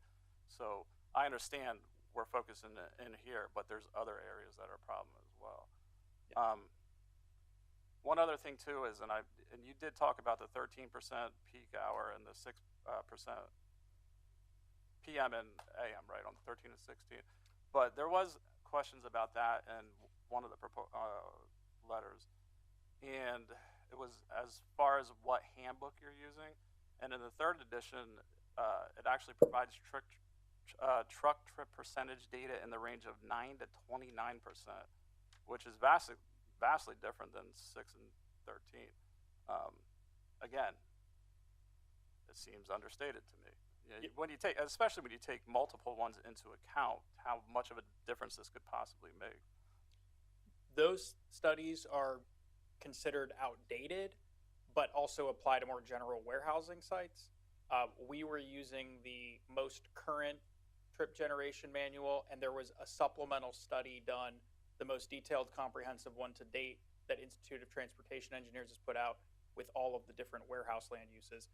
So I understand we're focusing in here, but there's other areas that are a problem as well. Yeah. One other thing too is, and you did talk about the 13% peak hour and the 6% PM and AM, right, on the 13 and 16. But there was questions about that in one of the letters, and it was as far as what handbook you're using. And in the third edition, it actually provides truck trip percentage data in the range of 9 to 29%, which is vastly different than 6 and 13. Again, it seems understated to me. Especially when you take multiple ones into account, how much of a difference this could possibly make. Those studies are considered outdated, but also apply to more general warehousing sites. We were using the most current trip generation manual, and there was a supplemental study done, the most detailed, comprehensive one to date, that Institute of Transportation Engineers has put out with all of the different warehouse land uses.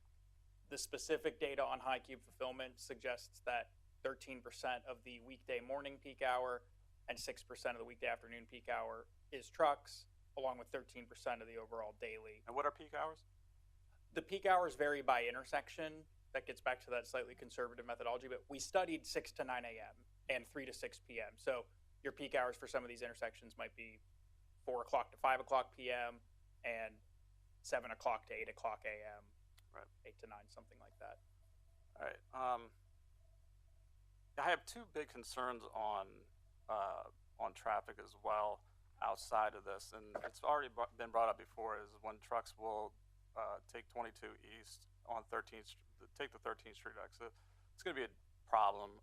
The specific data on high cube fulfillment suggests that 13% of the weekday morning peak hour and 6% of the weekday afternoon peak hour is trucks, along with 13% of the overall daily. And what are peak hours? The peak hours vary by intersection. That gets back to that slightly conservative methodology, but we studied 6 to 9 a.m. and 3 to 6 p.m. So your peak hours for some of these intersections might be 4 o'clock to 5 o'clock p.m. and 7 o'clock to 8 o'clock a.m. Right. 8 to 9, something like that. All right. I have two big concerns on traffic as well outside of this, and it's already been brought up before, is when trucks will take 22 East on 13th, take the 13th Street exit. It's going to be a problem.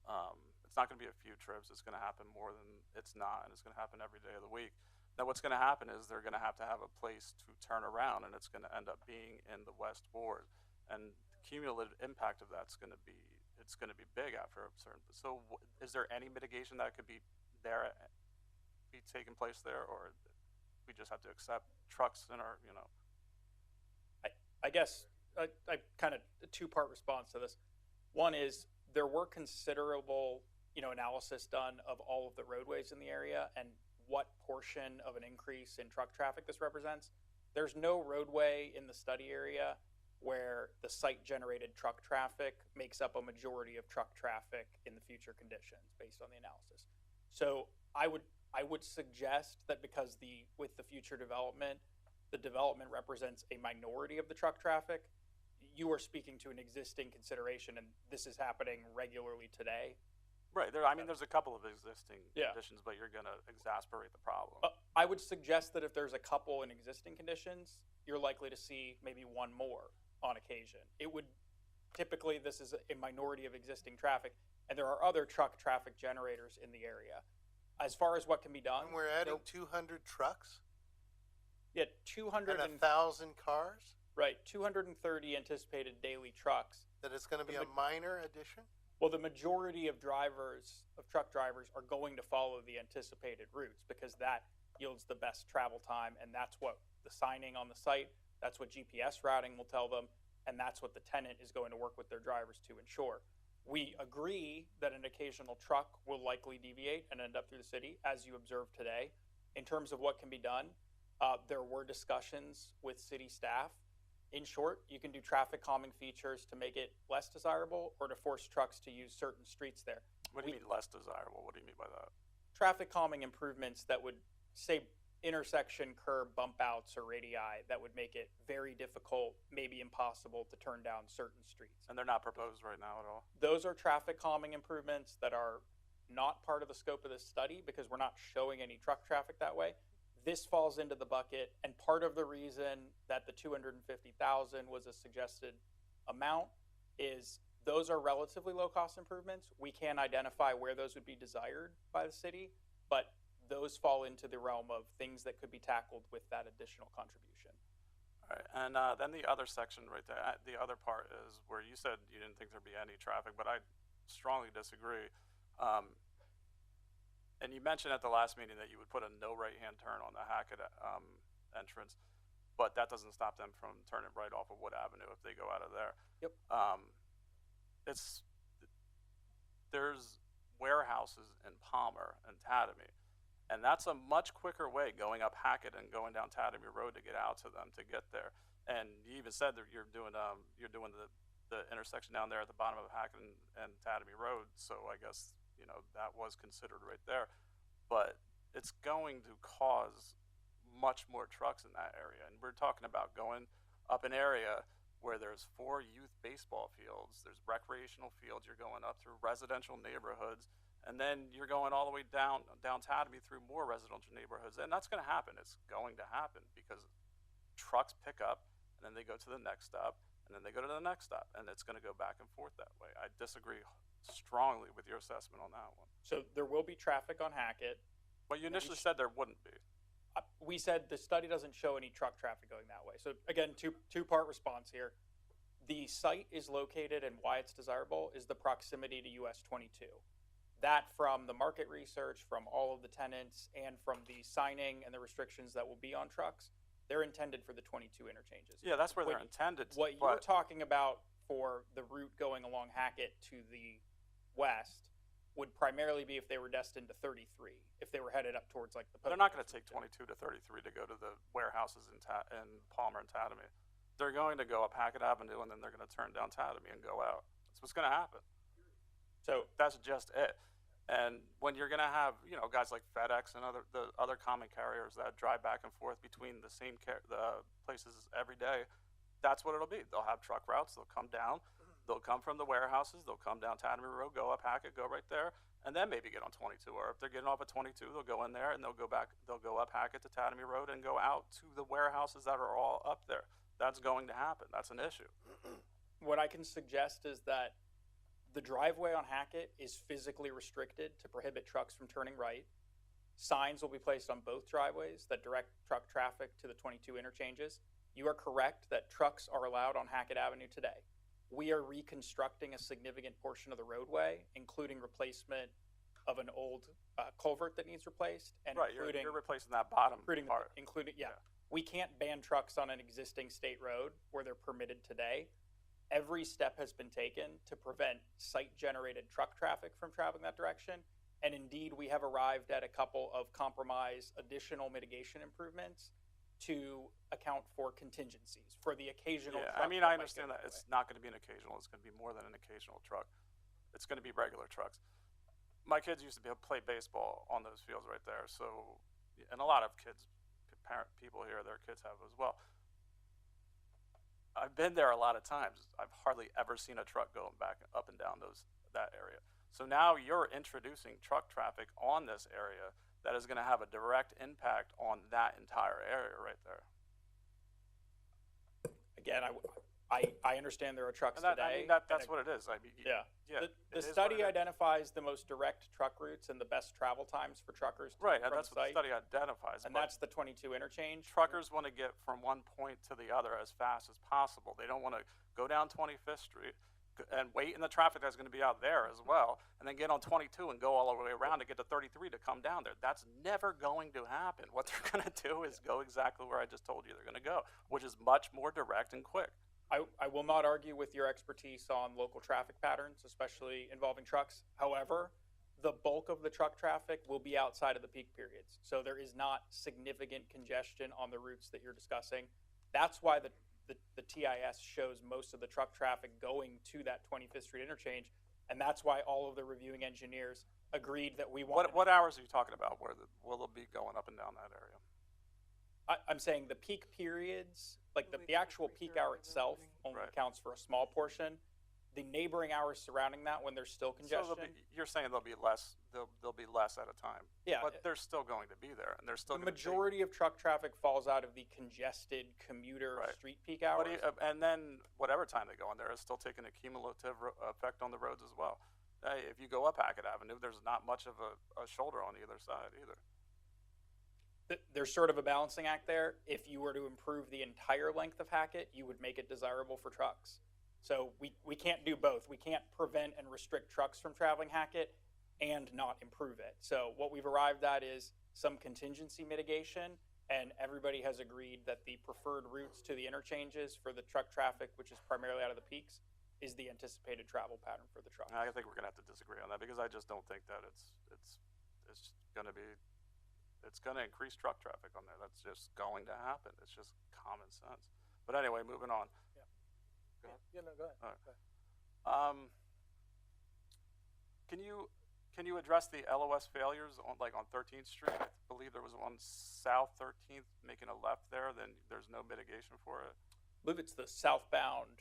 It's not going to be a few trips. It's going to happen more than it's not, and it's going to happen every day of the week. Now, what's going to happen is they're going to have a place to turn around, and it's going to end up being in the West Ward. And the cumulative impact of that's going to be, it's going to be big after a certain. So, is there any mitigation that could be there, be taking place there, or we just have to accept trucks in our, I guess I kind of a two-part response to this. One is there were considerable, analysis done of all of the roadways in the area and what portion of an increase in truck traffic this represents. There's no roadway in the study area where the site-generated truck traffic makes up a majority of truck traffic in the future conditions based on the analysis. So I would suggest that because with the future development, the development represents a minority of the truck traffic, you are speaking to an existing consideration, and this is happening regularly today. Right. There's a couple of existing conditions, but you're going to exacerbate the problem. I would suggest that if there's a couple in existing conditions, you're likely to see maybe one more on occasion. Typically, this is a minority of existing traffic, and there are other truck traffic generators in the area. As far as what can be done, And we're adding 200 trucks? 200 and 1,000 cars? Right, 230 anticipated daily trucks. That it's going to be a minor addition? Well, the majority of truck drivers are going to follow the anticipated routes because that yields the best travel time, and that's what the signing on the site, that's what GPS routing will tell them, and that's what the tenant is going to work with their drivers to ensure. We agree that an occasional truck will likely deviate and end up through the city, as you observed today. In terms of what can be done, there were discussions with city staff. In short, you can do traffic calming features to make it less desirable or to force trucks to use certain streets there. What do you mean less desirable? What do you mean by that? Traffic calming improvements that would, say, intersection curb bump outs or radii that would make it very difficult, maybe impossible to turn down certain streets. And they're not proposed right now at all? Those are traffic calming improvements that are not part of the scope of this study because we're not showing any truck traffic that way. This falls into the bucket, and part of the reason that the $250,000 was a suggested amount is those are relatively low-cost improvements. We can identify where those would be desired by the city, but those fall into the realm of things that could be tackled with that additional contribution. All right, and then the other section right there, the other part is where you said you didn't think there'd be any traffic, but I strongly disagree. And you mentioned at the last meeting that you would put a no right-hand turn on the Hackett entrance, but that doesn't stop them from turning right off of Wood Avenue if they go out of there. Yep. There's warehouses in Palmer and Tatamy, and that's a much quicker way going up Hackett and going down Tatamy Road to get out to them to get there. And you even said that you're doing the intersection down there at the bottom of Hackett and Tatamy Road, so I guess that was considered right there, but it's going to cause much more trucks in that area. And we're talking about going up an area where there's 4 youth baseball fields, there's recreational fields, you're going up through residential neighborhoods, and then you're going all the way down Tatamy through more residential neighborhoods. And that's going to happen. It's going to happen because trucks pick up and then they go to the next stop and then they go to the next stop, and it's going to go back and forth that way. I disagree strongly with your assessment on that one. So there will be traffic on Hackett. Well, you initially said there wouldn't be. we said the study doesn't show any truck traffic going that way. So again, two-part response here. The site is located, and why it's desirable is the proximity to US 22. That, from the market research, from all of the tenants, and from the signing and the restrictions that will be on trucks, they're intended for the 22 interchanges. Yeah, that's where What- they're intended. What you're talking about for the route going along Hackett to the west would primarily be if they were destined to 33, if they were headed up towards like the. They're not going to take 22 to 33 to go to the warehouses in Palmer and Tatamy. They're going to go up Hackett Avenue, and then they're going to turn down Tatamy and go out. That's what's going to happen. So that's just it. And when you're going to have, guys like FedEx and the other common carriers that drive back and forth between the same the places every day, that's what it'll be. They'll have truck routes. They'll come down. They'll come from the warehouses. They'll come down Tatamy Road, go up Hackett, go right there, and then maybe get on 22. Or if they're getting off at 22, they'll go in there and they'll go back. They'll go up Hackett to Tatamy Road and go out to the warehouses that are all up there. That's going to happen. That's an issue. What I can suggest is that the driveway on Hackett is physically restricted to prohibit trucks from turning right. Signs will be placed on both driveways that direct truck traffic to the 22 interchanges. You are correct that trucks are allowed on Hackett Avenue today. We are reconstructing a significant portion of the roadway, including replacement of an old culvert that needs replaced, and Right, you're replacing that bottom part. We can't ban trucks on an existing state road where they're permitted today. Every step has been taken to prevent site-generated truck traffic from traveling that direction. And indeed, we have arrived at a couple of compromise additional mitigation improvements to account for contingencies, for the occasional Yeah, truck I mean, that I might understand get that in the it's not going to be an occasional. It's going to be more than an occasional truck. It's going to be regular trucks. My kids used to be able to play baseball on those fields right there. So, and a lot of kids, people here, their kids have as well. I've been there a lot of times. I've hardly ever seen a truck going back up and down that area. So now you're introducing truck traffic on this area that is going to have a direct impact on that entire area right there. Again, I understand there are trucks And today. That's what it is. I mean, Yeah. yeah. The it is study what it is. identifies the most direct truck routes and the best travel times for truckers to Right, and and from that's what the site. study identifies. And but that's the 22 interchange. truckers want to get from one point to the other as fast as possible. They don't want to go down 25th Street and wait in the traffic that's going to be out there as well, and then get on 22 and go all the way around to get to 33 to come down there. That's never going to happen. What they're going to do is go exactly where I just told you they're going to go, which is much more direct and quick. I will not argue with your expertise on local traffic patterns, especially involving trucks. However, the bulk of the truck traffic will be outside of the peak periods. So there is not significant congestion on the routes that you're discussing. That's why the TIS shows most of the truck traffic going to that 25th Street interchange. And that's why all of the reviewing engineers agreed that we want. What hours are you talking about where will it be going up and down that area? I'm saying the peak periods, like the actual peak hour itself only accounts for a small portion. The neighboring hours surrounding that, when there's still congestion. So you're saying there'll be less. There'll be less at a time. Yeah, but they're still going to be there, and they're still. The going to majority of truck traffic falls out of the congested commuter street peak hours. And then whatever time they go in there is still taking a cumulative effect on the roads as well. If you go up Hackett Avenue, there's not much of a shoulder on either side either. There's sort of a balancing act there. If you were to improve the entire length of Hackett, you would make it desirable for trucks. So we can't do both. We can't prevent and restrict trucks from traveling Hackett and not improve it. So what we've arrived at is some contingency mitigation, and everybody has agreed that the preferred routes to the interchanges for the truck traffic, which is primarily out of the peaks, is the anticipated travel pattern for the trucks. I think we're going to have to disagree on that because I just don't think that it's going to be. It's going to increase truck traffic on there. That's just going to happen. It's just common sense. But anyway, moving on. Go ahead. All right. Can you address the LOS failures on 13th Street? I believe there was one South 13th making a left there. Then there's no mitigation for it. I believe it's the southbound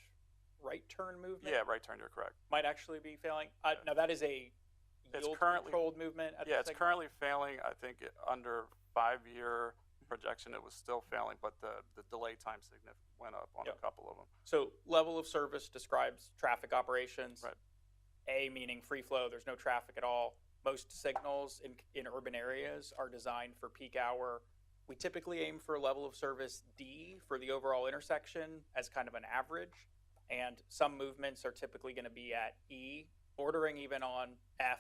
right turn movement. Yeah, right turn. You're correct. Might actually be failing. Now that is a yield controlled movement. Yeah, it's currently failing. I think under 5-year projection, it was still failing, but the delay time went up on a couple of them. So level of service describes traffic operations. Right. A meaning free flow. There's no traffic at all. Most signals in urban areas are designed for peak hour We typically aim for a level of service D for the overall intersection as kind of an average, and some movements are typically going to be at E, bordering even on F,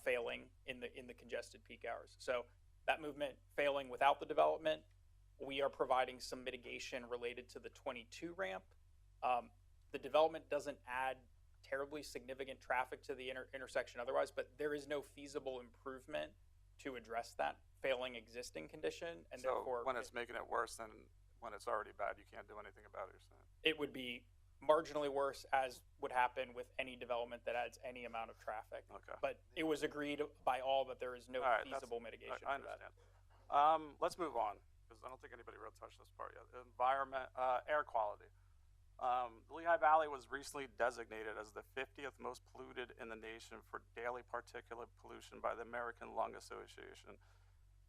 failing in the congested peak hours. So that movement failing without the development, we are providing some mitigation related to the 22 ramp. The development doesn't add terribly significant traffic to the intersection otherwise, but there is no feasible improvement to address that failing existing condition, and So therefore when it's making it worse than when it's already bad, you can't do anything about it, you're saying? it would be marginally worse, as would happen with any development that adds any amount of traffic. Okay. But it was agreed by all that there is no All right, feasible mitigation I for that. understand. Let's move on, because I don't think anybody really touched this part yet. Environment, air quality. The Lehigh Valley was recently designated as the 50th most polluted in the nation for daily particulate pollution by the American Lung Association.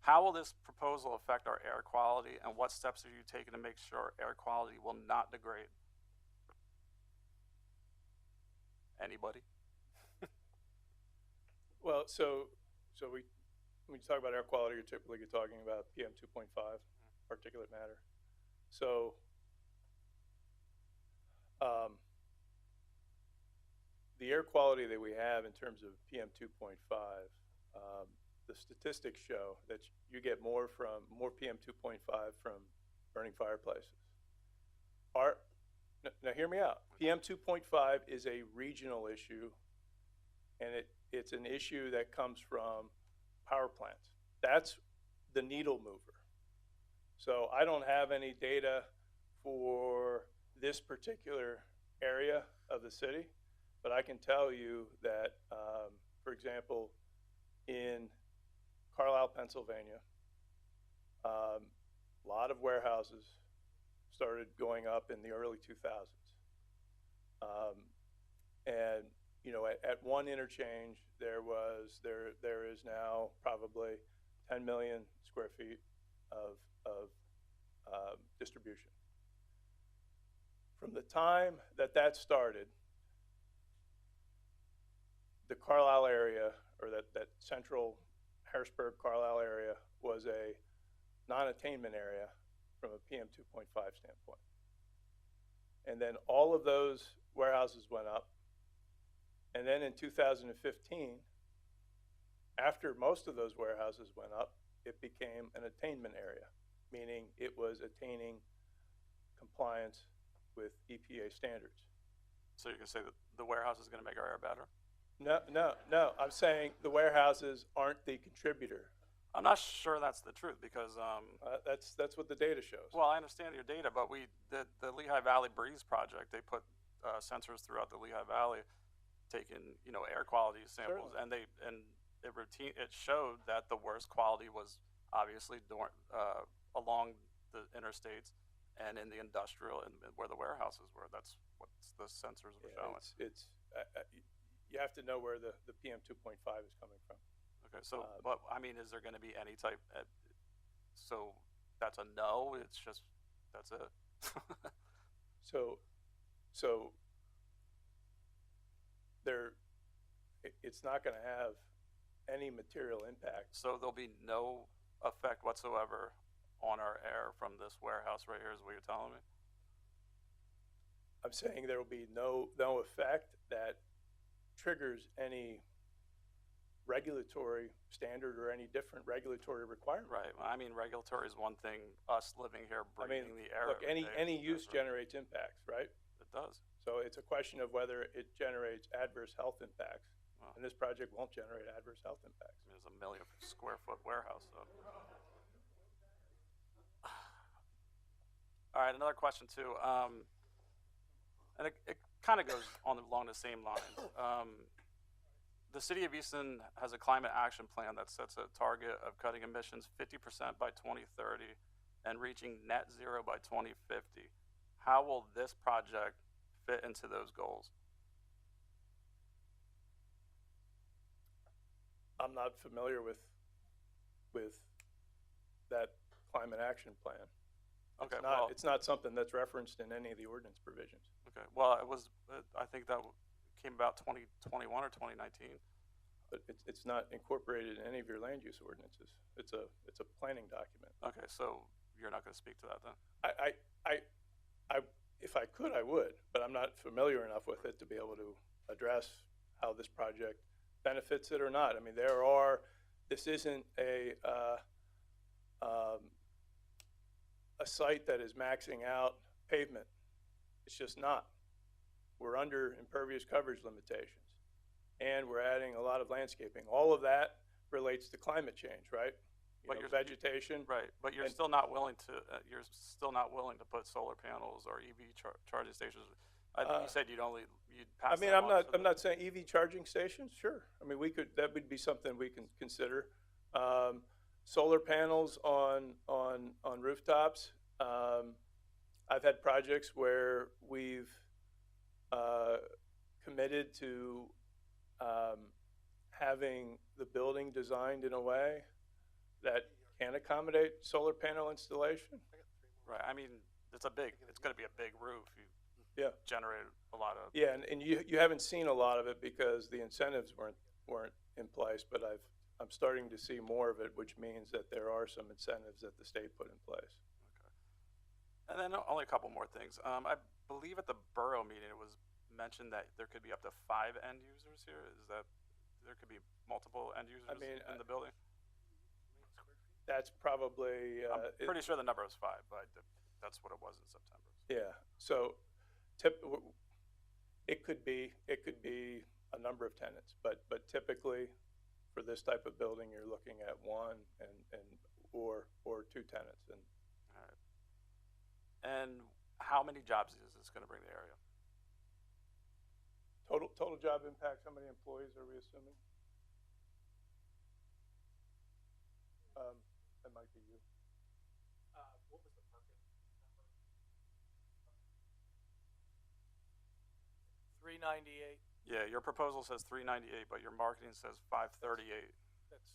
How will this proposal affect our air quality, and what steps are you taking to make sure air quality will not degrade? Anybody? Well, so when you talk about air quality, you're typically talking about PM 2.5, particulate matter. So the air quality that we have in terms of PM 2.5, the statistics show that you get more PM 2.5 from burning fireplaces. Now hear me out. PM 2.5 is a regional issue, and it's an issue that comes from power plants. That's the needle mover. So I don't have any data for this particular area of the city, but I can tell you that, for example, in Carlisle, Pennsylvania, a lot of warehouses started going up in the early 2000s. And you know, at one interchange, there is now probably 10 million square feet of distribution. From the time that started, the Carlisle area, or that central Harrisburg, Carlisle area, was a non-attainment area from a PM 2.5 standpoint. And then all of those warehouses went up. And then in 2015, after most of those warehouses went up, it became an attainment area, meaning it was attaining compliance with EPA standards. So you can say that the warehouse is going to make our air better? No. I'm saying the warehouses aren't the contributor. I'm not sure that's the truth, because that's what the data shows. well, I understand your data, but the Lehigh Valley Breeze project, they put sensors throughout the Lehigh Valley, taking air quality samples, Certainly. and it showed that the worst quality was obviously along the interstates and in the industrial and where the warehouses were. That's what the sensors were showing. It's you have to know where the PM 2.5 is coming from. Okay, so but I mean, is there going to be any type? So that's a no. It's just that's it. So it's not going to have any material impact. So there'll be no effect whatsoever on our air from this warehouse right here, is what you're telling me? I'm saying there will be no effect that triggers any regulatory standard or any different regulatory requirement. Right. Well, I mean, regulatory is one thing. Us living here, breathing the air. Look, every day any is use different. generates impacts, right? It does. So it's a question of whether it generates adverse health impacts. Wow. And this project won't generate adverse health impacts. There's a 1 million square foot warehouse, so. All right, another question too, and it kind of goes along the same lines. The city of Easton has a climate action plan that sets a target of cutting emissions 50% by 2030 and reaching net zero by 2050. How will this project fit into those goals? I'm not familiar with that climate action plan. Okay, It's not something that's referenced in any of the ordinance provisions. Okay, well, it was, I think that came about 2021 or 2019. but it's not incorporated in any of your land use ordinances. It's a planning document. Okay, so you're not gonna speak to that then? If I could, I would, but I'm not familiar enough with it to be able to address how this project benefits it or not. I mean, this isn't a site that is maxing out pavement. It's just not. We're under impervious coverage limitations, and we're adding a lot of landscaping. All of that relates to climate change, right? But You know, you're- vegetation. Right, but you're and- still not willing to, you're still not willing to put solar panels or EV charging stations. I think you said you'd pass I mean, that I'm on not, to I'm the- not saying EV charging stations, sure. I mean, that would be something we can consider. Solar panels on rooftops. I've had projects where we've, committed to, having the building designed in a way that can accommodate solar panel installation. Right, I mean, it's gonna be a big roof. You Yeah. generate a lot of. Yeah, and you haven't seen a lot of it because the incentives weren't in place, but I'm starting to see more of it, which means that there are some incentives that the state put in place. And then only a couple more things. I believe at the borough meeting, it was mentioned that there could be up to 5 end users here. Is that, there could be multiple end users in the building? That's probably, I'm pretty sure the number was 5, but that's what it was in September. Yeah, so it could be a number of tenants, but typically for this type of building, you're looking at 1 or 2 tenants. And All right. And how many jobs is this gonna bring to the area? total job impact, how many employees are we assuming? That might be you. What was the parking number? 398. Yeah, your proposal says 398, but your marketing says 538. That's,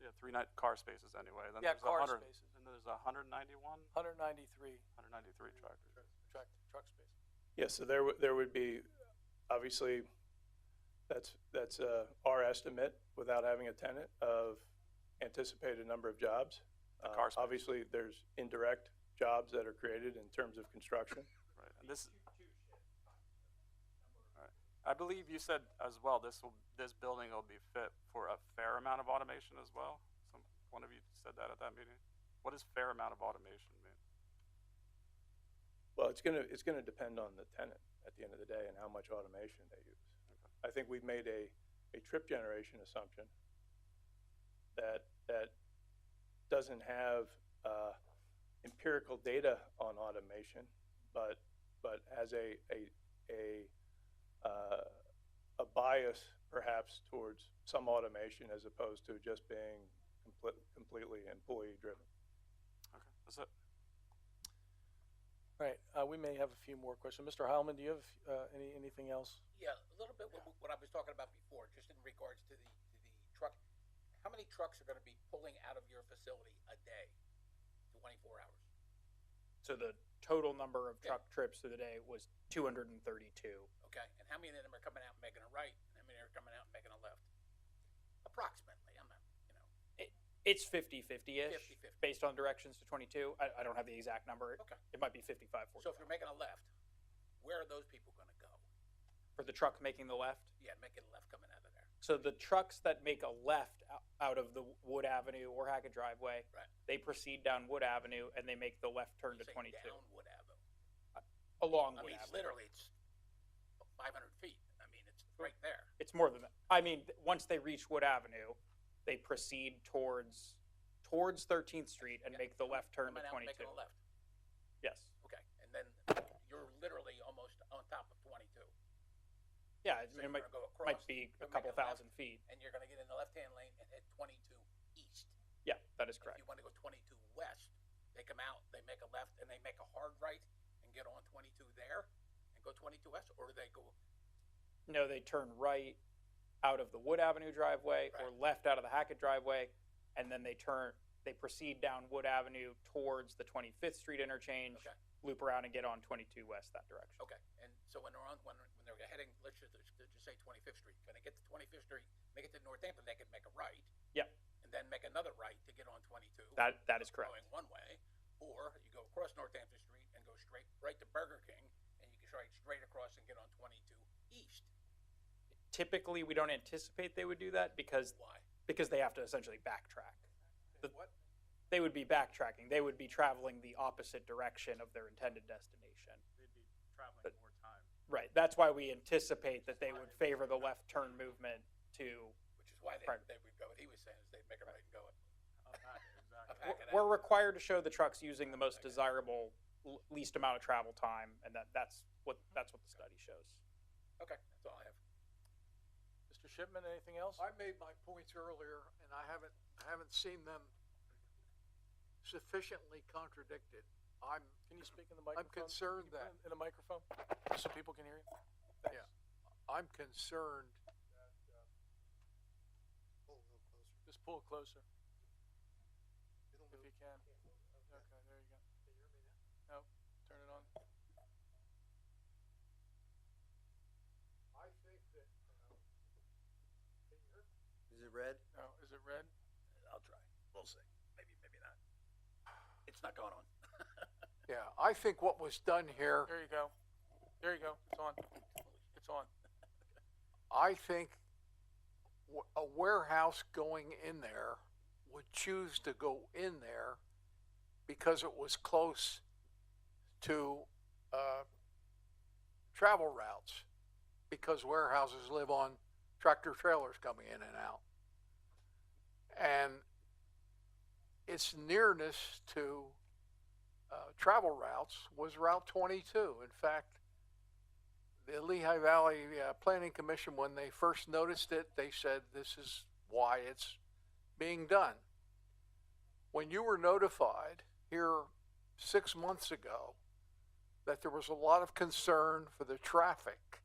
Yeah, 3 car spaces anyway. Then yeah, there's car 100, spaces. and there's 191, 193 193 tractors. truck spaces. Yeah, so there would be, obviously, that's our estimate without having a tenant of anticipated number of jobs. Obviously, there's indirect jobs that are created in terms of construction. Right, and this. All right. I believe you said as well, this building will be fit for a fair amount of automation as well. One of you said that at that meeting. What does fair amount of automation mean? Well, it's gonna depend on the tenant at the end of the day and how much automation they use. I think we've made a trip generation assumption that doesn't have empirical data on automation, but has a bias perhaps towards some automation as opposed to just being completely employee driven. Okay, that's it. Right, we may have a few more questions. Mr. Heilman, do you have anything else? Yeah, a little bit what I was talking about before, just in regards to the truck. How many trucks are gonna be pulling out of your facility a day, 24 hours? So the total number of truck trips through the day was 232. Okay, and how many of them are coming out and making a right, and how many are coming out and making a left? Approximately, I'm not, It's 50-50-ish 50-50. based on directions to 22. I don't have the exact number. Okay. It might be 55-40. So if you're making a left, where are those people gonna go? For the truck making the left. Yeah, making a left coming out of there. So the trucks that make a left out of the Wood Avenue or Hackett driveway, Right. they proceed down Wood Avenue and they make the left turn to Say 22. down Wood Avenue. Along I Wood mean, Avenue. literally, it's 500 feet. I mean, it's right there. It's more than that. I mean, once they reach Wood Avenue, they proceed towards 13th Street and make the left turn to Coming out and 22. making a left. Yes. Okay, and then you're literally almost on top of 22. Yeah, So it you're might, gonna go across, might be a you're couple making a left, thousand feet. and you're gonna get in the left-hand lane and hit 22 east. Yeah, that is If correct. you wanna go 22 west, they come out, they make a left, and they make a hard right and get on 22 there and go 22 west, or do they go? No, they turn right out of the Wood Avenue driveway or left out of the Hackett driveway, and then they proceed down Wood Avenue towards the 25th Street interchange, loop around and get on 22 west that direction. Okay, and so when they're heading, let's just say 25th Street, when they get to 25th Street, make it to Northampton, they can make a right. Yep. And then make another right to get on 22. That is correct. Going one way, or you go across Northampton Street and go straight right to Burger King, and you can straight across and get on 22 east. Typically, we don't anticipate they would do that because Why? Because they have to essentially backtrack. What? They would be backtracking. They would be traveling the opposite direction of their intended destination. They'd be traveling more time. Right. That's why we anticipate that they would favor the left turn movement to. Which is why they would go. What he was saying is they'd make a right and go it. We're required to show the trucks using the most desirable, least amount of travel time, and that's what the study shows. Okay, that's all I have. Mr. Shipman, anything else? I made my points earlier, and I haven't seen them sufficiently contradicted. Can you speak in the microphone? I'm concerned Can you that, put it in a microphone so people can hear you. Thanks. Yeah. I'm concerned that, Just pull it closer. If you can. Okay, there you go. Can you hear me now? No, turn it on. I think that, can you hear? Is it red? No, is it red? I'll try. We'll see. Maybe not. It's not going on. Yeah, I think what was done here, There you go. There you go. It's on. It's on. I think a warehouse going in there would choose to go in there because it was close to travel routes, because warehouses live on tractor trailers coming in and out. And its nearness to travel routes was Route 22. In fact, the Lehigh Valley Planning Commission, when they first noticed it, they said this is why it's being done. When you were notified here 6 months ago that there was a lot of concern for the traffic,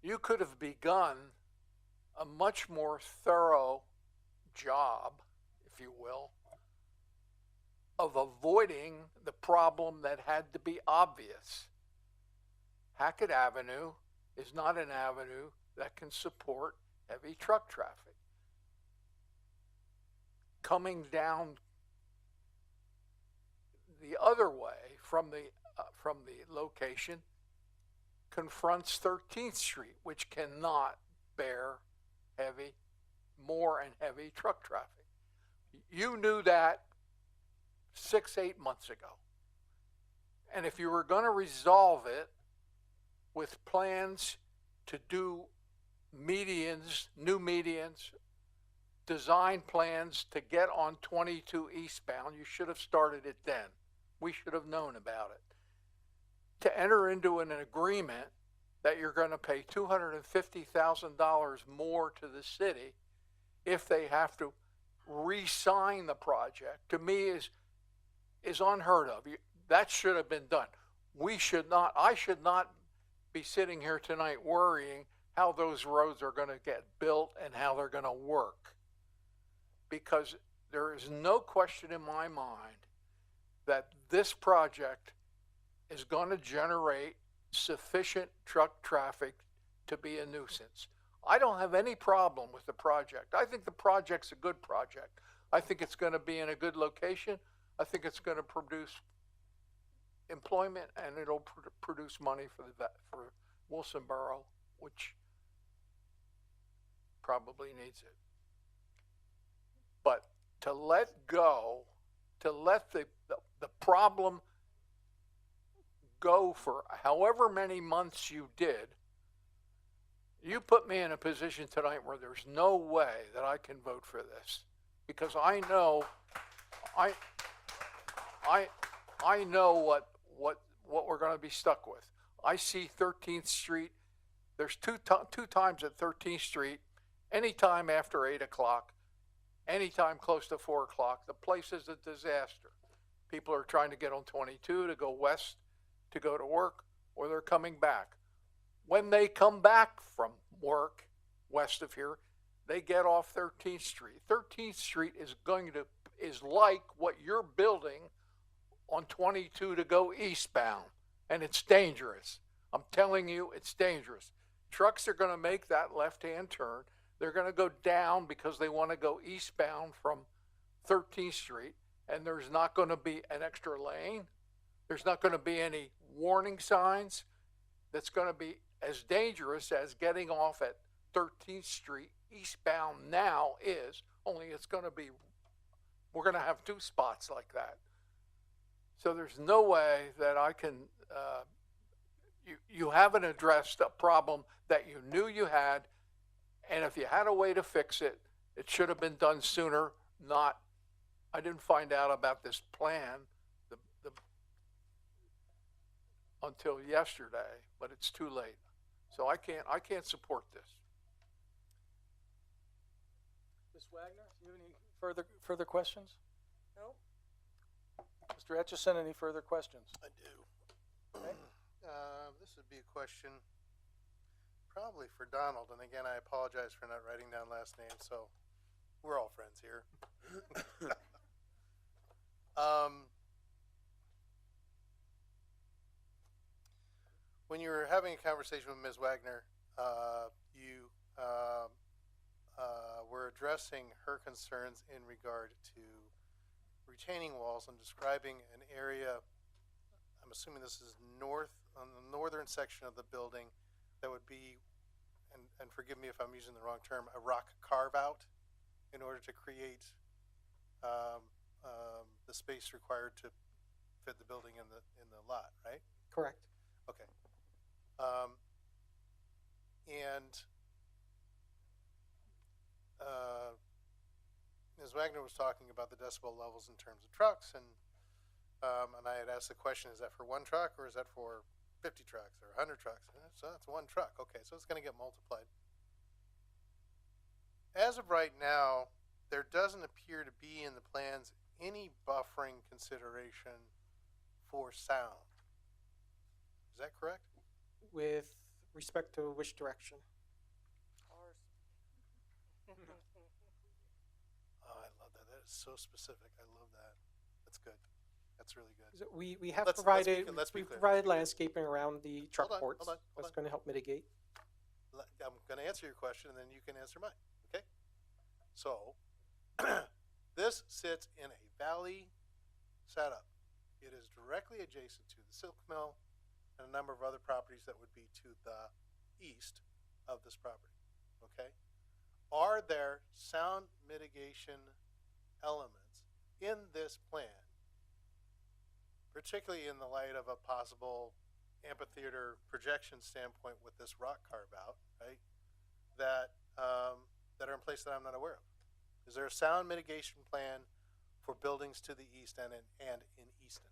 you could have begun a much more thorough job, if you will, of avoiding the problem that had to be obvious. Hackett Avenue is not an avenue that can support heavy truck traffic. Coming down the other way from the location confronts 13th Street, which cannot bear more and heavy truck traffic. You knew that 6-8 months ago. And if you were going to resolve it with plans to do medians, new medians, design plans to get on 22 eastbound, you should have started it then. We should have known about it. To enter into an agreement that you're going to pay $250,000 more to the city if they have to re-sign the project, to me is unheard of. That should have been done. I should not be sitting here tonight worrying how those roads are going to get built and how they're going to work. Because there is no question in my mind that this project is going to generate sufficient truck traffic to be a nuisance. I don't have any problem with the project. I think the project's a good project. I think it's going to be in a good location. I think it's going to produce employment, and it'll produce money for Wilson Borough, which probably needs it. But to let the problem go for however many months you did, you put me in a position tonight where there's no way that I can vote for this, because I know what we're going to be stuck with. I see 13th Street. There's two times at 13th Street, anytime after 8 o'clock, anytime close to 4 o'clock. The place is a disaster. People are trying to get on 22 to go west to go to work, or they're coming back. When they come back from work west of here, they get off 13th Street. 13th Street is like what you're building on 22 to go eastbound, and it's dangerous. I'm telling you, it's dangerous. Trucks are going to make that left-hand turn. They're going to go down because they want to go eastbound from 13th Street, and there's not going to be an extra lane. There's not going to be any warning signs. That's going to be as dangerous as getting off at 13th Street eastbound now is, only it's going to be, we're going to have two spots like that. So there's no way that I can, you haven't addressed a problem that you knew you had, and if you had a way to fix it, it should have been done sooner, not, I didn't find out about this plan until yesterday, but it's too late. So I can't support this. Ms. Wagner, do you have any further questions? No. Mr. Etchison, any further questions? I do. This would be a question probably for Donald, and again, I apologize for not writing down last names, so we're all friends here. When you were having a conversation with Ms. Wagner, you were addressing her concerns in regard to retaining walls and describing an area, I'm assuming this is on the northern section of the building, that would be, and forgive me if I'm using the wrong term, a rock carve-out in order to create the space required to fit the building in the lot, right? Correct. Okay. Ms. Wagner was talking about the decibel levels in terms of trucks, and I had asked the question, is that for one truck or is that for 50 trucks or 100 trucks? So that's one truck. Okay, so it's going to get multiplied. As of right now, there doesn't appear to be in the plans any buffering consideration for sound. Is that correct? With respect to which direction? Ours. Oh, I love that. That is so specific. I love that. That's good. That's really good. So we have Let's provided, be we've clear. provided landscaping around the truck Hold on, ports. hold on, hold That's on. going to help mitigate. I'm going to answer your question, and then you can answer mine. Okay? So, this sits in a valley setup. It is directly adjacent to the silk mill and a number of other properties that would be to the east of this property. Okay? Are there sound mitigation elements in this plan, particularly in the light of a possible amphitheater projection standpoint with this rock carve out, right? That that are in place that I'm not aware of. Is there a sound mitigation plan for buildings to the east and in Easton?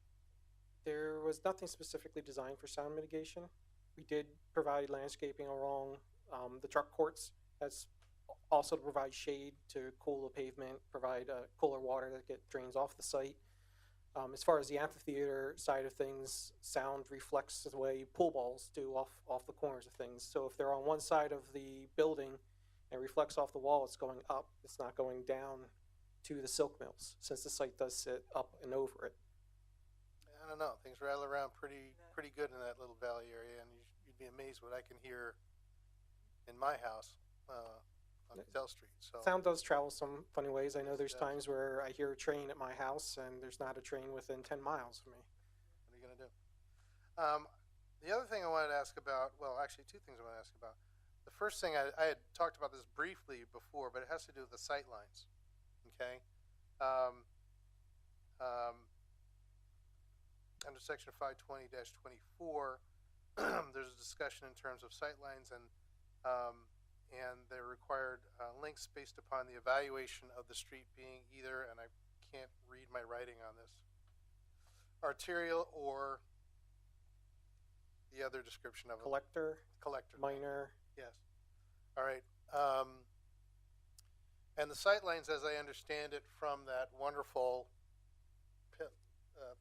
There was nothing specifically designed for sound mitigation. We did provide landscaping along the truck courts. That's also to provide shade to cool the pavement, provide cooler water that drains off the site. As far as the amphitheater side of things, sound reflects the way pool balls do off the corners of things. So if they're on one side of the building and reflects off the wall, it's going up. It's not going down to the silk mills, since the site does sit up and over it. I don't know. Things rattle around pretty good in that little valley area, and you'd be amazed what I can hear in my house on Dell Street. So Sound does travel some funny ways. I know there's times where I hear a train at my house and there's not a train within 10 miles of me. what are you going to do? The other thing I wanted to ask about, well, actually two things I want to ask about. The first thing, I had talked about this briefly before, but it has to do with the sight lines. Okay? Under section 520-24, there's a discussion in terms of sight lines and they're required links based upon the evaluation of the street being either, and I can't read my writing on this, arterial or the other description of Collector, minor. Yes. All right. And the sight lines, as I understand it from that wonderful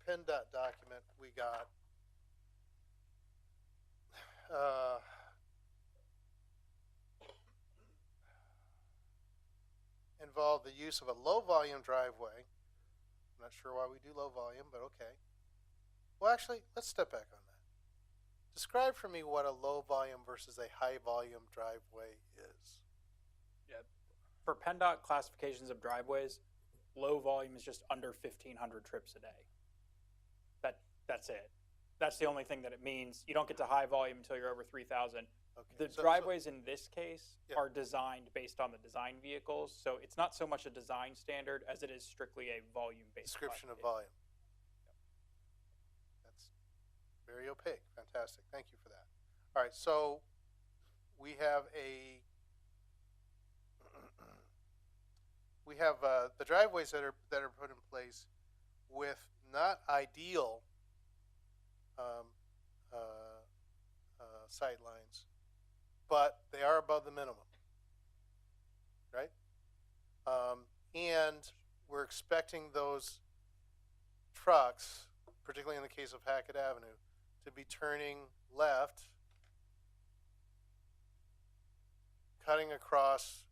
PennDOT document we got, involve the use of a low volume driveway. I'm not sure why we do low volume, but okay. Well, actually, let's step back on that. Describe for me what a low volume versus a high volume driveway is. For PennDOT classifications of driveways, low volume is just under 1,500 trips a day. That's it. That's the only thing that it means. You don't get to high volume until you're over 3,000. Okay. The so- driveways in this case Yeah. are designed based on the design vehicles, so it's not so much a design standard as it is strictly a volume-based Description of classification. volume. That's very opaque. Fantastic. Thank you for that. All right, so we have the driveways that are put in place with not ideal sight lines, but they are above the minimum, right? And we're expecting those trucks, particularly in the case of Hackett Avenue, to be turning left, cutting across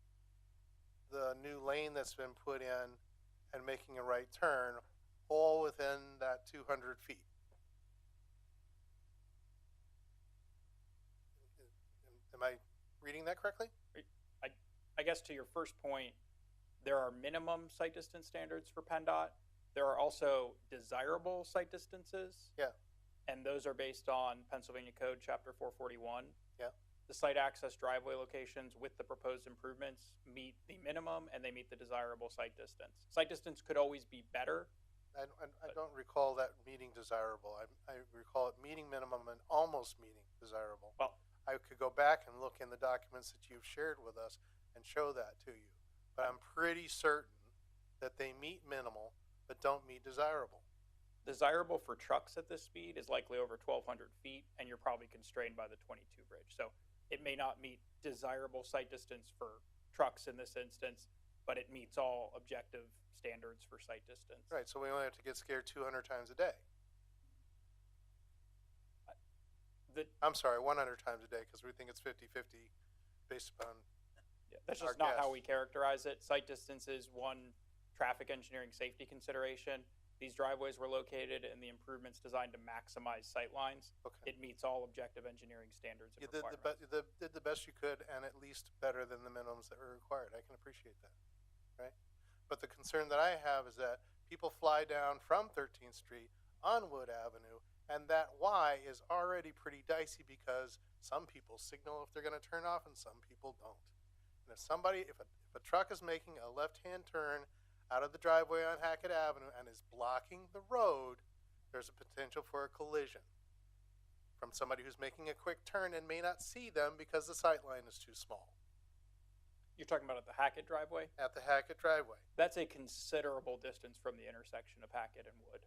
the new lane that's been put in and making a right turn, all within that 200 feet. Am I reading that correctly? I guess to your first point, there are minimum sight distance standards for PennDOT. There are also desirable sight distances. Yeah. And those are based on Pennsylvania Code Chapter 441. Yeah. The site access driveway locations with the proposed improvements meet the minimum and they meet the desirable sight distance. Sight distance could always be better. I don't recall that meeting desirable. I recall it meeting minimum and almost meeting desirable. Well, I could go back and look in the documents that you've shared with us and show that to you. But I'm pretty certain that they meet minimal but don't meet desirable. Desirable for trucks at this speed is likely over 1,200 feet, and you're probably constrained by the 22 bridge. So it may not meet desirable sight distance for trucks in this instance, but it meets all objective standards for sight distance. Right, so we only have to get scared 200 times a day. I'm sorry, 100 times a day, because we think it's 50-50 based upon That's our just not how guess. we characterize it. Sight distance is one traffic engineering safety consideration. These driveways were located and the improvements designed to maximize sight lines. Okay. It meets all objective engineering standards and You did requirements. did the best you could, and at least better than the minimums that were required. I can appreciate that, right? But the concern that I have is that people fly down from 13th Street on Wood Avenue, and that Y is already pretty dicey because some people signal if they're going to turn off and some people don't. And if a truck is making a left-hand turn out of the driveway on Hackett Avenue and is blocking the road, there's a potential for a collision from somebody who's making a quick turn and may not see them because the sight line is too small. You're talking about at the Hackett driveway? At the Hackett driveway. That's a considerable distance from the intersection of Hackett and Wood.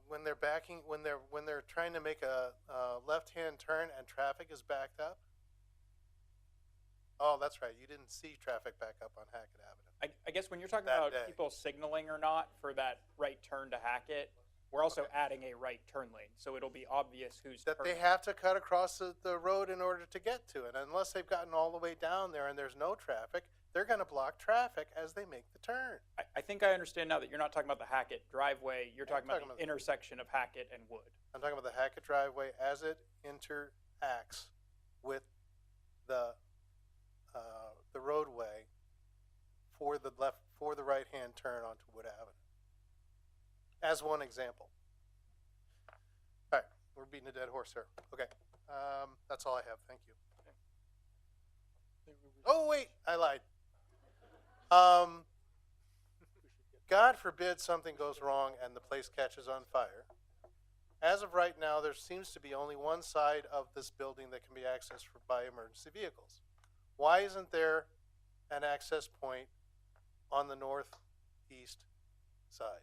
When they're backing, when they're trying to make a left-hand turn and traffic is backed up. Oh, that's right. You didn't see traffic back up on Hackett Avenue. I guess when you're talking That about day. people signaling or not for that right turn to Hackett, we're also adding a right turn lane, so it'll be obvious who's That turning. they have to cut across the road in order to get to it. Unless they've gotten all the way down there and there's no traffic, they're going to block traffic as they make the turn. I think I understand now that you're not talking about the Hackett driveway. You're talking about the intersection of Hackett and Wood. I'm talking about the Hackett driveway as it interacts with the roadway for the right-hand turn onto Wood Avenue. As one example. All right, we're beating a dead horse here. Okay, that's all I have. Thank you. Oh wait, I lied. God forbid something goes wrong and the place catches on fire. As of right now, there seems to be only one side of this building that can be accessed by emergency vehicles. Why isn't there an access point on the northeast side?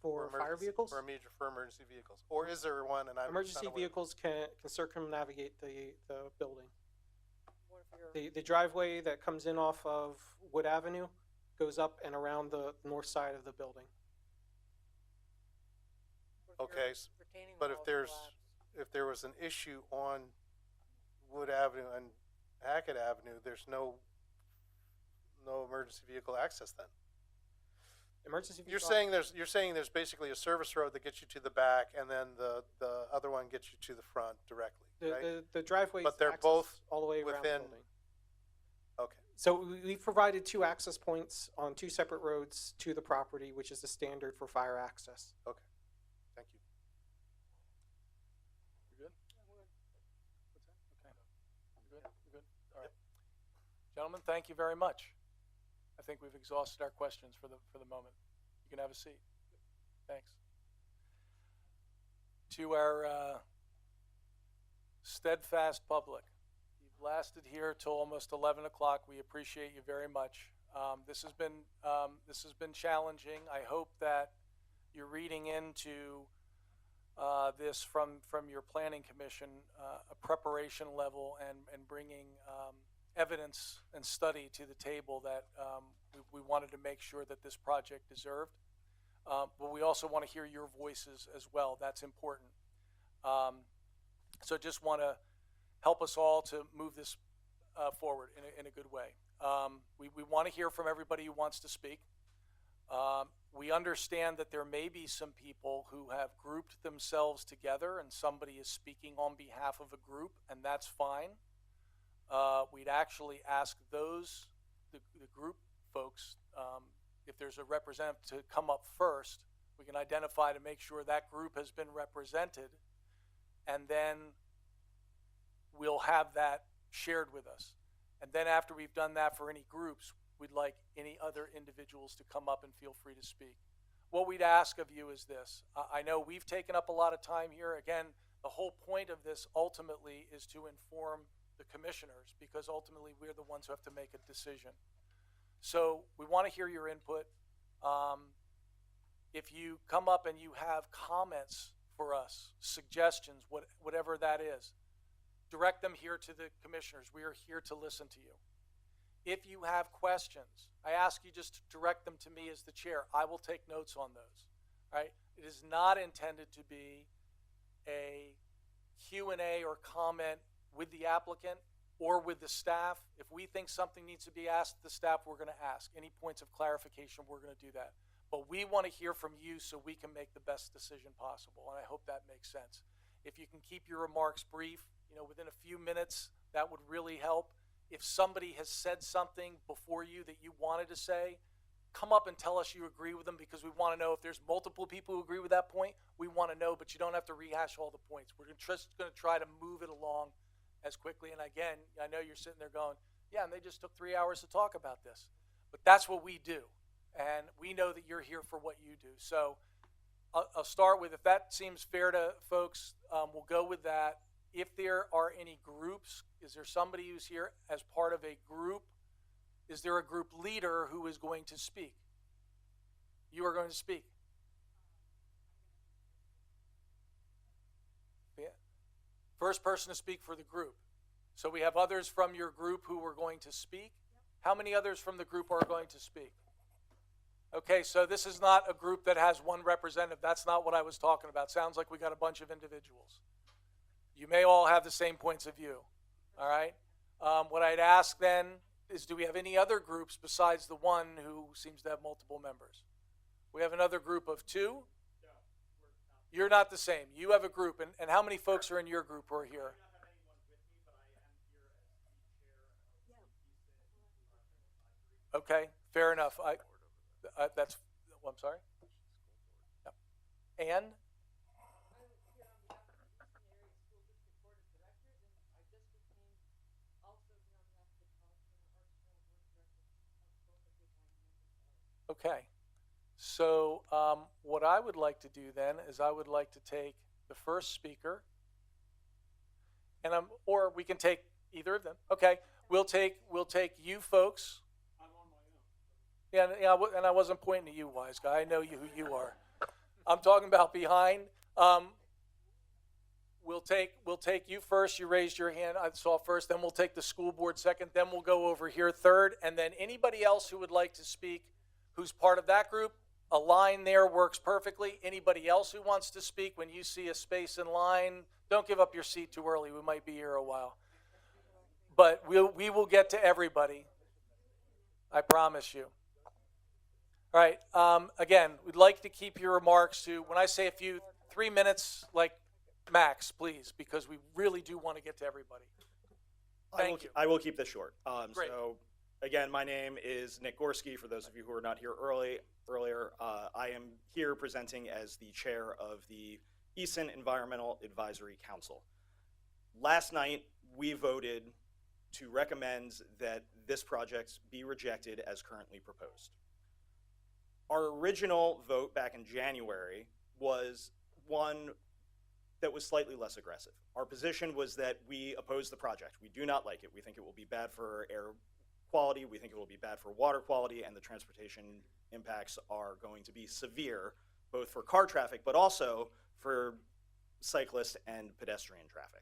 For fire vehicles? For emergency vehicles. Or is there one and I'm Emergency not aware? vehicles can circumnavigate the building. The driveway that comes in off of Wood Avenue goes up and around the north side of the building. Okay, but if there was an issue on Wood Avenue and Hackett Avenue, there's no emergency vehicle access then. emergency You're vehicles. saying there's basically a service road that gets you to the back, and then the other one gets you to the front directly, right? The driveway. But they're both all the way around the within. building. Okay. So we've provided 2 access points on 2 separate roads to the property, which is the standard for fire access. Okay. Thank you. You good? Okay. You good? All right. Gentlemen, thank you very much. I think we've exhausted our questions for the moment. You can have a seat. Thanks. To our steadfast public, you've lasted here till almost 11 o'clock. We appreciate you very much. This has been challenging. I hope that you're reading into this from your planning commission, a preparation level and bringing evidence and study to the table that we wanted to make sure that this project deserved. But we also want to hear your voices as well. That's important. So just want to help us all to move this forward in a good way. We want to hear from everybody who wants to speak. We understand that there may be some people who have grouped themselves together and somebody is speaking on behalf of a group, and that's fine. We'd actually ask the group folks, if there's a representative, to come up first. We can identify to make sure that group has been represented, and then we'll have that shared with us. And then after we've done that for any groups, we'd like any other individuals to come up and feel free to speak. What we'd ask of you is this. I know we've taken up a lot of time here. Again, the whole point of this ultimately is to inform the commissioners, because ultimately we're the ones who have to make a decision. So we want to hear your input. If you come up and you have comments for us, suggestions, whatever that is, direct them here to the commissioners. We are here to listen to you. If you have questions, I ask you just to direct them to me as the chair. I will take notes on those. All right? It is not intended to be a Q&A or comment with the applicant or with the staff. If we think something needs to be asked the staff, we're going to ask. Any points of clarification, we're going to do that. But we want to hear from you so we can make the best decision possible, and I hope that makes sense. If you can keep your remarks brief, within a few minutes, that would really help. If somebody has said something before you that you wanted to say, come up and tell us you agree with them, because we want to know if there's multiple people who agree with that point. We want to know, but you don't have to rehash all the points. We're just going to try to move it along as quickly. And again, I know you're sitting there going, yeah, and they just took 3 hours to talk about this. But that's what we do. And we know that you're here for what you do. So I'll start with, if that seems fair to folks, we'll go with that. If there are any groups, is there somebody who's here as part of a group? Is there a group leader who is going to speak? You are going to speak. Yeah. First person to speak for the group. So we have others from your group who are going to speak. How many others from the group are going to speak? Okay, so this is not a group that has one representative. That's not what I was talking about. Sounds like we got a bunch of individuals. You may all have the same points of view, all right? What I'd ask then is, do we have any other groups besides the one who seems to have multiple members? We have another group of 2? You're not the same. You have a group, and how many folks are in your group who are here? Okay, fair enough. That's, I'm sorry? Yeah. And? Okay, so what I would like to do then is I would like to take the first speaker, and or we can take either of them. Okay, we'll take you folks. I'm on my own. Yeah, and I wasn't pointing to you, wise guy. I know who you are. I'm talking about behind. We'll take you first. You raised your hand. I saw first. Then we'll take the school board second. Then we'll go over here third, and then anybody else who would like to speak, who's part of that group, a line there works perfectly. Anybody else who wants to speak, when you see a space in line, don't give up your seat too early. We might be here a while. But we will get to everybody. I promise you. All right, again, we'd like to keep your remarks to, when I say a few, 3 minutes, like max, please, because we really do want to get to everybody. Thank you. I will keep this short. Great. So, again, my name is Nick Gorski. For those of you who are not here earlier, I am here presenting as the chair of the Easton Environmental Advisory Council. Last night, we voted to recommend that this project be rejected as currently proposed. Our original vote back in January was one that was slightly less aggressive. Our position was that we oppose the project. We do not like it. We think it will be bad for air quality. We think it will be bad for water quality, and the transportation impacts are going to be severe, both for car traffic, but also for cyclist and pedestrian traffic.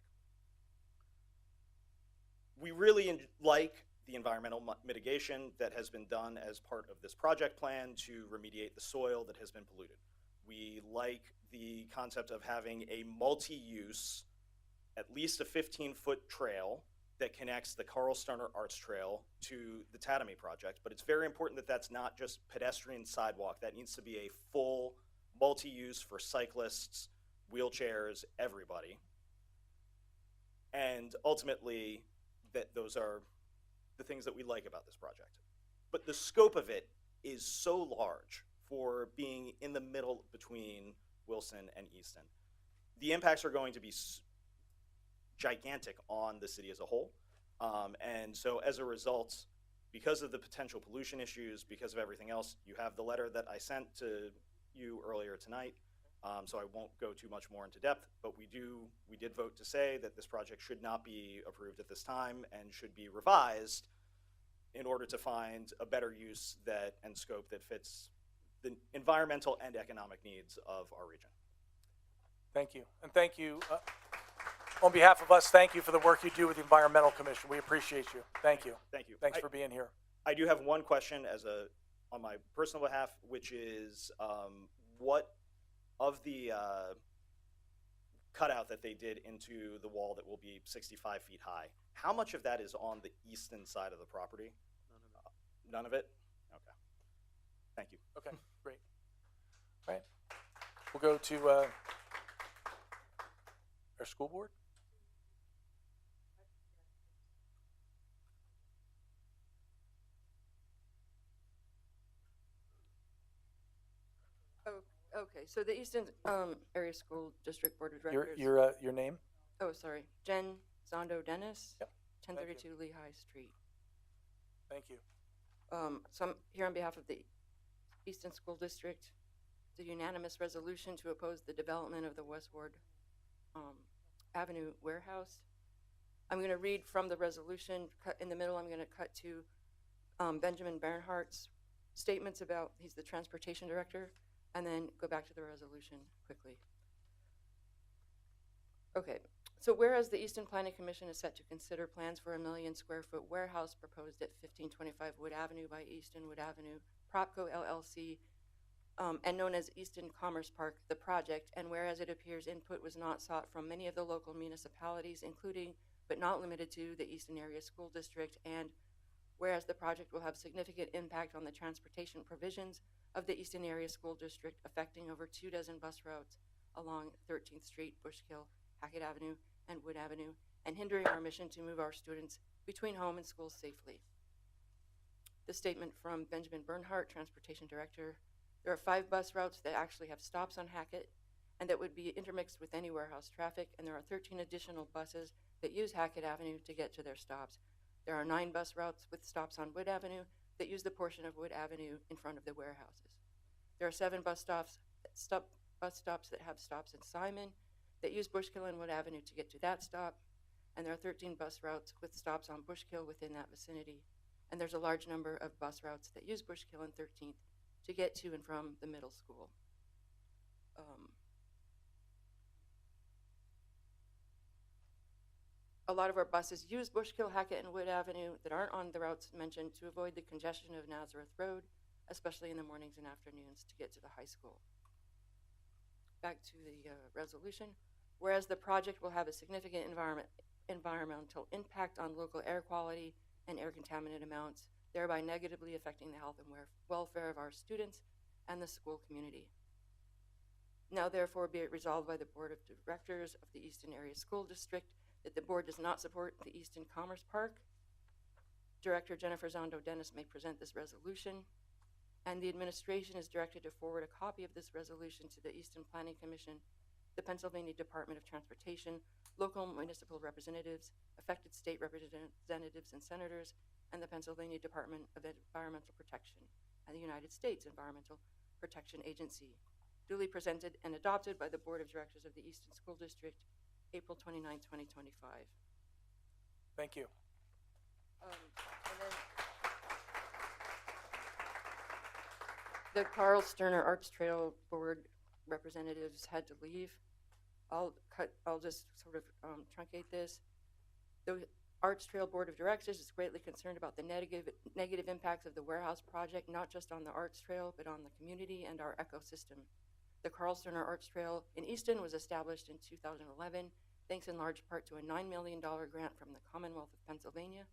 We really like the environmental mitigation that has been done as part of this project plan to remediate the soil that has been polluted. We like the concept of having a multi-use, at least a 15-foot trail that connects the Carl Sterner Arts Trail to the Tatamy project, but it's very important that that's not just pedestrian sidewalk. That needs to be a full multi-use for cyclists, wheelchairs, everybody. And ultimately, that those are the things that we like about this project. But the scope of it is so large for being in the middle between Wilson and Easton. The impacts are going to be gigantic on the city as a whole. And so as a result, because of the potential pollution issues, because of everything else, you have the letter that I sent to you earlier tonight. So I won't go too much more into depth, but we did vote to say that this project should not be approved at this time and should be revised in order to find a better use and scope that fits the environmental and economic needs of our region. Thank you. And thank you, on behalf of us, thank you for the work you do with the Environmental Commission. We appreciate you. Thank you. Thank you. Thanks for being here. I do have one question on my personal behalf, which is what of the cutout that they did into the wall that will be 65 feet high, how much of that is on the eastern side of the property? None of it? Okay. Thank you. Okay, great. All right. We'll go to our school board. Okay, so the Easton Area School District Board of Directors. Your name? Oh, sorry, Jen Zondo Dennis. Yep. 1032 Lehigh Street. Thank you. So I'm here on behalf of the Easton School District. The unanimous resolution to oppose the development of the Westward Avenue warehouse. I'm going to read from the resolution. Cut in the middle, I'm going to cut to Benjamin Bernhardt's statements about, he's the transportation director, and then go back to the resolution quickly. Okay, so whereas the Easton Planning Commission is set to consider plans for a 1 million square foot warehouse proposed at 1525 Wood Avenue by Easton Wood Avenue, Propco LLC, and known as Easton Commerce Park, the project, and whereas it appears input was not sought from many of the local municipalities, including but not limited to the Easton Area School District, and whereas the project will have significant impact on the transportation provisions of the Easton Area School District, affecting over 24 bus routes along 13th Street, Bushkill, Hackett Avenue, and Wood Avenue, and hindering our mission to move our students between home and school safely. The statement from Benjamin Bernhardt, Transportation Director. There are 5 bus routes that actually have stops on Hackett and that would be intermixed with any warehouse traffic, and there are 13 additional buses that use Hackett Avenue to get to their stops. There are 9 bus routes with stops on Wood Avenue that use the portion of Wood Avenue in front of the warehouses. There are 7 bus stops that have stops in Simon that use Bushkill and Wood Avenue to get to that stop, and there are 13 bus routes with stops on Bushkill within that vicinity, and there's a large number of bus routes that use Bushkill and 13th to get to and from the middle school. A lot of our buses use Bushkill, Hackett, and Wood Avenue that aren't on the routes mentioned to avoid the congestion of Nazareth Road, especially in the mornings and afternoons to get to the high school. Back to the resolution. Whereas the project will have a significant environmental impact on local air quality and air contaminant amounts thereby negatively affecting the health and welfare of our students and the school community. Now therefore be it resolved by the Board of Directors of the Easton Area School District that the board does not support the Easton Commerce Park. Director Jennifer Zondo Dennis may present this resolution, and the administration is directed to forward a copy of this resolution to the Easton Planning Commission, the Pennsylvania Department of Transportation, local municipal representatives, affected state representatives and senators, and the Pennsylvania Department of Environmental Protection and the United States Environmental Protection Agency. Duly presented and adopted by the Board of Directors of the Easton School District, April 29, 2025. Thank you. And then the Carl Sterner Arts Trail Board representatives had to leave. I'll just sort of truncate this. The Arts Trail Board of Directors is greatly concerned about the negative impacts of the warehouse project, not just on the Arts Trail, but on the community and our ecosystem. The Carl Sterner Arts Trail in Easton was established in 2011, thanks in large part to a $9 million grant from the Commonwealth of Pennsylvania.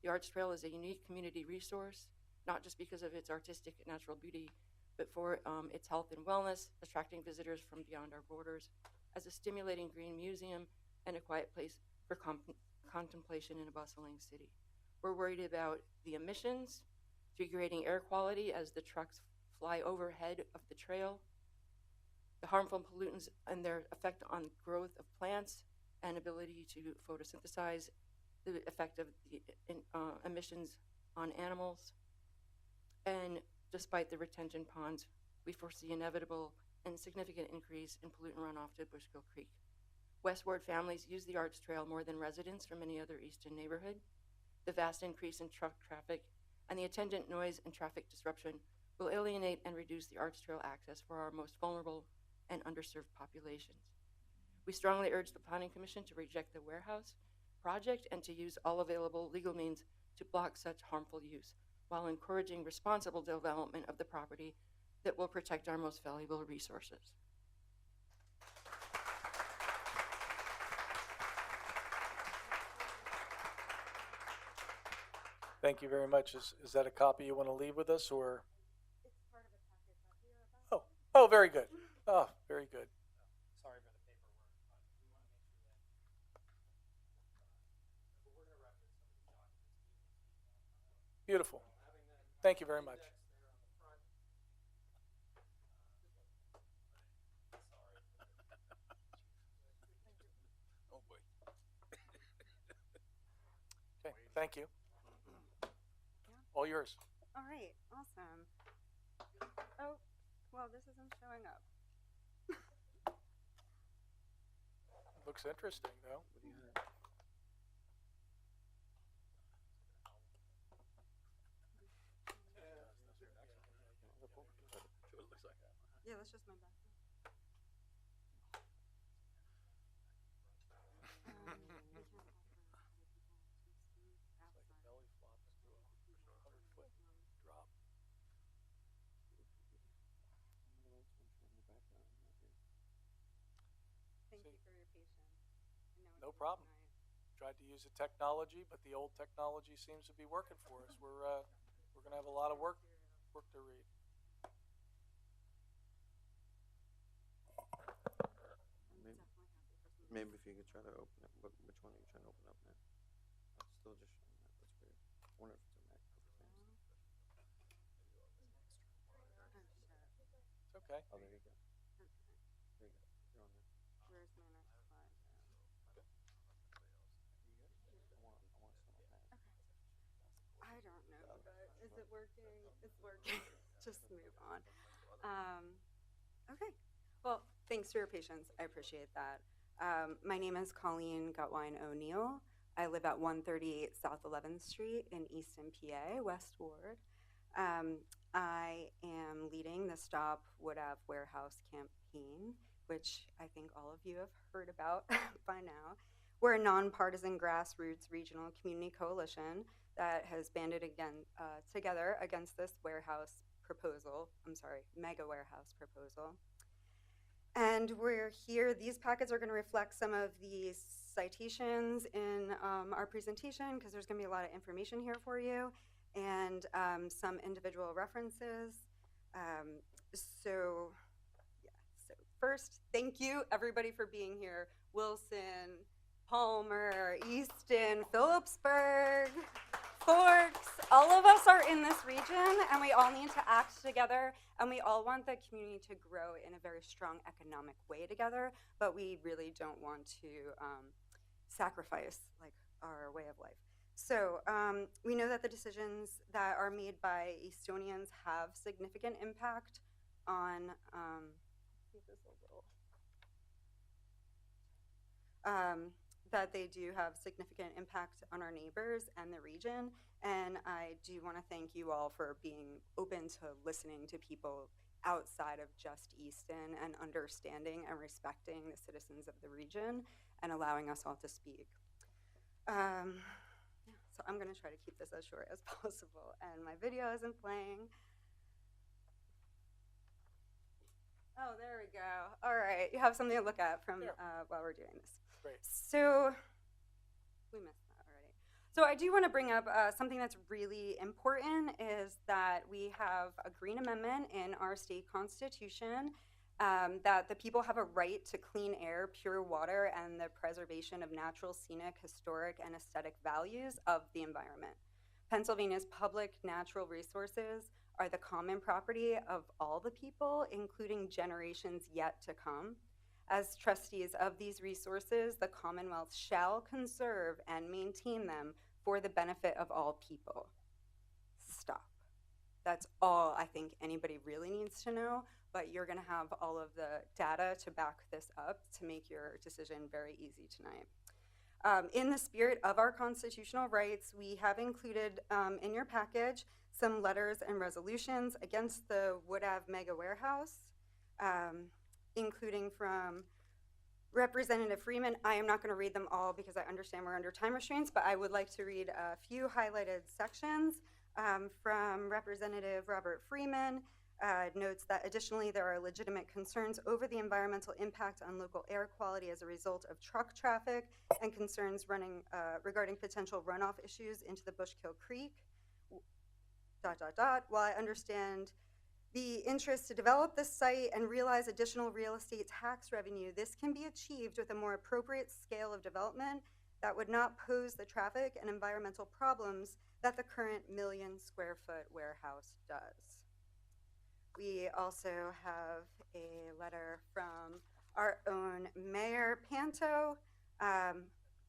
The Arts Trail is a unique community resource, not just because of its artistic and natural beauty, but for its health and wellness, attracting visitors from beyond our borders, as a stimulating green museum and a quiet place for contemplation in a bustling city. We're worried about the emissions, degrading air quality as the trucks fly overhead of the trail, the harmful pollutants and their effect on growth of plants and ability to photosynthesize, the effect of the emissions on animals. And despite the retention ponds, we foresee inevitable and significant increase in pollutant runoff to Bushkill Creek. Westward families use the Arts Trail more than residents from any other Easton neighborhood. The vast increase in truck traffic and the attendant noise and traffic disruption will alienate and reduce the Arts Trail access for our most vulnerable and underserved populations. We strongly urge the Planning Commission to reject the warehouse project and to use all available legal means to block such harmful use, while encouraging responsible development of the property that will protect our most valuable resources. Thank you very much. Is that a copy you want to leave with us, or? It's part of a package up here about. Oh, very good. Oh, very good. Sorry for the paperwork, but we want to make sure that but we're going to reference some of the documents. Beautiful. Thank you very much. Oh boy. Okay, thank you. All yours. All right, awesome. Oh, well, this isn't showing up. Looks interesting, though. Yeah, that's just my background. Thank you for your patience. I know No it's problem. night. Tried to use the technology, but the old technology seems to be working for us. We're gonna have a lot of work to read. Maybe if you could try to open it, which one are you trying to open up now? It's still just showing that, that's weird. I wonder if it's a Mac. It's okay. Oh, there you go. Okay. There you go. You're on there. Where's my next slide? I don't know, but is it working? It's working. Just move on. Okay. Well, thanks for your patience. I appreciate that. My name is Colleen Gutwine O'Neill. I live at 138 South 11th Street in Easton, PA, West Ward. I am leading the Stop Wood Ave Warehouse campaign, which I think all of you have heard about by now. We're a nonpartisan grassroots regional community coalition that has banded together against this warehouse proposal. Mega warehouse proposal. And we're here, these packets are going to reflect some of the citations in our presentation because there's going to be a lot of information here for you. and some individual references. So first, thank you everybody for being here. Wilson, Palmer, Easton, Phillipsburg, Forks, all of us are in this region and we all need to act together and we all want the community to grow in a very strong economic way together, but we really don't want to sacrifice like our way of life. So we know that the decisions that are made by Eastonians have significant impact on that they do have significant impact on our neighbors and the region. And I do want to thank you all for being open to listening to people outside of just Easton and understanding and respecting the citizens of the region and allowing us all to speak. So I'm going to try to keep this as short as possible. And my video isn't playing. Oh, there we go. All right, you have something to look at from while we're doing this. Great. So we missed that already. So I do want to bring up something that's really important is that we have a green amendment in our state constitution that the people have a right to clean air, pure water, and the preservation of natural, scenic, historic, and aesthetic values of the environment. Pennsylvania's public natural resources are the common property of all the people, including generations yet to come. As trustees of these resources, the Commonwealth shall conserve and maintain them for the benefit of all people. Stop. That's all I think anybody really needs to know, but you're going to have all of the data to back this up to make your decision very easy tonight. In the spirit of our constitutional rights, we have included in your package some letters and resolutions against the Wood Ave Mega Warehouse, including from Representative Freeman. I am not going to read them all because I understand we're under time restraints, but I would like to read a few highlighted sections from Representative Robert Freeman. Notes that additionally there are legitimate concerns over the environmental impact on local air quality as a result of truck traffic and concerns regarding potential runoff issues into the Bushkill Creek. ... While I understand the interest to develop this site and realize additional real estate tax revenue, this can be achieved with a more appropriate scale of development that would not pose the traffic and environmental problems that the current 1 million square foot warehouse does. We also have a letter from our own Mayor Panto.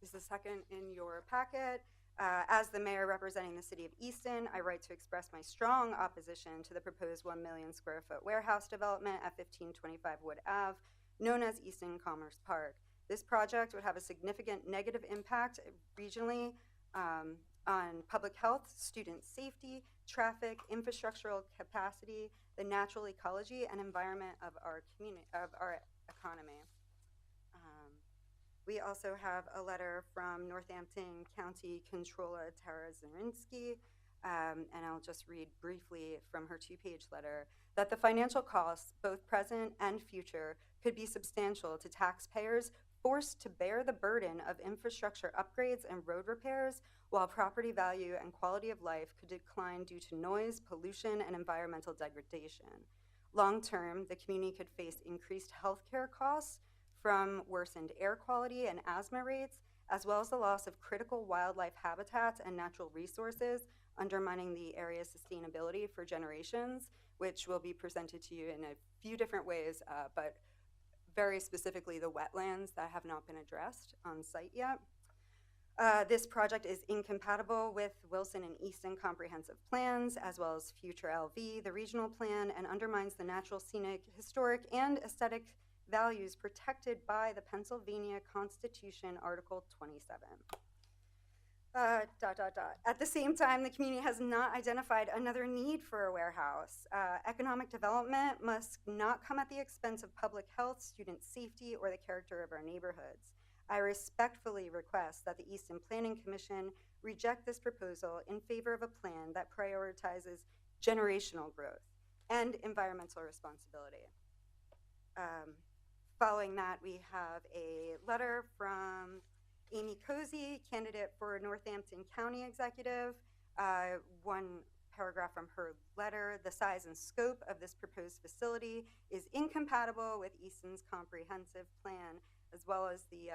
This is the second in your packet. As the mayor representing the city of Easton, I write to express my strong opposition to the proposed 1 million square foot warehouse development at 1525 Wood Ave, known as Easton Commerce Park. This project would have a significant negative impact regionally on public health, student safety, traffic, infrastructural capacity, the natural ecology and environment of our community, of our economy. We also have a letter from Northampton County Controller Tara Zarinsky, and I'll just read briefly from her 2-page letter, that the financial costs, both present and future, could be substantial to taxpayers forced to bear the burden of infrastructure upgrades and road repairs, while property value and quality of life could decline due to noise, pollution, and environmental degradation. Long term, the community could face increased healthcare costs from worsened air quality and asthma rates, as well as the loss of critical wildlife habitats and natural resources, undermining the area's sustainability for generations, which will be presented to you in a few different ways, but very specifically the wetlands that have not been addressed on site yet. This project is incompatible with Wilson and Easton comprehensive plans, as well as future LV, the regional plan, and undermines the natural, scenic, historic, and aesthetic values protected by the Pennsylvania Constitution, Article 27. At the same time, the community has not identified another need for a warehouse. Economic development must not come at the expense of public health, student safety, or the character of our neighborhoods. I respectfully request that the Easton Planning Commission reject this proposal in favor of a plan that prioritizes generational growth and environmental responsibility. Following that, we have a letter from Amy Cozy, candidate for Northampton County Executive. one paragraph from her letter, the size and scope of this proposed facility is incompatible with Easton's comprehensive plan, as well as the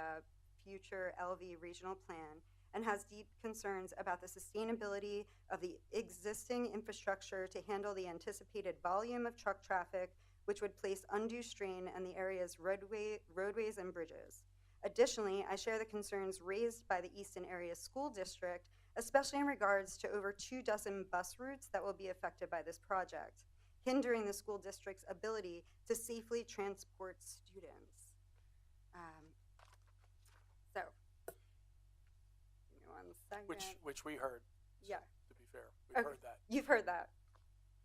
future LV regional plan, and has deep concerns about the sustainability of the existing infrastructure to handle the anticipated volume of truck traffic, which would place undue strain on the area's roadways and bridges. Additionally, I share the concerns raised by the Easton Area School District, especially in regards to over 24 bus routes that will be affected by this project, hindering the school district's ability to safely transport students. So, give me one second. Which we heard. Yeah. To be fair, we've heard that. You've heard that.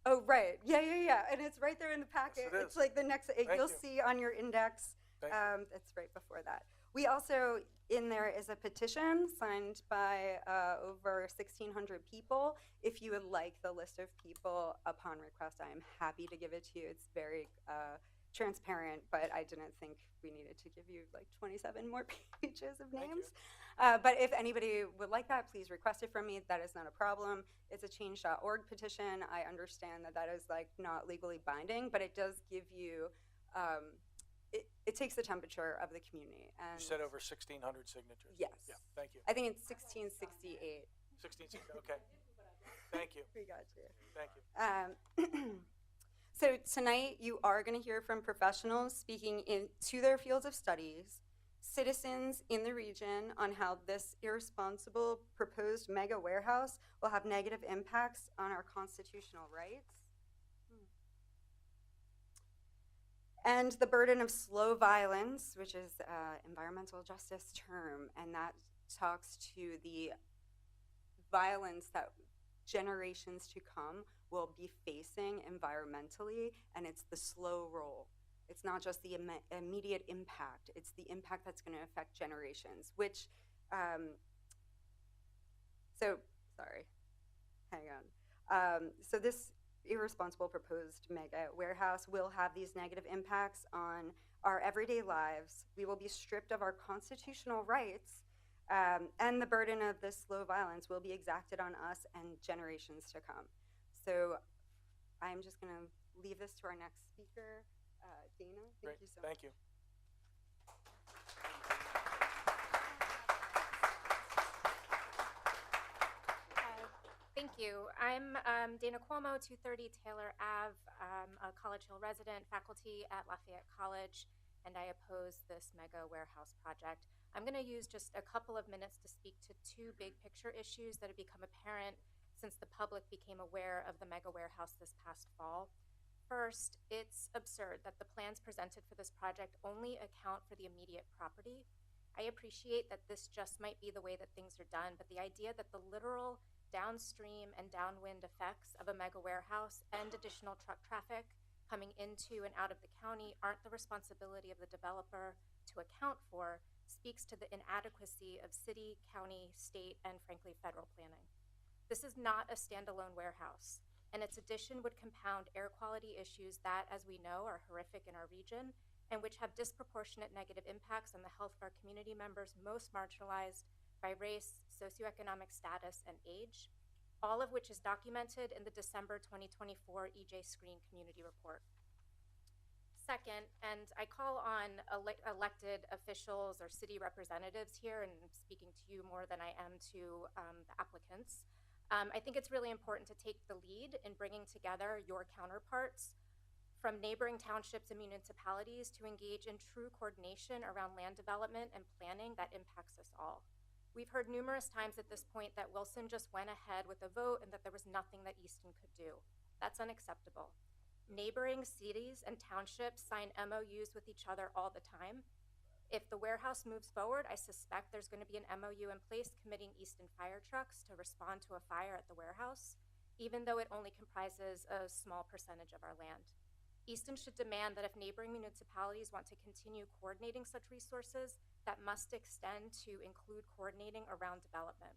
Oh, right. Yeah. And it's right there in the packet. Yes, it it's is. like the next, Thank you'll you. see on your index. Thank It's right before that. We also, in there is a petition signed by over 1,600 people. If you would like the list of people upon request, I am happy to give it to you. It's very transparent, but I didn't think we needed to give you like 27 more pages of names. But if anybody would like that, please request it from me. That is not a problem. It's a change.org petition. I understand that that is like not legally binding, but it does give you, it takes the temperature of the community. And You said over 1,600 signatures. Yes. Yeah, thank you. I think it's 1668. 16, okay. Thank you. We got you. Thank you. So tonight you are going to hear from professionals speaking into their fields of studies, citizens in the region on how this irresponsible proposed mega warehouse will have negative impacts on our constitutional rights, and the burden of slow violence, which is an environmental justice term, and that talks to the violence that generations to come will be facing environmentally, and it's the slow roll. It's not just the immediate impact, it's the impact that's going to affect generations, which, sorry, hang on. So this irresponsible proposed mega warehouse will have these negative impacts on our everyday lives. We will be stripped of our constitutional rights, and the burden of this slow violence will be exacted on us and generations to come. So I'm just going to leave this to our next speaker, Dana. Thank you so much. Thank you. Thank you. I'm Dana Cuomo, 230 Taylor Ave. I'm a College Hill resident, faculty at Lafayette College, and I oppose this mega warehouse project. I'm going to use just a couple of minutes to speak to two big picture issues that have become apparent since the public became aware of the mega warehouse this past fall. First, it's absurd that the plans presented for this project only account for the immediate property. I appreciate that this just might be the way that things are done, but the idea that the literal downstream and downwind effects of a mega warehouse and additional truck traffic coming into and out of the county aren't the responsibility of the developer to account for speaks to the inadequacy of city, county, state, and frankly, federal planning. This is not a standalone warehouse, and its addition would compound air quality issues that, as we know, are horrific in our region and which have disproportionate negative impacts on the health of our community members most marginalized by race, socioeconomic status, and age, all of which is documented in the December 2024 EJ Screen Community Report. Second, and I call on elected officials or city representatives here, and I'm speaking to you more than I am to the applicants, I think it's really important to take the lead in bringing together your counterparts from neighboring townships and municipalities to engage in true coordination around land development and planning that impacts us all. We've heard numerous times at this point that Wilson just went ahead with a vote and that there was nothing that Easton could do. That's unacceptable. Neighboring cities and townships sign MOUs with each other all the time. If the warehouse moves forward, I suspect there's going to be an MOU in place committing Easton fire trucks to respond to a fire at the warehouse, even though it only comprises a small percentage of our land. Easton should demand that if neighboring municipalities want to continue coordinating such resources, that must extend to include coordinating around development.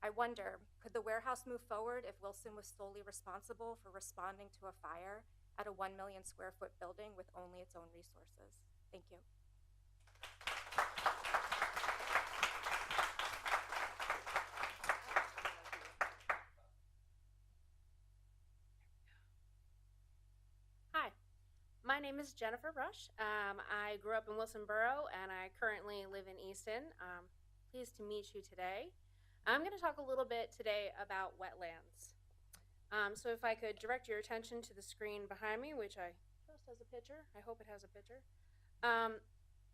I wonder, could the warehouse move forward if Wilson was solely responsible for responding to a fire at a 1 million square foot building with only its own resources? Thank you. name is Jennifer Rush. I grew up in Wilsonboro and I currently live in Easton. Pleased to meet you today. I'm going to talk a little bit today about wetlands. So if I could direct your attention to the screen behind me, which I trust has a picture. I hope it has a picture.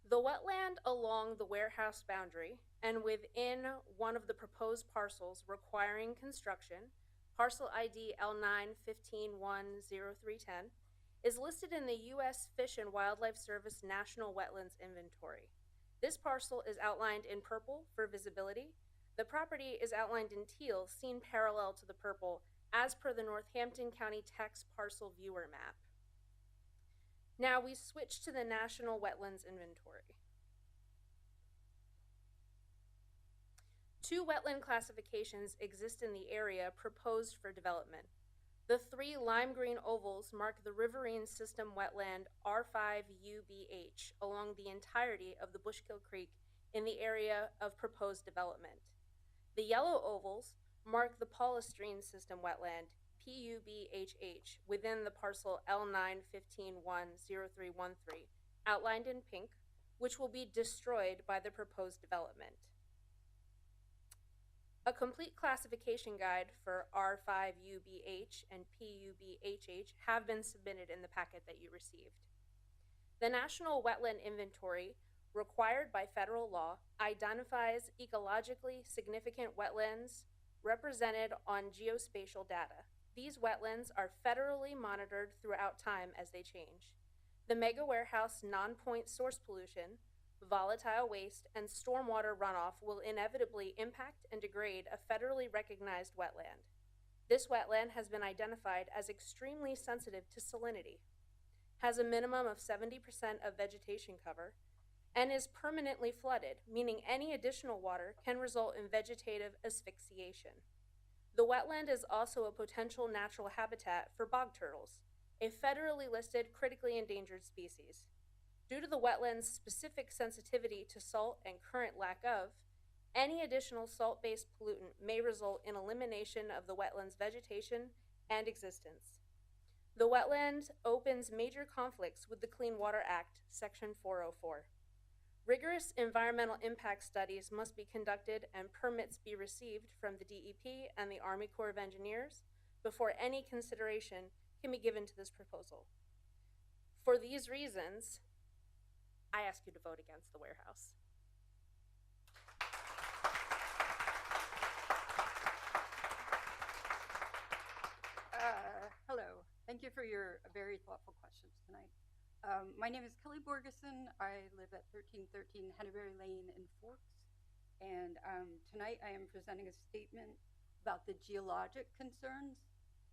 The wetland along the warehouse boundary and within one of the proposed parcels requiring construction, parcel ID L915100310, is listed in the U.S. Fish and Wildlife Service National Wetlands Inventory. This parcel is outlined in purple for visibility. The property is outlined in teal, seen parallel to the purple, as per the Northampton County Text Parcel Viewer Map. Now we switch to the National Wetlands Inventory. 2 wetland classifications exist in the area proposed for development. The 3 lime green ovals mark the riverine system wetland R5UBH along the entirety of the Bushkill Creek in the area of proposed development. The yellow ovals mark the Polystrene system wetland PUBHH within the parcel L915100313, outlined in pink, which will be destroyed by the proposed development. A complete classification guide for R5UBH and PUBHH have been submitted in the packet that you received. The National Wetland Inventory, required by federal law, identifies ecologically significant wetlands represented on geospatial data. These wetlands are federally monitored throughout time as they change. The mega warehouse non-point source pollution, volatile waste, and stormwater runoff will inevitably impact and degrade a federally recognized wetland. This wetland has been identified as extremely sensitive to salinity, has a minimum of 70% of vegetation cover, and is permanently flooded, meaning any additional water can result in vegetative asphyxiation. The wetland is also a potential natural habitat for bog turtles, a federally listed critically endangered species. Due to the wetland's specific sensitivity to salt and current lack of, any additional salt-based pollutant may result in elimination of the wetland's vegetation and existence. The wetland opens major conflicts with the Clean Water Act, Section 404. Rigorous environmental impact studies must be conducted and permits be received from the DEP and the Army Corps of Engineers before any consideration can be given to this proposal. For these reasons, I ask you to vote against the warehouse. Hello. Thank you for your very thoughtful questions tonight. My name is Kelly Borgeson. I live at 1313 Henneberry Lane in Forks. And tonight I am presenting a statement about the geologic concerns.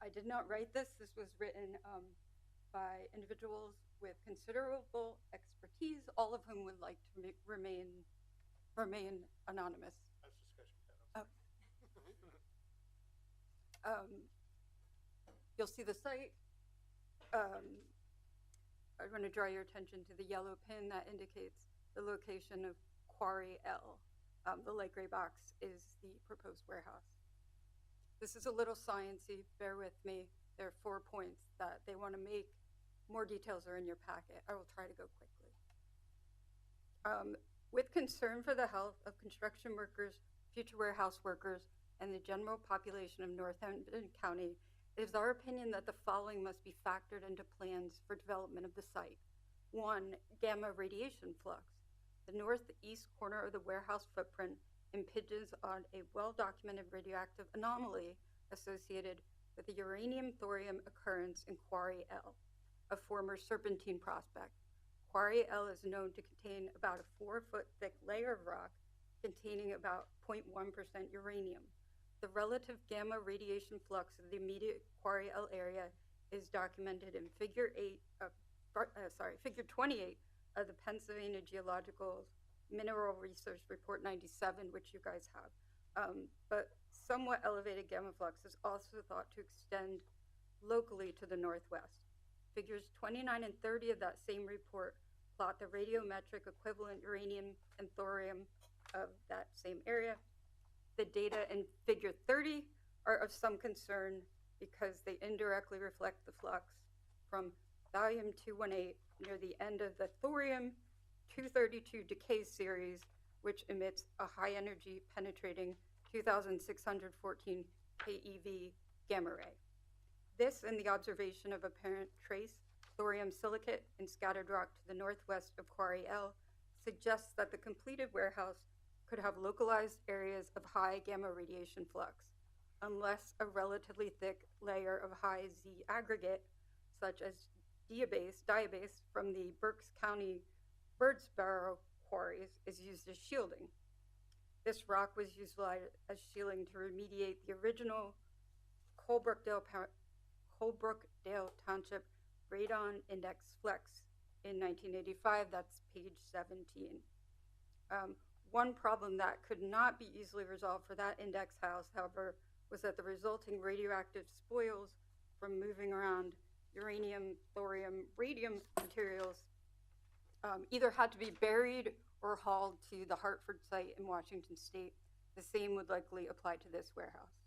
I did not write this. This was written by individuals with considerable expertise, all of whom would like to remain anonymous. That's discussion. You'll see the site. I'm going to draw your attention to the yellow pin that indicates the location of Quarry L. The light gray box is the proposed warehouse. This is a little sciencey, bear with me. There are 4 points that they want to make. More details are in your packet. I will try to go quickly. With concern for the health of construction workers, future warehouse workers, and the general population of Northampton County, it is our opinion that the following must be factored into plans for development of the site. 1, gamma radiation flux. The northeast corner of the warehouse footprint impinges on a well-documented radioactive anomaly associated with the uranium-thorium occurrence in Quarry L, a former serpentine prospect. Quarry L is known to contain about a 4-foot thick layer of rock containing about 0.1% uranium. The relative gamma radiation flux of the immediate Quarry L area is documented in Figure 28 of the Pennsylvania Geological Mineral Research Report 97, which you guys have. But somewhat elevated gamma flux is also thought to extend locally to the northwest. Figures 29 and 30 of that same report plot the radiometric equivalent uranium and thorium of that same area. The data in Figure 30 are of some concern because they indirectly reflect the flux from Volume 218 near the end of the thorium-232 decay series, which emits a high-energy penetrating 2,614 keV gamma ray. This and the observation of apparent trace thorium silicate in scattered rock to the northwest of Quarry L suggests that the completed warehouse could have localized areas of high gamma radiation flux, unless a relatively thick layer of high Z aggregate, such as diabase from the Berks County Birdsboro quarries, is used as shielding. This rock was utilized as shielding to remediate the original Colebrookdale Township Radon Index Flex in 1985. That's page 17. One problem that could not be easily resolved for that index house, however, was that the resulting radioactive spoils from moving around uranium, thorium, radium materials either had to be buried or hauled to the Hartford site in Washington State. The same would likely apply to this warehouse.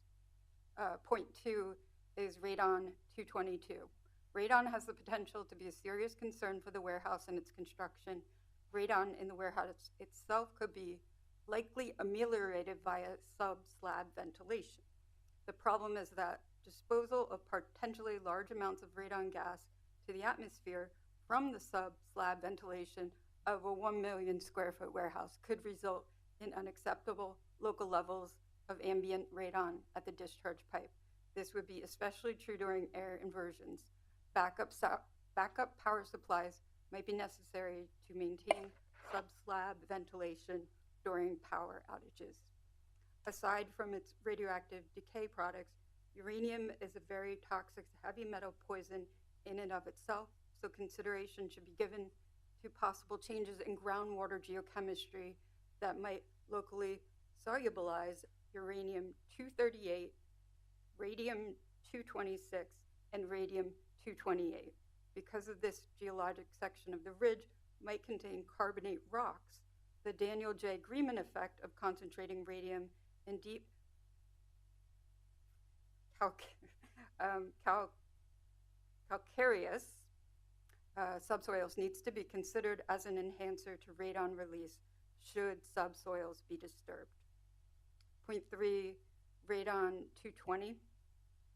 Point 2 is Radon 222. Radon has the potential to be a serious concern for the warehouse and its construction. Radon in the warehouse itself could be likely ameliorated via sub-slab ventilation. The problem is that disposal of potentially large amounts of radon gas to the atmosphere from the sub-slab ventilation of a 1 million square foot warehouse could result in unacceptable local levels of ambient radon at the discharge pipe. This would be especially true during air inversions. Backup power supplies might be necessary to maintain sub-slab ventilation during power outages. Aside from its radioactive decay products, uranium is a very toxic heavy metal poison in and of itself, so consideration should be given to possible changes in groundwater geochemistry that might locally solubilize uranium-238, radium-226, and radium-228. Because of this geologic section of the ridge might contain carbonate rocks, the Daniel J. Greenman effect of concentrating radium in deep calcareous subsoils needs to be considered as an enhancer to radon release should subsoils be disturbed. Point 3, radon 220.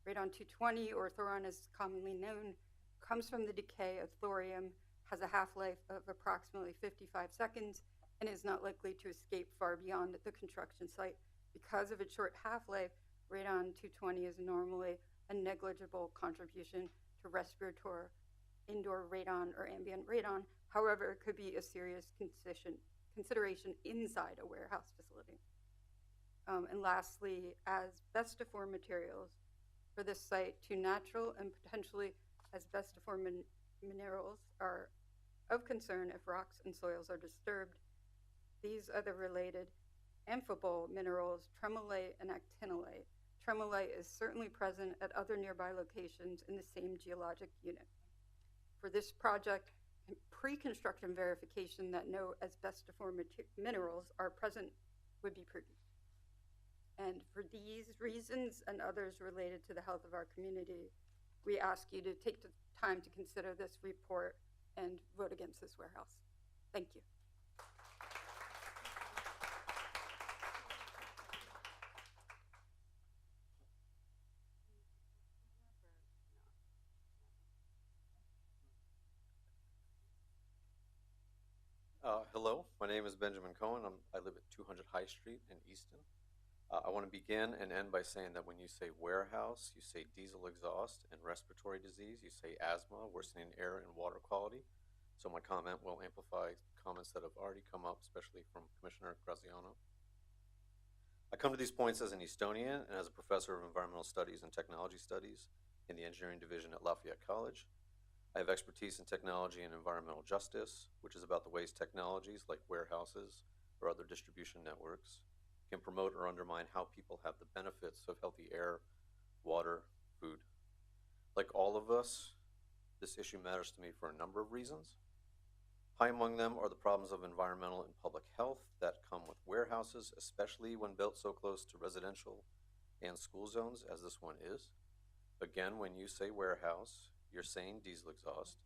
Radon 220, or thoron as commonly known, comes from the decay of thorium, has a half-life of approximately 55 seconds, and is not likely to escape far beyond the construction site. Because of its short half-life, radon 220 is normally a negligible contribution to respiratory indoor radon or ambient radon. However, it could be a serious consideration inside a warehouse facility. And lastly, asbestiform materials. For this site, two natural and potentially asbestiform minerals are of concern if rocks and soils are disturbed. These are the related amphibole minerals, tremolite and actinolite. Tremolite is certainly present at other nearby locations in the same geologic unit. For this project, pre-construction verification that no asbestiform minerals are present would be prudent. And for these reasons and others related to the health of our community, we ask you to take the time to consider this report and vote against this warehouse. Thank you. Hello, my name is Benjamin Cohen. I live at 200 High Street in Easton. I want to begin and end by saying that when you say warehouse, you say diesel exhaust and respiratory disease, you say asthma, worsening air and water quality. So my comment will amplify comments that have already come up, especially from Commissioner Graziano. I come to these points as an Estonian and as a professor of environmental studies and technology studies in the engineering division at Lafayette College. I have expertise in technology and environmental justice, which is about the ways technologies like warehouses or other distribution networks can promote or undermine how people have the benefits of healthy air, water, food. Like all of us, this issue matters to me for a number of reasons. High among them are the problems of environmental and public health that come with warehouses, especially when built so close to residential and school zones as this one is. Again, when you say warehouse, you're saying diesel exhaust,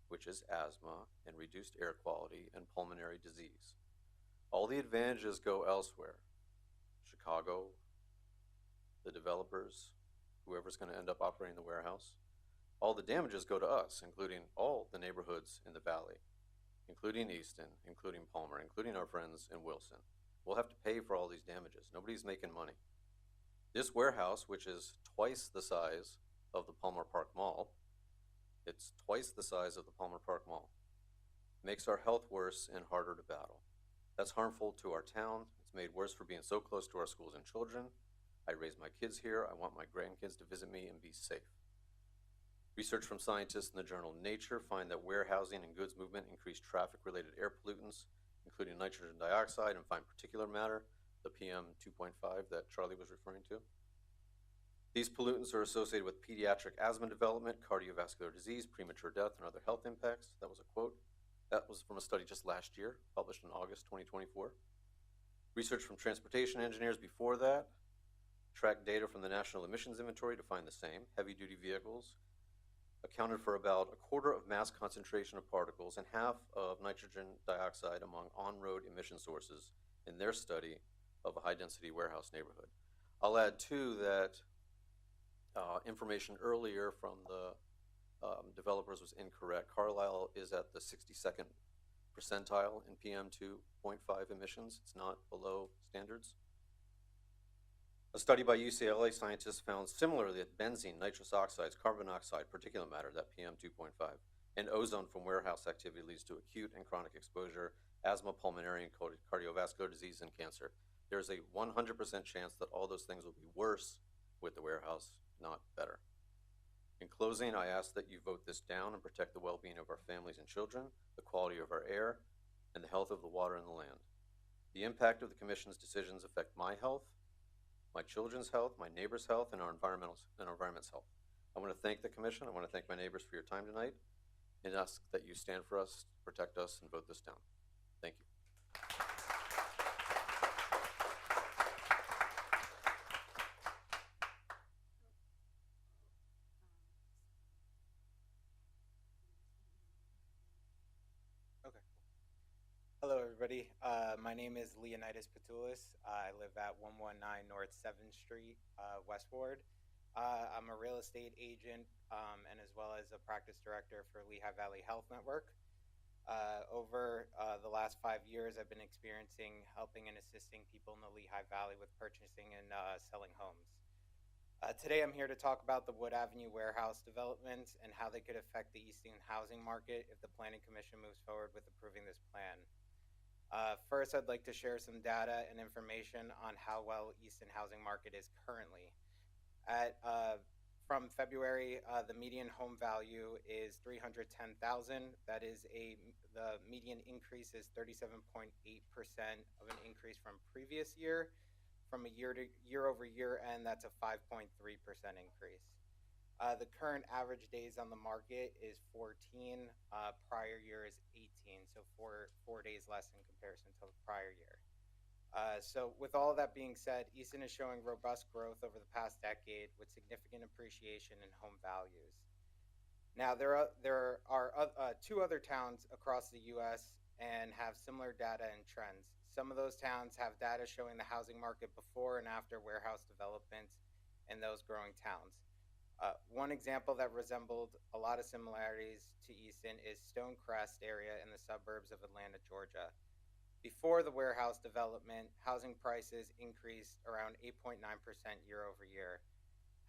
which is asthma and reduced air quality and pulmonary disease. All the advantages go elsewhere. Chicago, the developers, whoever's going to end up operating the warehouse. All the damages go to us, including all the neighborhoods in the valley, including Easton, including Palmer, including our friends in Wilson. We'll have to pay for all these damages. Nobody's making money. This warehouse, which is twice the size of the Palmer Park Mall, it's twice the size of the Palmer Park Mall, makes our health worse and harder to battle. That's harmful to our town. It's made worse for being so close to our schools and children. I raise my kids here. I want my grandkids to visit me and be safe. Research from scientists in the journal Nature find that warehousing and goods movement increase traffic-related air pollutants, including nitrogen dioxide and fine particulate matter, the PM 2.5 that Charlie was referring to. These pollutants are associated with pediatric asthma development, cardiovascular disease, premature death, and other health impacts. That was a quote. That was from a study just last year, published in August 2024. Research from transportation engineers before that tracked data from the National Emissions Inventory to find the same. Heavy-duty vehicles accounted for about a quarter of mass concentration of particles and half of nitrogen dioxide among on-road emission sources in their study of a high-density warehouse neighborhood. I'll add, too, that information earlier from the developers was incorrect. Carlisle is at the 62nd percentile in PM 2.5 emissions. It's not below standards. A study by UCLA scientists found similarly that benzene, nitrous oxides, carbon monoxide, particulate matter, that PM 2.5, and ozone from warehouse activity leads to acute and chronic exposure, asthma, pulmonary and cardiovascular disease, and cancer. There's a 100% chance that all those things will be worse with the warehouse, not better. In closing, I ask that you vote this down and protect the well-being of our families and children, the quality of our air, and the health of the water and the land. The impact of the Commission's decisions affect my health, my children's health, my neighbors' health, and our environment's health. I want to thank the Commission. I want to thank my neighbors for your time tonight and ask that you stand for us, protect us, and vote this down. Thank you. Hello, everybody. My name is Leonidas Patoulis. I live at 119 North 7th Street, West Ward. I'm a real estate agent and as well as a practice director for Lehigh Valley Health Network. Over the last 5 years, I've been helping and assisting people in the Lehigh Valley with purchasing and selling homes. Today, I'm here to talk about the Wood Avenue warehouse development and how they could affect the Easton housing market if the Planning Commission moves forward with approving this plan. First, I'd like to share some data and information on how well Easton housing market is currently. From February, the median home value is $310,000. That is the median increase is 37.8% of an increase from previous year. From a year over year end, that's a 5.3% increase. The current average days on the market is 14. Prior year is 18, so four days less in comparison to the prior year. So with all that being said, Easton is showing robust growth over the past decade with significant appreciation in home values. Now, there are two other towns across the U.S. and have similar data and trends. Some of those towns have data showing the housing market before and after warehouse developments in those growing towns. One example that resembled a lot of similarities to Easton is Stonecrest area in the suburbs of Atlanta, Georgia. Before the warehouse development, housing prices increased around 8.9% year over year.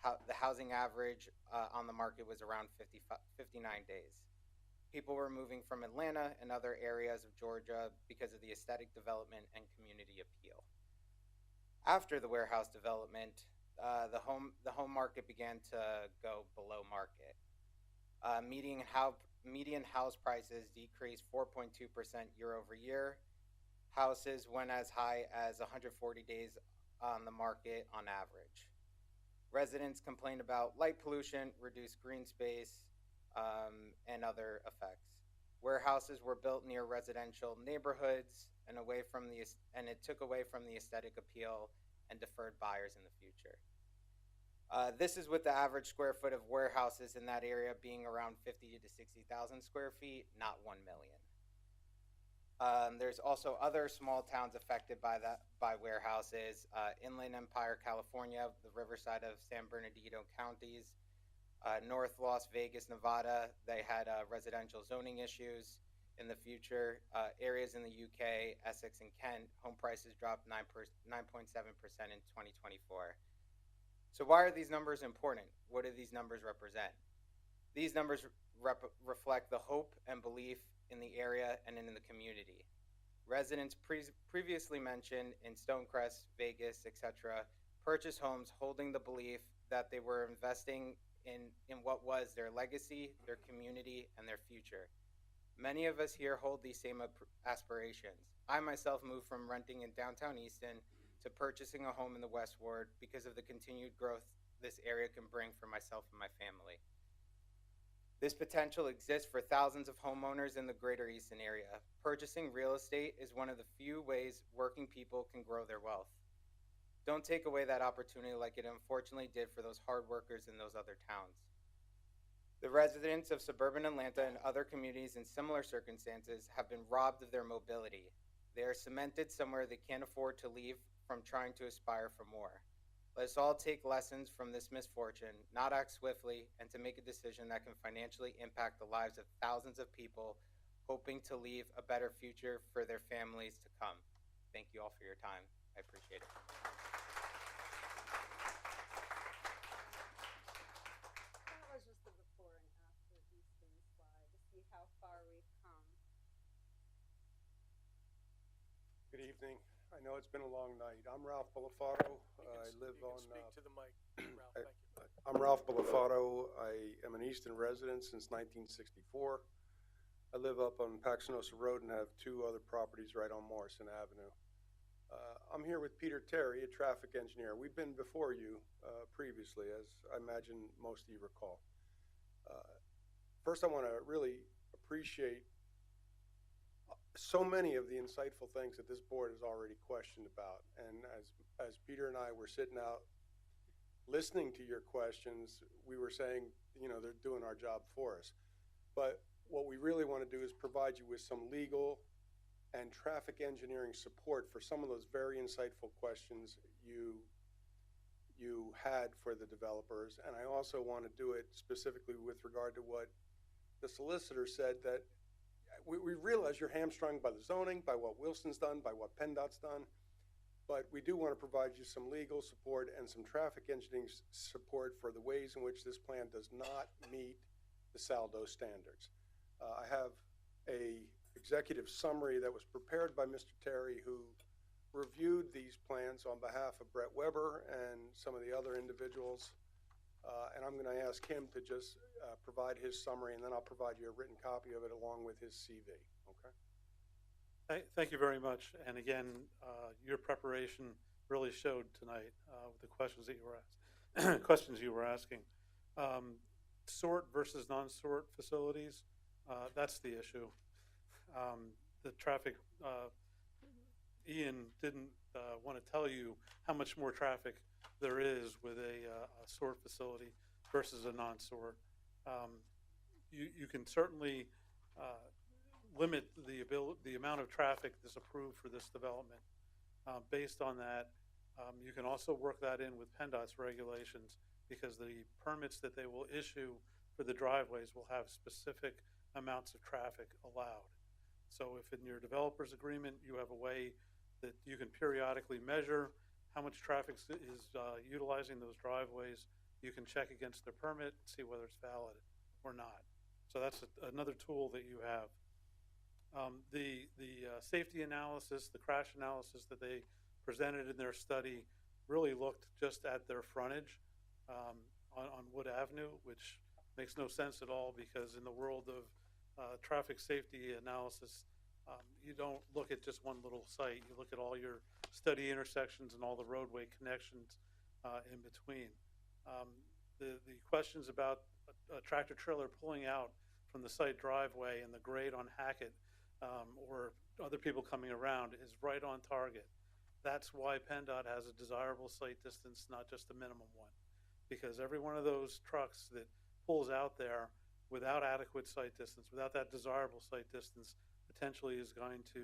The housing average on the market was around 59 days. People were moving from Atlanta and other areas of Georgia because of the aesthetic development and community appeal. After the warehouse development, the home market began to go below market. Median house prices decreased 4.2% year over year. Houses went as high as 140 days on the market on average. Residents complained about light pollution, reduced green space, and other effects. Warehouses were built near residential neighborhoods and it took away from the aesthetic appeal and deferred buyers in the future. This is with the average square foot of warehouses in that area being around 50 to 60,000 square feet, not 1 million. There's also other small towns affected by warehouses. Inland Empire, California, the riverside of San Bernardino counties, North Las Vegas, Nevada, they had residential zoning issues. In the future, areas in the UK, Essex, and Kent, home prices dropped 9.7% in 2024. So why are these numbers important? What do these numbers represent? These numbers reflect the hope and belief in the area and in the community. Residents previously mentioned in Stonecrest, Vegas, etc., purchased homes holding the belief that they were investing in what was their legacy, their community, and their future. Many of us here hold these same aspirations. I myself moved from renting in downtown Easton to purchasing a home in the West Ward because of the continued growth this area can bring for myself and my family. This potential exists for thousands of homeowners in the greater Easton area. Purchasing real estate is one of the few ways working people can grow their wealth. Don't take away that opportunity like it unfortunately did for those hard workers in those other towns. The residents of suburban Atlanta and other communities in similar circumstances have been robbed of their mobility. They are cemented somewhere they can't afford to leave from trying to aspire for more. Let us all take lessons from this misfortune, not act swiftly, and to make a decision that can financially impact the lives of thousands of people hoping to leave a better future for their families to come. Thank you all for your time. I appreciate it. That was just the before and after Easton slide to see how far we've come. Good evening. I know it's been a long night. I'm Ralph Bolifato. I live on. Speak to the mic, Ralph. I- Thank you. I'm Ralph Bolifato. I am an Easton resident since 1964. I live up on Paxonosa Road and have two other properties right on Morrison Avenue. I'm here with Peter Terry, a traffic engineer. We've been before you previously, as I imagine most of you recall. First, I want to really appreciate so many of the insightful things that this board has already questioned about. And as Peter and I were sitting out listening to your questions, we were saying, you know, they're doing our job for us. But what we really want to do is provide you with some legal and traffic engineering support for some of those very insightful questions you had for the developers. And I also want to do it specifically with regard to what the solicitor said, that we realize you're hamstrung by the zoning, by what Wilson's done, by what PennDOT's done, but we do want to provide you some legal support and some traffic engineering support for the ways in which this plan does not meet the SALDO standards. I have a executive summary that was prepared by Mr. Terry, who reviewed these plans on behalf of Brett Weber and some of the other individuals. And I'm going to ask him to just provide his summary, and then I'll provide you a written copy of it along with his CV. Okay? Thank you very much. And again, your preparation really showed tonight with the questions that you were asking. Sort versus non-sort facilities, that's the issue. The traffic, Ian didn't want to tell you how much more traffic there is with a sort facility versus a non-sort. You can certainly limit the amount of traffic that's approved for this development. Based on that, you can also work that in with PennDOT's regulations, because the permits that they will issue for the driveways will have specific amounts of traffic allowed. So if in your developer's agreement you have a way that you can periodically measure how much traffic is utilizing those driveways, you can check against the permit, see whether it's valid or not. So that's another tool that you have. The safety analysis, the crash analysis that they presented in their study really looked just at their frontage on Wood Avenue, which makes no sense at all, because in the world of traffic safety analysis, you don't look at just one little site. You look at all your study intersections and all the roadway connections in between. The questions about a tractor trailer pulling out from the site driveway and the grade on Hackett or other people coming around is right on target. That's why PennDOT has a desirable site distance, not just a minimum one. because every one of those trucks that pulls out there without adequate sight distance, without that desirable sight distance, potentially is going to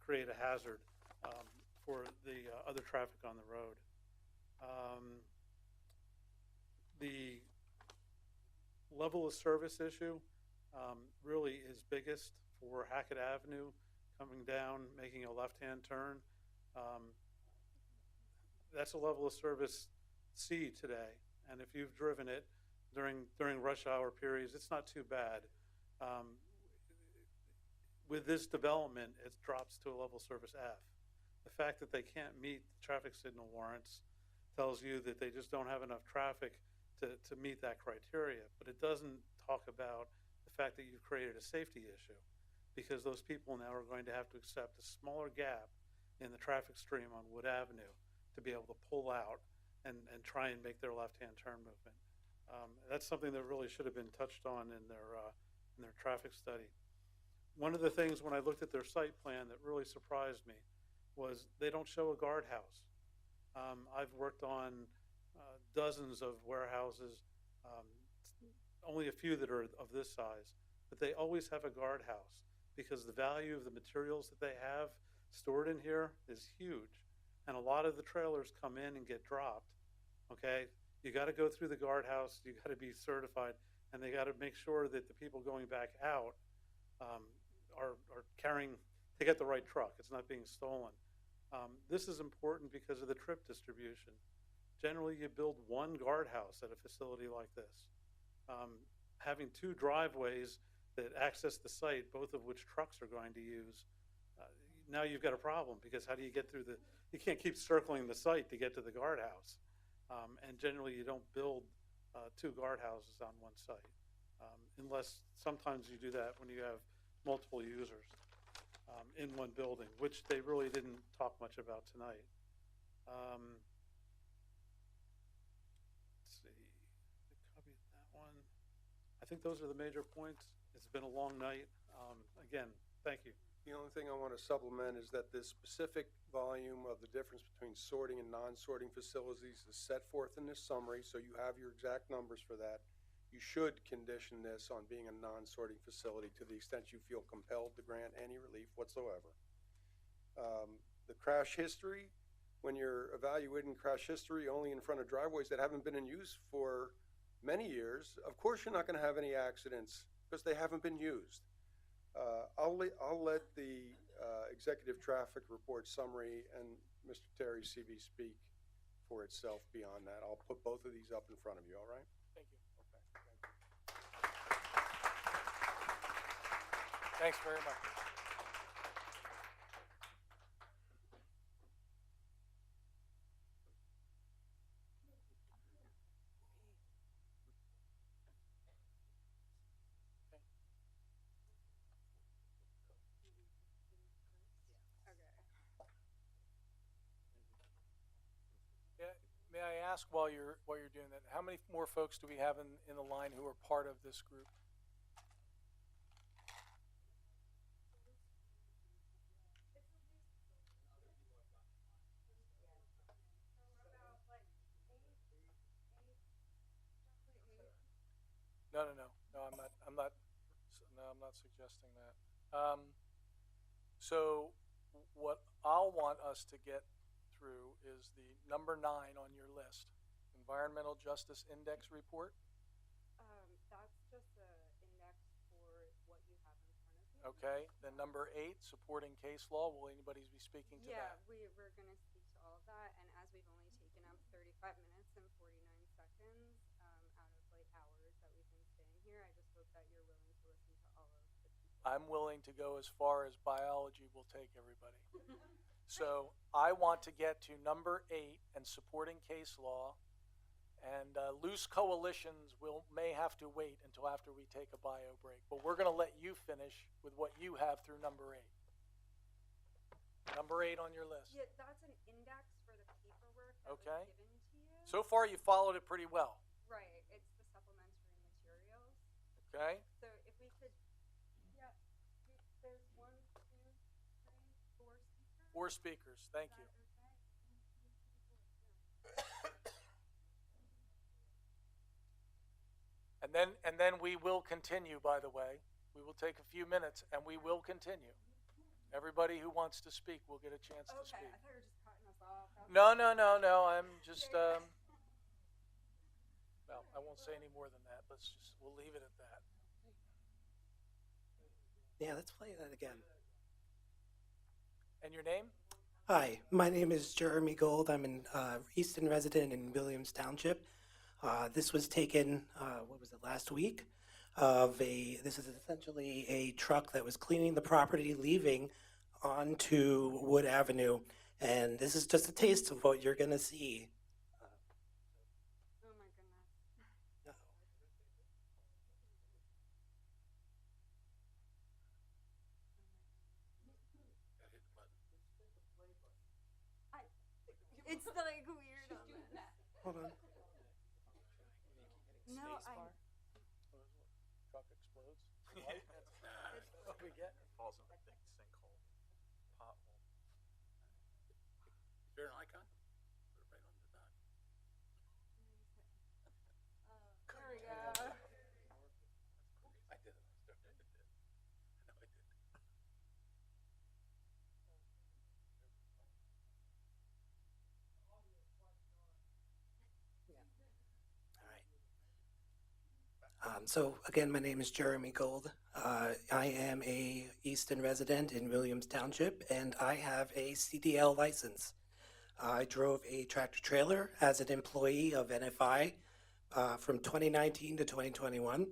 create a hazard for the other traffic on the road. The level of service issue really is biggest for Hackett Avenue coming down, making a left-hand turn. That's a level of service C today, and if you've driven it during rush hour periods, it's not too bad. With this development, it drops to a level service F. The fact that they can't meet the traffic signal warrants tells you that they just don't have enough traffic to meet that criteria. But it doesn't talk about the fact that you've created a safety issue, because those people now are going to have to accept a smaller gap in the traffic stream on Wood Avenue to be able to pull out and try and make their left-hand turn movement. That's something that really should have been touched on in their traffic study. One of the things when I looked at their site plan that really surprised me was they don't show a guardhouse. I've worked on dozens of warehouses, only a few that are of this size, but they always have a guardhouse because the value of the materials that they have stored in here is huge. And a lot of the trailers come in and get dropped, okay? You got to go through the guardhouse, you got to be certified, and they got to make sure that the people going back out are carrying, they get the right truck, it's not being stolen. This is important because of the trip distribution. Generally, you build one guardhouse at a facility like this. Having two driveways that access the site, both of which trucks are going to use, now you've got a problem, because how do you get through you can't keep circling the site to get to the guardhouse. And generally you don't build two guardhouses on one site, unless sometimes you do that when you have multiple users in one building, which they really didn't talk much about tonight. Let's see, I copied that one. I think those are the major points. It's been a long night. Again, thank you. The only thing I want to supplement is that the specific volume of the difference between sorting and non-sorting facilities is set forth in this summary, so you have your exact numbers for that. You should condition this on being a non-sorting facility to the extent you feel compelled to grant any relief whatsoever. The crash history, when you're evaluating crash history only in front of driveways that haven't been in use for many years, of course you're not going to have any accidents because they haven't been used. I'll let the executive traffic report summary and Mr. Terry CV speak for itself beyond that. I'll put both of these up in front of you, all right? Thank you. Thanks very much. May I ask while you're doing that, how many more folks do we have in the line who are part of this group? No, I'm not suggesting that. So what I'll want us to get through is the number 9 on your list, Environmental Justice Index Report. That's just an index for what you have in front of you. Okay, then number 8, supporting case law. Will anybody be speaking to that? Yeah, we're going to speak to all of that, and as we've only taken up 35 minutes and 49 seconds out of like hours that we've been staying here, I just hope that you're willing to listen to all of the people. I'm willing to go as far as biology will take everybody. So I want to get to number 8 and supporting case law, and loose coalitions may have to wait until after we take a bio break. But we're going to let you finish with what you have through number 8. Number 8 on your list. Yeah, that's an index for the paperwork that Okay. was given to you. So far you followed it pretty well. Right, it's the supplementary materials. Okay. So if we could, yeah, there's 1, 2, 3, 4 speakers. 4 speakers. Thank you. And then we will continue, by the way. We will take a few minutes and we will continue. Everybody who wants to speak will get a chance to speak. I thought you were just cutting us off. No, I'm just, well, I won't say any more than that. We'll leave it at that. Yeah, let's play that again. And your name? Hi, my name is Jeremy Gold. I'm an Easton resident in Williams Township. This was taken, what was it, last week? This is essentially a truck that was cleaning the property, leaving onto Wood Avenue. And this is just a taste of what you're going to see. Oh my goodness. It's like weird on that. Hold on. No, Truck explodes. That's what we get. Falls in a big sinkhole, pothole. Is there an icon? Put it right on the dot. there we go. I did it. I did. I know I did. So again, my name is Jeremy Gold. I am a Easton resident in Williams Township, and I have a CDL license. I drove a tractor trailer as an employee of NFI from 2019 to 2021.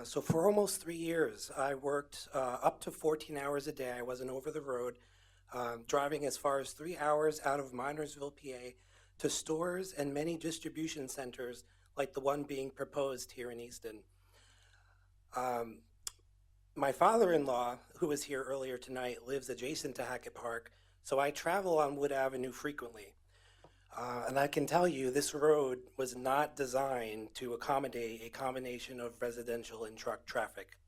So for almost 3 years, I worked up to 14 hours a day. I wasn't over the road, driving as far as 3 hours out of Minersville, PA, to stores and many distribution centers like the one being proposed here in Easton. My father-in-law, who was here earlier tonight, lives adjacent to Hackett Park, so I travel on Wood Avenue frequently. And I can tell you this road was not designed to accommodate a combination of residential and truck traffic.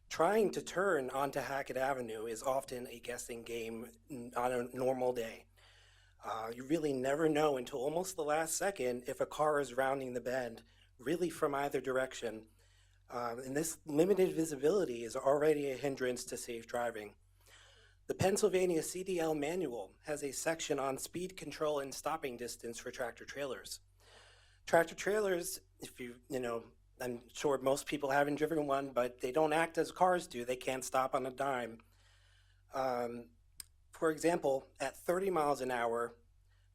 Trying to turn onto Hackett Avenue is often a guessing game on a normal day. You really never know until almost the last second if a car is rounding the bend, really from either direction. And this limited visibility is already a hindrance to safe driving. The Pennsylvania CDL manual has a section on speed control and stopping distance for tractor trailers. Tractor trailers, I'm sure most people haven't driven one, but they don't act as cars do. They can't stop on a dime. For example, at 30 miles an hour,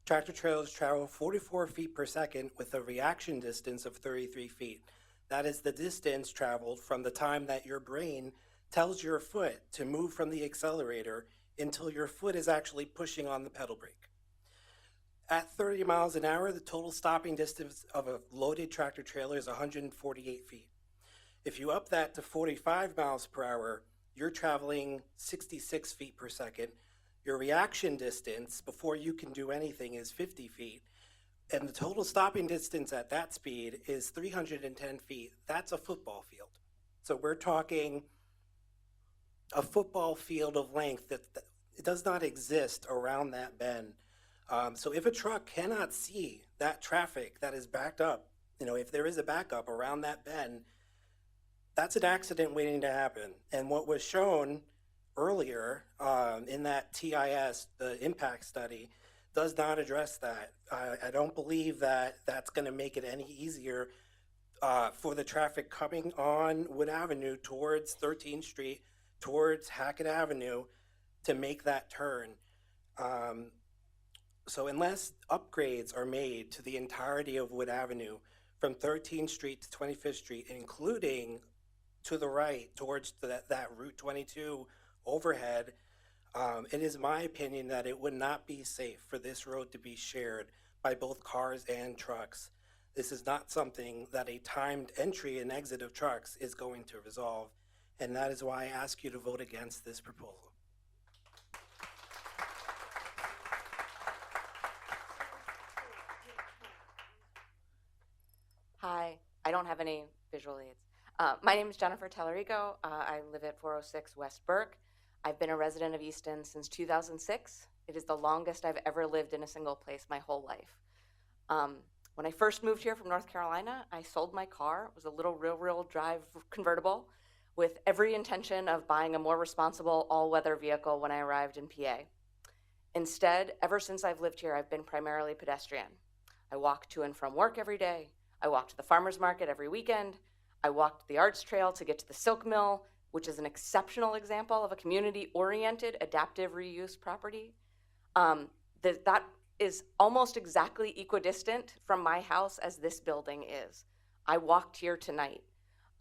tractor trailers travel 44 feet per second with a reaction distance of 33 feet. That is the distance traveled from the time that your brain tells your foot to move from the accelerator until your foot is actually pushing on the pedal brake. At 30 miles an hour, the total stopping distance of a loaded tractor trailer is 148 feet. If you up that to 45 miles per hour, you're traveling 66 feet per second. Your reaction distance before you can do anything is 50 feet. And the total stopping distance at that speed is 310 feet. That's a football field. So we're talking a football field of length that it does not exist around that bend. So if a truck cannot see that traffic that is backed up, if there is a backup around that bend, that's an accident waiting to happen. And what was shown earlier in that TIS, the impact study, does not address that. I don't believe that that's going to make it any easier for the traffic coming on Wood Avenue towards 13th Street, towards Hackett Avenue, to make that turn. So unless upgrades are made to the entirety of Wood Avenue from 13th Street to 25th Street, including to the right towards that Route 22 overhead, it is my opinion that it would not be safe for this road to be shared by both cars and trucks. This is not something that a timed entry and exit of trucks is going to resolve, and that is why I ask you to vote against this proposal. Hi, I don't have any visual aids. My name is Jennifer Tellerico. I live at 406 West Burke. I've been a resident of Easton since 2006. It is the longest I've ever lived in a single place my whole life. When I first moved here from North Carolina, I sold my car. It was a little rear-wheel drive convertible with every intention of buying a more responsible all-weather vehicle when I arrived in PA. Instead, ever since I've lived here, I've been primarily pedestrian. I walk to and from work every day. I walk to the farmer's market every weekend. I walked the Arts Trail to get to the Silk Mill, which is an exceptional example of a community-oriented adaptive reuse property. That is almost exactly equidistant from my house as this building is. I walked here tonight.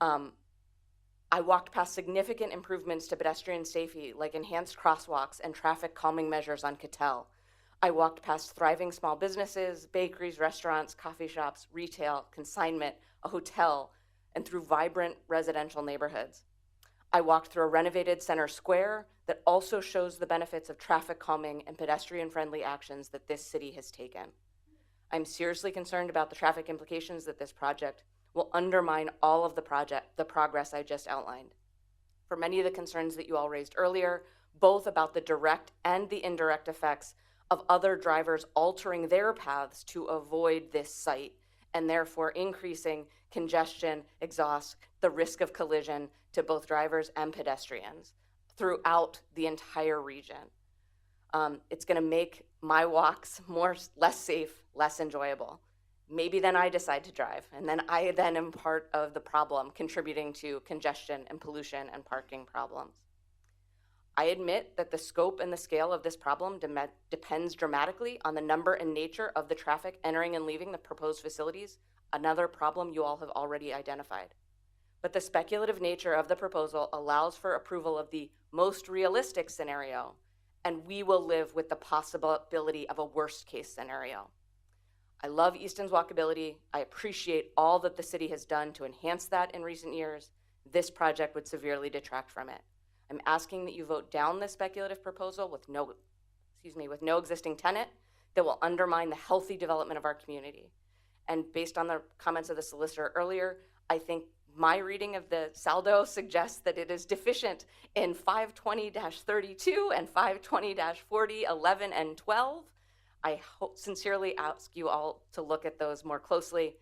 I walked past significant improvements to pedestrian safety, like enhanced crosswalks and traffic calming measures on Cattell. I walked past thriving small businesses, bakeries, restaurants, coffee shops, retail, consignment, a hotel, and through vibrant residential neighborhoods. I walked through a renovated center square that also shows the benefits of traffic calming and pedestrian-friendly actions that this city has taken. I'm seriously concerned about the traffic implications that this project will undermine all of the progress I just outlined. For many of the concerns that you all raised earlier, both about the direct and the indirect effects of other drivers altering their paths to avoid this site, and therefore increasing congestion, exhaust, the risk of collision to both drivers and pedestrians throughout the entire region. It's gonna make my walks less safe, less enjoyable. Maybe then I decide to drive, and then I am part of the problem, contributing to congestion and pollution and parking problems. I admit that the scope and the scale of this problem depends dramatically on the number and nature of the traffic entering and leaving the proposed facilities, another problem you all have already identified. But the speculative nature of the proposal allows for approval of the most realistic scenario, and we will live with the possibility of a worst case scenario. I love Easton's walkability. I appreciate all that the city has done to enhance that in recent years. This project would severely detract from it. I'm asking that you vote down this speculative proposal with no existing tenant that will undermine the healthy development of our community. And based on the comments of the solicitor earlier, I think my reading of the saldo suggests that it is deficient in 520-32 and 520-40, 11, and 12. I sincerely ask you all to look at those more closely.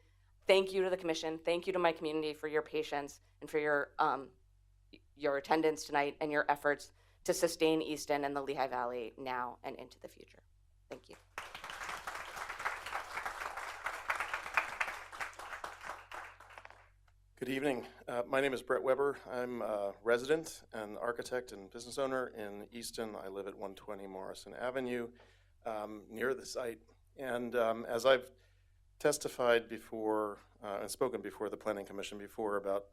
Thank you to the commission. Thank you to my community for your patience and for your attendance tonight and your efforts to sustain Easton and the Lehigh Valley now and into the future. Thank you. Good evening. My name is Brett Weber. I'm a resident and architect and business owner in Easton. I live at 120 Morrison Avenue, near the site. And as I've testified before and spoken before the Planning Commission before about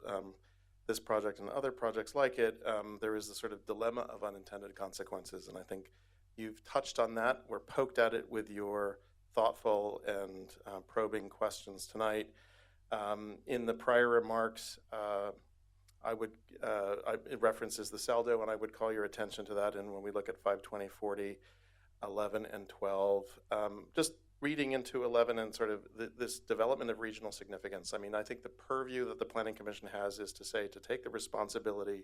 this project and other projects like it, there is a sort of dilemma of unintended consequences. And I think you've touched on that or poked at it with your thoughtful and probing questions tonight. In the prior remarks, it references the saldo, and I would call your attention to that. And when we look at 520, 40, 11, and 12, just reading into 11 and sort of this development of regional significance. I mean, I think the purview that the Planning Commission has is to say, to take the responsibility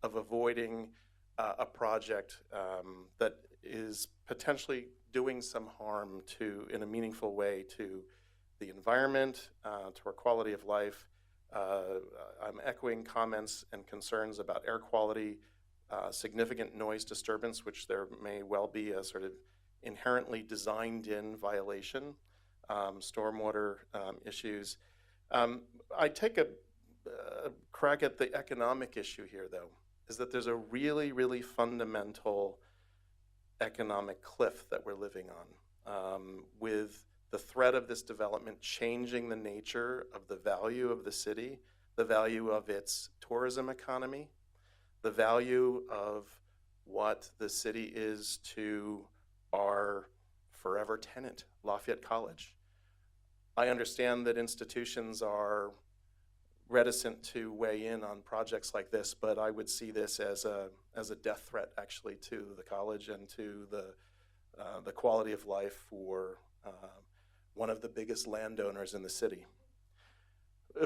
of avoiding a project that is potentially doing some harm in a meaningful way to the environment, to our quality of life. I'm echoing comments and concerns about air quality, significant noise disturbance, which there may well be a sort of inherently designed-in violation, stormwater issues. I take a crack at the economic issue here, though, is that there's a really, really fundamental economic cliff that we're living on, with the threat of this development changing the nature of the value of the city, the value of its tourism economy, the value of what the city is to our forever tenant, Lafayette College. I understand that institutions are reticent to weigh in on projects like this, but I would see this as a death threat actually to the college and to the quality of life for one of the biggest landowners in the city.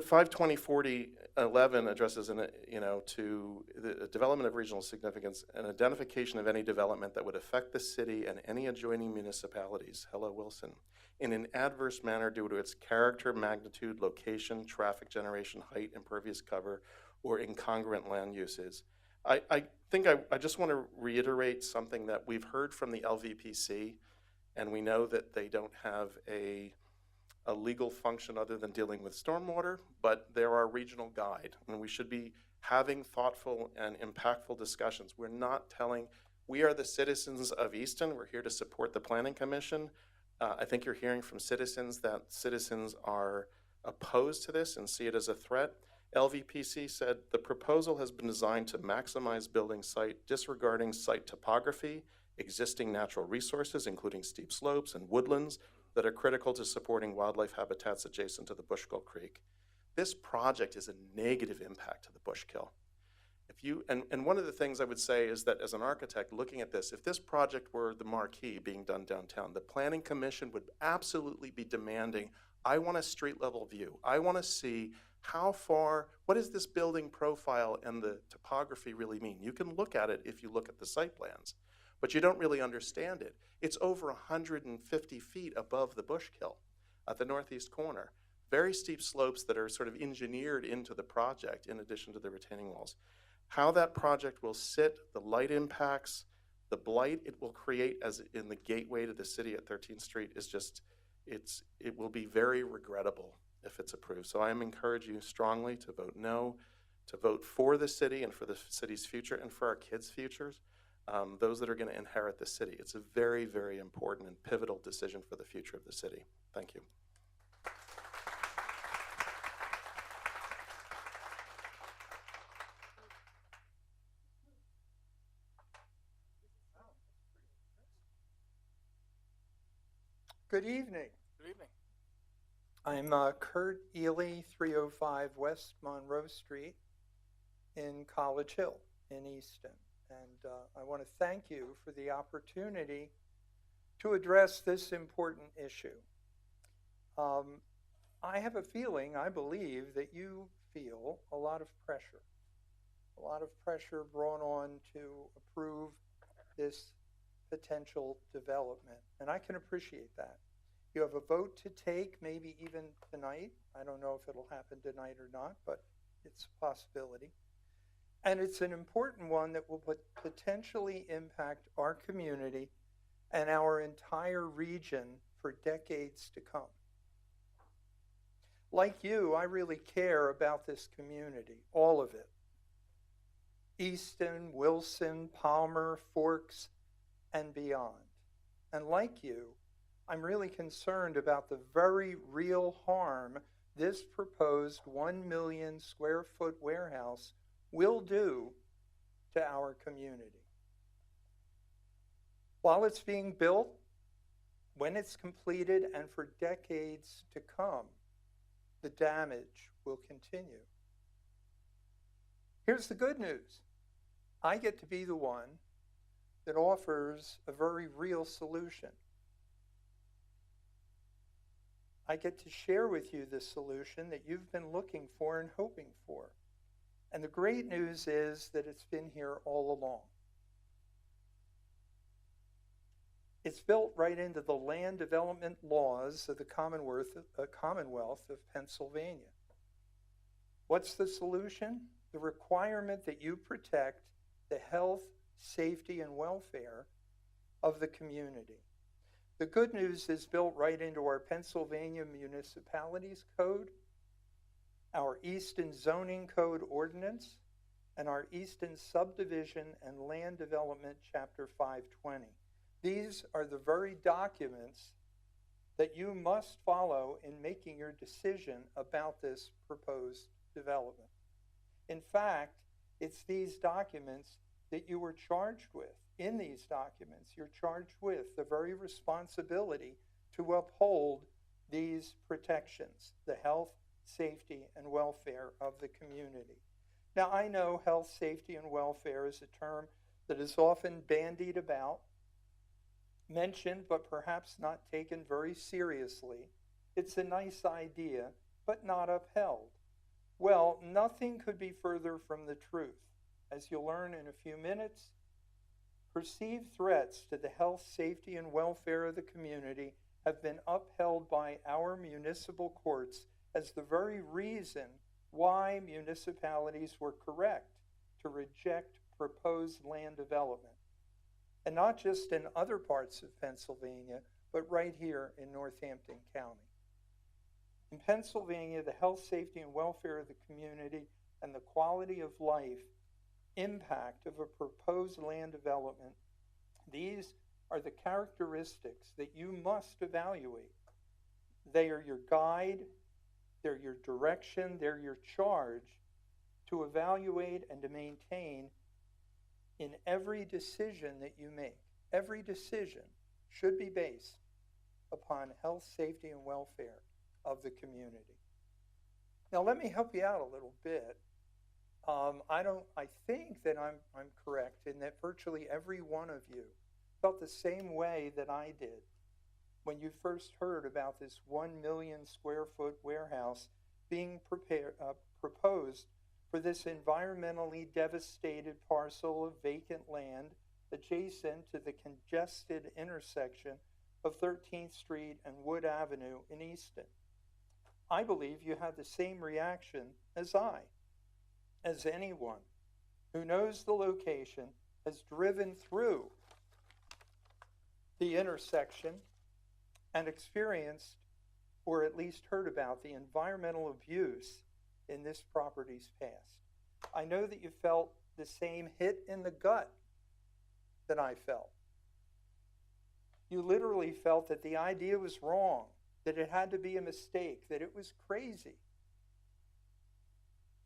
5204011 addresses, to the development of regional significance and identification of any development that would affect the city and any adjoining municipalities, hello Wilson, in an adverse manner due to its character, magnitude, location, traffic generation, height, impervious cover, or incongruent land uses. I think I just want to reiterate something that we've heard from the LVPC, and we know that they don't have a legal function other than dealing with stormwater, but they're our regional guide, and we should be having thoughtful and impactful discussions. We are the citizens of Easton. We're here to support the Planning Commission. I think you're hearing from citizens that citizens are opposed to this and see it as a threat. LVPC said the proposal has been designed to maximize building site, disregarding site topography, existing natural resources, including steep slopes and woodlands that are critical to supporting wildlife habitats adjacent to the Bushkill Creek. This project is a negative impact to the Bushkill. And one of the things I would say is that as an architect looking at this, if this project were the marquee being done downtown, the Planning Commission would absolutely be demanding, I want a street level view. I want to see what does this building profile and the topography really mean? You can look at it if you look at the site plans, but you don't really understand it. It's over 150 feet above the Bushkill at the northeast corner. Very steep slopes that are sort of engineered into the project in addition to the retaining walls. How that project will sit, the light impacts, the blight it will create as in the gateway to the city at 13th Street is just, it will be very regrettable if it's approved. So I am encouraging you strongly to vote no, to vote for the city and for the city's future and for our kids' futures, those that are going to inherit the city. It's a very, very important and pivotal decision for the future of the city. Thank you. Good evening. Good evening. I'm Kurt Ely, 305 West Monroe Street in College Hill in Easton. And I want to thank you for the opportunity to address this important issue. I have a feeling, I believe, that you feel a lot of pressure brought on to approve this potential development, and I can appreciate that. You have a vote to take, maybe even tonight. I don't know if it'll happen tonight or not, but it's a possibility. And it's an important one that will potentially impact our community and our entire region for decades to come. Like you, I really care about this community, all of it. Easton, Wilson, Palmer, Forks, and beyond. And like you, I'm really concerned about the very real harm this proposed 1 million square foot warehouse will do to our community. While it's being built, when it's completed, and for decades to come, the damage will continue. Here's the good news. I get to be the one that offers a very real solution. I get to share with you the solution that you've been looking for and hoping for. And the great news is that it's been here all along. It's built right into the land development laws of the Commonwealth of Pennsylvania. What's the solution? The requirement that you protect the health, safety, and welfare of the community. The good news is built right into our Pennsylvania Municipalities Code, our Easton Zoning Code Ordinance, and our Easton Subdivision and Land Development Chapter 520. These are the very documents that you must follow in making your decision about this proposed development. In fact, it's these documents that you were charged with. In these documents, you're charged with the very responsibility to uphold these protections, the health, safety, and welfare of the community. Now, I know health, safety, and welfare is a term that is often bandied about, mentioned, but perhaps not taken very seriously. It's a nice idea, but not upheld. Well, nothing could be further from the truth. As you'll learn in a few minutes, perceived threats to the health, safety, and welfare of the community have been upheld by our municipal courts as the very reason why municipalities were correct to reject proposed land development. And not just in other parts of Pennsylvania, but right here in Northampton County. In Pennsylvania, the health, safety, and welfare of the community and the quality of life impact of a proposed land development, these are the characteristics that you must evaluate. They are your guide, they're your direction, they're your charge to evaluate and to maintain in every decision that you make. Every decision should be based upon health, safety, and welfare of the community. Now, let me help you out a little bit. I think that I'm correct in that virtually every one of you felt the same way that I did when you first heard about this 1 million square foot warehouse being proposed for this environmentally devastated parcel of vacant land adjacent to the congested intersection of 13th Street and Wood Avenue in Easton. I believe you had the same reaction as I, as anyone who knows the location, has driven through the intersection and experienced, or at least heard about, the environmental abuse in this property's past. I know that you felt the same hit in the gut that I felt. You literally felt that the idea was wrong, that it had to be a mistake, that it was crazy.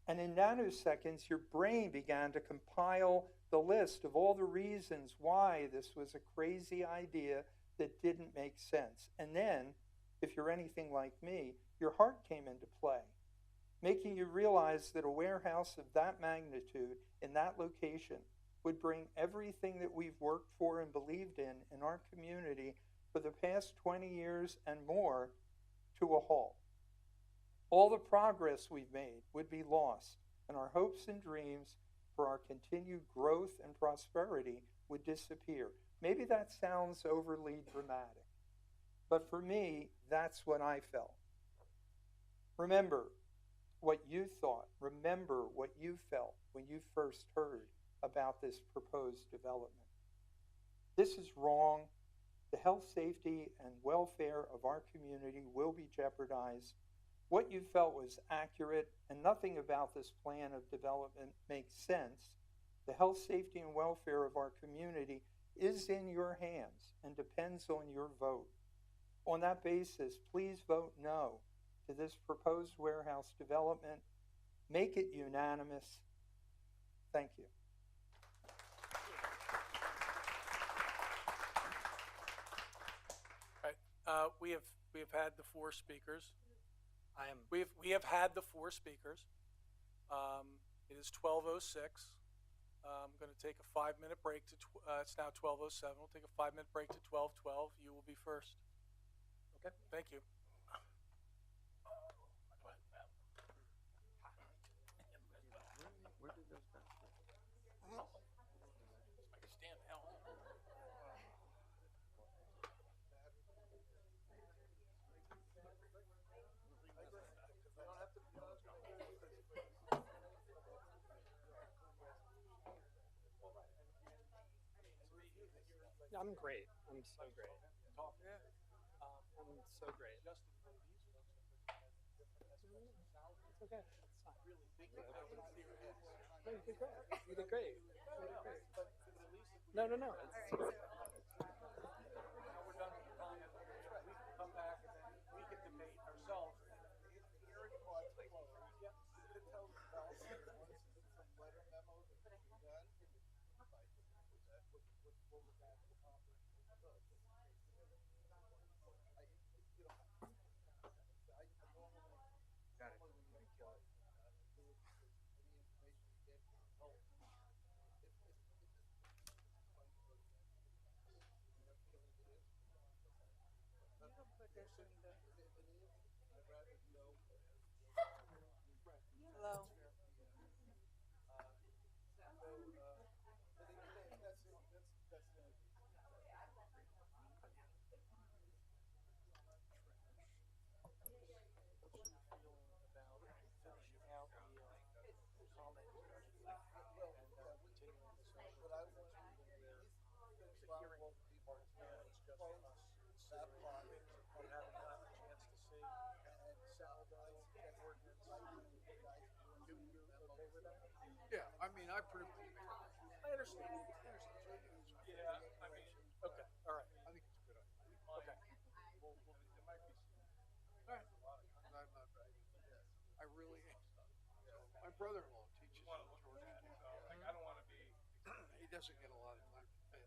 And in nanoseconds, your brain began to compile the list of all the reasons why this was a crazy idea that didn't make sense. And then, if you're anything like me, your heart came into play, making you realize that a warehouse of that magnitude in that location would bring everything that we've worked for and believed in our community for the past 20 years and more to a halt. All the progress we've made would be lost, and our hopes and dreams for our continued growth and prosperity would disappear. Maybe that sounds overly dramatic, but for me, that's what I felt. Remember what you thought. Remember what you felt when you first heard about this proposed development. This is wrong. The health, safety, and welfare of our community will be jeopardized. What you felt was accurate, and nothing about this plan of development makes sense. The health, safety, and welfare of our community is in your hands and depends on your vote. On that basis, please vote no to this proposed warehouse development. Make it unanimous. Thank you. All right, we have had the four speakers. We have had the four speakers. It is 12:06. I'm going to take a 5-minute break to. It's now 12:07. We'll take a 5-minute break to 12:12. You will be first. Okay. Thank you. I'm great. I'm so great. I'm so great. It's okay. It's fine. No, you did great. You did great. You did great. No. It's Now we're done with the comment. We can come back and then we can debate ourselves. Yeah, I mean, I pretty. I understand. Yeah, I mean, okay, all right. I think it's a good idea. Okay. All right. I really. My brother-in-law teaches in Georgia. I don't want to be. He doesn't get a lot of time to fish.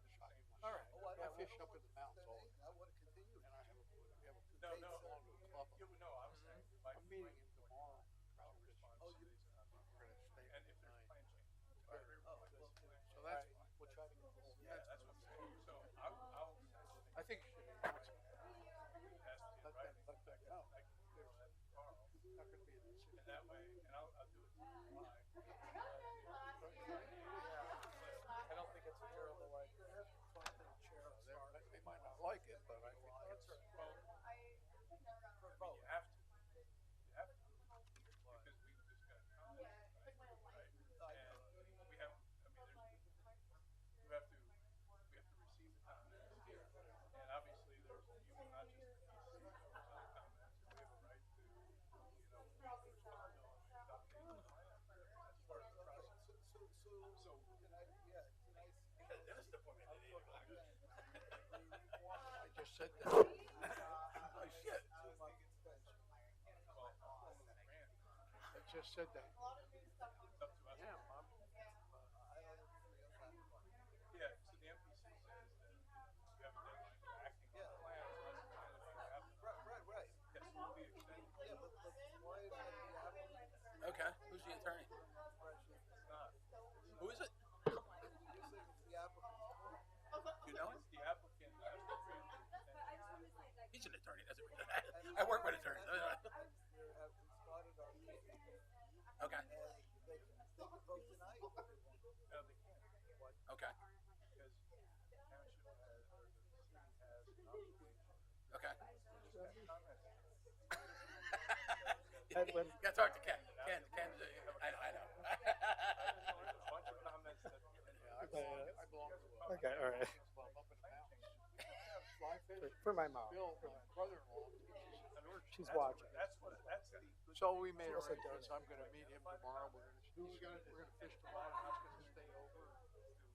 All right. I fish up in the mountains all the time. And I have a we have a No, no. along with the club. No, I was saying. I'm meeting him tomorrow. Trout fishing. We're gonna stay And if for there's the plan night. change. So that's fine. We'll try to get the whole. Yeah, that's what I'm saying. So I'll. I think you should announce it. Let that go. There's not gonna be a decision. And that way, and I'll do it tomorrow. I don't think it's a terrible idea. They might not like it, but I think it's. Well, you have to. You have to. Because we just got comments, right? And we have, I mean, we have to receive the comments. And obviously there's, you will not just receive those comments. We have a right to, respond to them and update them. That's part of the process. So, that's the point. I just said that. Oh, shit. I just said that. Yeah, Mom. Yeah, so the MPC says that you have a deadline for acting on the plan, unless the plan is Right. Yes, it will be extended. Okay, who's the attorney? It's not. Who is it? You know him? The applicant has to grant the extension. He's an attorney, doesn't he? I work with attorneys. Okay. No, they can't. Okay. Because the township has, or the city has an obligation. Okay. Edwin. You gotta talk to Ken. Ken, I know. There's a bunch of comments that. I belong to a. Okay, all right. Club up in the mountains. Fly fish. For my mom. Bill, my brother-in-law, teaches in Georgia. She's watching. That's the. So we made arrangements. I'm gonna meet him tomorrow. We're gonna fish tomorrow. And I was gonna stay over,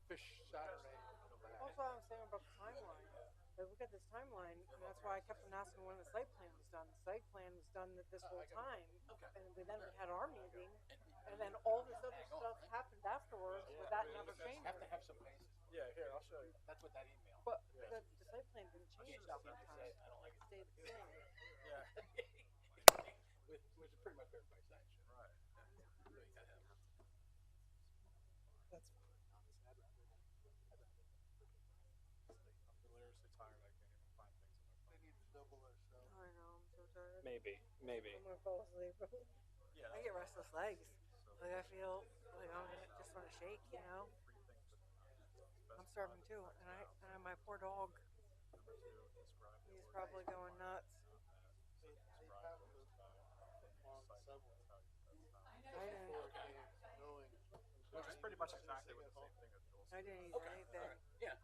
fish Saturday. and come back. Also, I was saying about the timeline. Like, look at this timeline, and that's why I kept on asking when the site plan was done. The site plan was done this whole time, and then we had our meeting, and then all this other stuff happened afterwards, but that never changed. Have to have some basis. Yeah, here, I'll show you. That's what that email. But the site plan didn't change that one time. I don't like It stayed the same. Which is pretty much everybody's saying. Right. So you gotta have. That's fine. Honestly, I'm deliriously tired. I can't even find things in my phone. They need to double their stuff. I know, I'm so tired. maybe. I'm gonna fall asleep. Yeah. I get restless legs. Like, I feel like I'm gonna just wanna shake, you know? I'm starving too, and my poor dog, he's probably going nuts. Which is pretty much exactly what the same thing as Joel I said. didn't eat Okay. anything. All right. Yeah.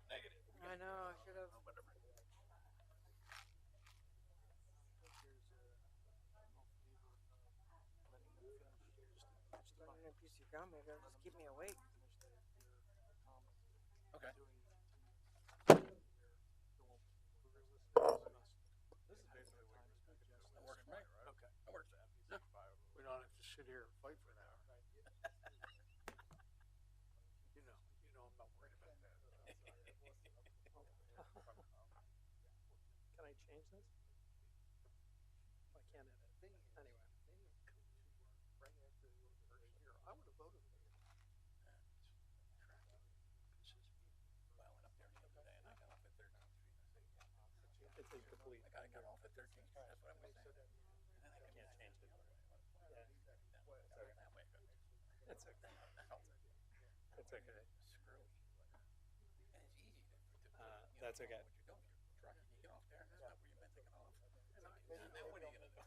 Negative. I know, I should have. Whatever. Running a piece of gum, maybe it'll just keep me awake. Okay. This is basically what you're speaking of. That works for me. Right? Okay. That works. Yeah. We don't have to sit here and fight for an hour. You know I'm not worried about that. Can I change this? I can't edit. Anyway. Right after the first year, I would have voted for you. Well, I went up there the other day and I got off at 13th Street. I said, It's incomplete. I got off at 13th Street. That's what I was saying. And then I can't change it. That way it goes. It's okay. It's okay. Screwy. And it's easy to That's okay. what you're doing. You're trucking, you get off there, that's not where you meant to get off. And then what are you gonna do?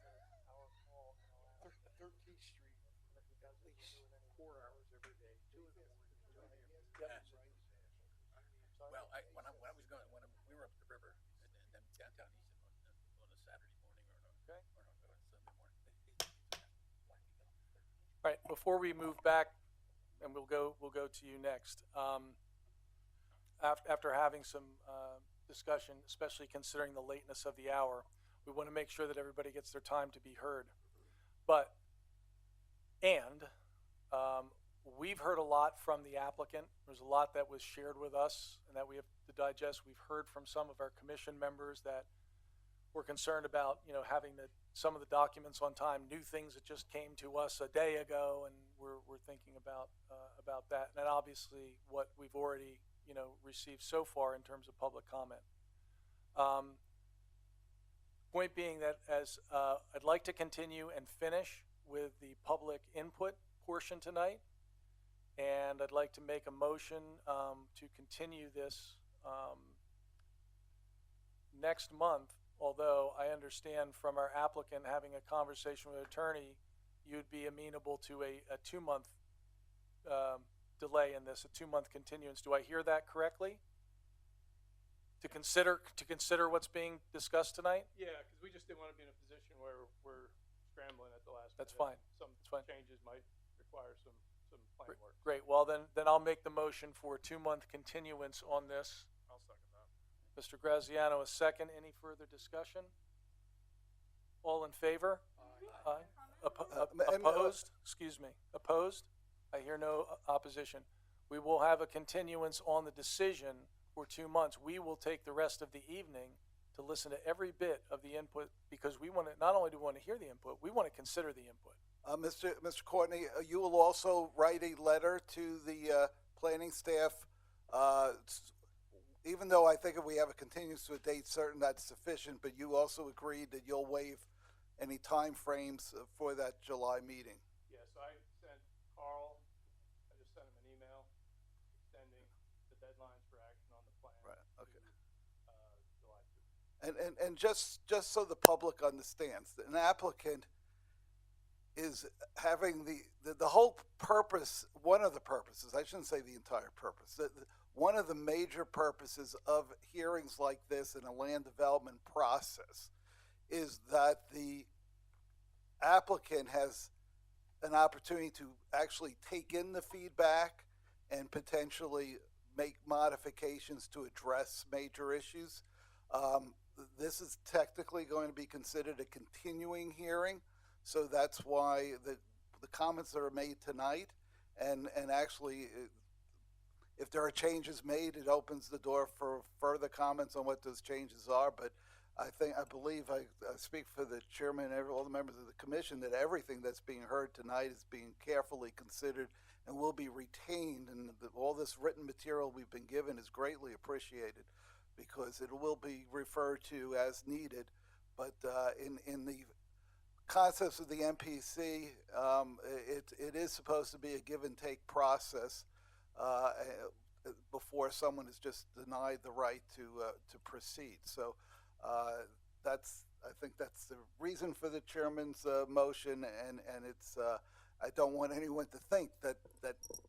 13th Street, at least 4 hours every day, 2 in the morning, 2 in the afternoon. Yeah. Right. Well, when I was going, we were up the river, and then downtown Easton on a Saturday morning or on a Sunday morning, before we move back, and we'll go to you next. After having some discussion, especially considering the lateness of the hour, we want to make sure that everybody gets their time to be heard. We've heard a lot from the applicant. There's a lot that was shared with us and that we have to digest. We've heard from some of our commission members that were concerned about, having some of the documents on time, new things that just came to us a day ago, and we're thinking about that. And obviously what we've already, received so far in terms of public comment. Point being that as I'd like to continue and finish with the public input portion tonight, and I'd like to make a motion to continue this next month, although I understand from our applicant having a conversation with an attorney, you'd be amenable to a 2-month delay in this, a 2-month continuance. Do I hear that correctly? To consider what's being discussed tonight? Yeah, because we just didn't want to be in a position where we're scrambling at the last That's minute. fine. Some That's fine. changes might require some plan work. Great. Well, then I'll make the motion for a 2-month continuance on this. I'll second that. Mr. Graziano, a second. Any further discussion? All in favor? Aye. Opposed? Excuse me. Opposed? I hear no opposition. We will have a continuance on the decision for 2 months. We will take the rest of the evening to listen to every bit of the input, because we want to, not only do we want to hear the input, we want to consider the input. Mr. Courtney, you will also write a letter to the planning staff. Even though I think if we have a continuance to a date certain, that's sufficient, but you also agreed that you'll waive any time frames for that July meeting. Yes, I sent Carl, I just sent him an email extending the deadlines for action on the plan. Right, okay. July 2. And just so the public understands, an applicant is having the whole purpose, one of the purposes, I shouldn't say the entire purpose, one of the major purposes of hearings like this in a land development process is that the applicant has an opportunity to actually take in the feedback and potentially make modifications to address major issues. This is technically going to be considered a continuing hearing, so that's why the comments that are made tonight, and actually, if there are changes made, it opens the door for further comments on what those changes are. But I believe I speak for the chairman and all the members of the commission that everything that's being heard tonight is being carefully considered and will be retained, and all this written material we've been given is greatly appreciated, because it will be referred to as needed. But in the concepts of the MPC, it is supposed to be a give and take process before someone is just denied the right to proceed. So I think that's the reason for the chairman's motion, and it's I don't want anyone to think that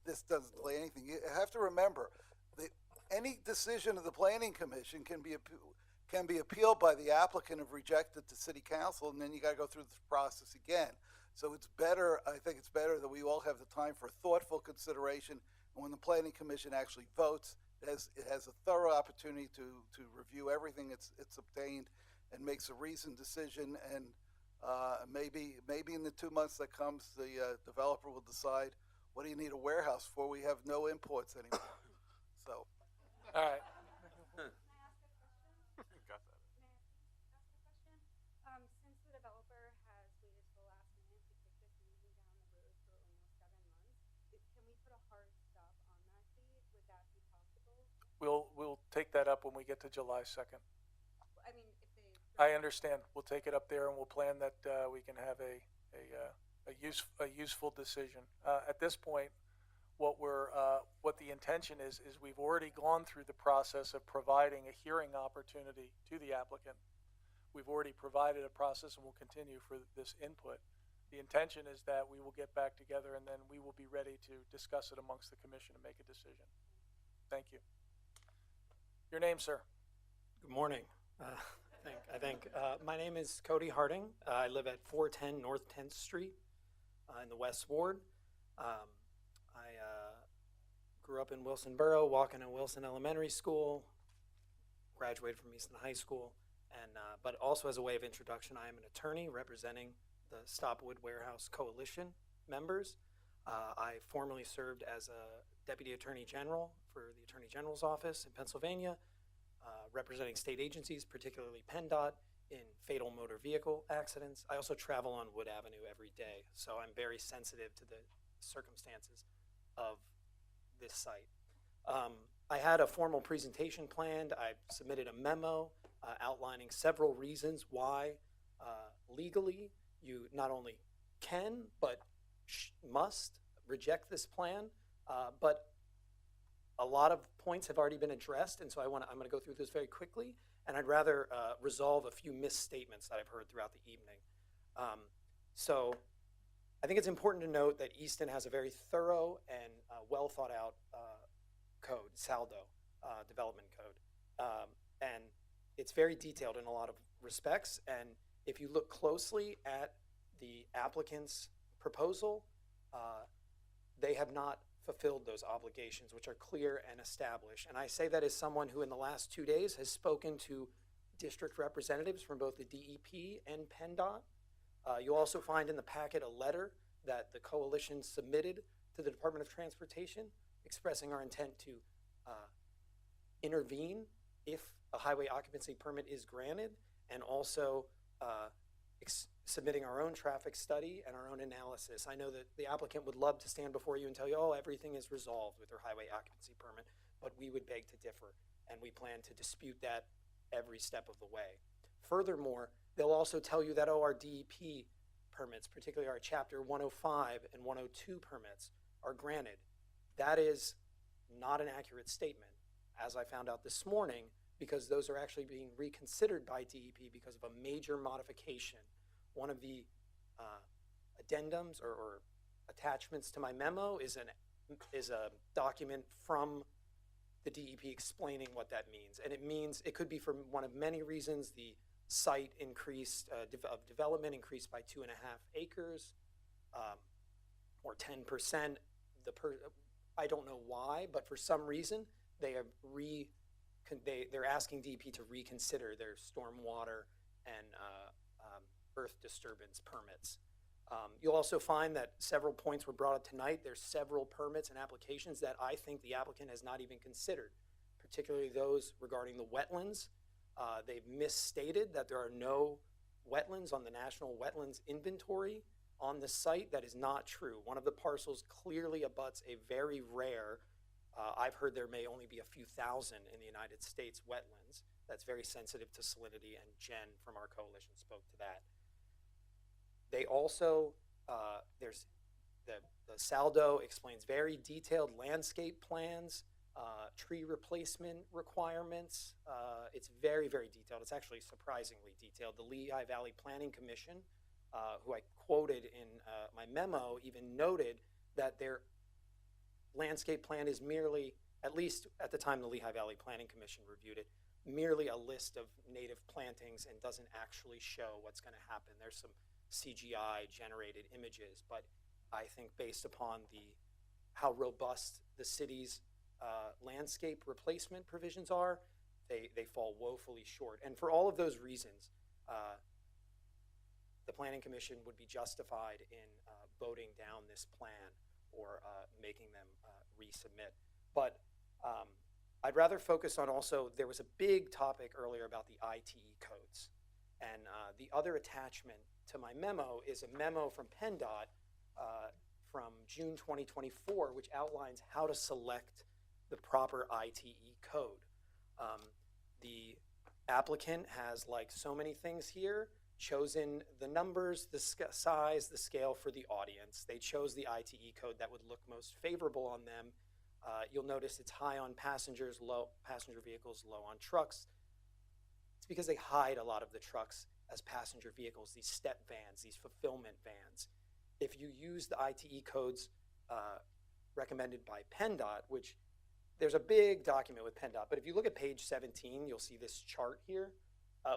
this doesn't delay anything. You have to remember that any decision of the planning commission can be appealed by the applicant if rejected to city council, and then you got to go through this process again. So it's better, I think it's better that we all have the time for thoughtful consideration, and when the planning commission actually votes, it has a thorough opportunity to review everything it's obtained and makes a reasoned decision. And maybe in the 2 months that comes, the developer will decide, what do you need a warehouse for? We have no imports anymore. So. All right. Since the developer has waited till the last minute to kick this meeting down the road for almost 7 months, can we put a hard stop on that date? Would that be possible? We'll take that up when we get to July 2nd. I mean, if they. I understand. We'll take it up there, and we'll plan that we can have a useful decision. At this point, what the intention is we've already gone through the process of providing a hearing opportunity to the applicant. We've already provided a process, and we'll continue for this input. The intention is that we will get back together, and then we will be ready to discuss it amongst the commission and make a decision. Thank you. Your name, sir? Good morning. I think my name is Cody Harding. I live at 410 North 10th Street in the West Ward. I grew up in Wilson Borough, walking to Wilson Elementary School, graduated from Easton High School, and but also as a way of introduction, I am an attorney representing the Stop Wood Warehouse Coalition members. I formerly served as a Deputy Attorney General for the Attorney General's office in Pennsylvania, representing state agencies, particularly PennDOT, in fatal motor vehicle accidents. I also travel on Wood Avenue every day, so I'm very sensitive to the circumstances of this site. I had a formal presentation planned. I submitted a memo outlining several reasons why legally you not only can but must reject this plan, but a lot of points have already been addressed, and so I'm going to go through this very quickly, and I'd rather resolve a few misstatements that I've heard throughout the evening. So I think it's important to note that Easton has a very thorough and well thought out code, SALDO, development code. And it's very detailed in a lot of respects. And if you look closely at the applicant's proposal, they have not fulfilled those obligations, which are clear and established. And I say that as someone who in the last 2 days has spoken to district representatives from both the DEP and PennDOT. You'll also find in the packet a letter that the coalition submitted to the Department of Transportation expressing our intent to intervene if a highway occupancy permit is granted, and also submitting our own traffic study and our own analysis. I know that the applicant would love to stand before you and tell you, oh, everything is resolved with their highway occupancy permit, but we would beg to differ, and we plan to dispute that every step of the way. Furthermore, they'll also tell you that, oh, our DEP permits, particularly our Chapter 105 and 102 permits, are granted. That is not an accurate statement, as I found out this morning, because those are actually being reconsidered by DEP because of a major modification. One of the addendums or attachments to my memo is a document from the DEP explaining what that means. And it means it could be for one of many reasons. The site increased, of development increased by 2.5 acres, or 10%. I don't know why, but for some reason they have they're asking DEP to reconsider their stormwater and earth disturbance permits. You'll also find that several points were brought up tonight. There's several permits and applications that I think the applicant has not even considered, particularly those regarding the wetlands. They've misstated that there are no wetlands on the National Wetlands Inventory on the site. That is not true. One of the parcels clearly abuts a very rare, I've heard there may only be a few thousand in the United States wetlands. That's very sensitive to salinity, and Jen from our coalition spoke to that. They also, there's the SALDO explains very detailed landscape plans, tree replacement requirements. It's very, very detailed. It's actually surprisingly detailed. The Lehigh Valley Planning Commission, who I quoted in my memo, even noted that their landscape plan is merely, at least at the time the Lehigh Valley Planning Commission reviewed it, merely a list of native plantings and doesn't actually show what's going to happen. There's some CGI generated images, but I think based upon how robust the city's landscape replacement provisions are, they fall woefully short. And for all of those reasons, the Planning Commission would be justified in voting down this plan or making them resubmit. But I'd rather focus on also, there was a big topic earlier about the ITE codes. And the other attachment to my memo is a memo from PennDOT from June 2024, which outlines how to select the proper ITE code. The applicant has, like so many things here, chosen the numbers, the size, the scale for the audience. They chose the ITE code that would look most favorable on them. You'll notice it's high on passengers, low passenger vehicles, low on trucks. It's because they hide a lot of the trucks as passenger vehicles, these step vans, these fulfillment vans. If you use the ITE codes recommended by PennDOT, which there's a big document with PennDOT, but if you look at page 17, you'll see this chart here,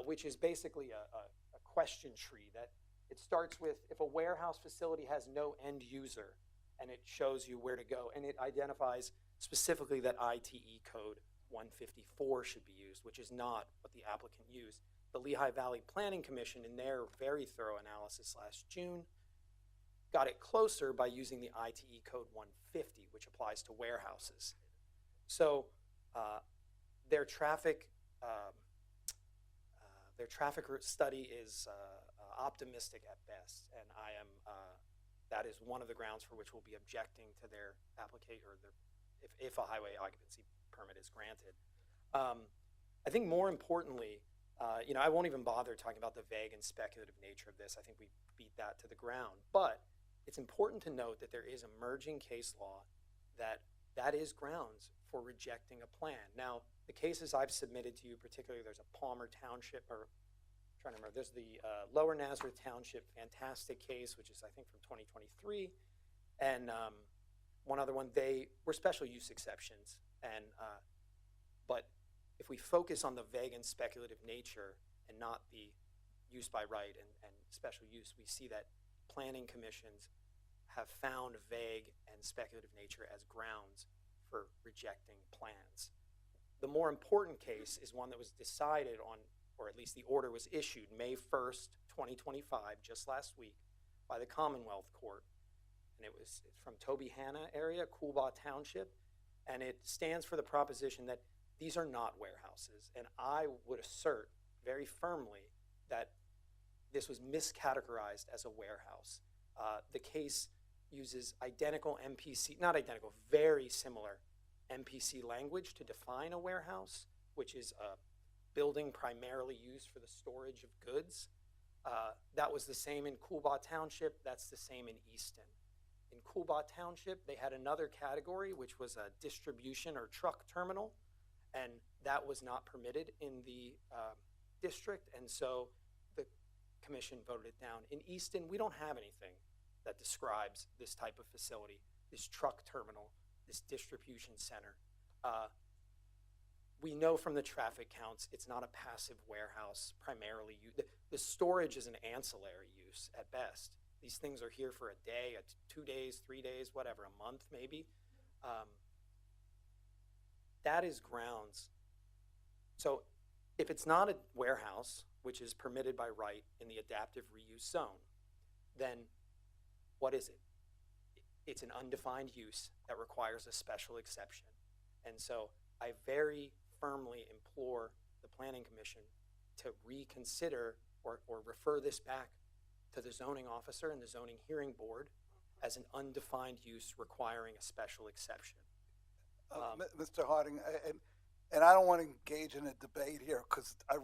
which is basically a question tree that it starts with, if a warehouse facility has no end user, and it shows you where to go, and it identifies specifically that ITE code 154 should be used, which is not what the applicant used. The Lehigh Valley Planning Commission, in their very thorough analysis last June, got it closer by using the ITE code 150, which applies to warehouses. So their traffic study is optimistic at best, and I am. That is one of the grounds for which we'll be objecting to their application, or if a highway occupancy permit is granted. I think more importantly, I won't even bother talking about the vague and speculative nature of this. I think we beat that to the ground. But it's important to note that there is emerging case law that is grounds for rejecting a plan. Now, the cases I've submitted to you, particularly there's a Palmer Township, or I'm trying to remember, there's the Lower Nazareth Township fantastic case, which is I think from 2023, and one other one, they were special use exceptions. And but if we focus on the vague and speculative nature and not the use by right and special use, we see that planning commissions have found vague and speculative nature as grounds for rejecting plans. The more important case is one that was decided on, or at least the order was issued May 1st, 2025, just last week, by the Commonwealth Court. And it's from Toby Hanna area, Coolbaugh Township, and it stands for the proposition that these are not warehouses. And I would assert very firmly that this was miscategorized as a warehouse. The case uses identical MPC, not identical, very similar MPC language to define a warehouse, which is a building primarily used for the storage of goods. That was the same in Coolbaugh Township. That's the same in Easton. In Coolbaugh Township, they had another category, which was a distribution or truck terminal, and that was not permitted in the district, and so the commission voted it down. In Easton, we don't have anything that describes this type of facility, this truck terminal, this distribution center. We know from the traffic counts, it's not a passive warehouse primarily. The storage is an ancillary use at best. These things are here for a day, 2 days, 3 days, whatever, a month maybe. That is grounds. So if it's not a warehouse, which is permitted by right in the adaptive reuse zone, then what is it? It's an undefined use that requires a special exception. And so I very firmly implore the Planning Commission to reconsider or refer this back to the zoning officer and the zoning hearing board as an undefined use requiring a special exception. Mr. Harding, and I don't want to engage in a debate here because I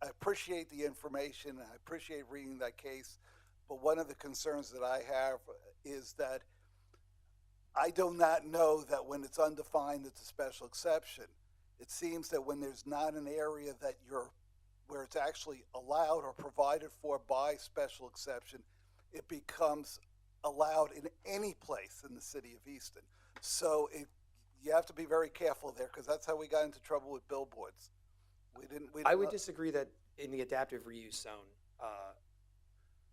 appreciate the information and I appreciate reading that case. But one of the concerns that I have is that I do not know that when it's undefined, it's a special exception. It seems that when there's not an area that where it's actually allowed or provided for by special exception, it becomes allowed in any place in the city of Easton. So you have to be very careful there because that's how we got into trouble with billboards. I would disagree that in the adaptive reuse zone,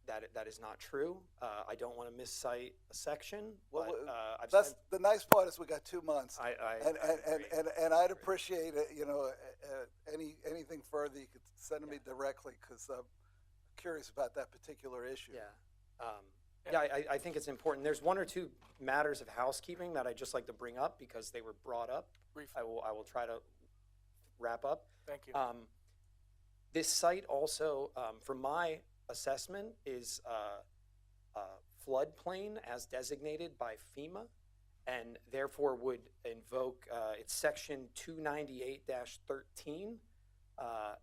that is not true. I don't want to miscite a section. Well, but, that's the nice part is we got 2 months, and I'd appreciate it. Anything further you could send me directly because I'm curious about that particular issue. I think it's important. There's 1 or 2 matters of housekeeping that I'd just like to bring up because they were brought up. Briefly. I will try to wrap up. Thank you. This site also, from my assessment, is floodplain as designated by FEMA, and therefore would invoke it's section 298-13,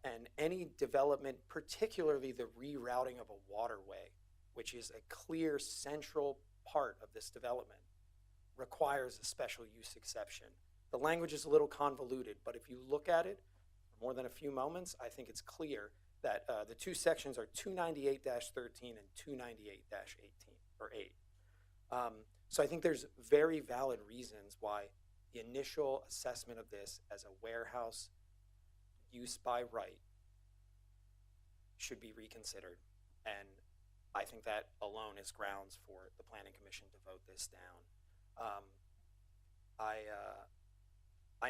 and any development, particularly the rerouting of a waterway, which is a clear central part of this development, requires a special use exception. The language is a little convoluted, but if you look at it for more than a few moments, I think it's clear that the 2 sections are 298-13 and 298-18 or 8. So I think there's very valid reasons why the initial assessment of this as a warehouse use by right should be reconsidered. And I think that alone is grounds for the Planning Commission to vote this down. I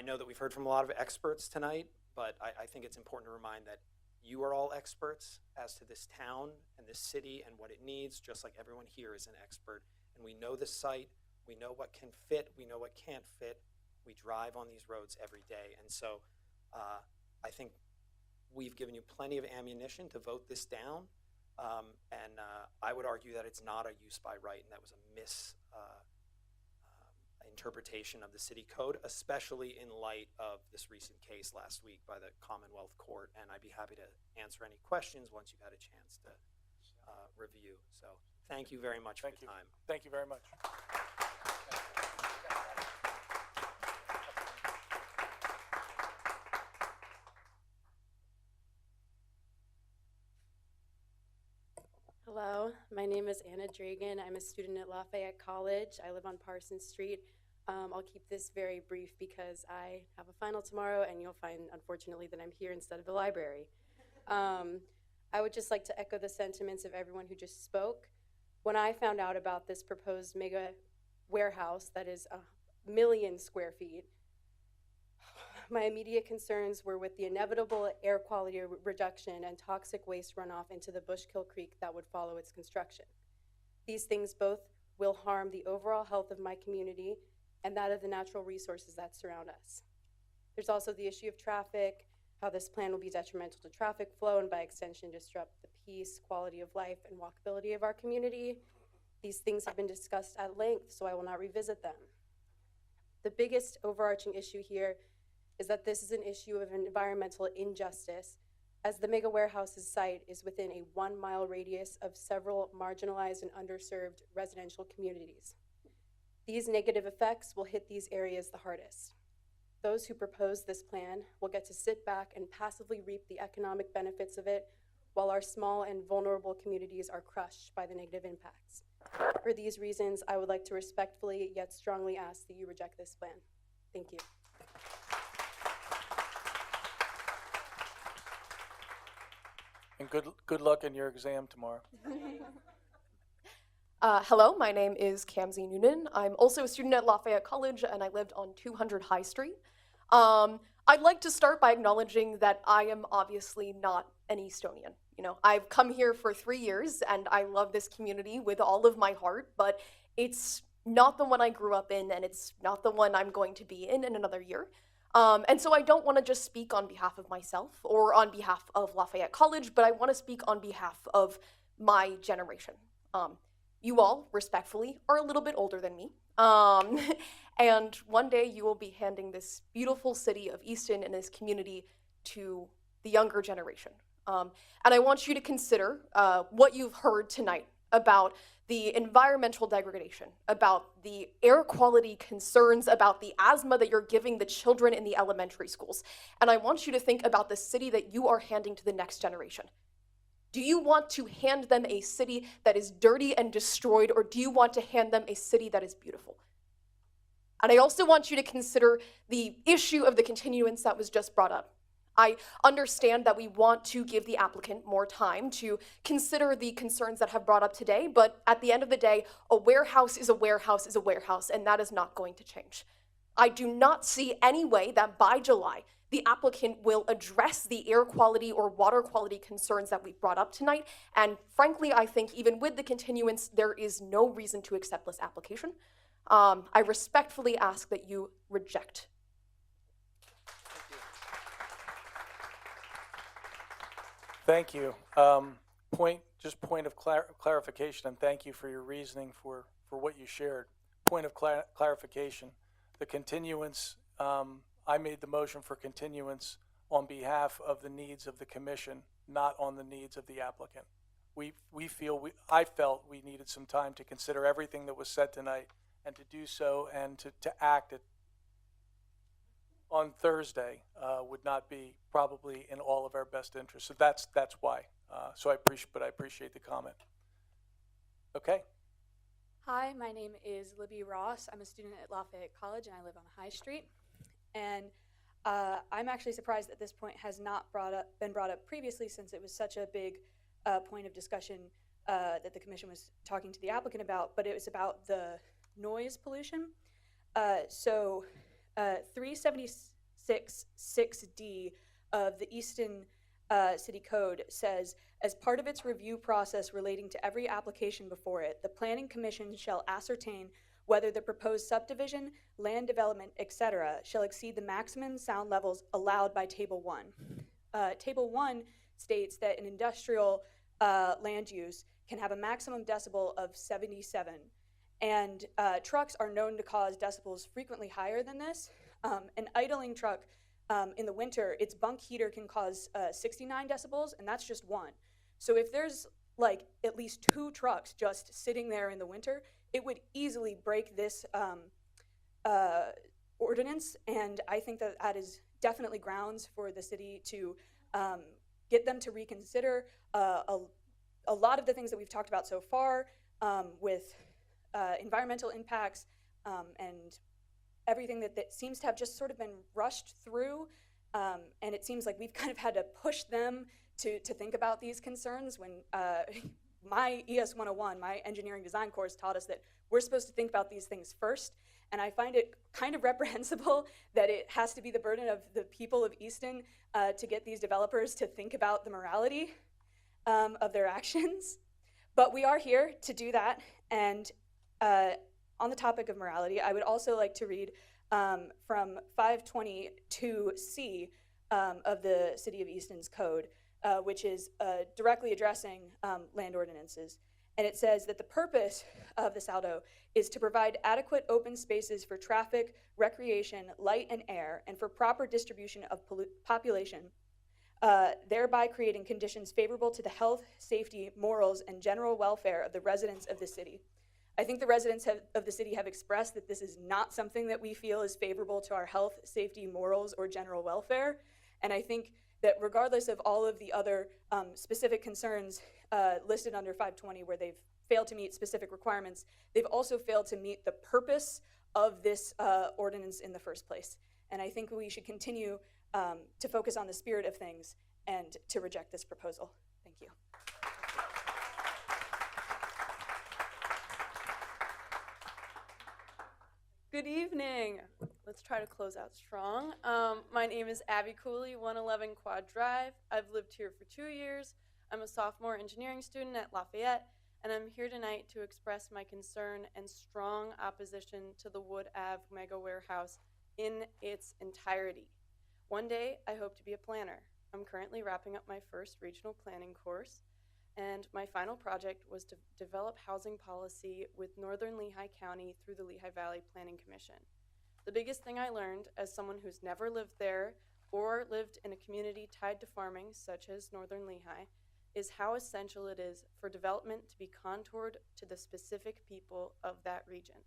know that we've heard from a lot of experts tonight, but I think it's important to remind that you are all experts as to this town and this city and what it needs, just like everyone here is an expert. And we know the site, we know what can fit, we know what can't fit. We drive on these roads every day. And so I think we've given you plenty of ammunition to vote this down. And I would argue that it's not a use by right, and that was a misinterpretation of the city code, especially in light of this recent case last week by the Commonwealth Court. And I'd be happy to answer any questions once you've had a chance to review. So thank you very much for your time. Thank you very much. Hello, my name is Anna Dragan. I'm a student at Lafayette College. I live on Parsons Street. I'll keep this very brief because I have a final tomorrow, and you'll find, unfortunately, that I'm here instead of the library. I would just like to echo the sentiments of everyone who just spoke. When I found out about this proposed mega warehouse that is 1 million square feet, my immediate concerns were with the inevitable air quality reduction and toxic waste runoff into the Bushkill Creek that would follow its construction. These things both will harm the overall health of my community and that of the natural resources that surround us. There's also the issue of traffic, how this plan will be detrimental to traffic flow and by extension disrupt the peace, quality of life, and walkability of our community. These things have been discussed at length, so I will not revisit them. The biggest overarching issue here is that this is an issue of environmental injustice, as the mega warehouse's site is within a 1-mile radius of several marginalized and underserved residential communities. These negative effects will hit these areas the hardest. Those who propose this plan will get to sit back and passively reap the economic benefits of it, while our small and vulnerable communities are crushed by the negative impacts. For these reasons, I would like to respectfully yet strongly ask that you reject this plan. Thank you. And good luck in your exam tomorrow. Hello, my name is Kamzi Noonan. I'm also a student at Lafayette College, and I lived on 200 High Street. I'd like to start by acknowledging that I am obviously not an Eastonian. You know, I've come here for 3 years, and I love this community with all of my heart, but it's not the one I grew up in, and it's not the one I'm going to be in another year. And so I don't want to just speak on behalf of myself or on behalf of Lafayette College, but I want to speak on behalf of my generation. You all, respectfully, are a little bit older than me. And one day you will be handing this beautiful city of Easton and this community to the younger generation. And I want you to consider what you've heard tonight about the environmental degradation, about the air quality concerns, about the asthma that you're giving the children in the elementary schools. And I want you to think about the city that you are handing to the next generation. Do you want to hand them a city that is dirty and destroyed, or do you want to hand them a city that is beautiful? And I also want you to consider the issue of the continuance that was just brought up. I understand that we want to give the applicant more time to consider the concerns that have brought up today, but at the end of the day, a warehouse is a warehouse is a warehouse, and that is not going to change. I do not see any way that by July, the applicant will address the air quality or water quality concerns that we've brought up tonight, and frankly, I think even with the continuance, there is no reason to accept this application. I respectfully ask that you reject. Thank you. Point of clarification, and thank you for your reasoning for what you shared. Point of clarification, the continuance, I made the motion for continuance on behalf of the needs of the commission, not on the needs of the applicant. I felt we needed some time to consider everything that was said tonight and to do so and to act on Thursday would not be probably in all of our best interests. So that's why. But I appreciate the comment. Okay. Hi, my name is Libby Ross. I'm a student at Lafayette College, and I live on High Street. And I'm actually surprised that this point has not been brought up previously, since it was such a big point of discussion that the commission was talking to the applicant about. But it was about the noise pollution. So 376.6D of the Easton City Code says, as part of its review process relating to every application before it, the Planning Commission shall ascertain whether the proposed subdivision, land development, etc., shall exceed the maximum sound levels allowed by Table 1. Table 1 states that an industrial land use can have a maximum decibel of 77, and trucks are known to cause decibels frequently higher than this. An idling truck in the winter, its bunk heater can cause 69 decibels, and that's just one. So if there's like at least 2 trucks just sitting there in the winter, it would easily break this ordinance, and I think that that is definitely grounds for the city to get them to reconsider a lot of the things that we've talked about so far with environmental impacts and everything that seems to have just sort of been rushed through, and it seems like we've kind of had to push them to think about these concerns when my ES 101, my engineering design course, taught us that we're supposed to think about these things first, and I find it kind of reprehensible that it has to be the burden of the people of Easton to get these developers to think about the morality of their actions. But we are here to do that, and on the topic of morality, I would also like to read from 522C of the City of Easton's code, which is directly addressing land ordinances. And it says that the purpose of the SALDO is to provide adequate open spaces for traffic, recreation, light, and air, and for proper distribution of population, thereby creating conditions favorable to the health, safety, morals, and general welfare of the residents of the city. I think the residents of the city have expressed that this is not something that we feel is favorable to our health, safety, morals, or general welfare. And I think that regardless of all of the other specific concerns listed under 520 where they've failed to meet specific requirements, they've also failed to meet the purpose of this ordinance in the first place. And I think we should continue to focus on the spirit of things and to reject this proposal. Thank you. Good evening. Let's try to close out strong. My name is Abby Cooley, 111 Quad Drive. I've lived here for 2 years. I'm a sophomore engineering student at Lafayette, and I'm here tonight to express my concern and strong opposition to the Wood Ave Mega Warehouse in its entirety. One day, I hope to be a planner. I'm currently wrapping up my first regional planning course, and my final project was to develop housing policy with Northern Lehigh County through the Lehigh Valley Planning Commission. The biggest thing I learned as someone who's never lived there or lived in a community tied to farming, such as Northern Lehigh, is how essential it is for development to be contoured to the specific people of that region.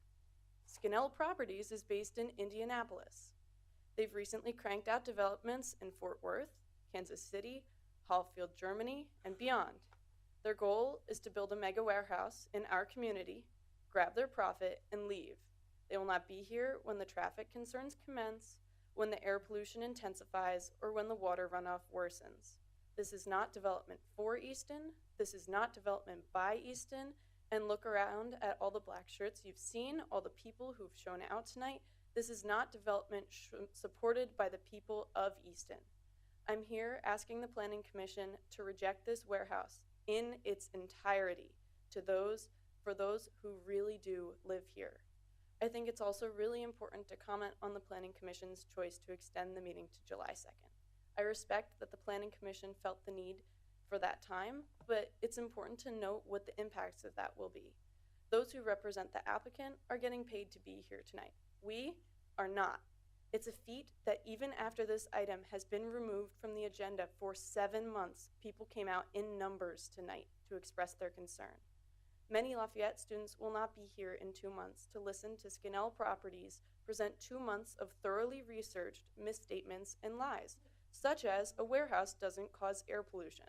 Skinnell Properties is based in Indianapolis. They've recently cranked out developments in Fort Worth, Kansas City, Hallfield, Germany, and beyond. Their goal is to build a mega warehouse in our community, grab their profit, and leave. They will not be here when the traffic concerns commence, when the air pollution intensifies, or when the water runoff worsens. This is not development for Easton. This is not development by Easton. And look around at all the black shirts you've seen, all the people who've shown out tonight. This is not development supported by the people of Easton. I'm here asking the Planning Commission to reject this warehouse in its entirety for those who really do live here. I think it's also really important to comment on the Planning Commission's choice to extend the meeting to July 2nd. I respect that the Planning Commission felt the need for that time, but it's important to note what the impacts of that will be. Those who represent the applicant are getting paid to be here tonight. We are not. It's a feat that even after this item has been removed from the agenda for 7 months, people came out in numbers tonight to express their concern. Many Lafayette students will not be here in 2 months to listen to Skinnell Properties present 2 months of thoroughly researched misstatements and lies, such as a warehouse doesn't cause air pollution.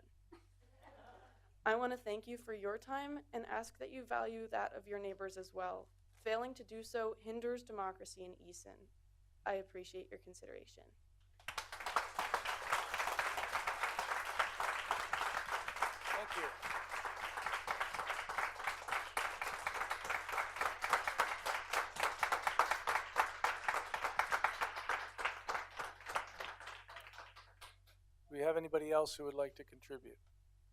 I want to thank you for your time and ask that you value that of your neighbors as well. Failing to do so hinders democracy in Easton. I appreciate your consideration. Thank you. have anybody else who would like to contribute?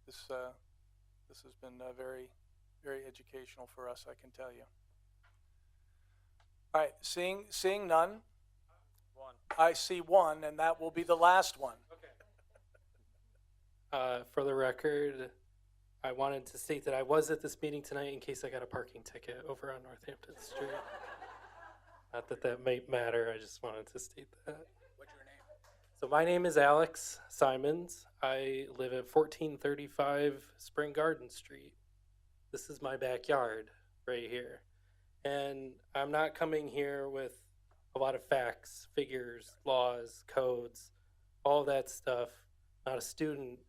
This has been very, very educational for us, I can tell you. All right, seeing none. One. I see one, and that will be the last one. For the record, I wanted to state that I was at this meeting tonight in case I got a parking ticket over on Northampton Street. Not that that might matter, I just wanted to state that. What's your name? So my name is Alex Simons. I live at 1435 Spring Garden Street. This is my backyard right here. And I'm not coming here with a lot of facts, figures, laws, codes, all that stuff. Not a student.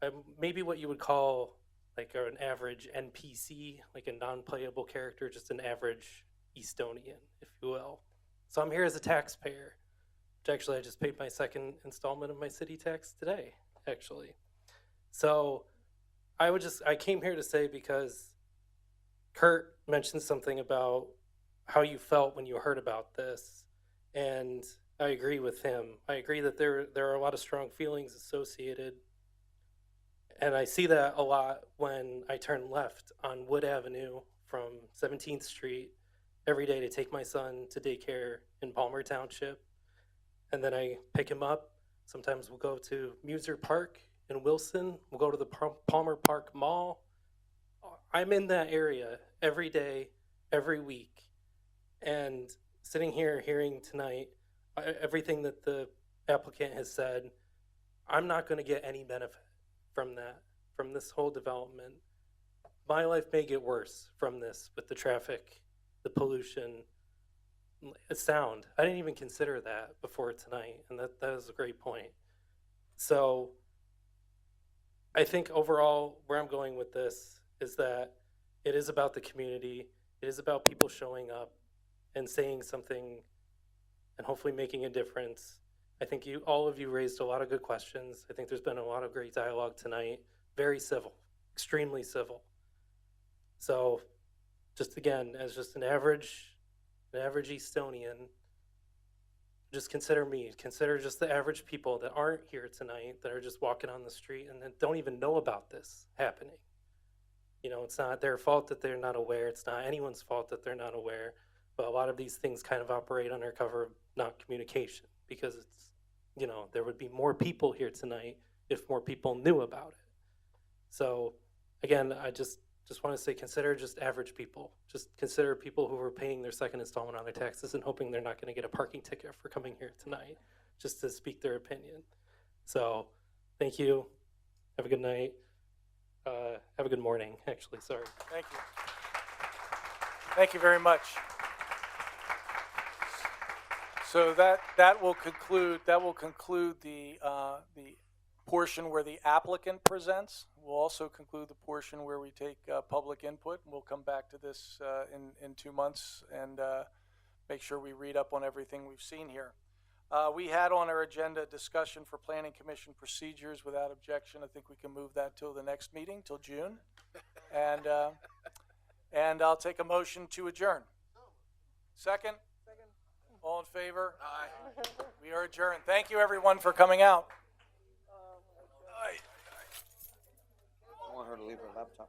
I'm maybe what you would call like an average NPC, like a non-playable character, just an average Estonian, if you will. So I'm here as a taxpayer, which actually I just paid my second installment of my city tax today, actually. So I came here to say, because Kurt mentioned something about how you felt when you heard about this, and I agree with him. I agree that there are a lot of strong feelings associated, and I see that a lot when I turn left on Wood Avenue from 17th Street every day to take my son to daycare in Palmer Township, and then I pick him up. Sometimes we'll go to Muser Park in Wilson. We'll go to the Palmer Park Mall. I'm in that area every day, every week, and sitting here hearing tonight everything that the applicant has said, I'm not going to get any benefit from that, from this whole development. My life may get worse from this with the traffic, the pollution, sound. I didn't even consider that before tonight, and that is a great point. So I think overall where I'm going with this is that it is about the community. It is about people showing up and saying something and hopefully making a difference. I think all of you raised a lot of good questions. I think there's been a lot of great dialogue tonight. Very civil, extremely civil. So just again, as just an average Estonian, just consider me, consider just the average people that aren't here tonight, that are just walking on the street and that don't even know about this happening. You know, it's not their fault that they're not aware. It's not anyone's fault that they're not aware. But a lot of these things kind of operate under cover of not communication, because it's, you know, there would be more people here tonight if more people knew about it. So again, I just want to say, consider just average people. Just consider people who are paying their second installment on their taxes and hoping they're not going to get a parking ticket for coming here tonight just to speak their opinion. So thank you. Have a good night. Have a good morning, actually, sorry. Thank you. Thank you very much. So that will conclude the portion where the applicant presents. We'll also conclude the portion where we take public input. We'll come back to this in 2 months and make sure we read up on everything we've seen here. We had on our agenda discussion for Planning Commission procedures. Without objection, I think we can move that till the next meeting, till June. And I'll take a motion to adjourn. Second? All in favor? Aye. We are adjourned. Thank you, everyone, for coming out. I want her to leave her laptop.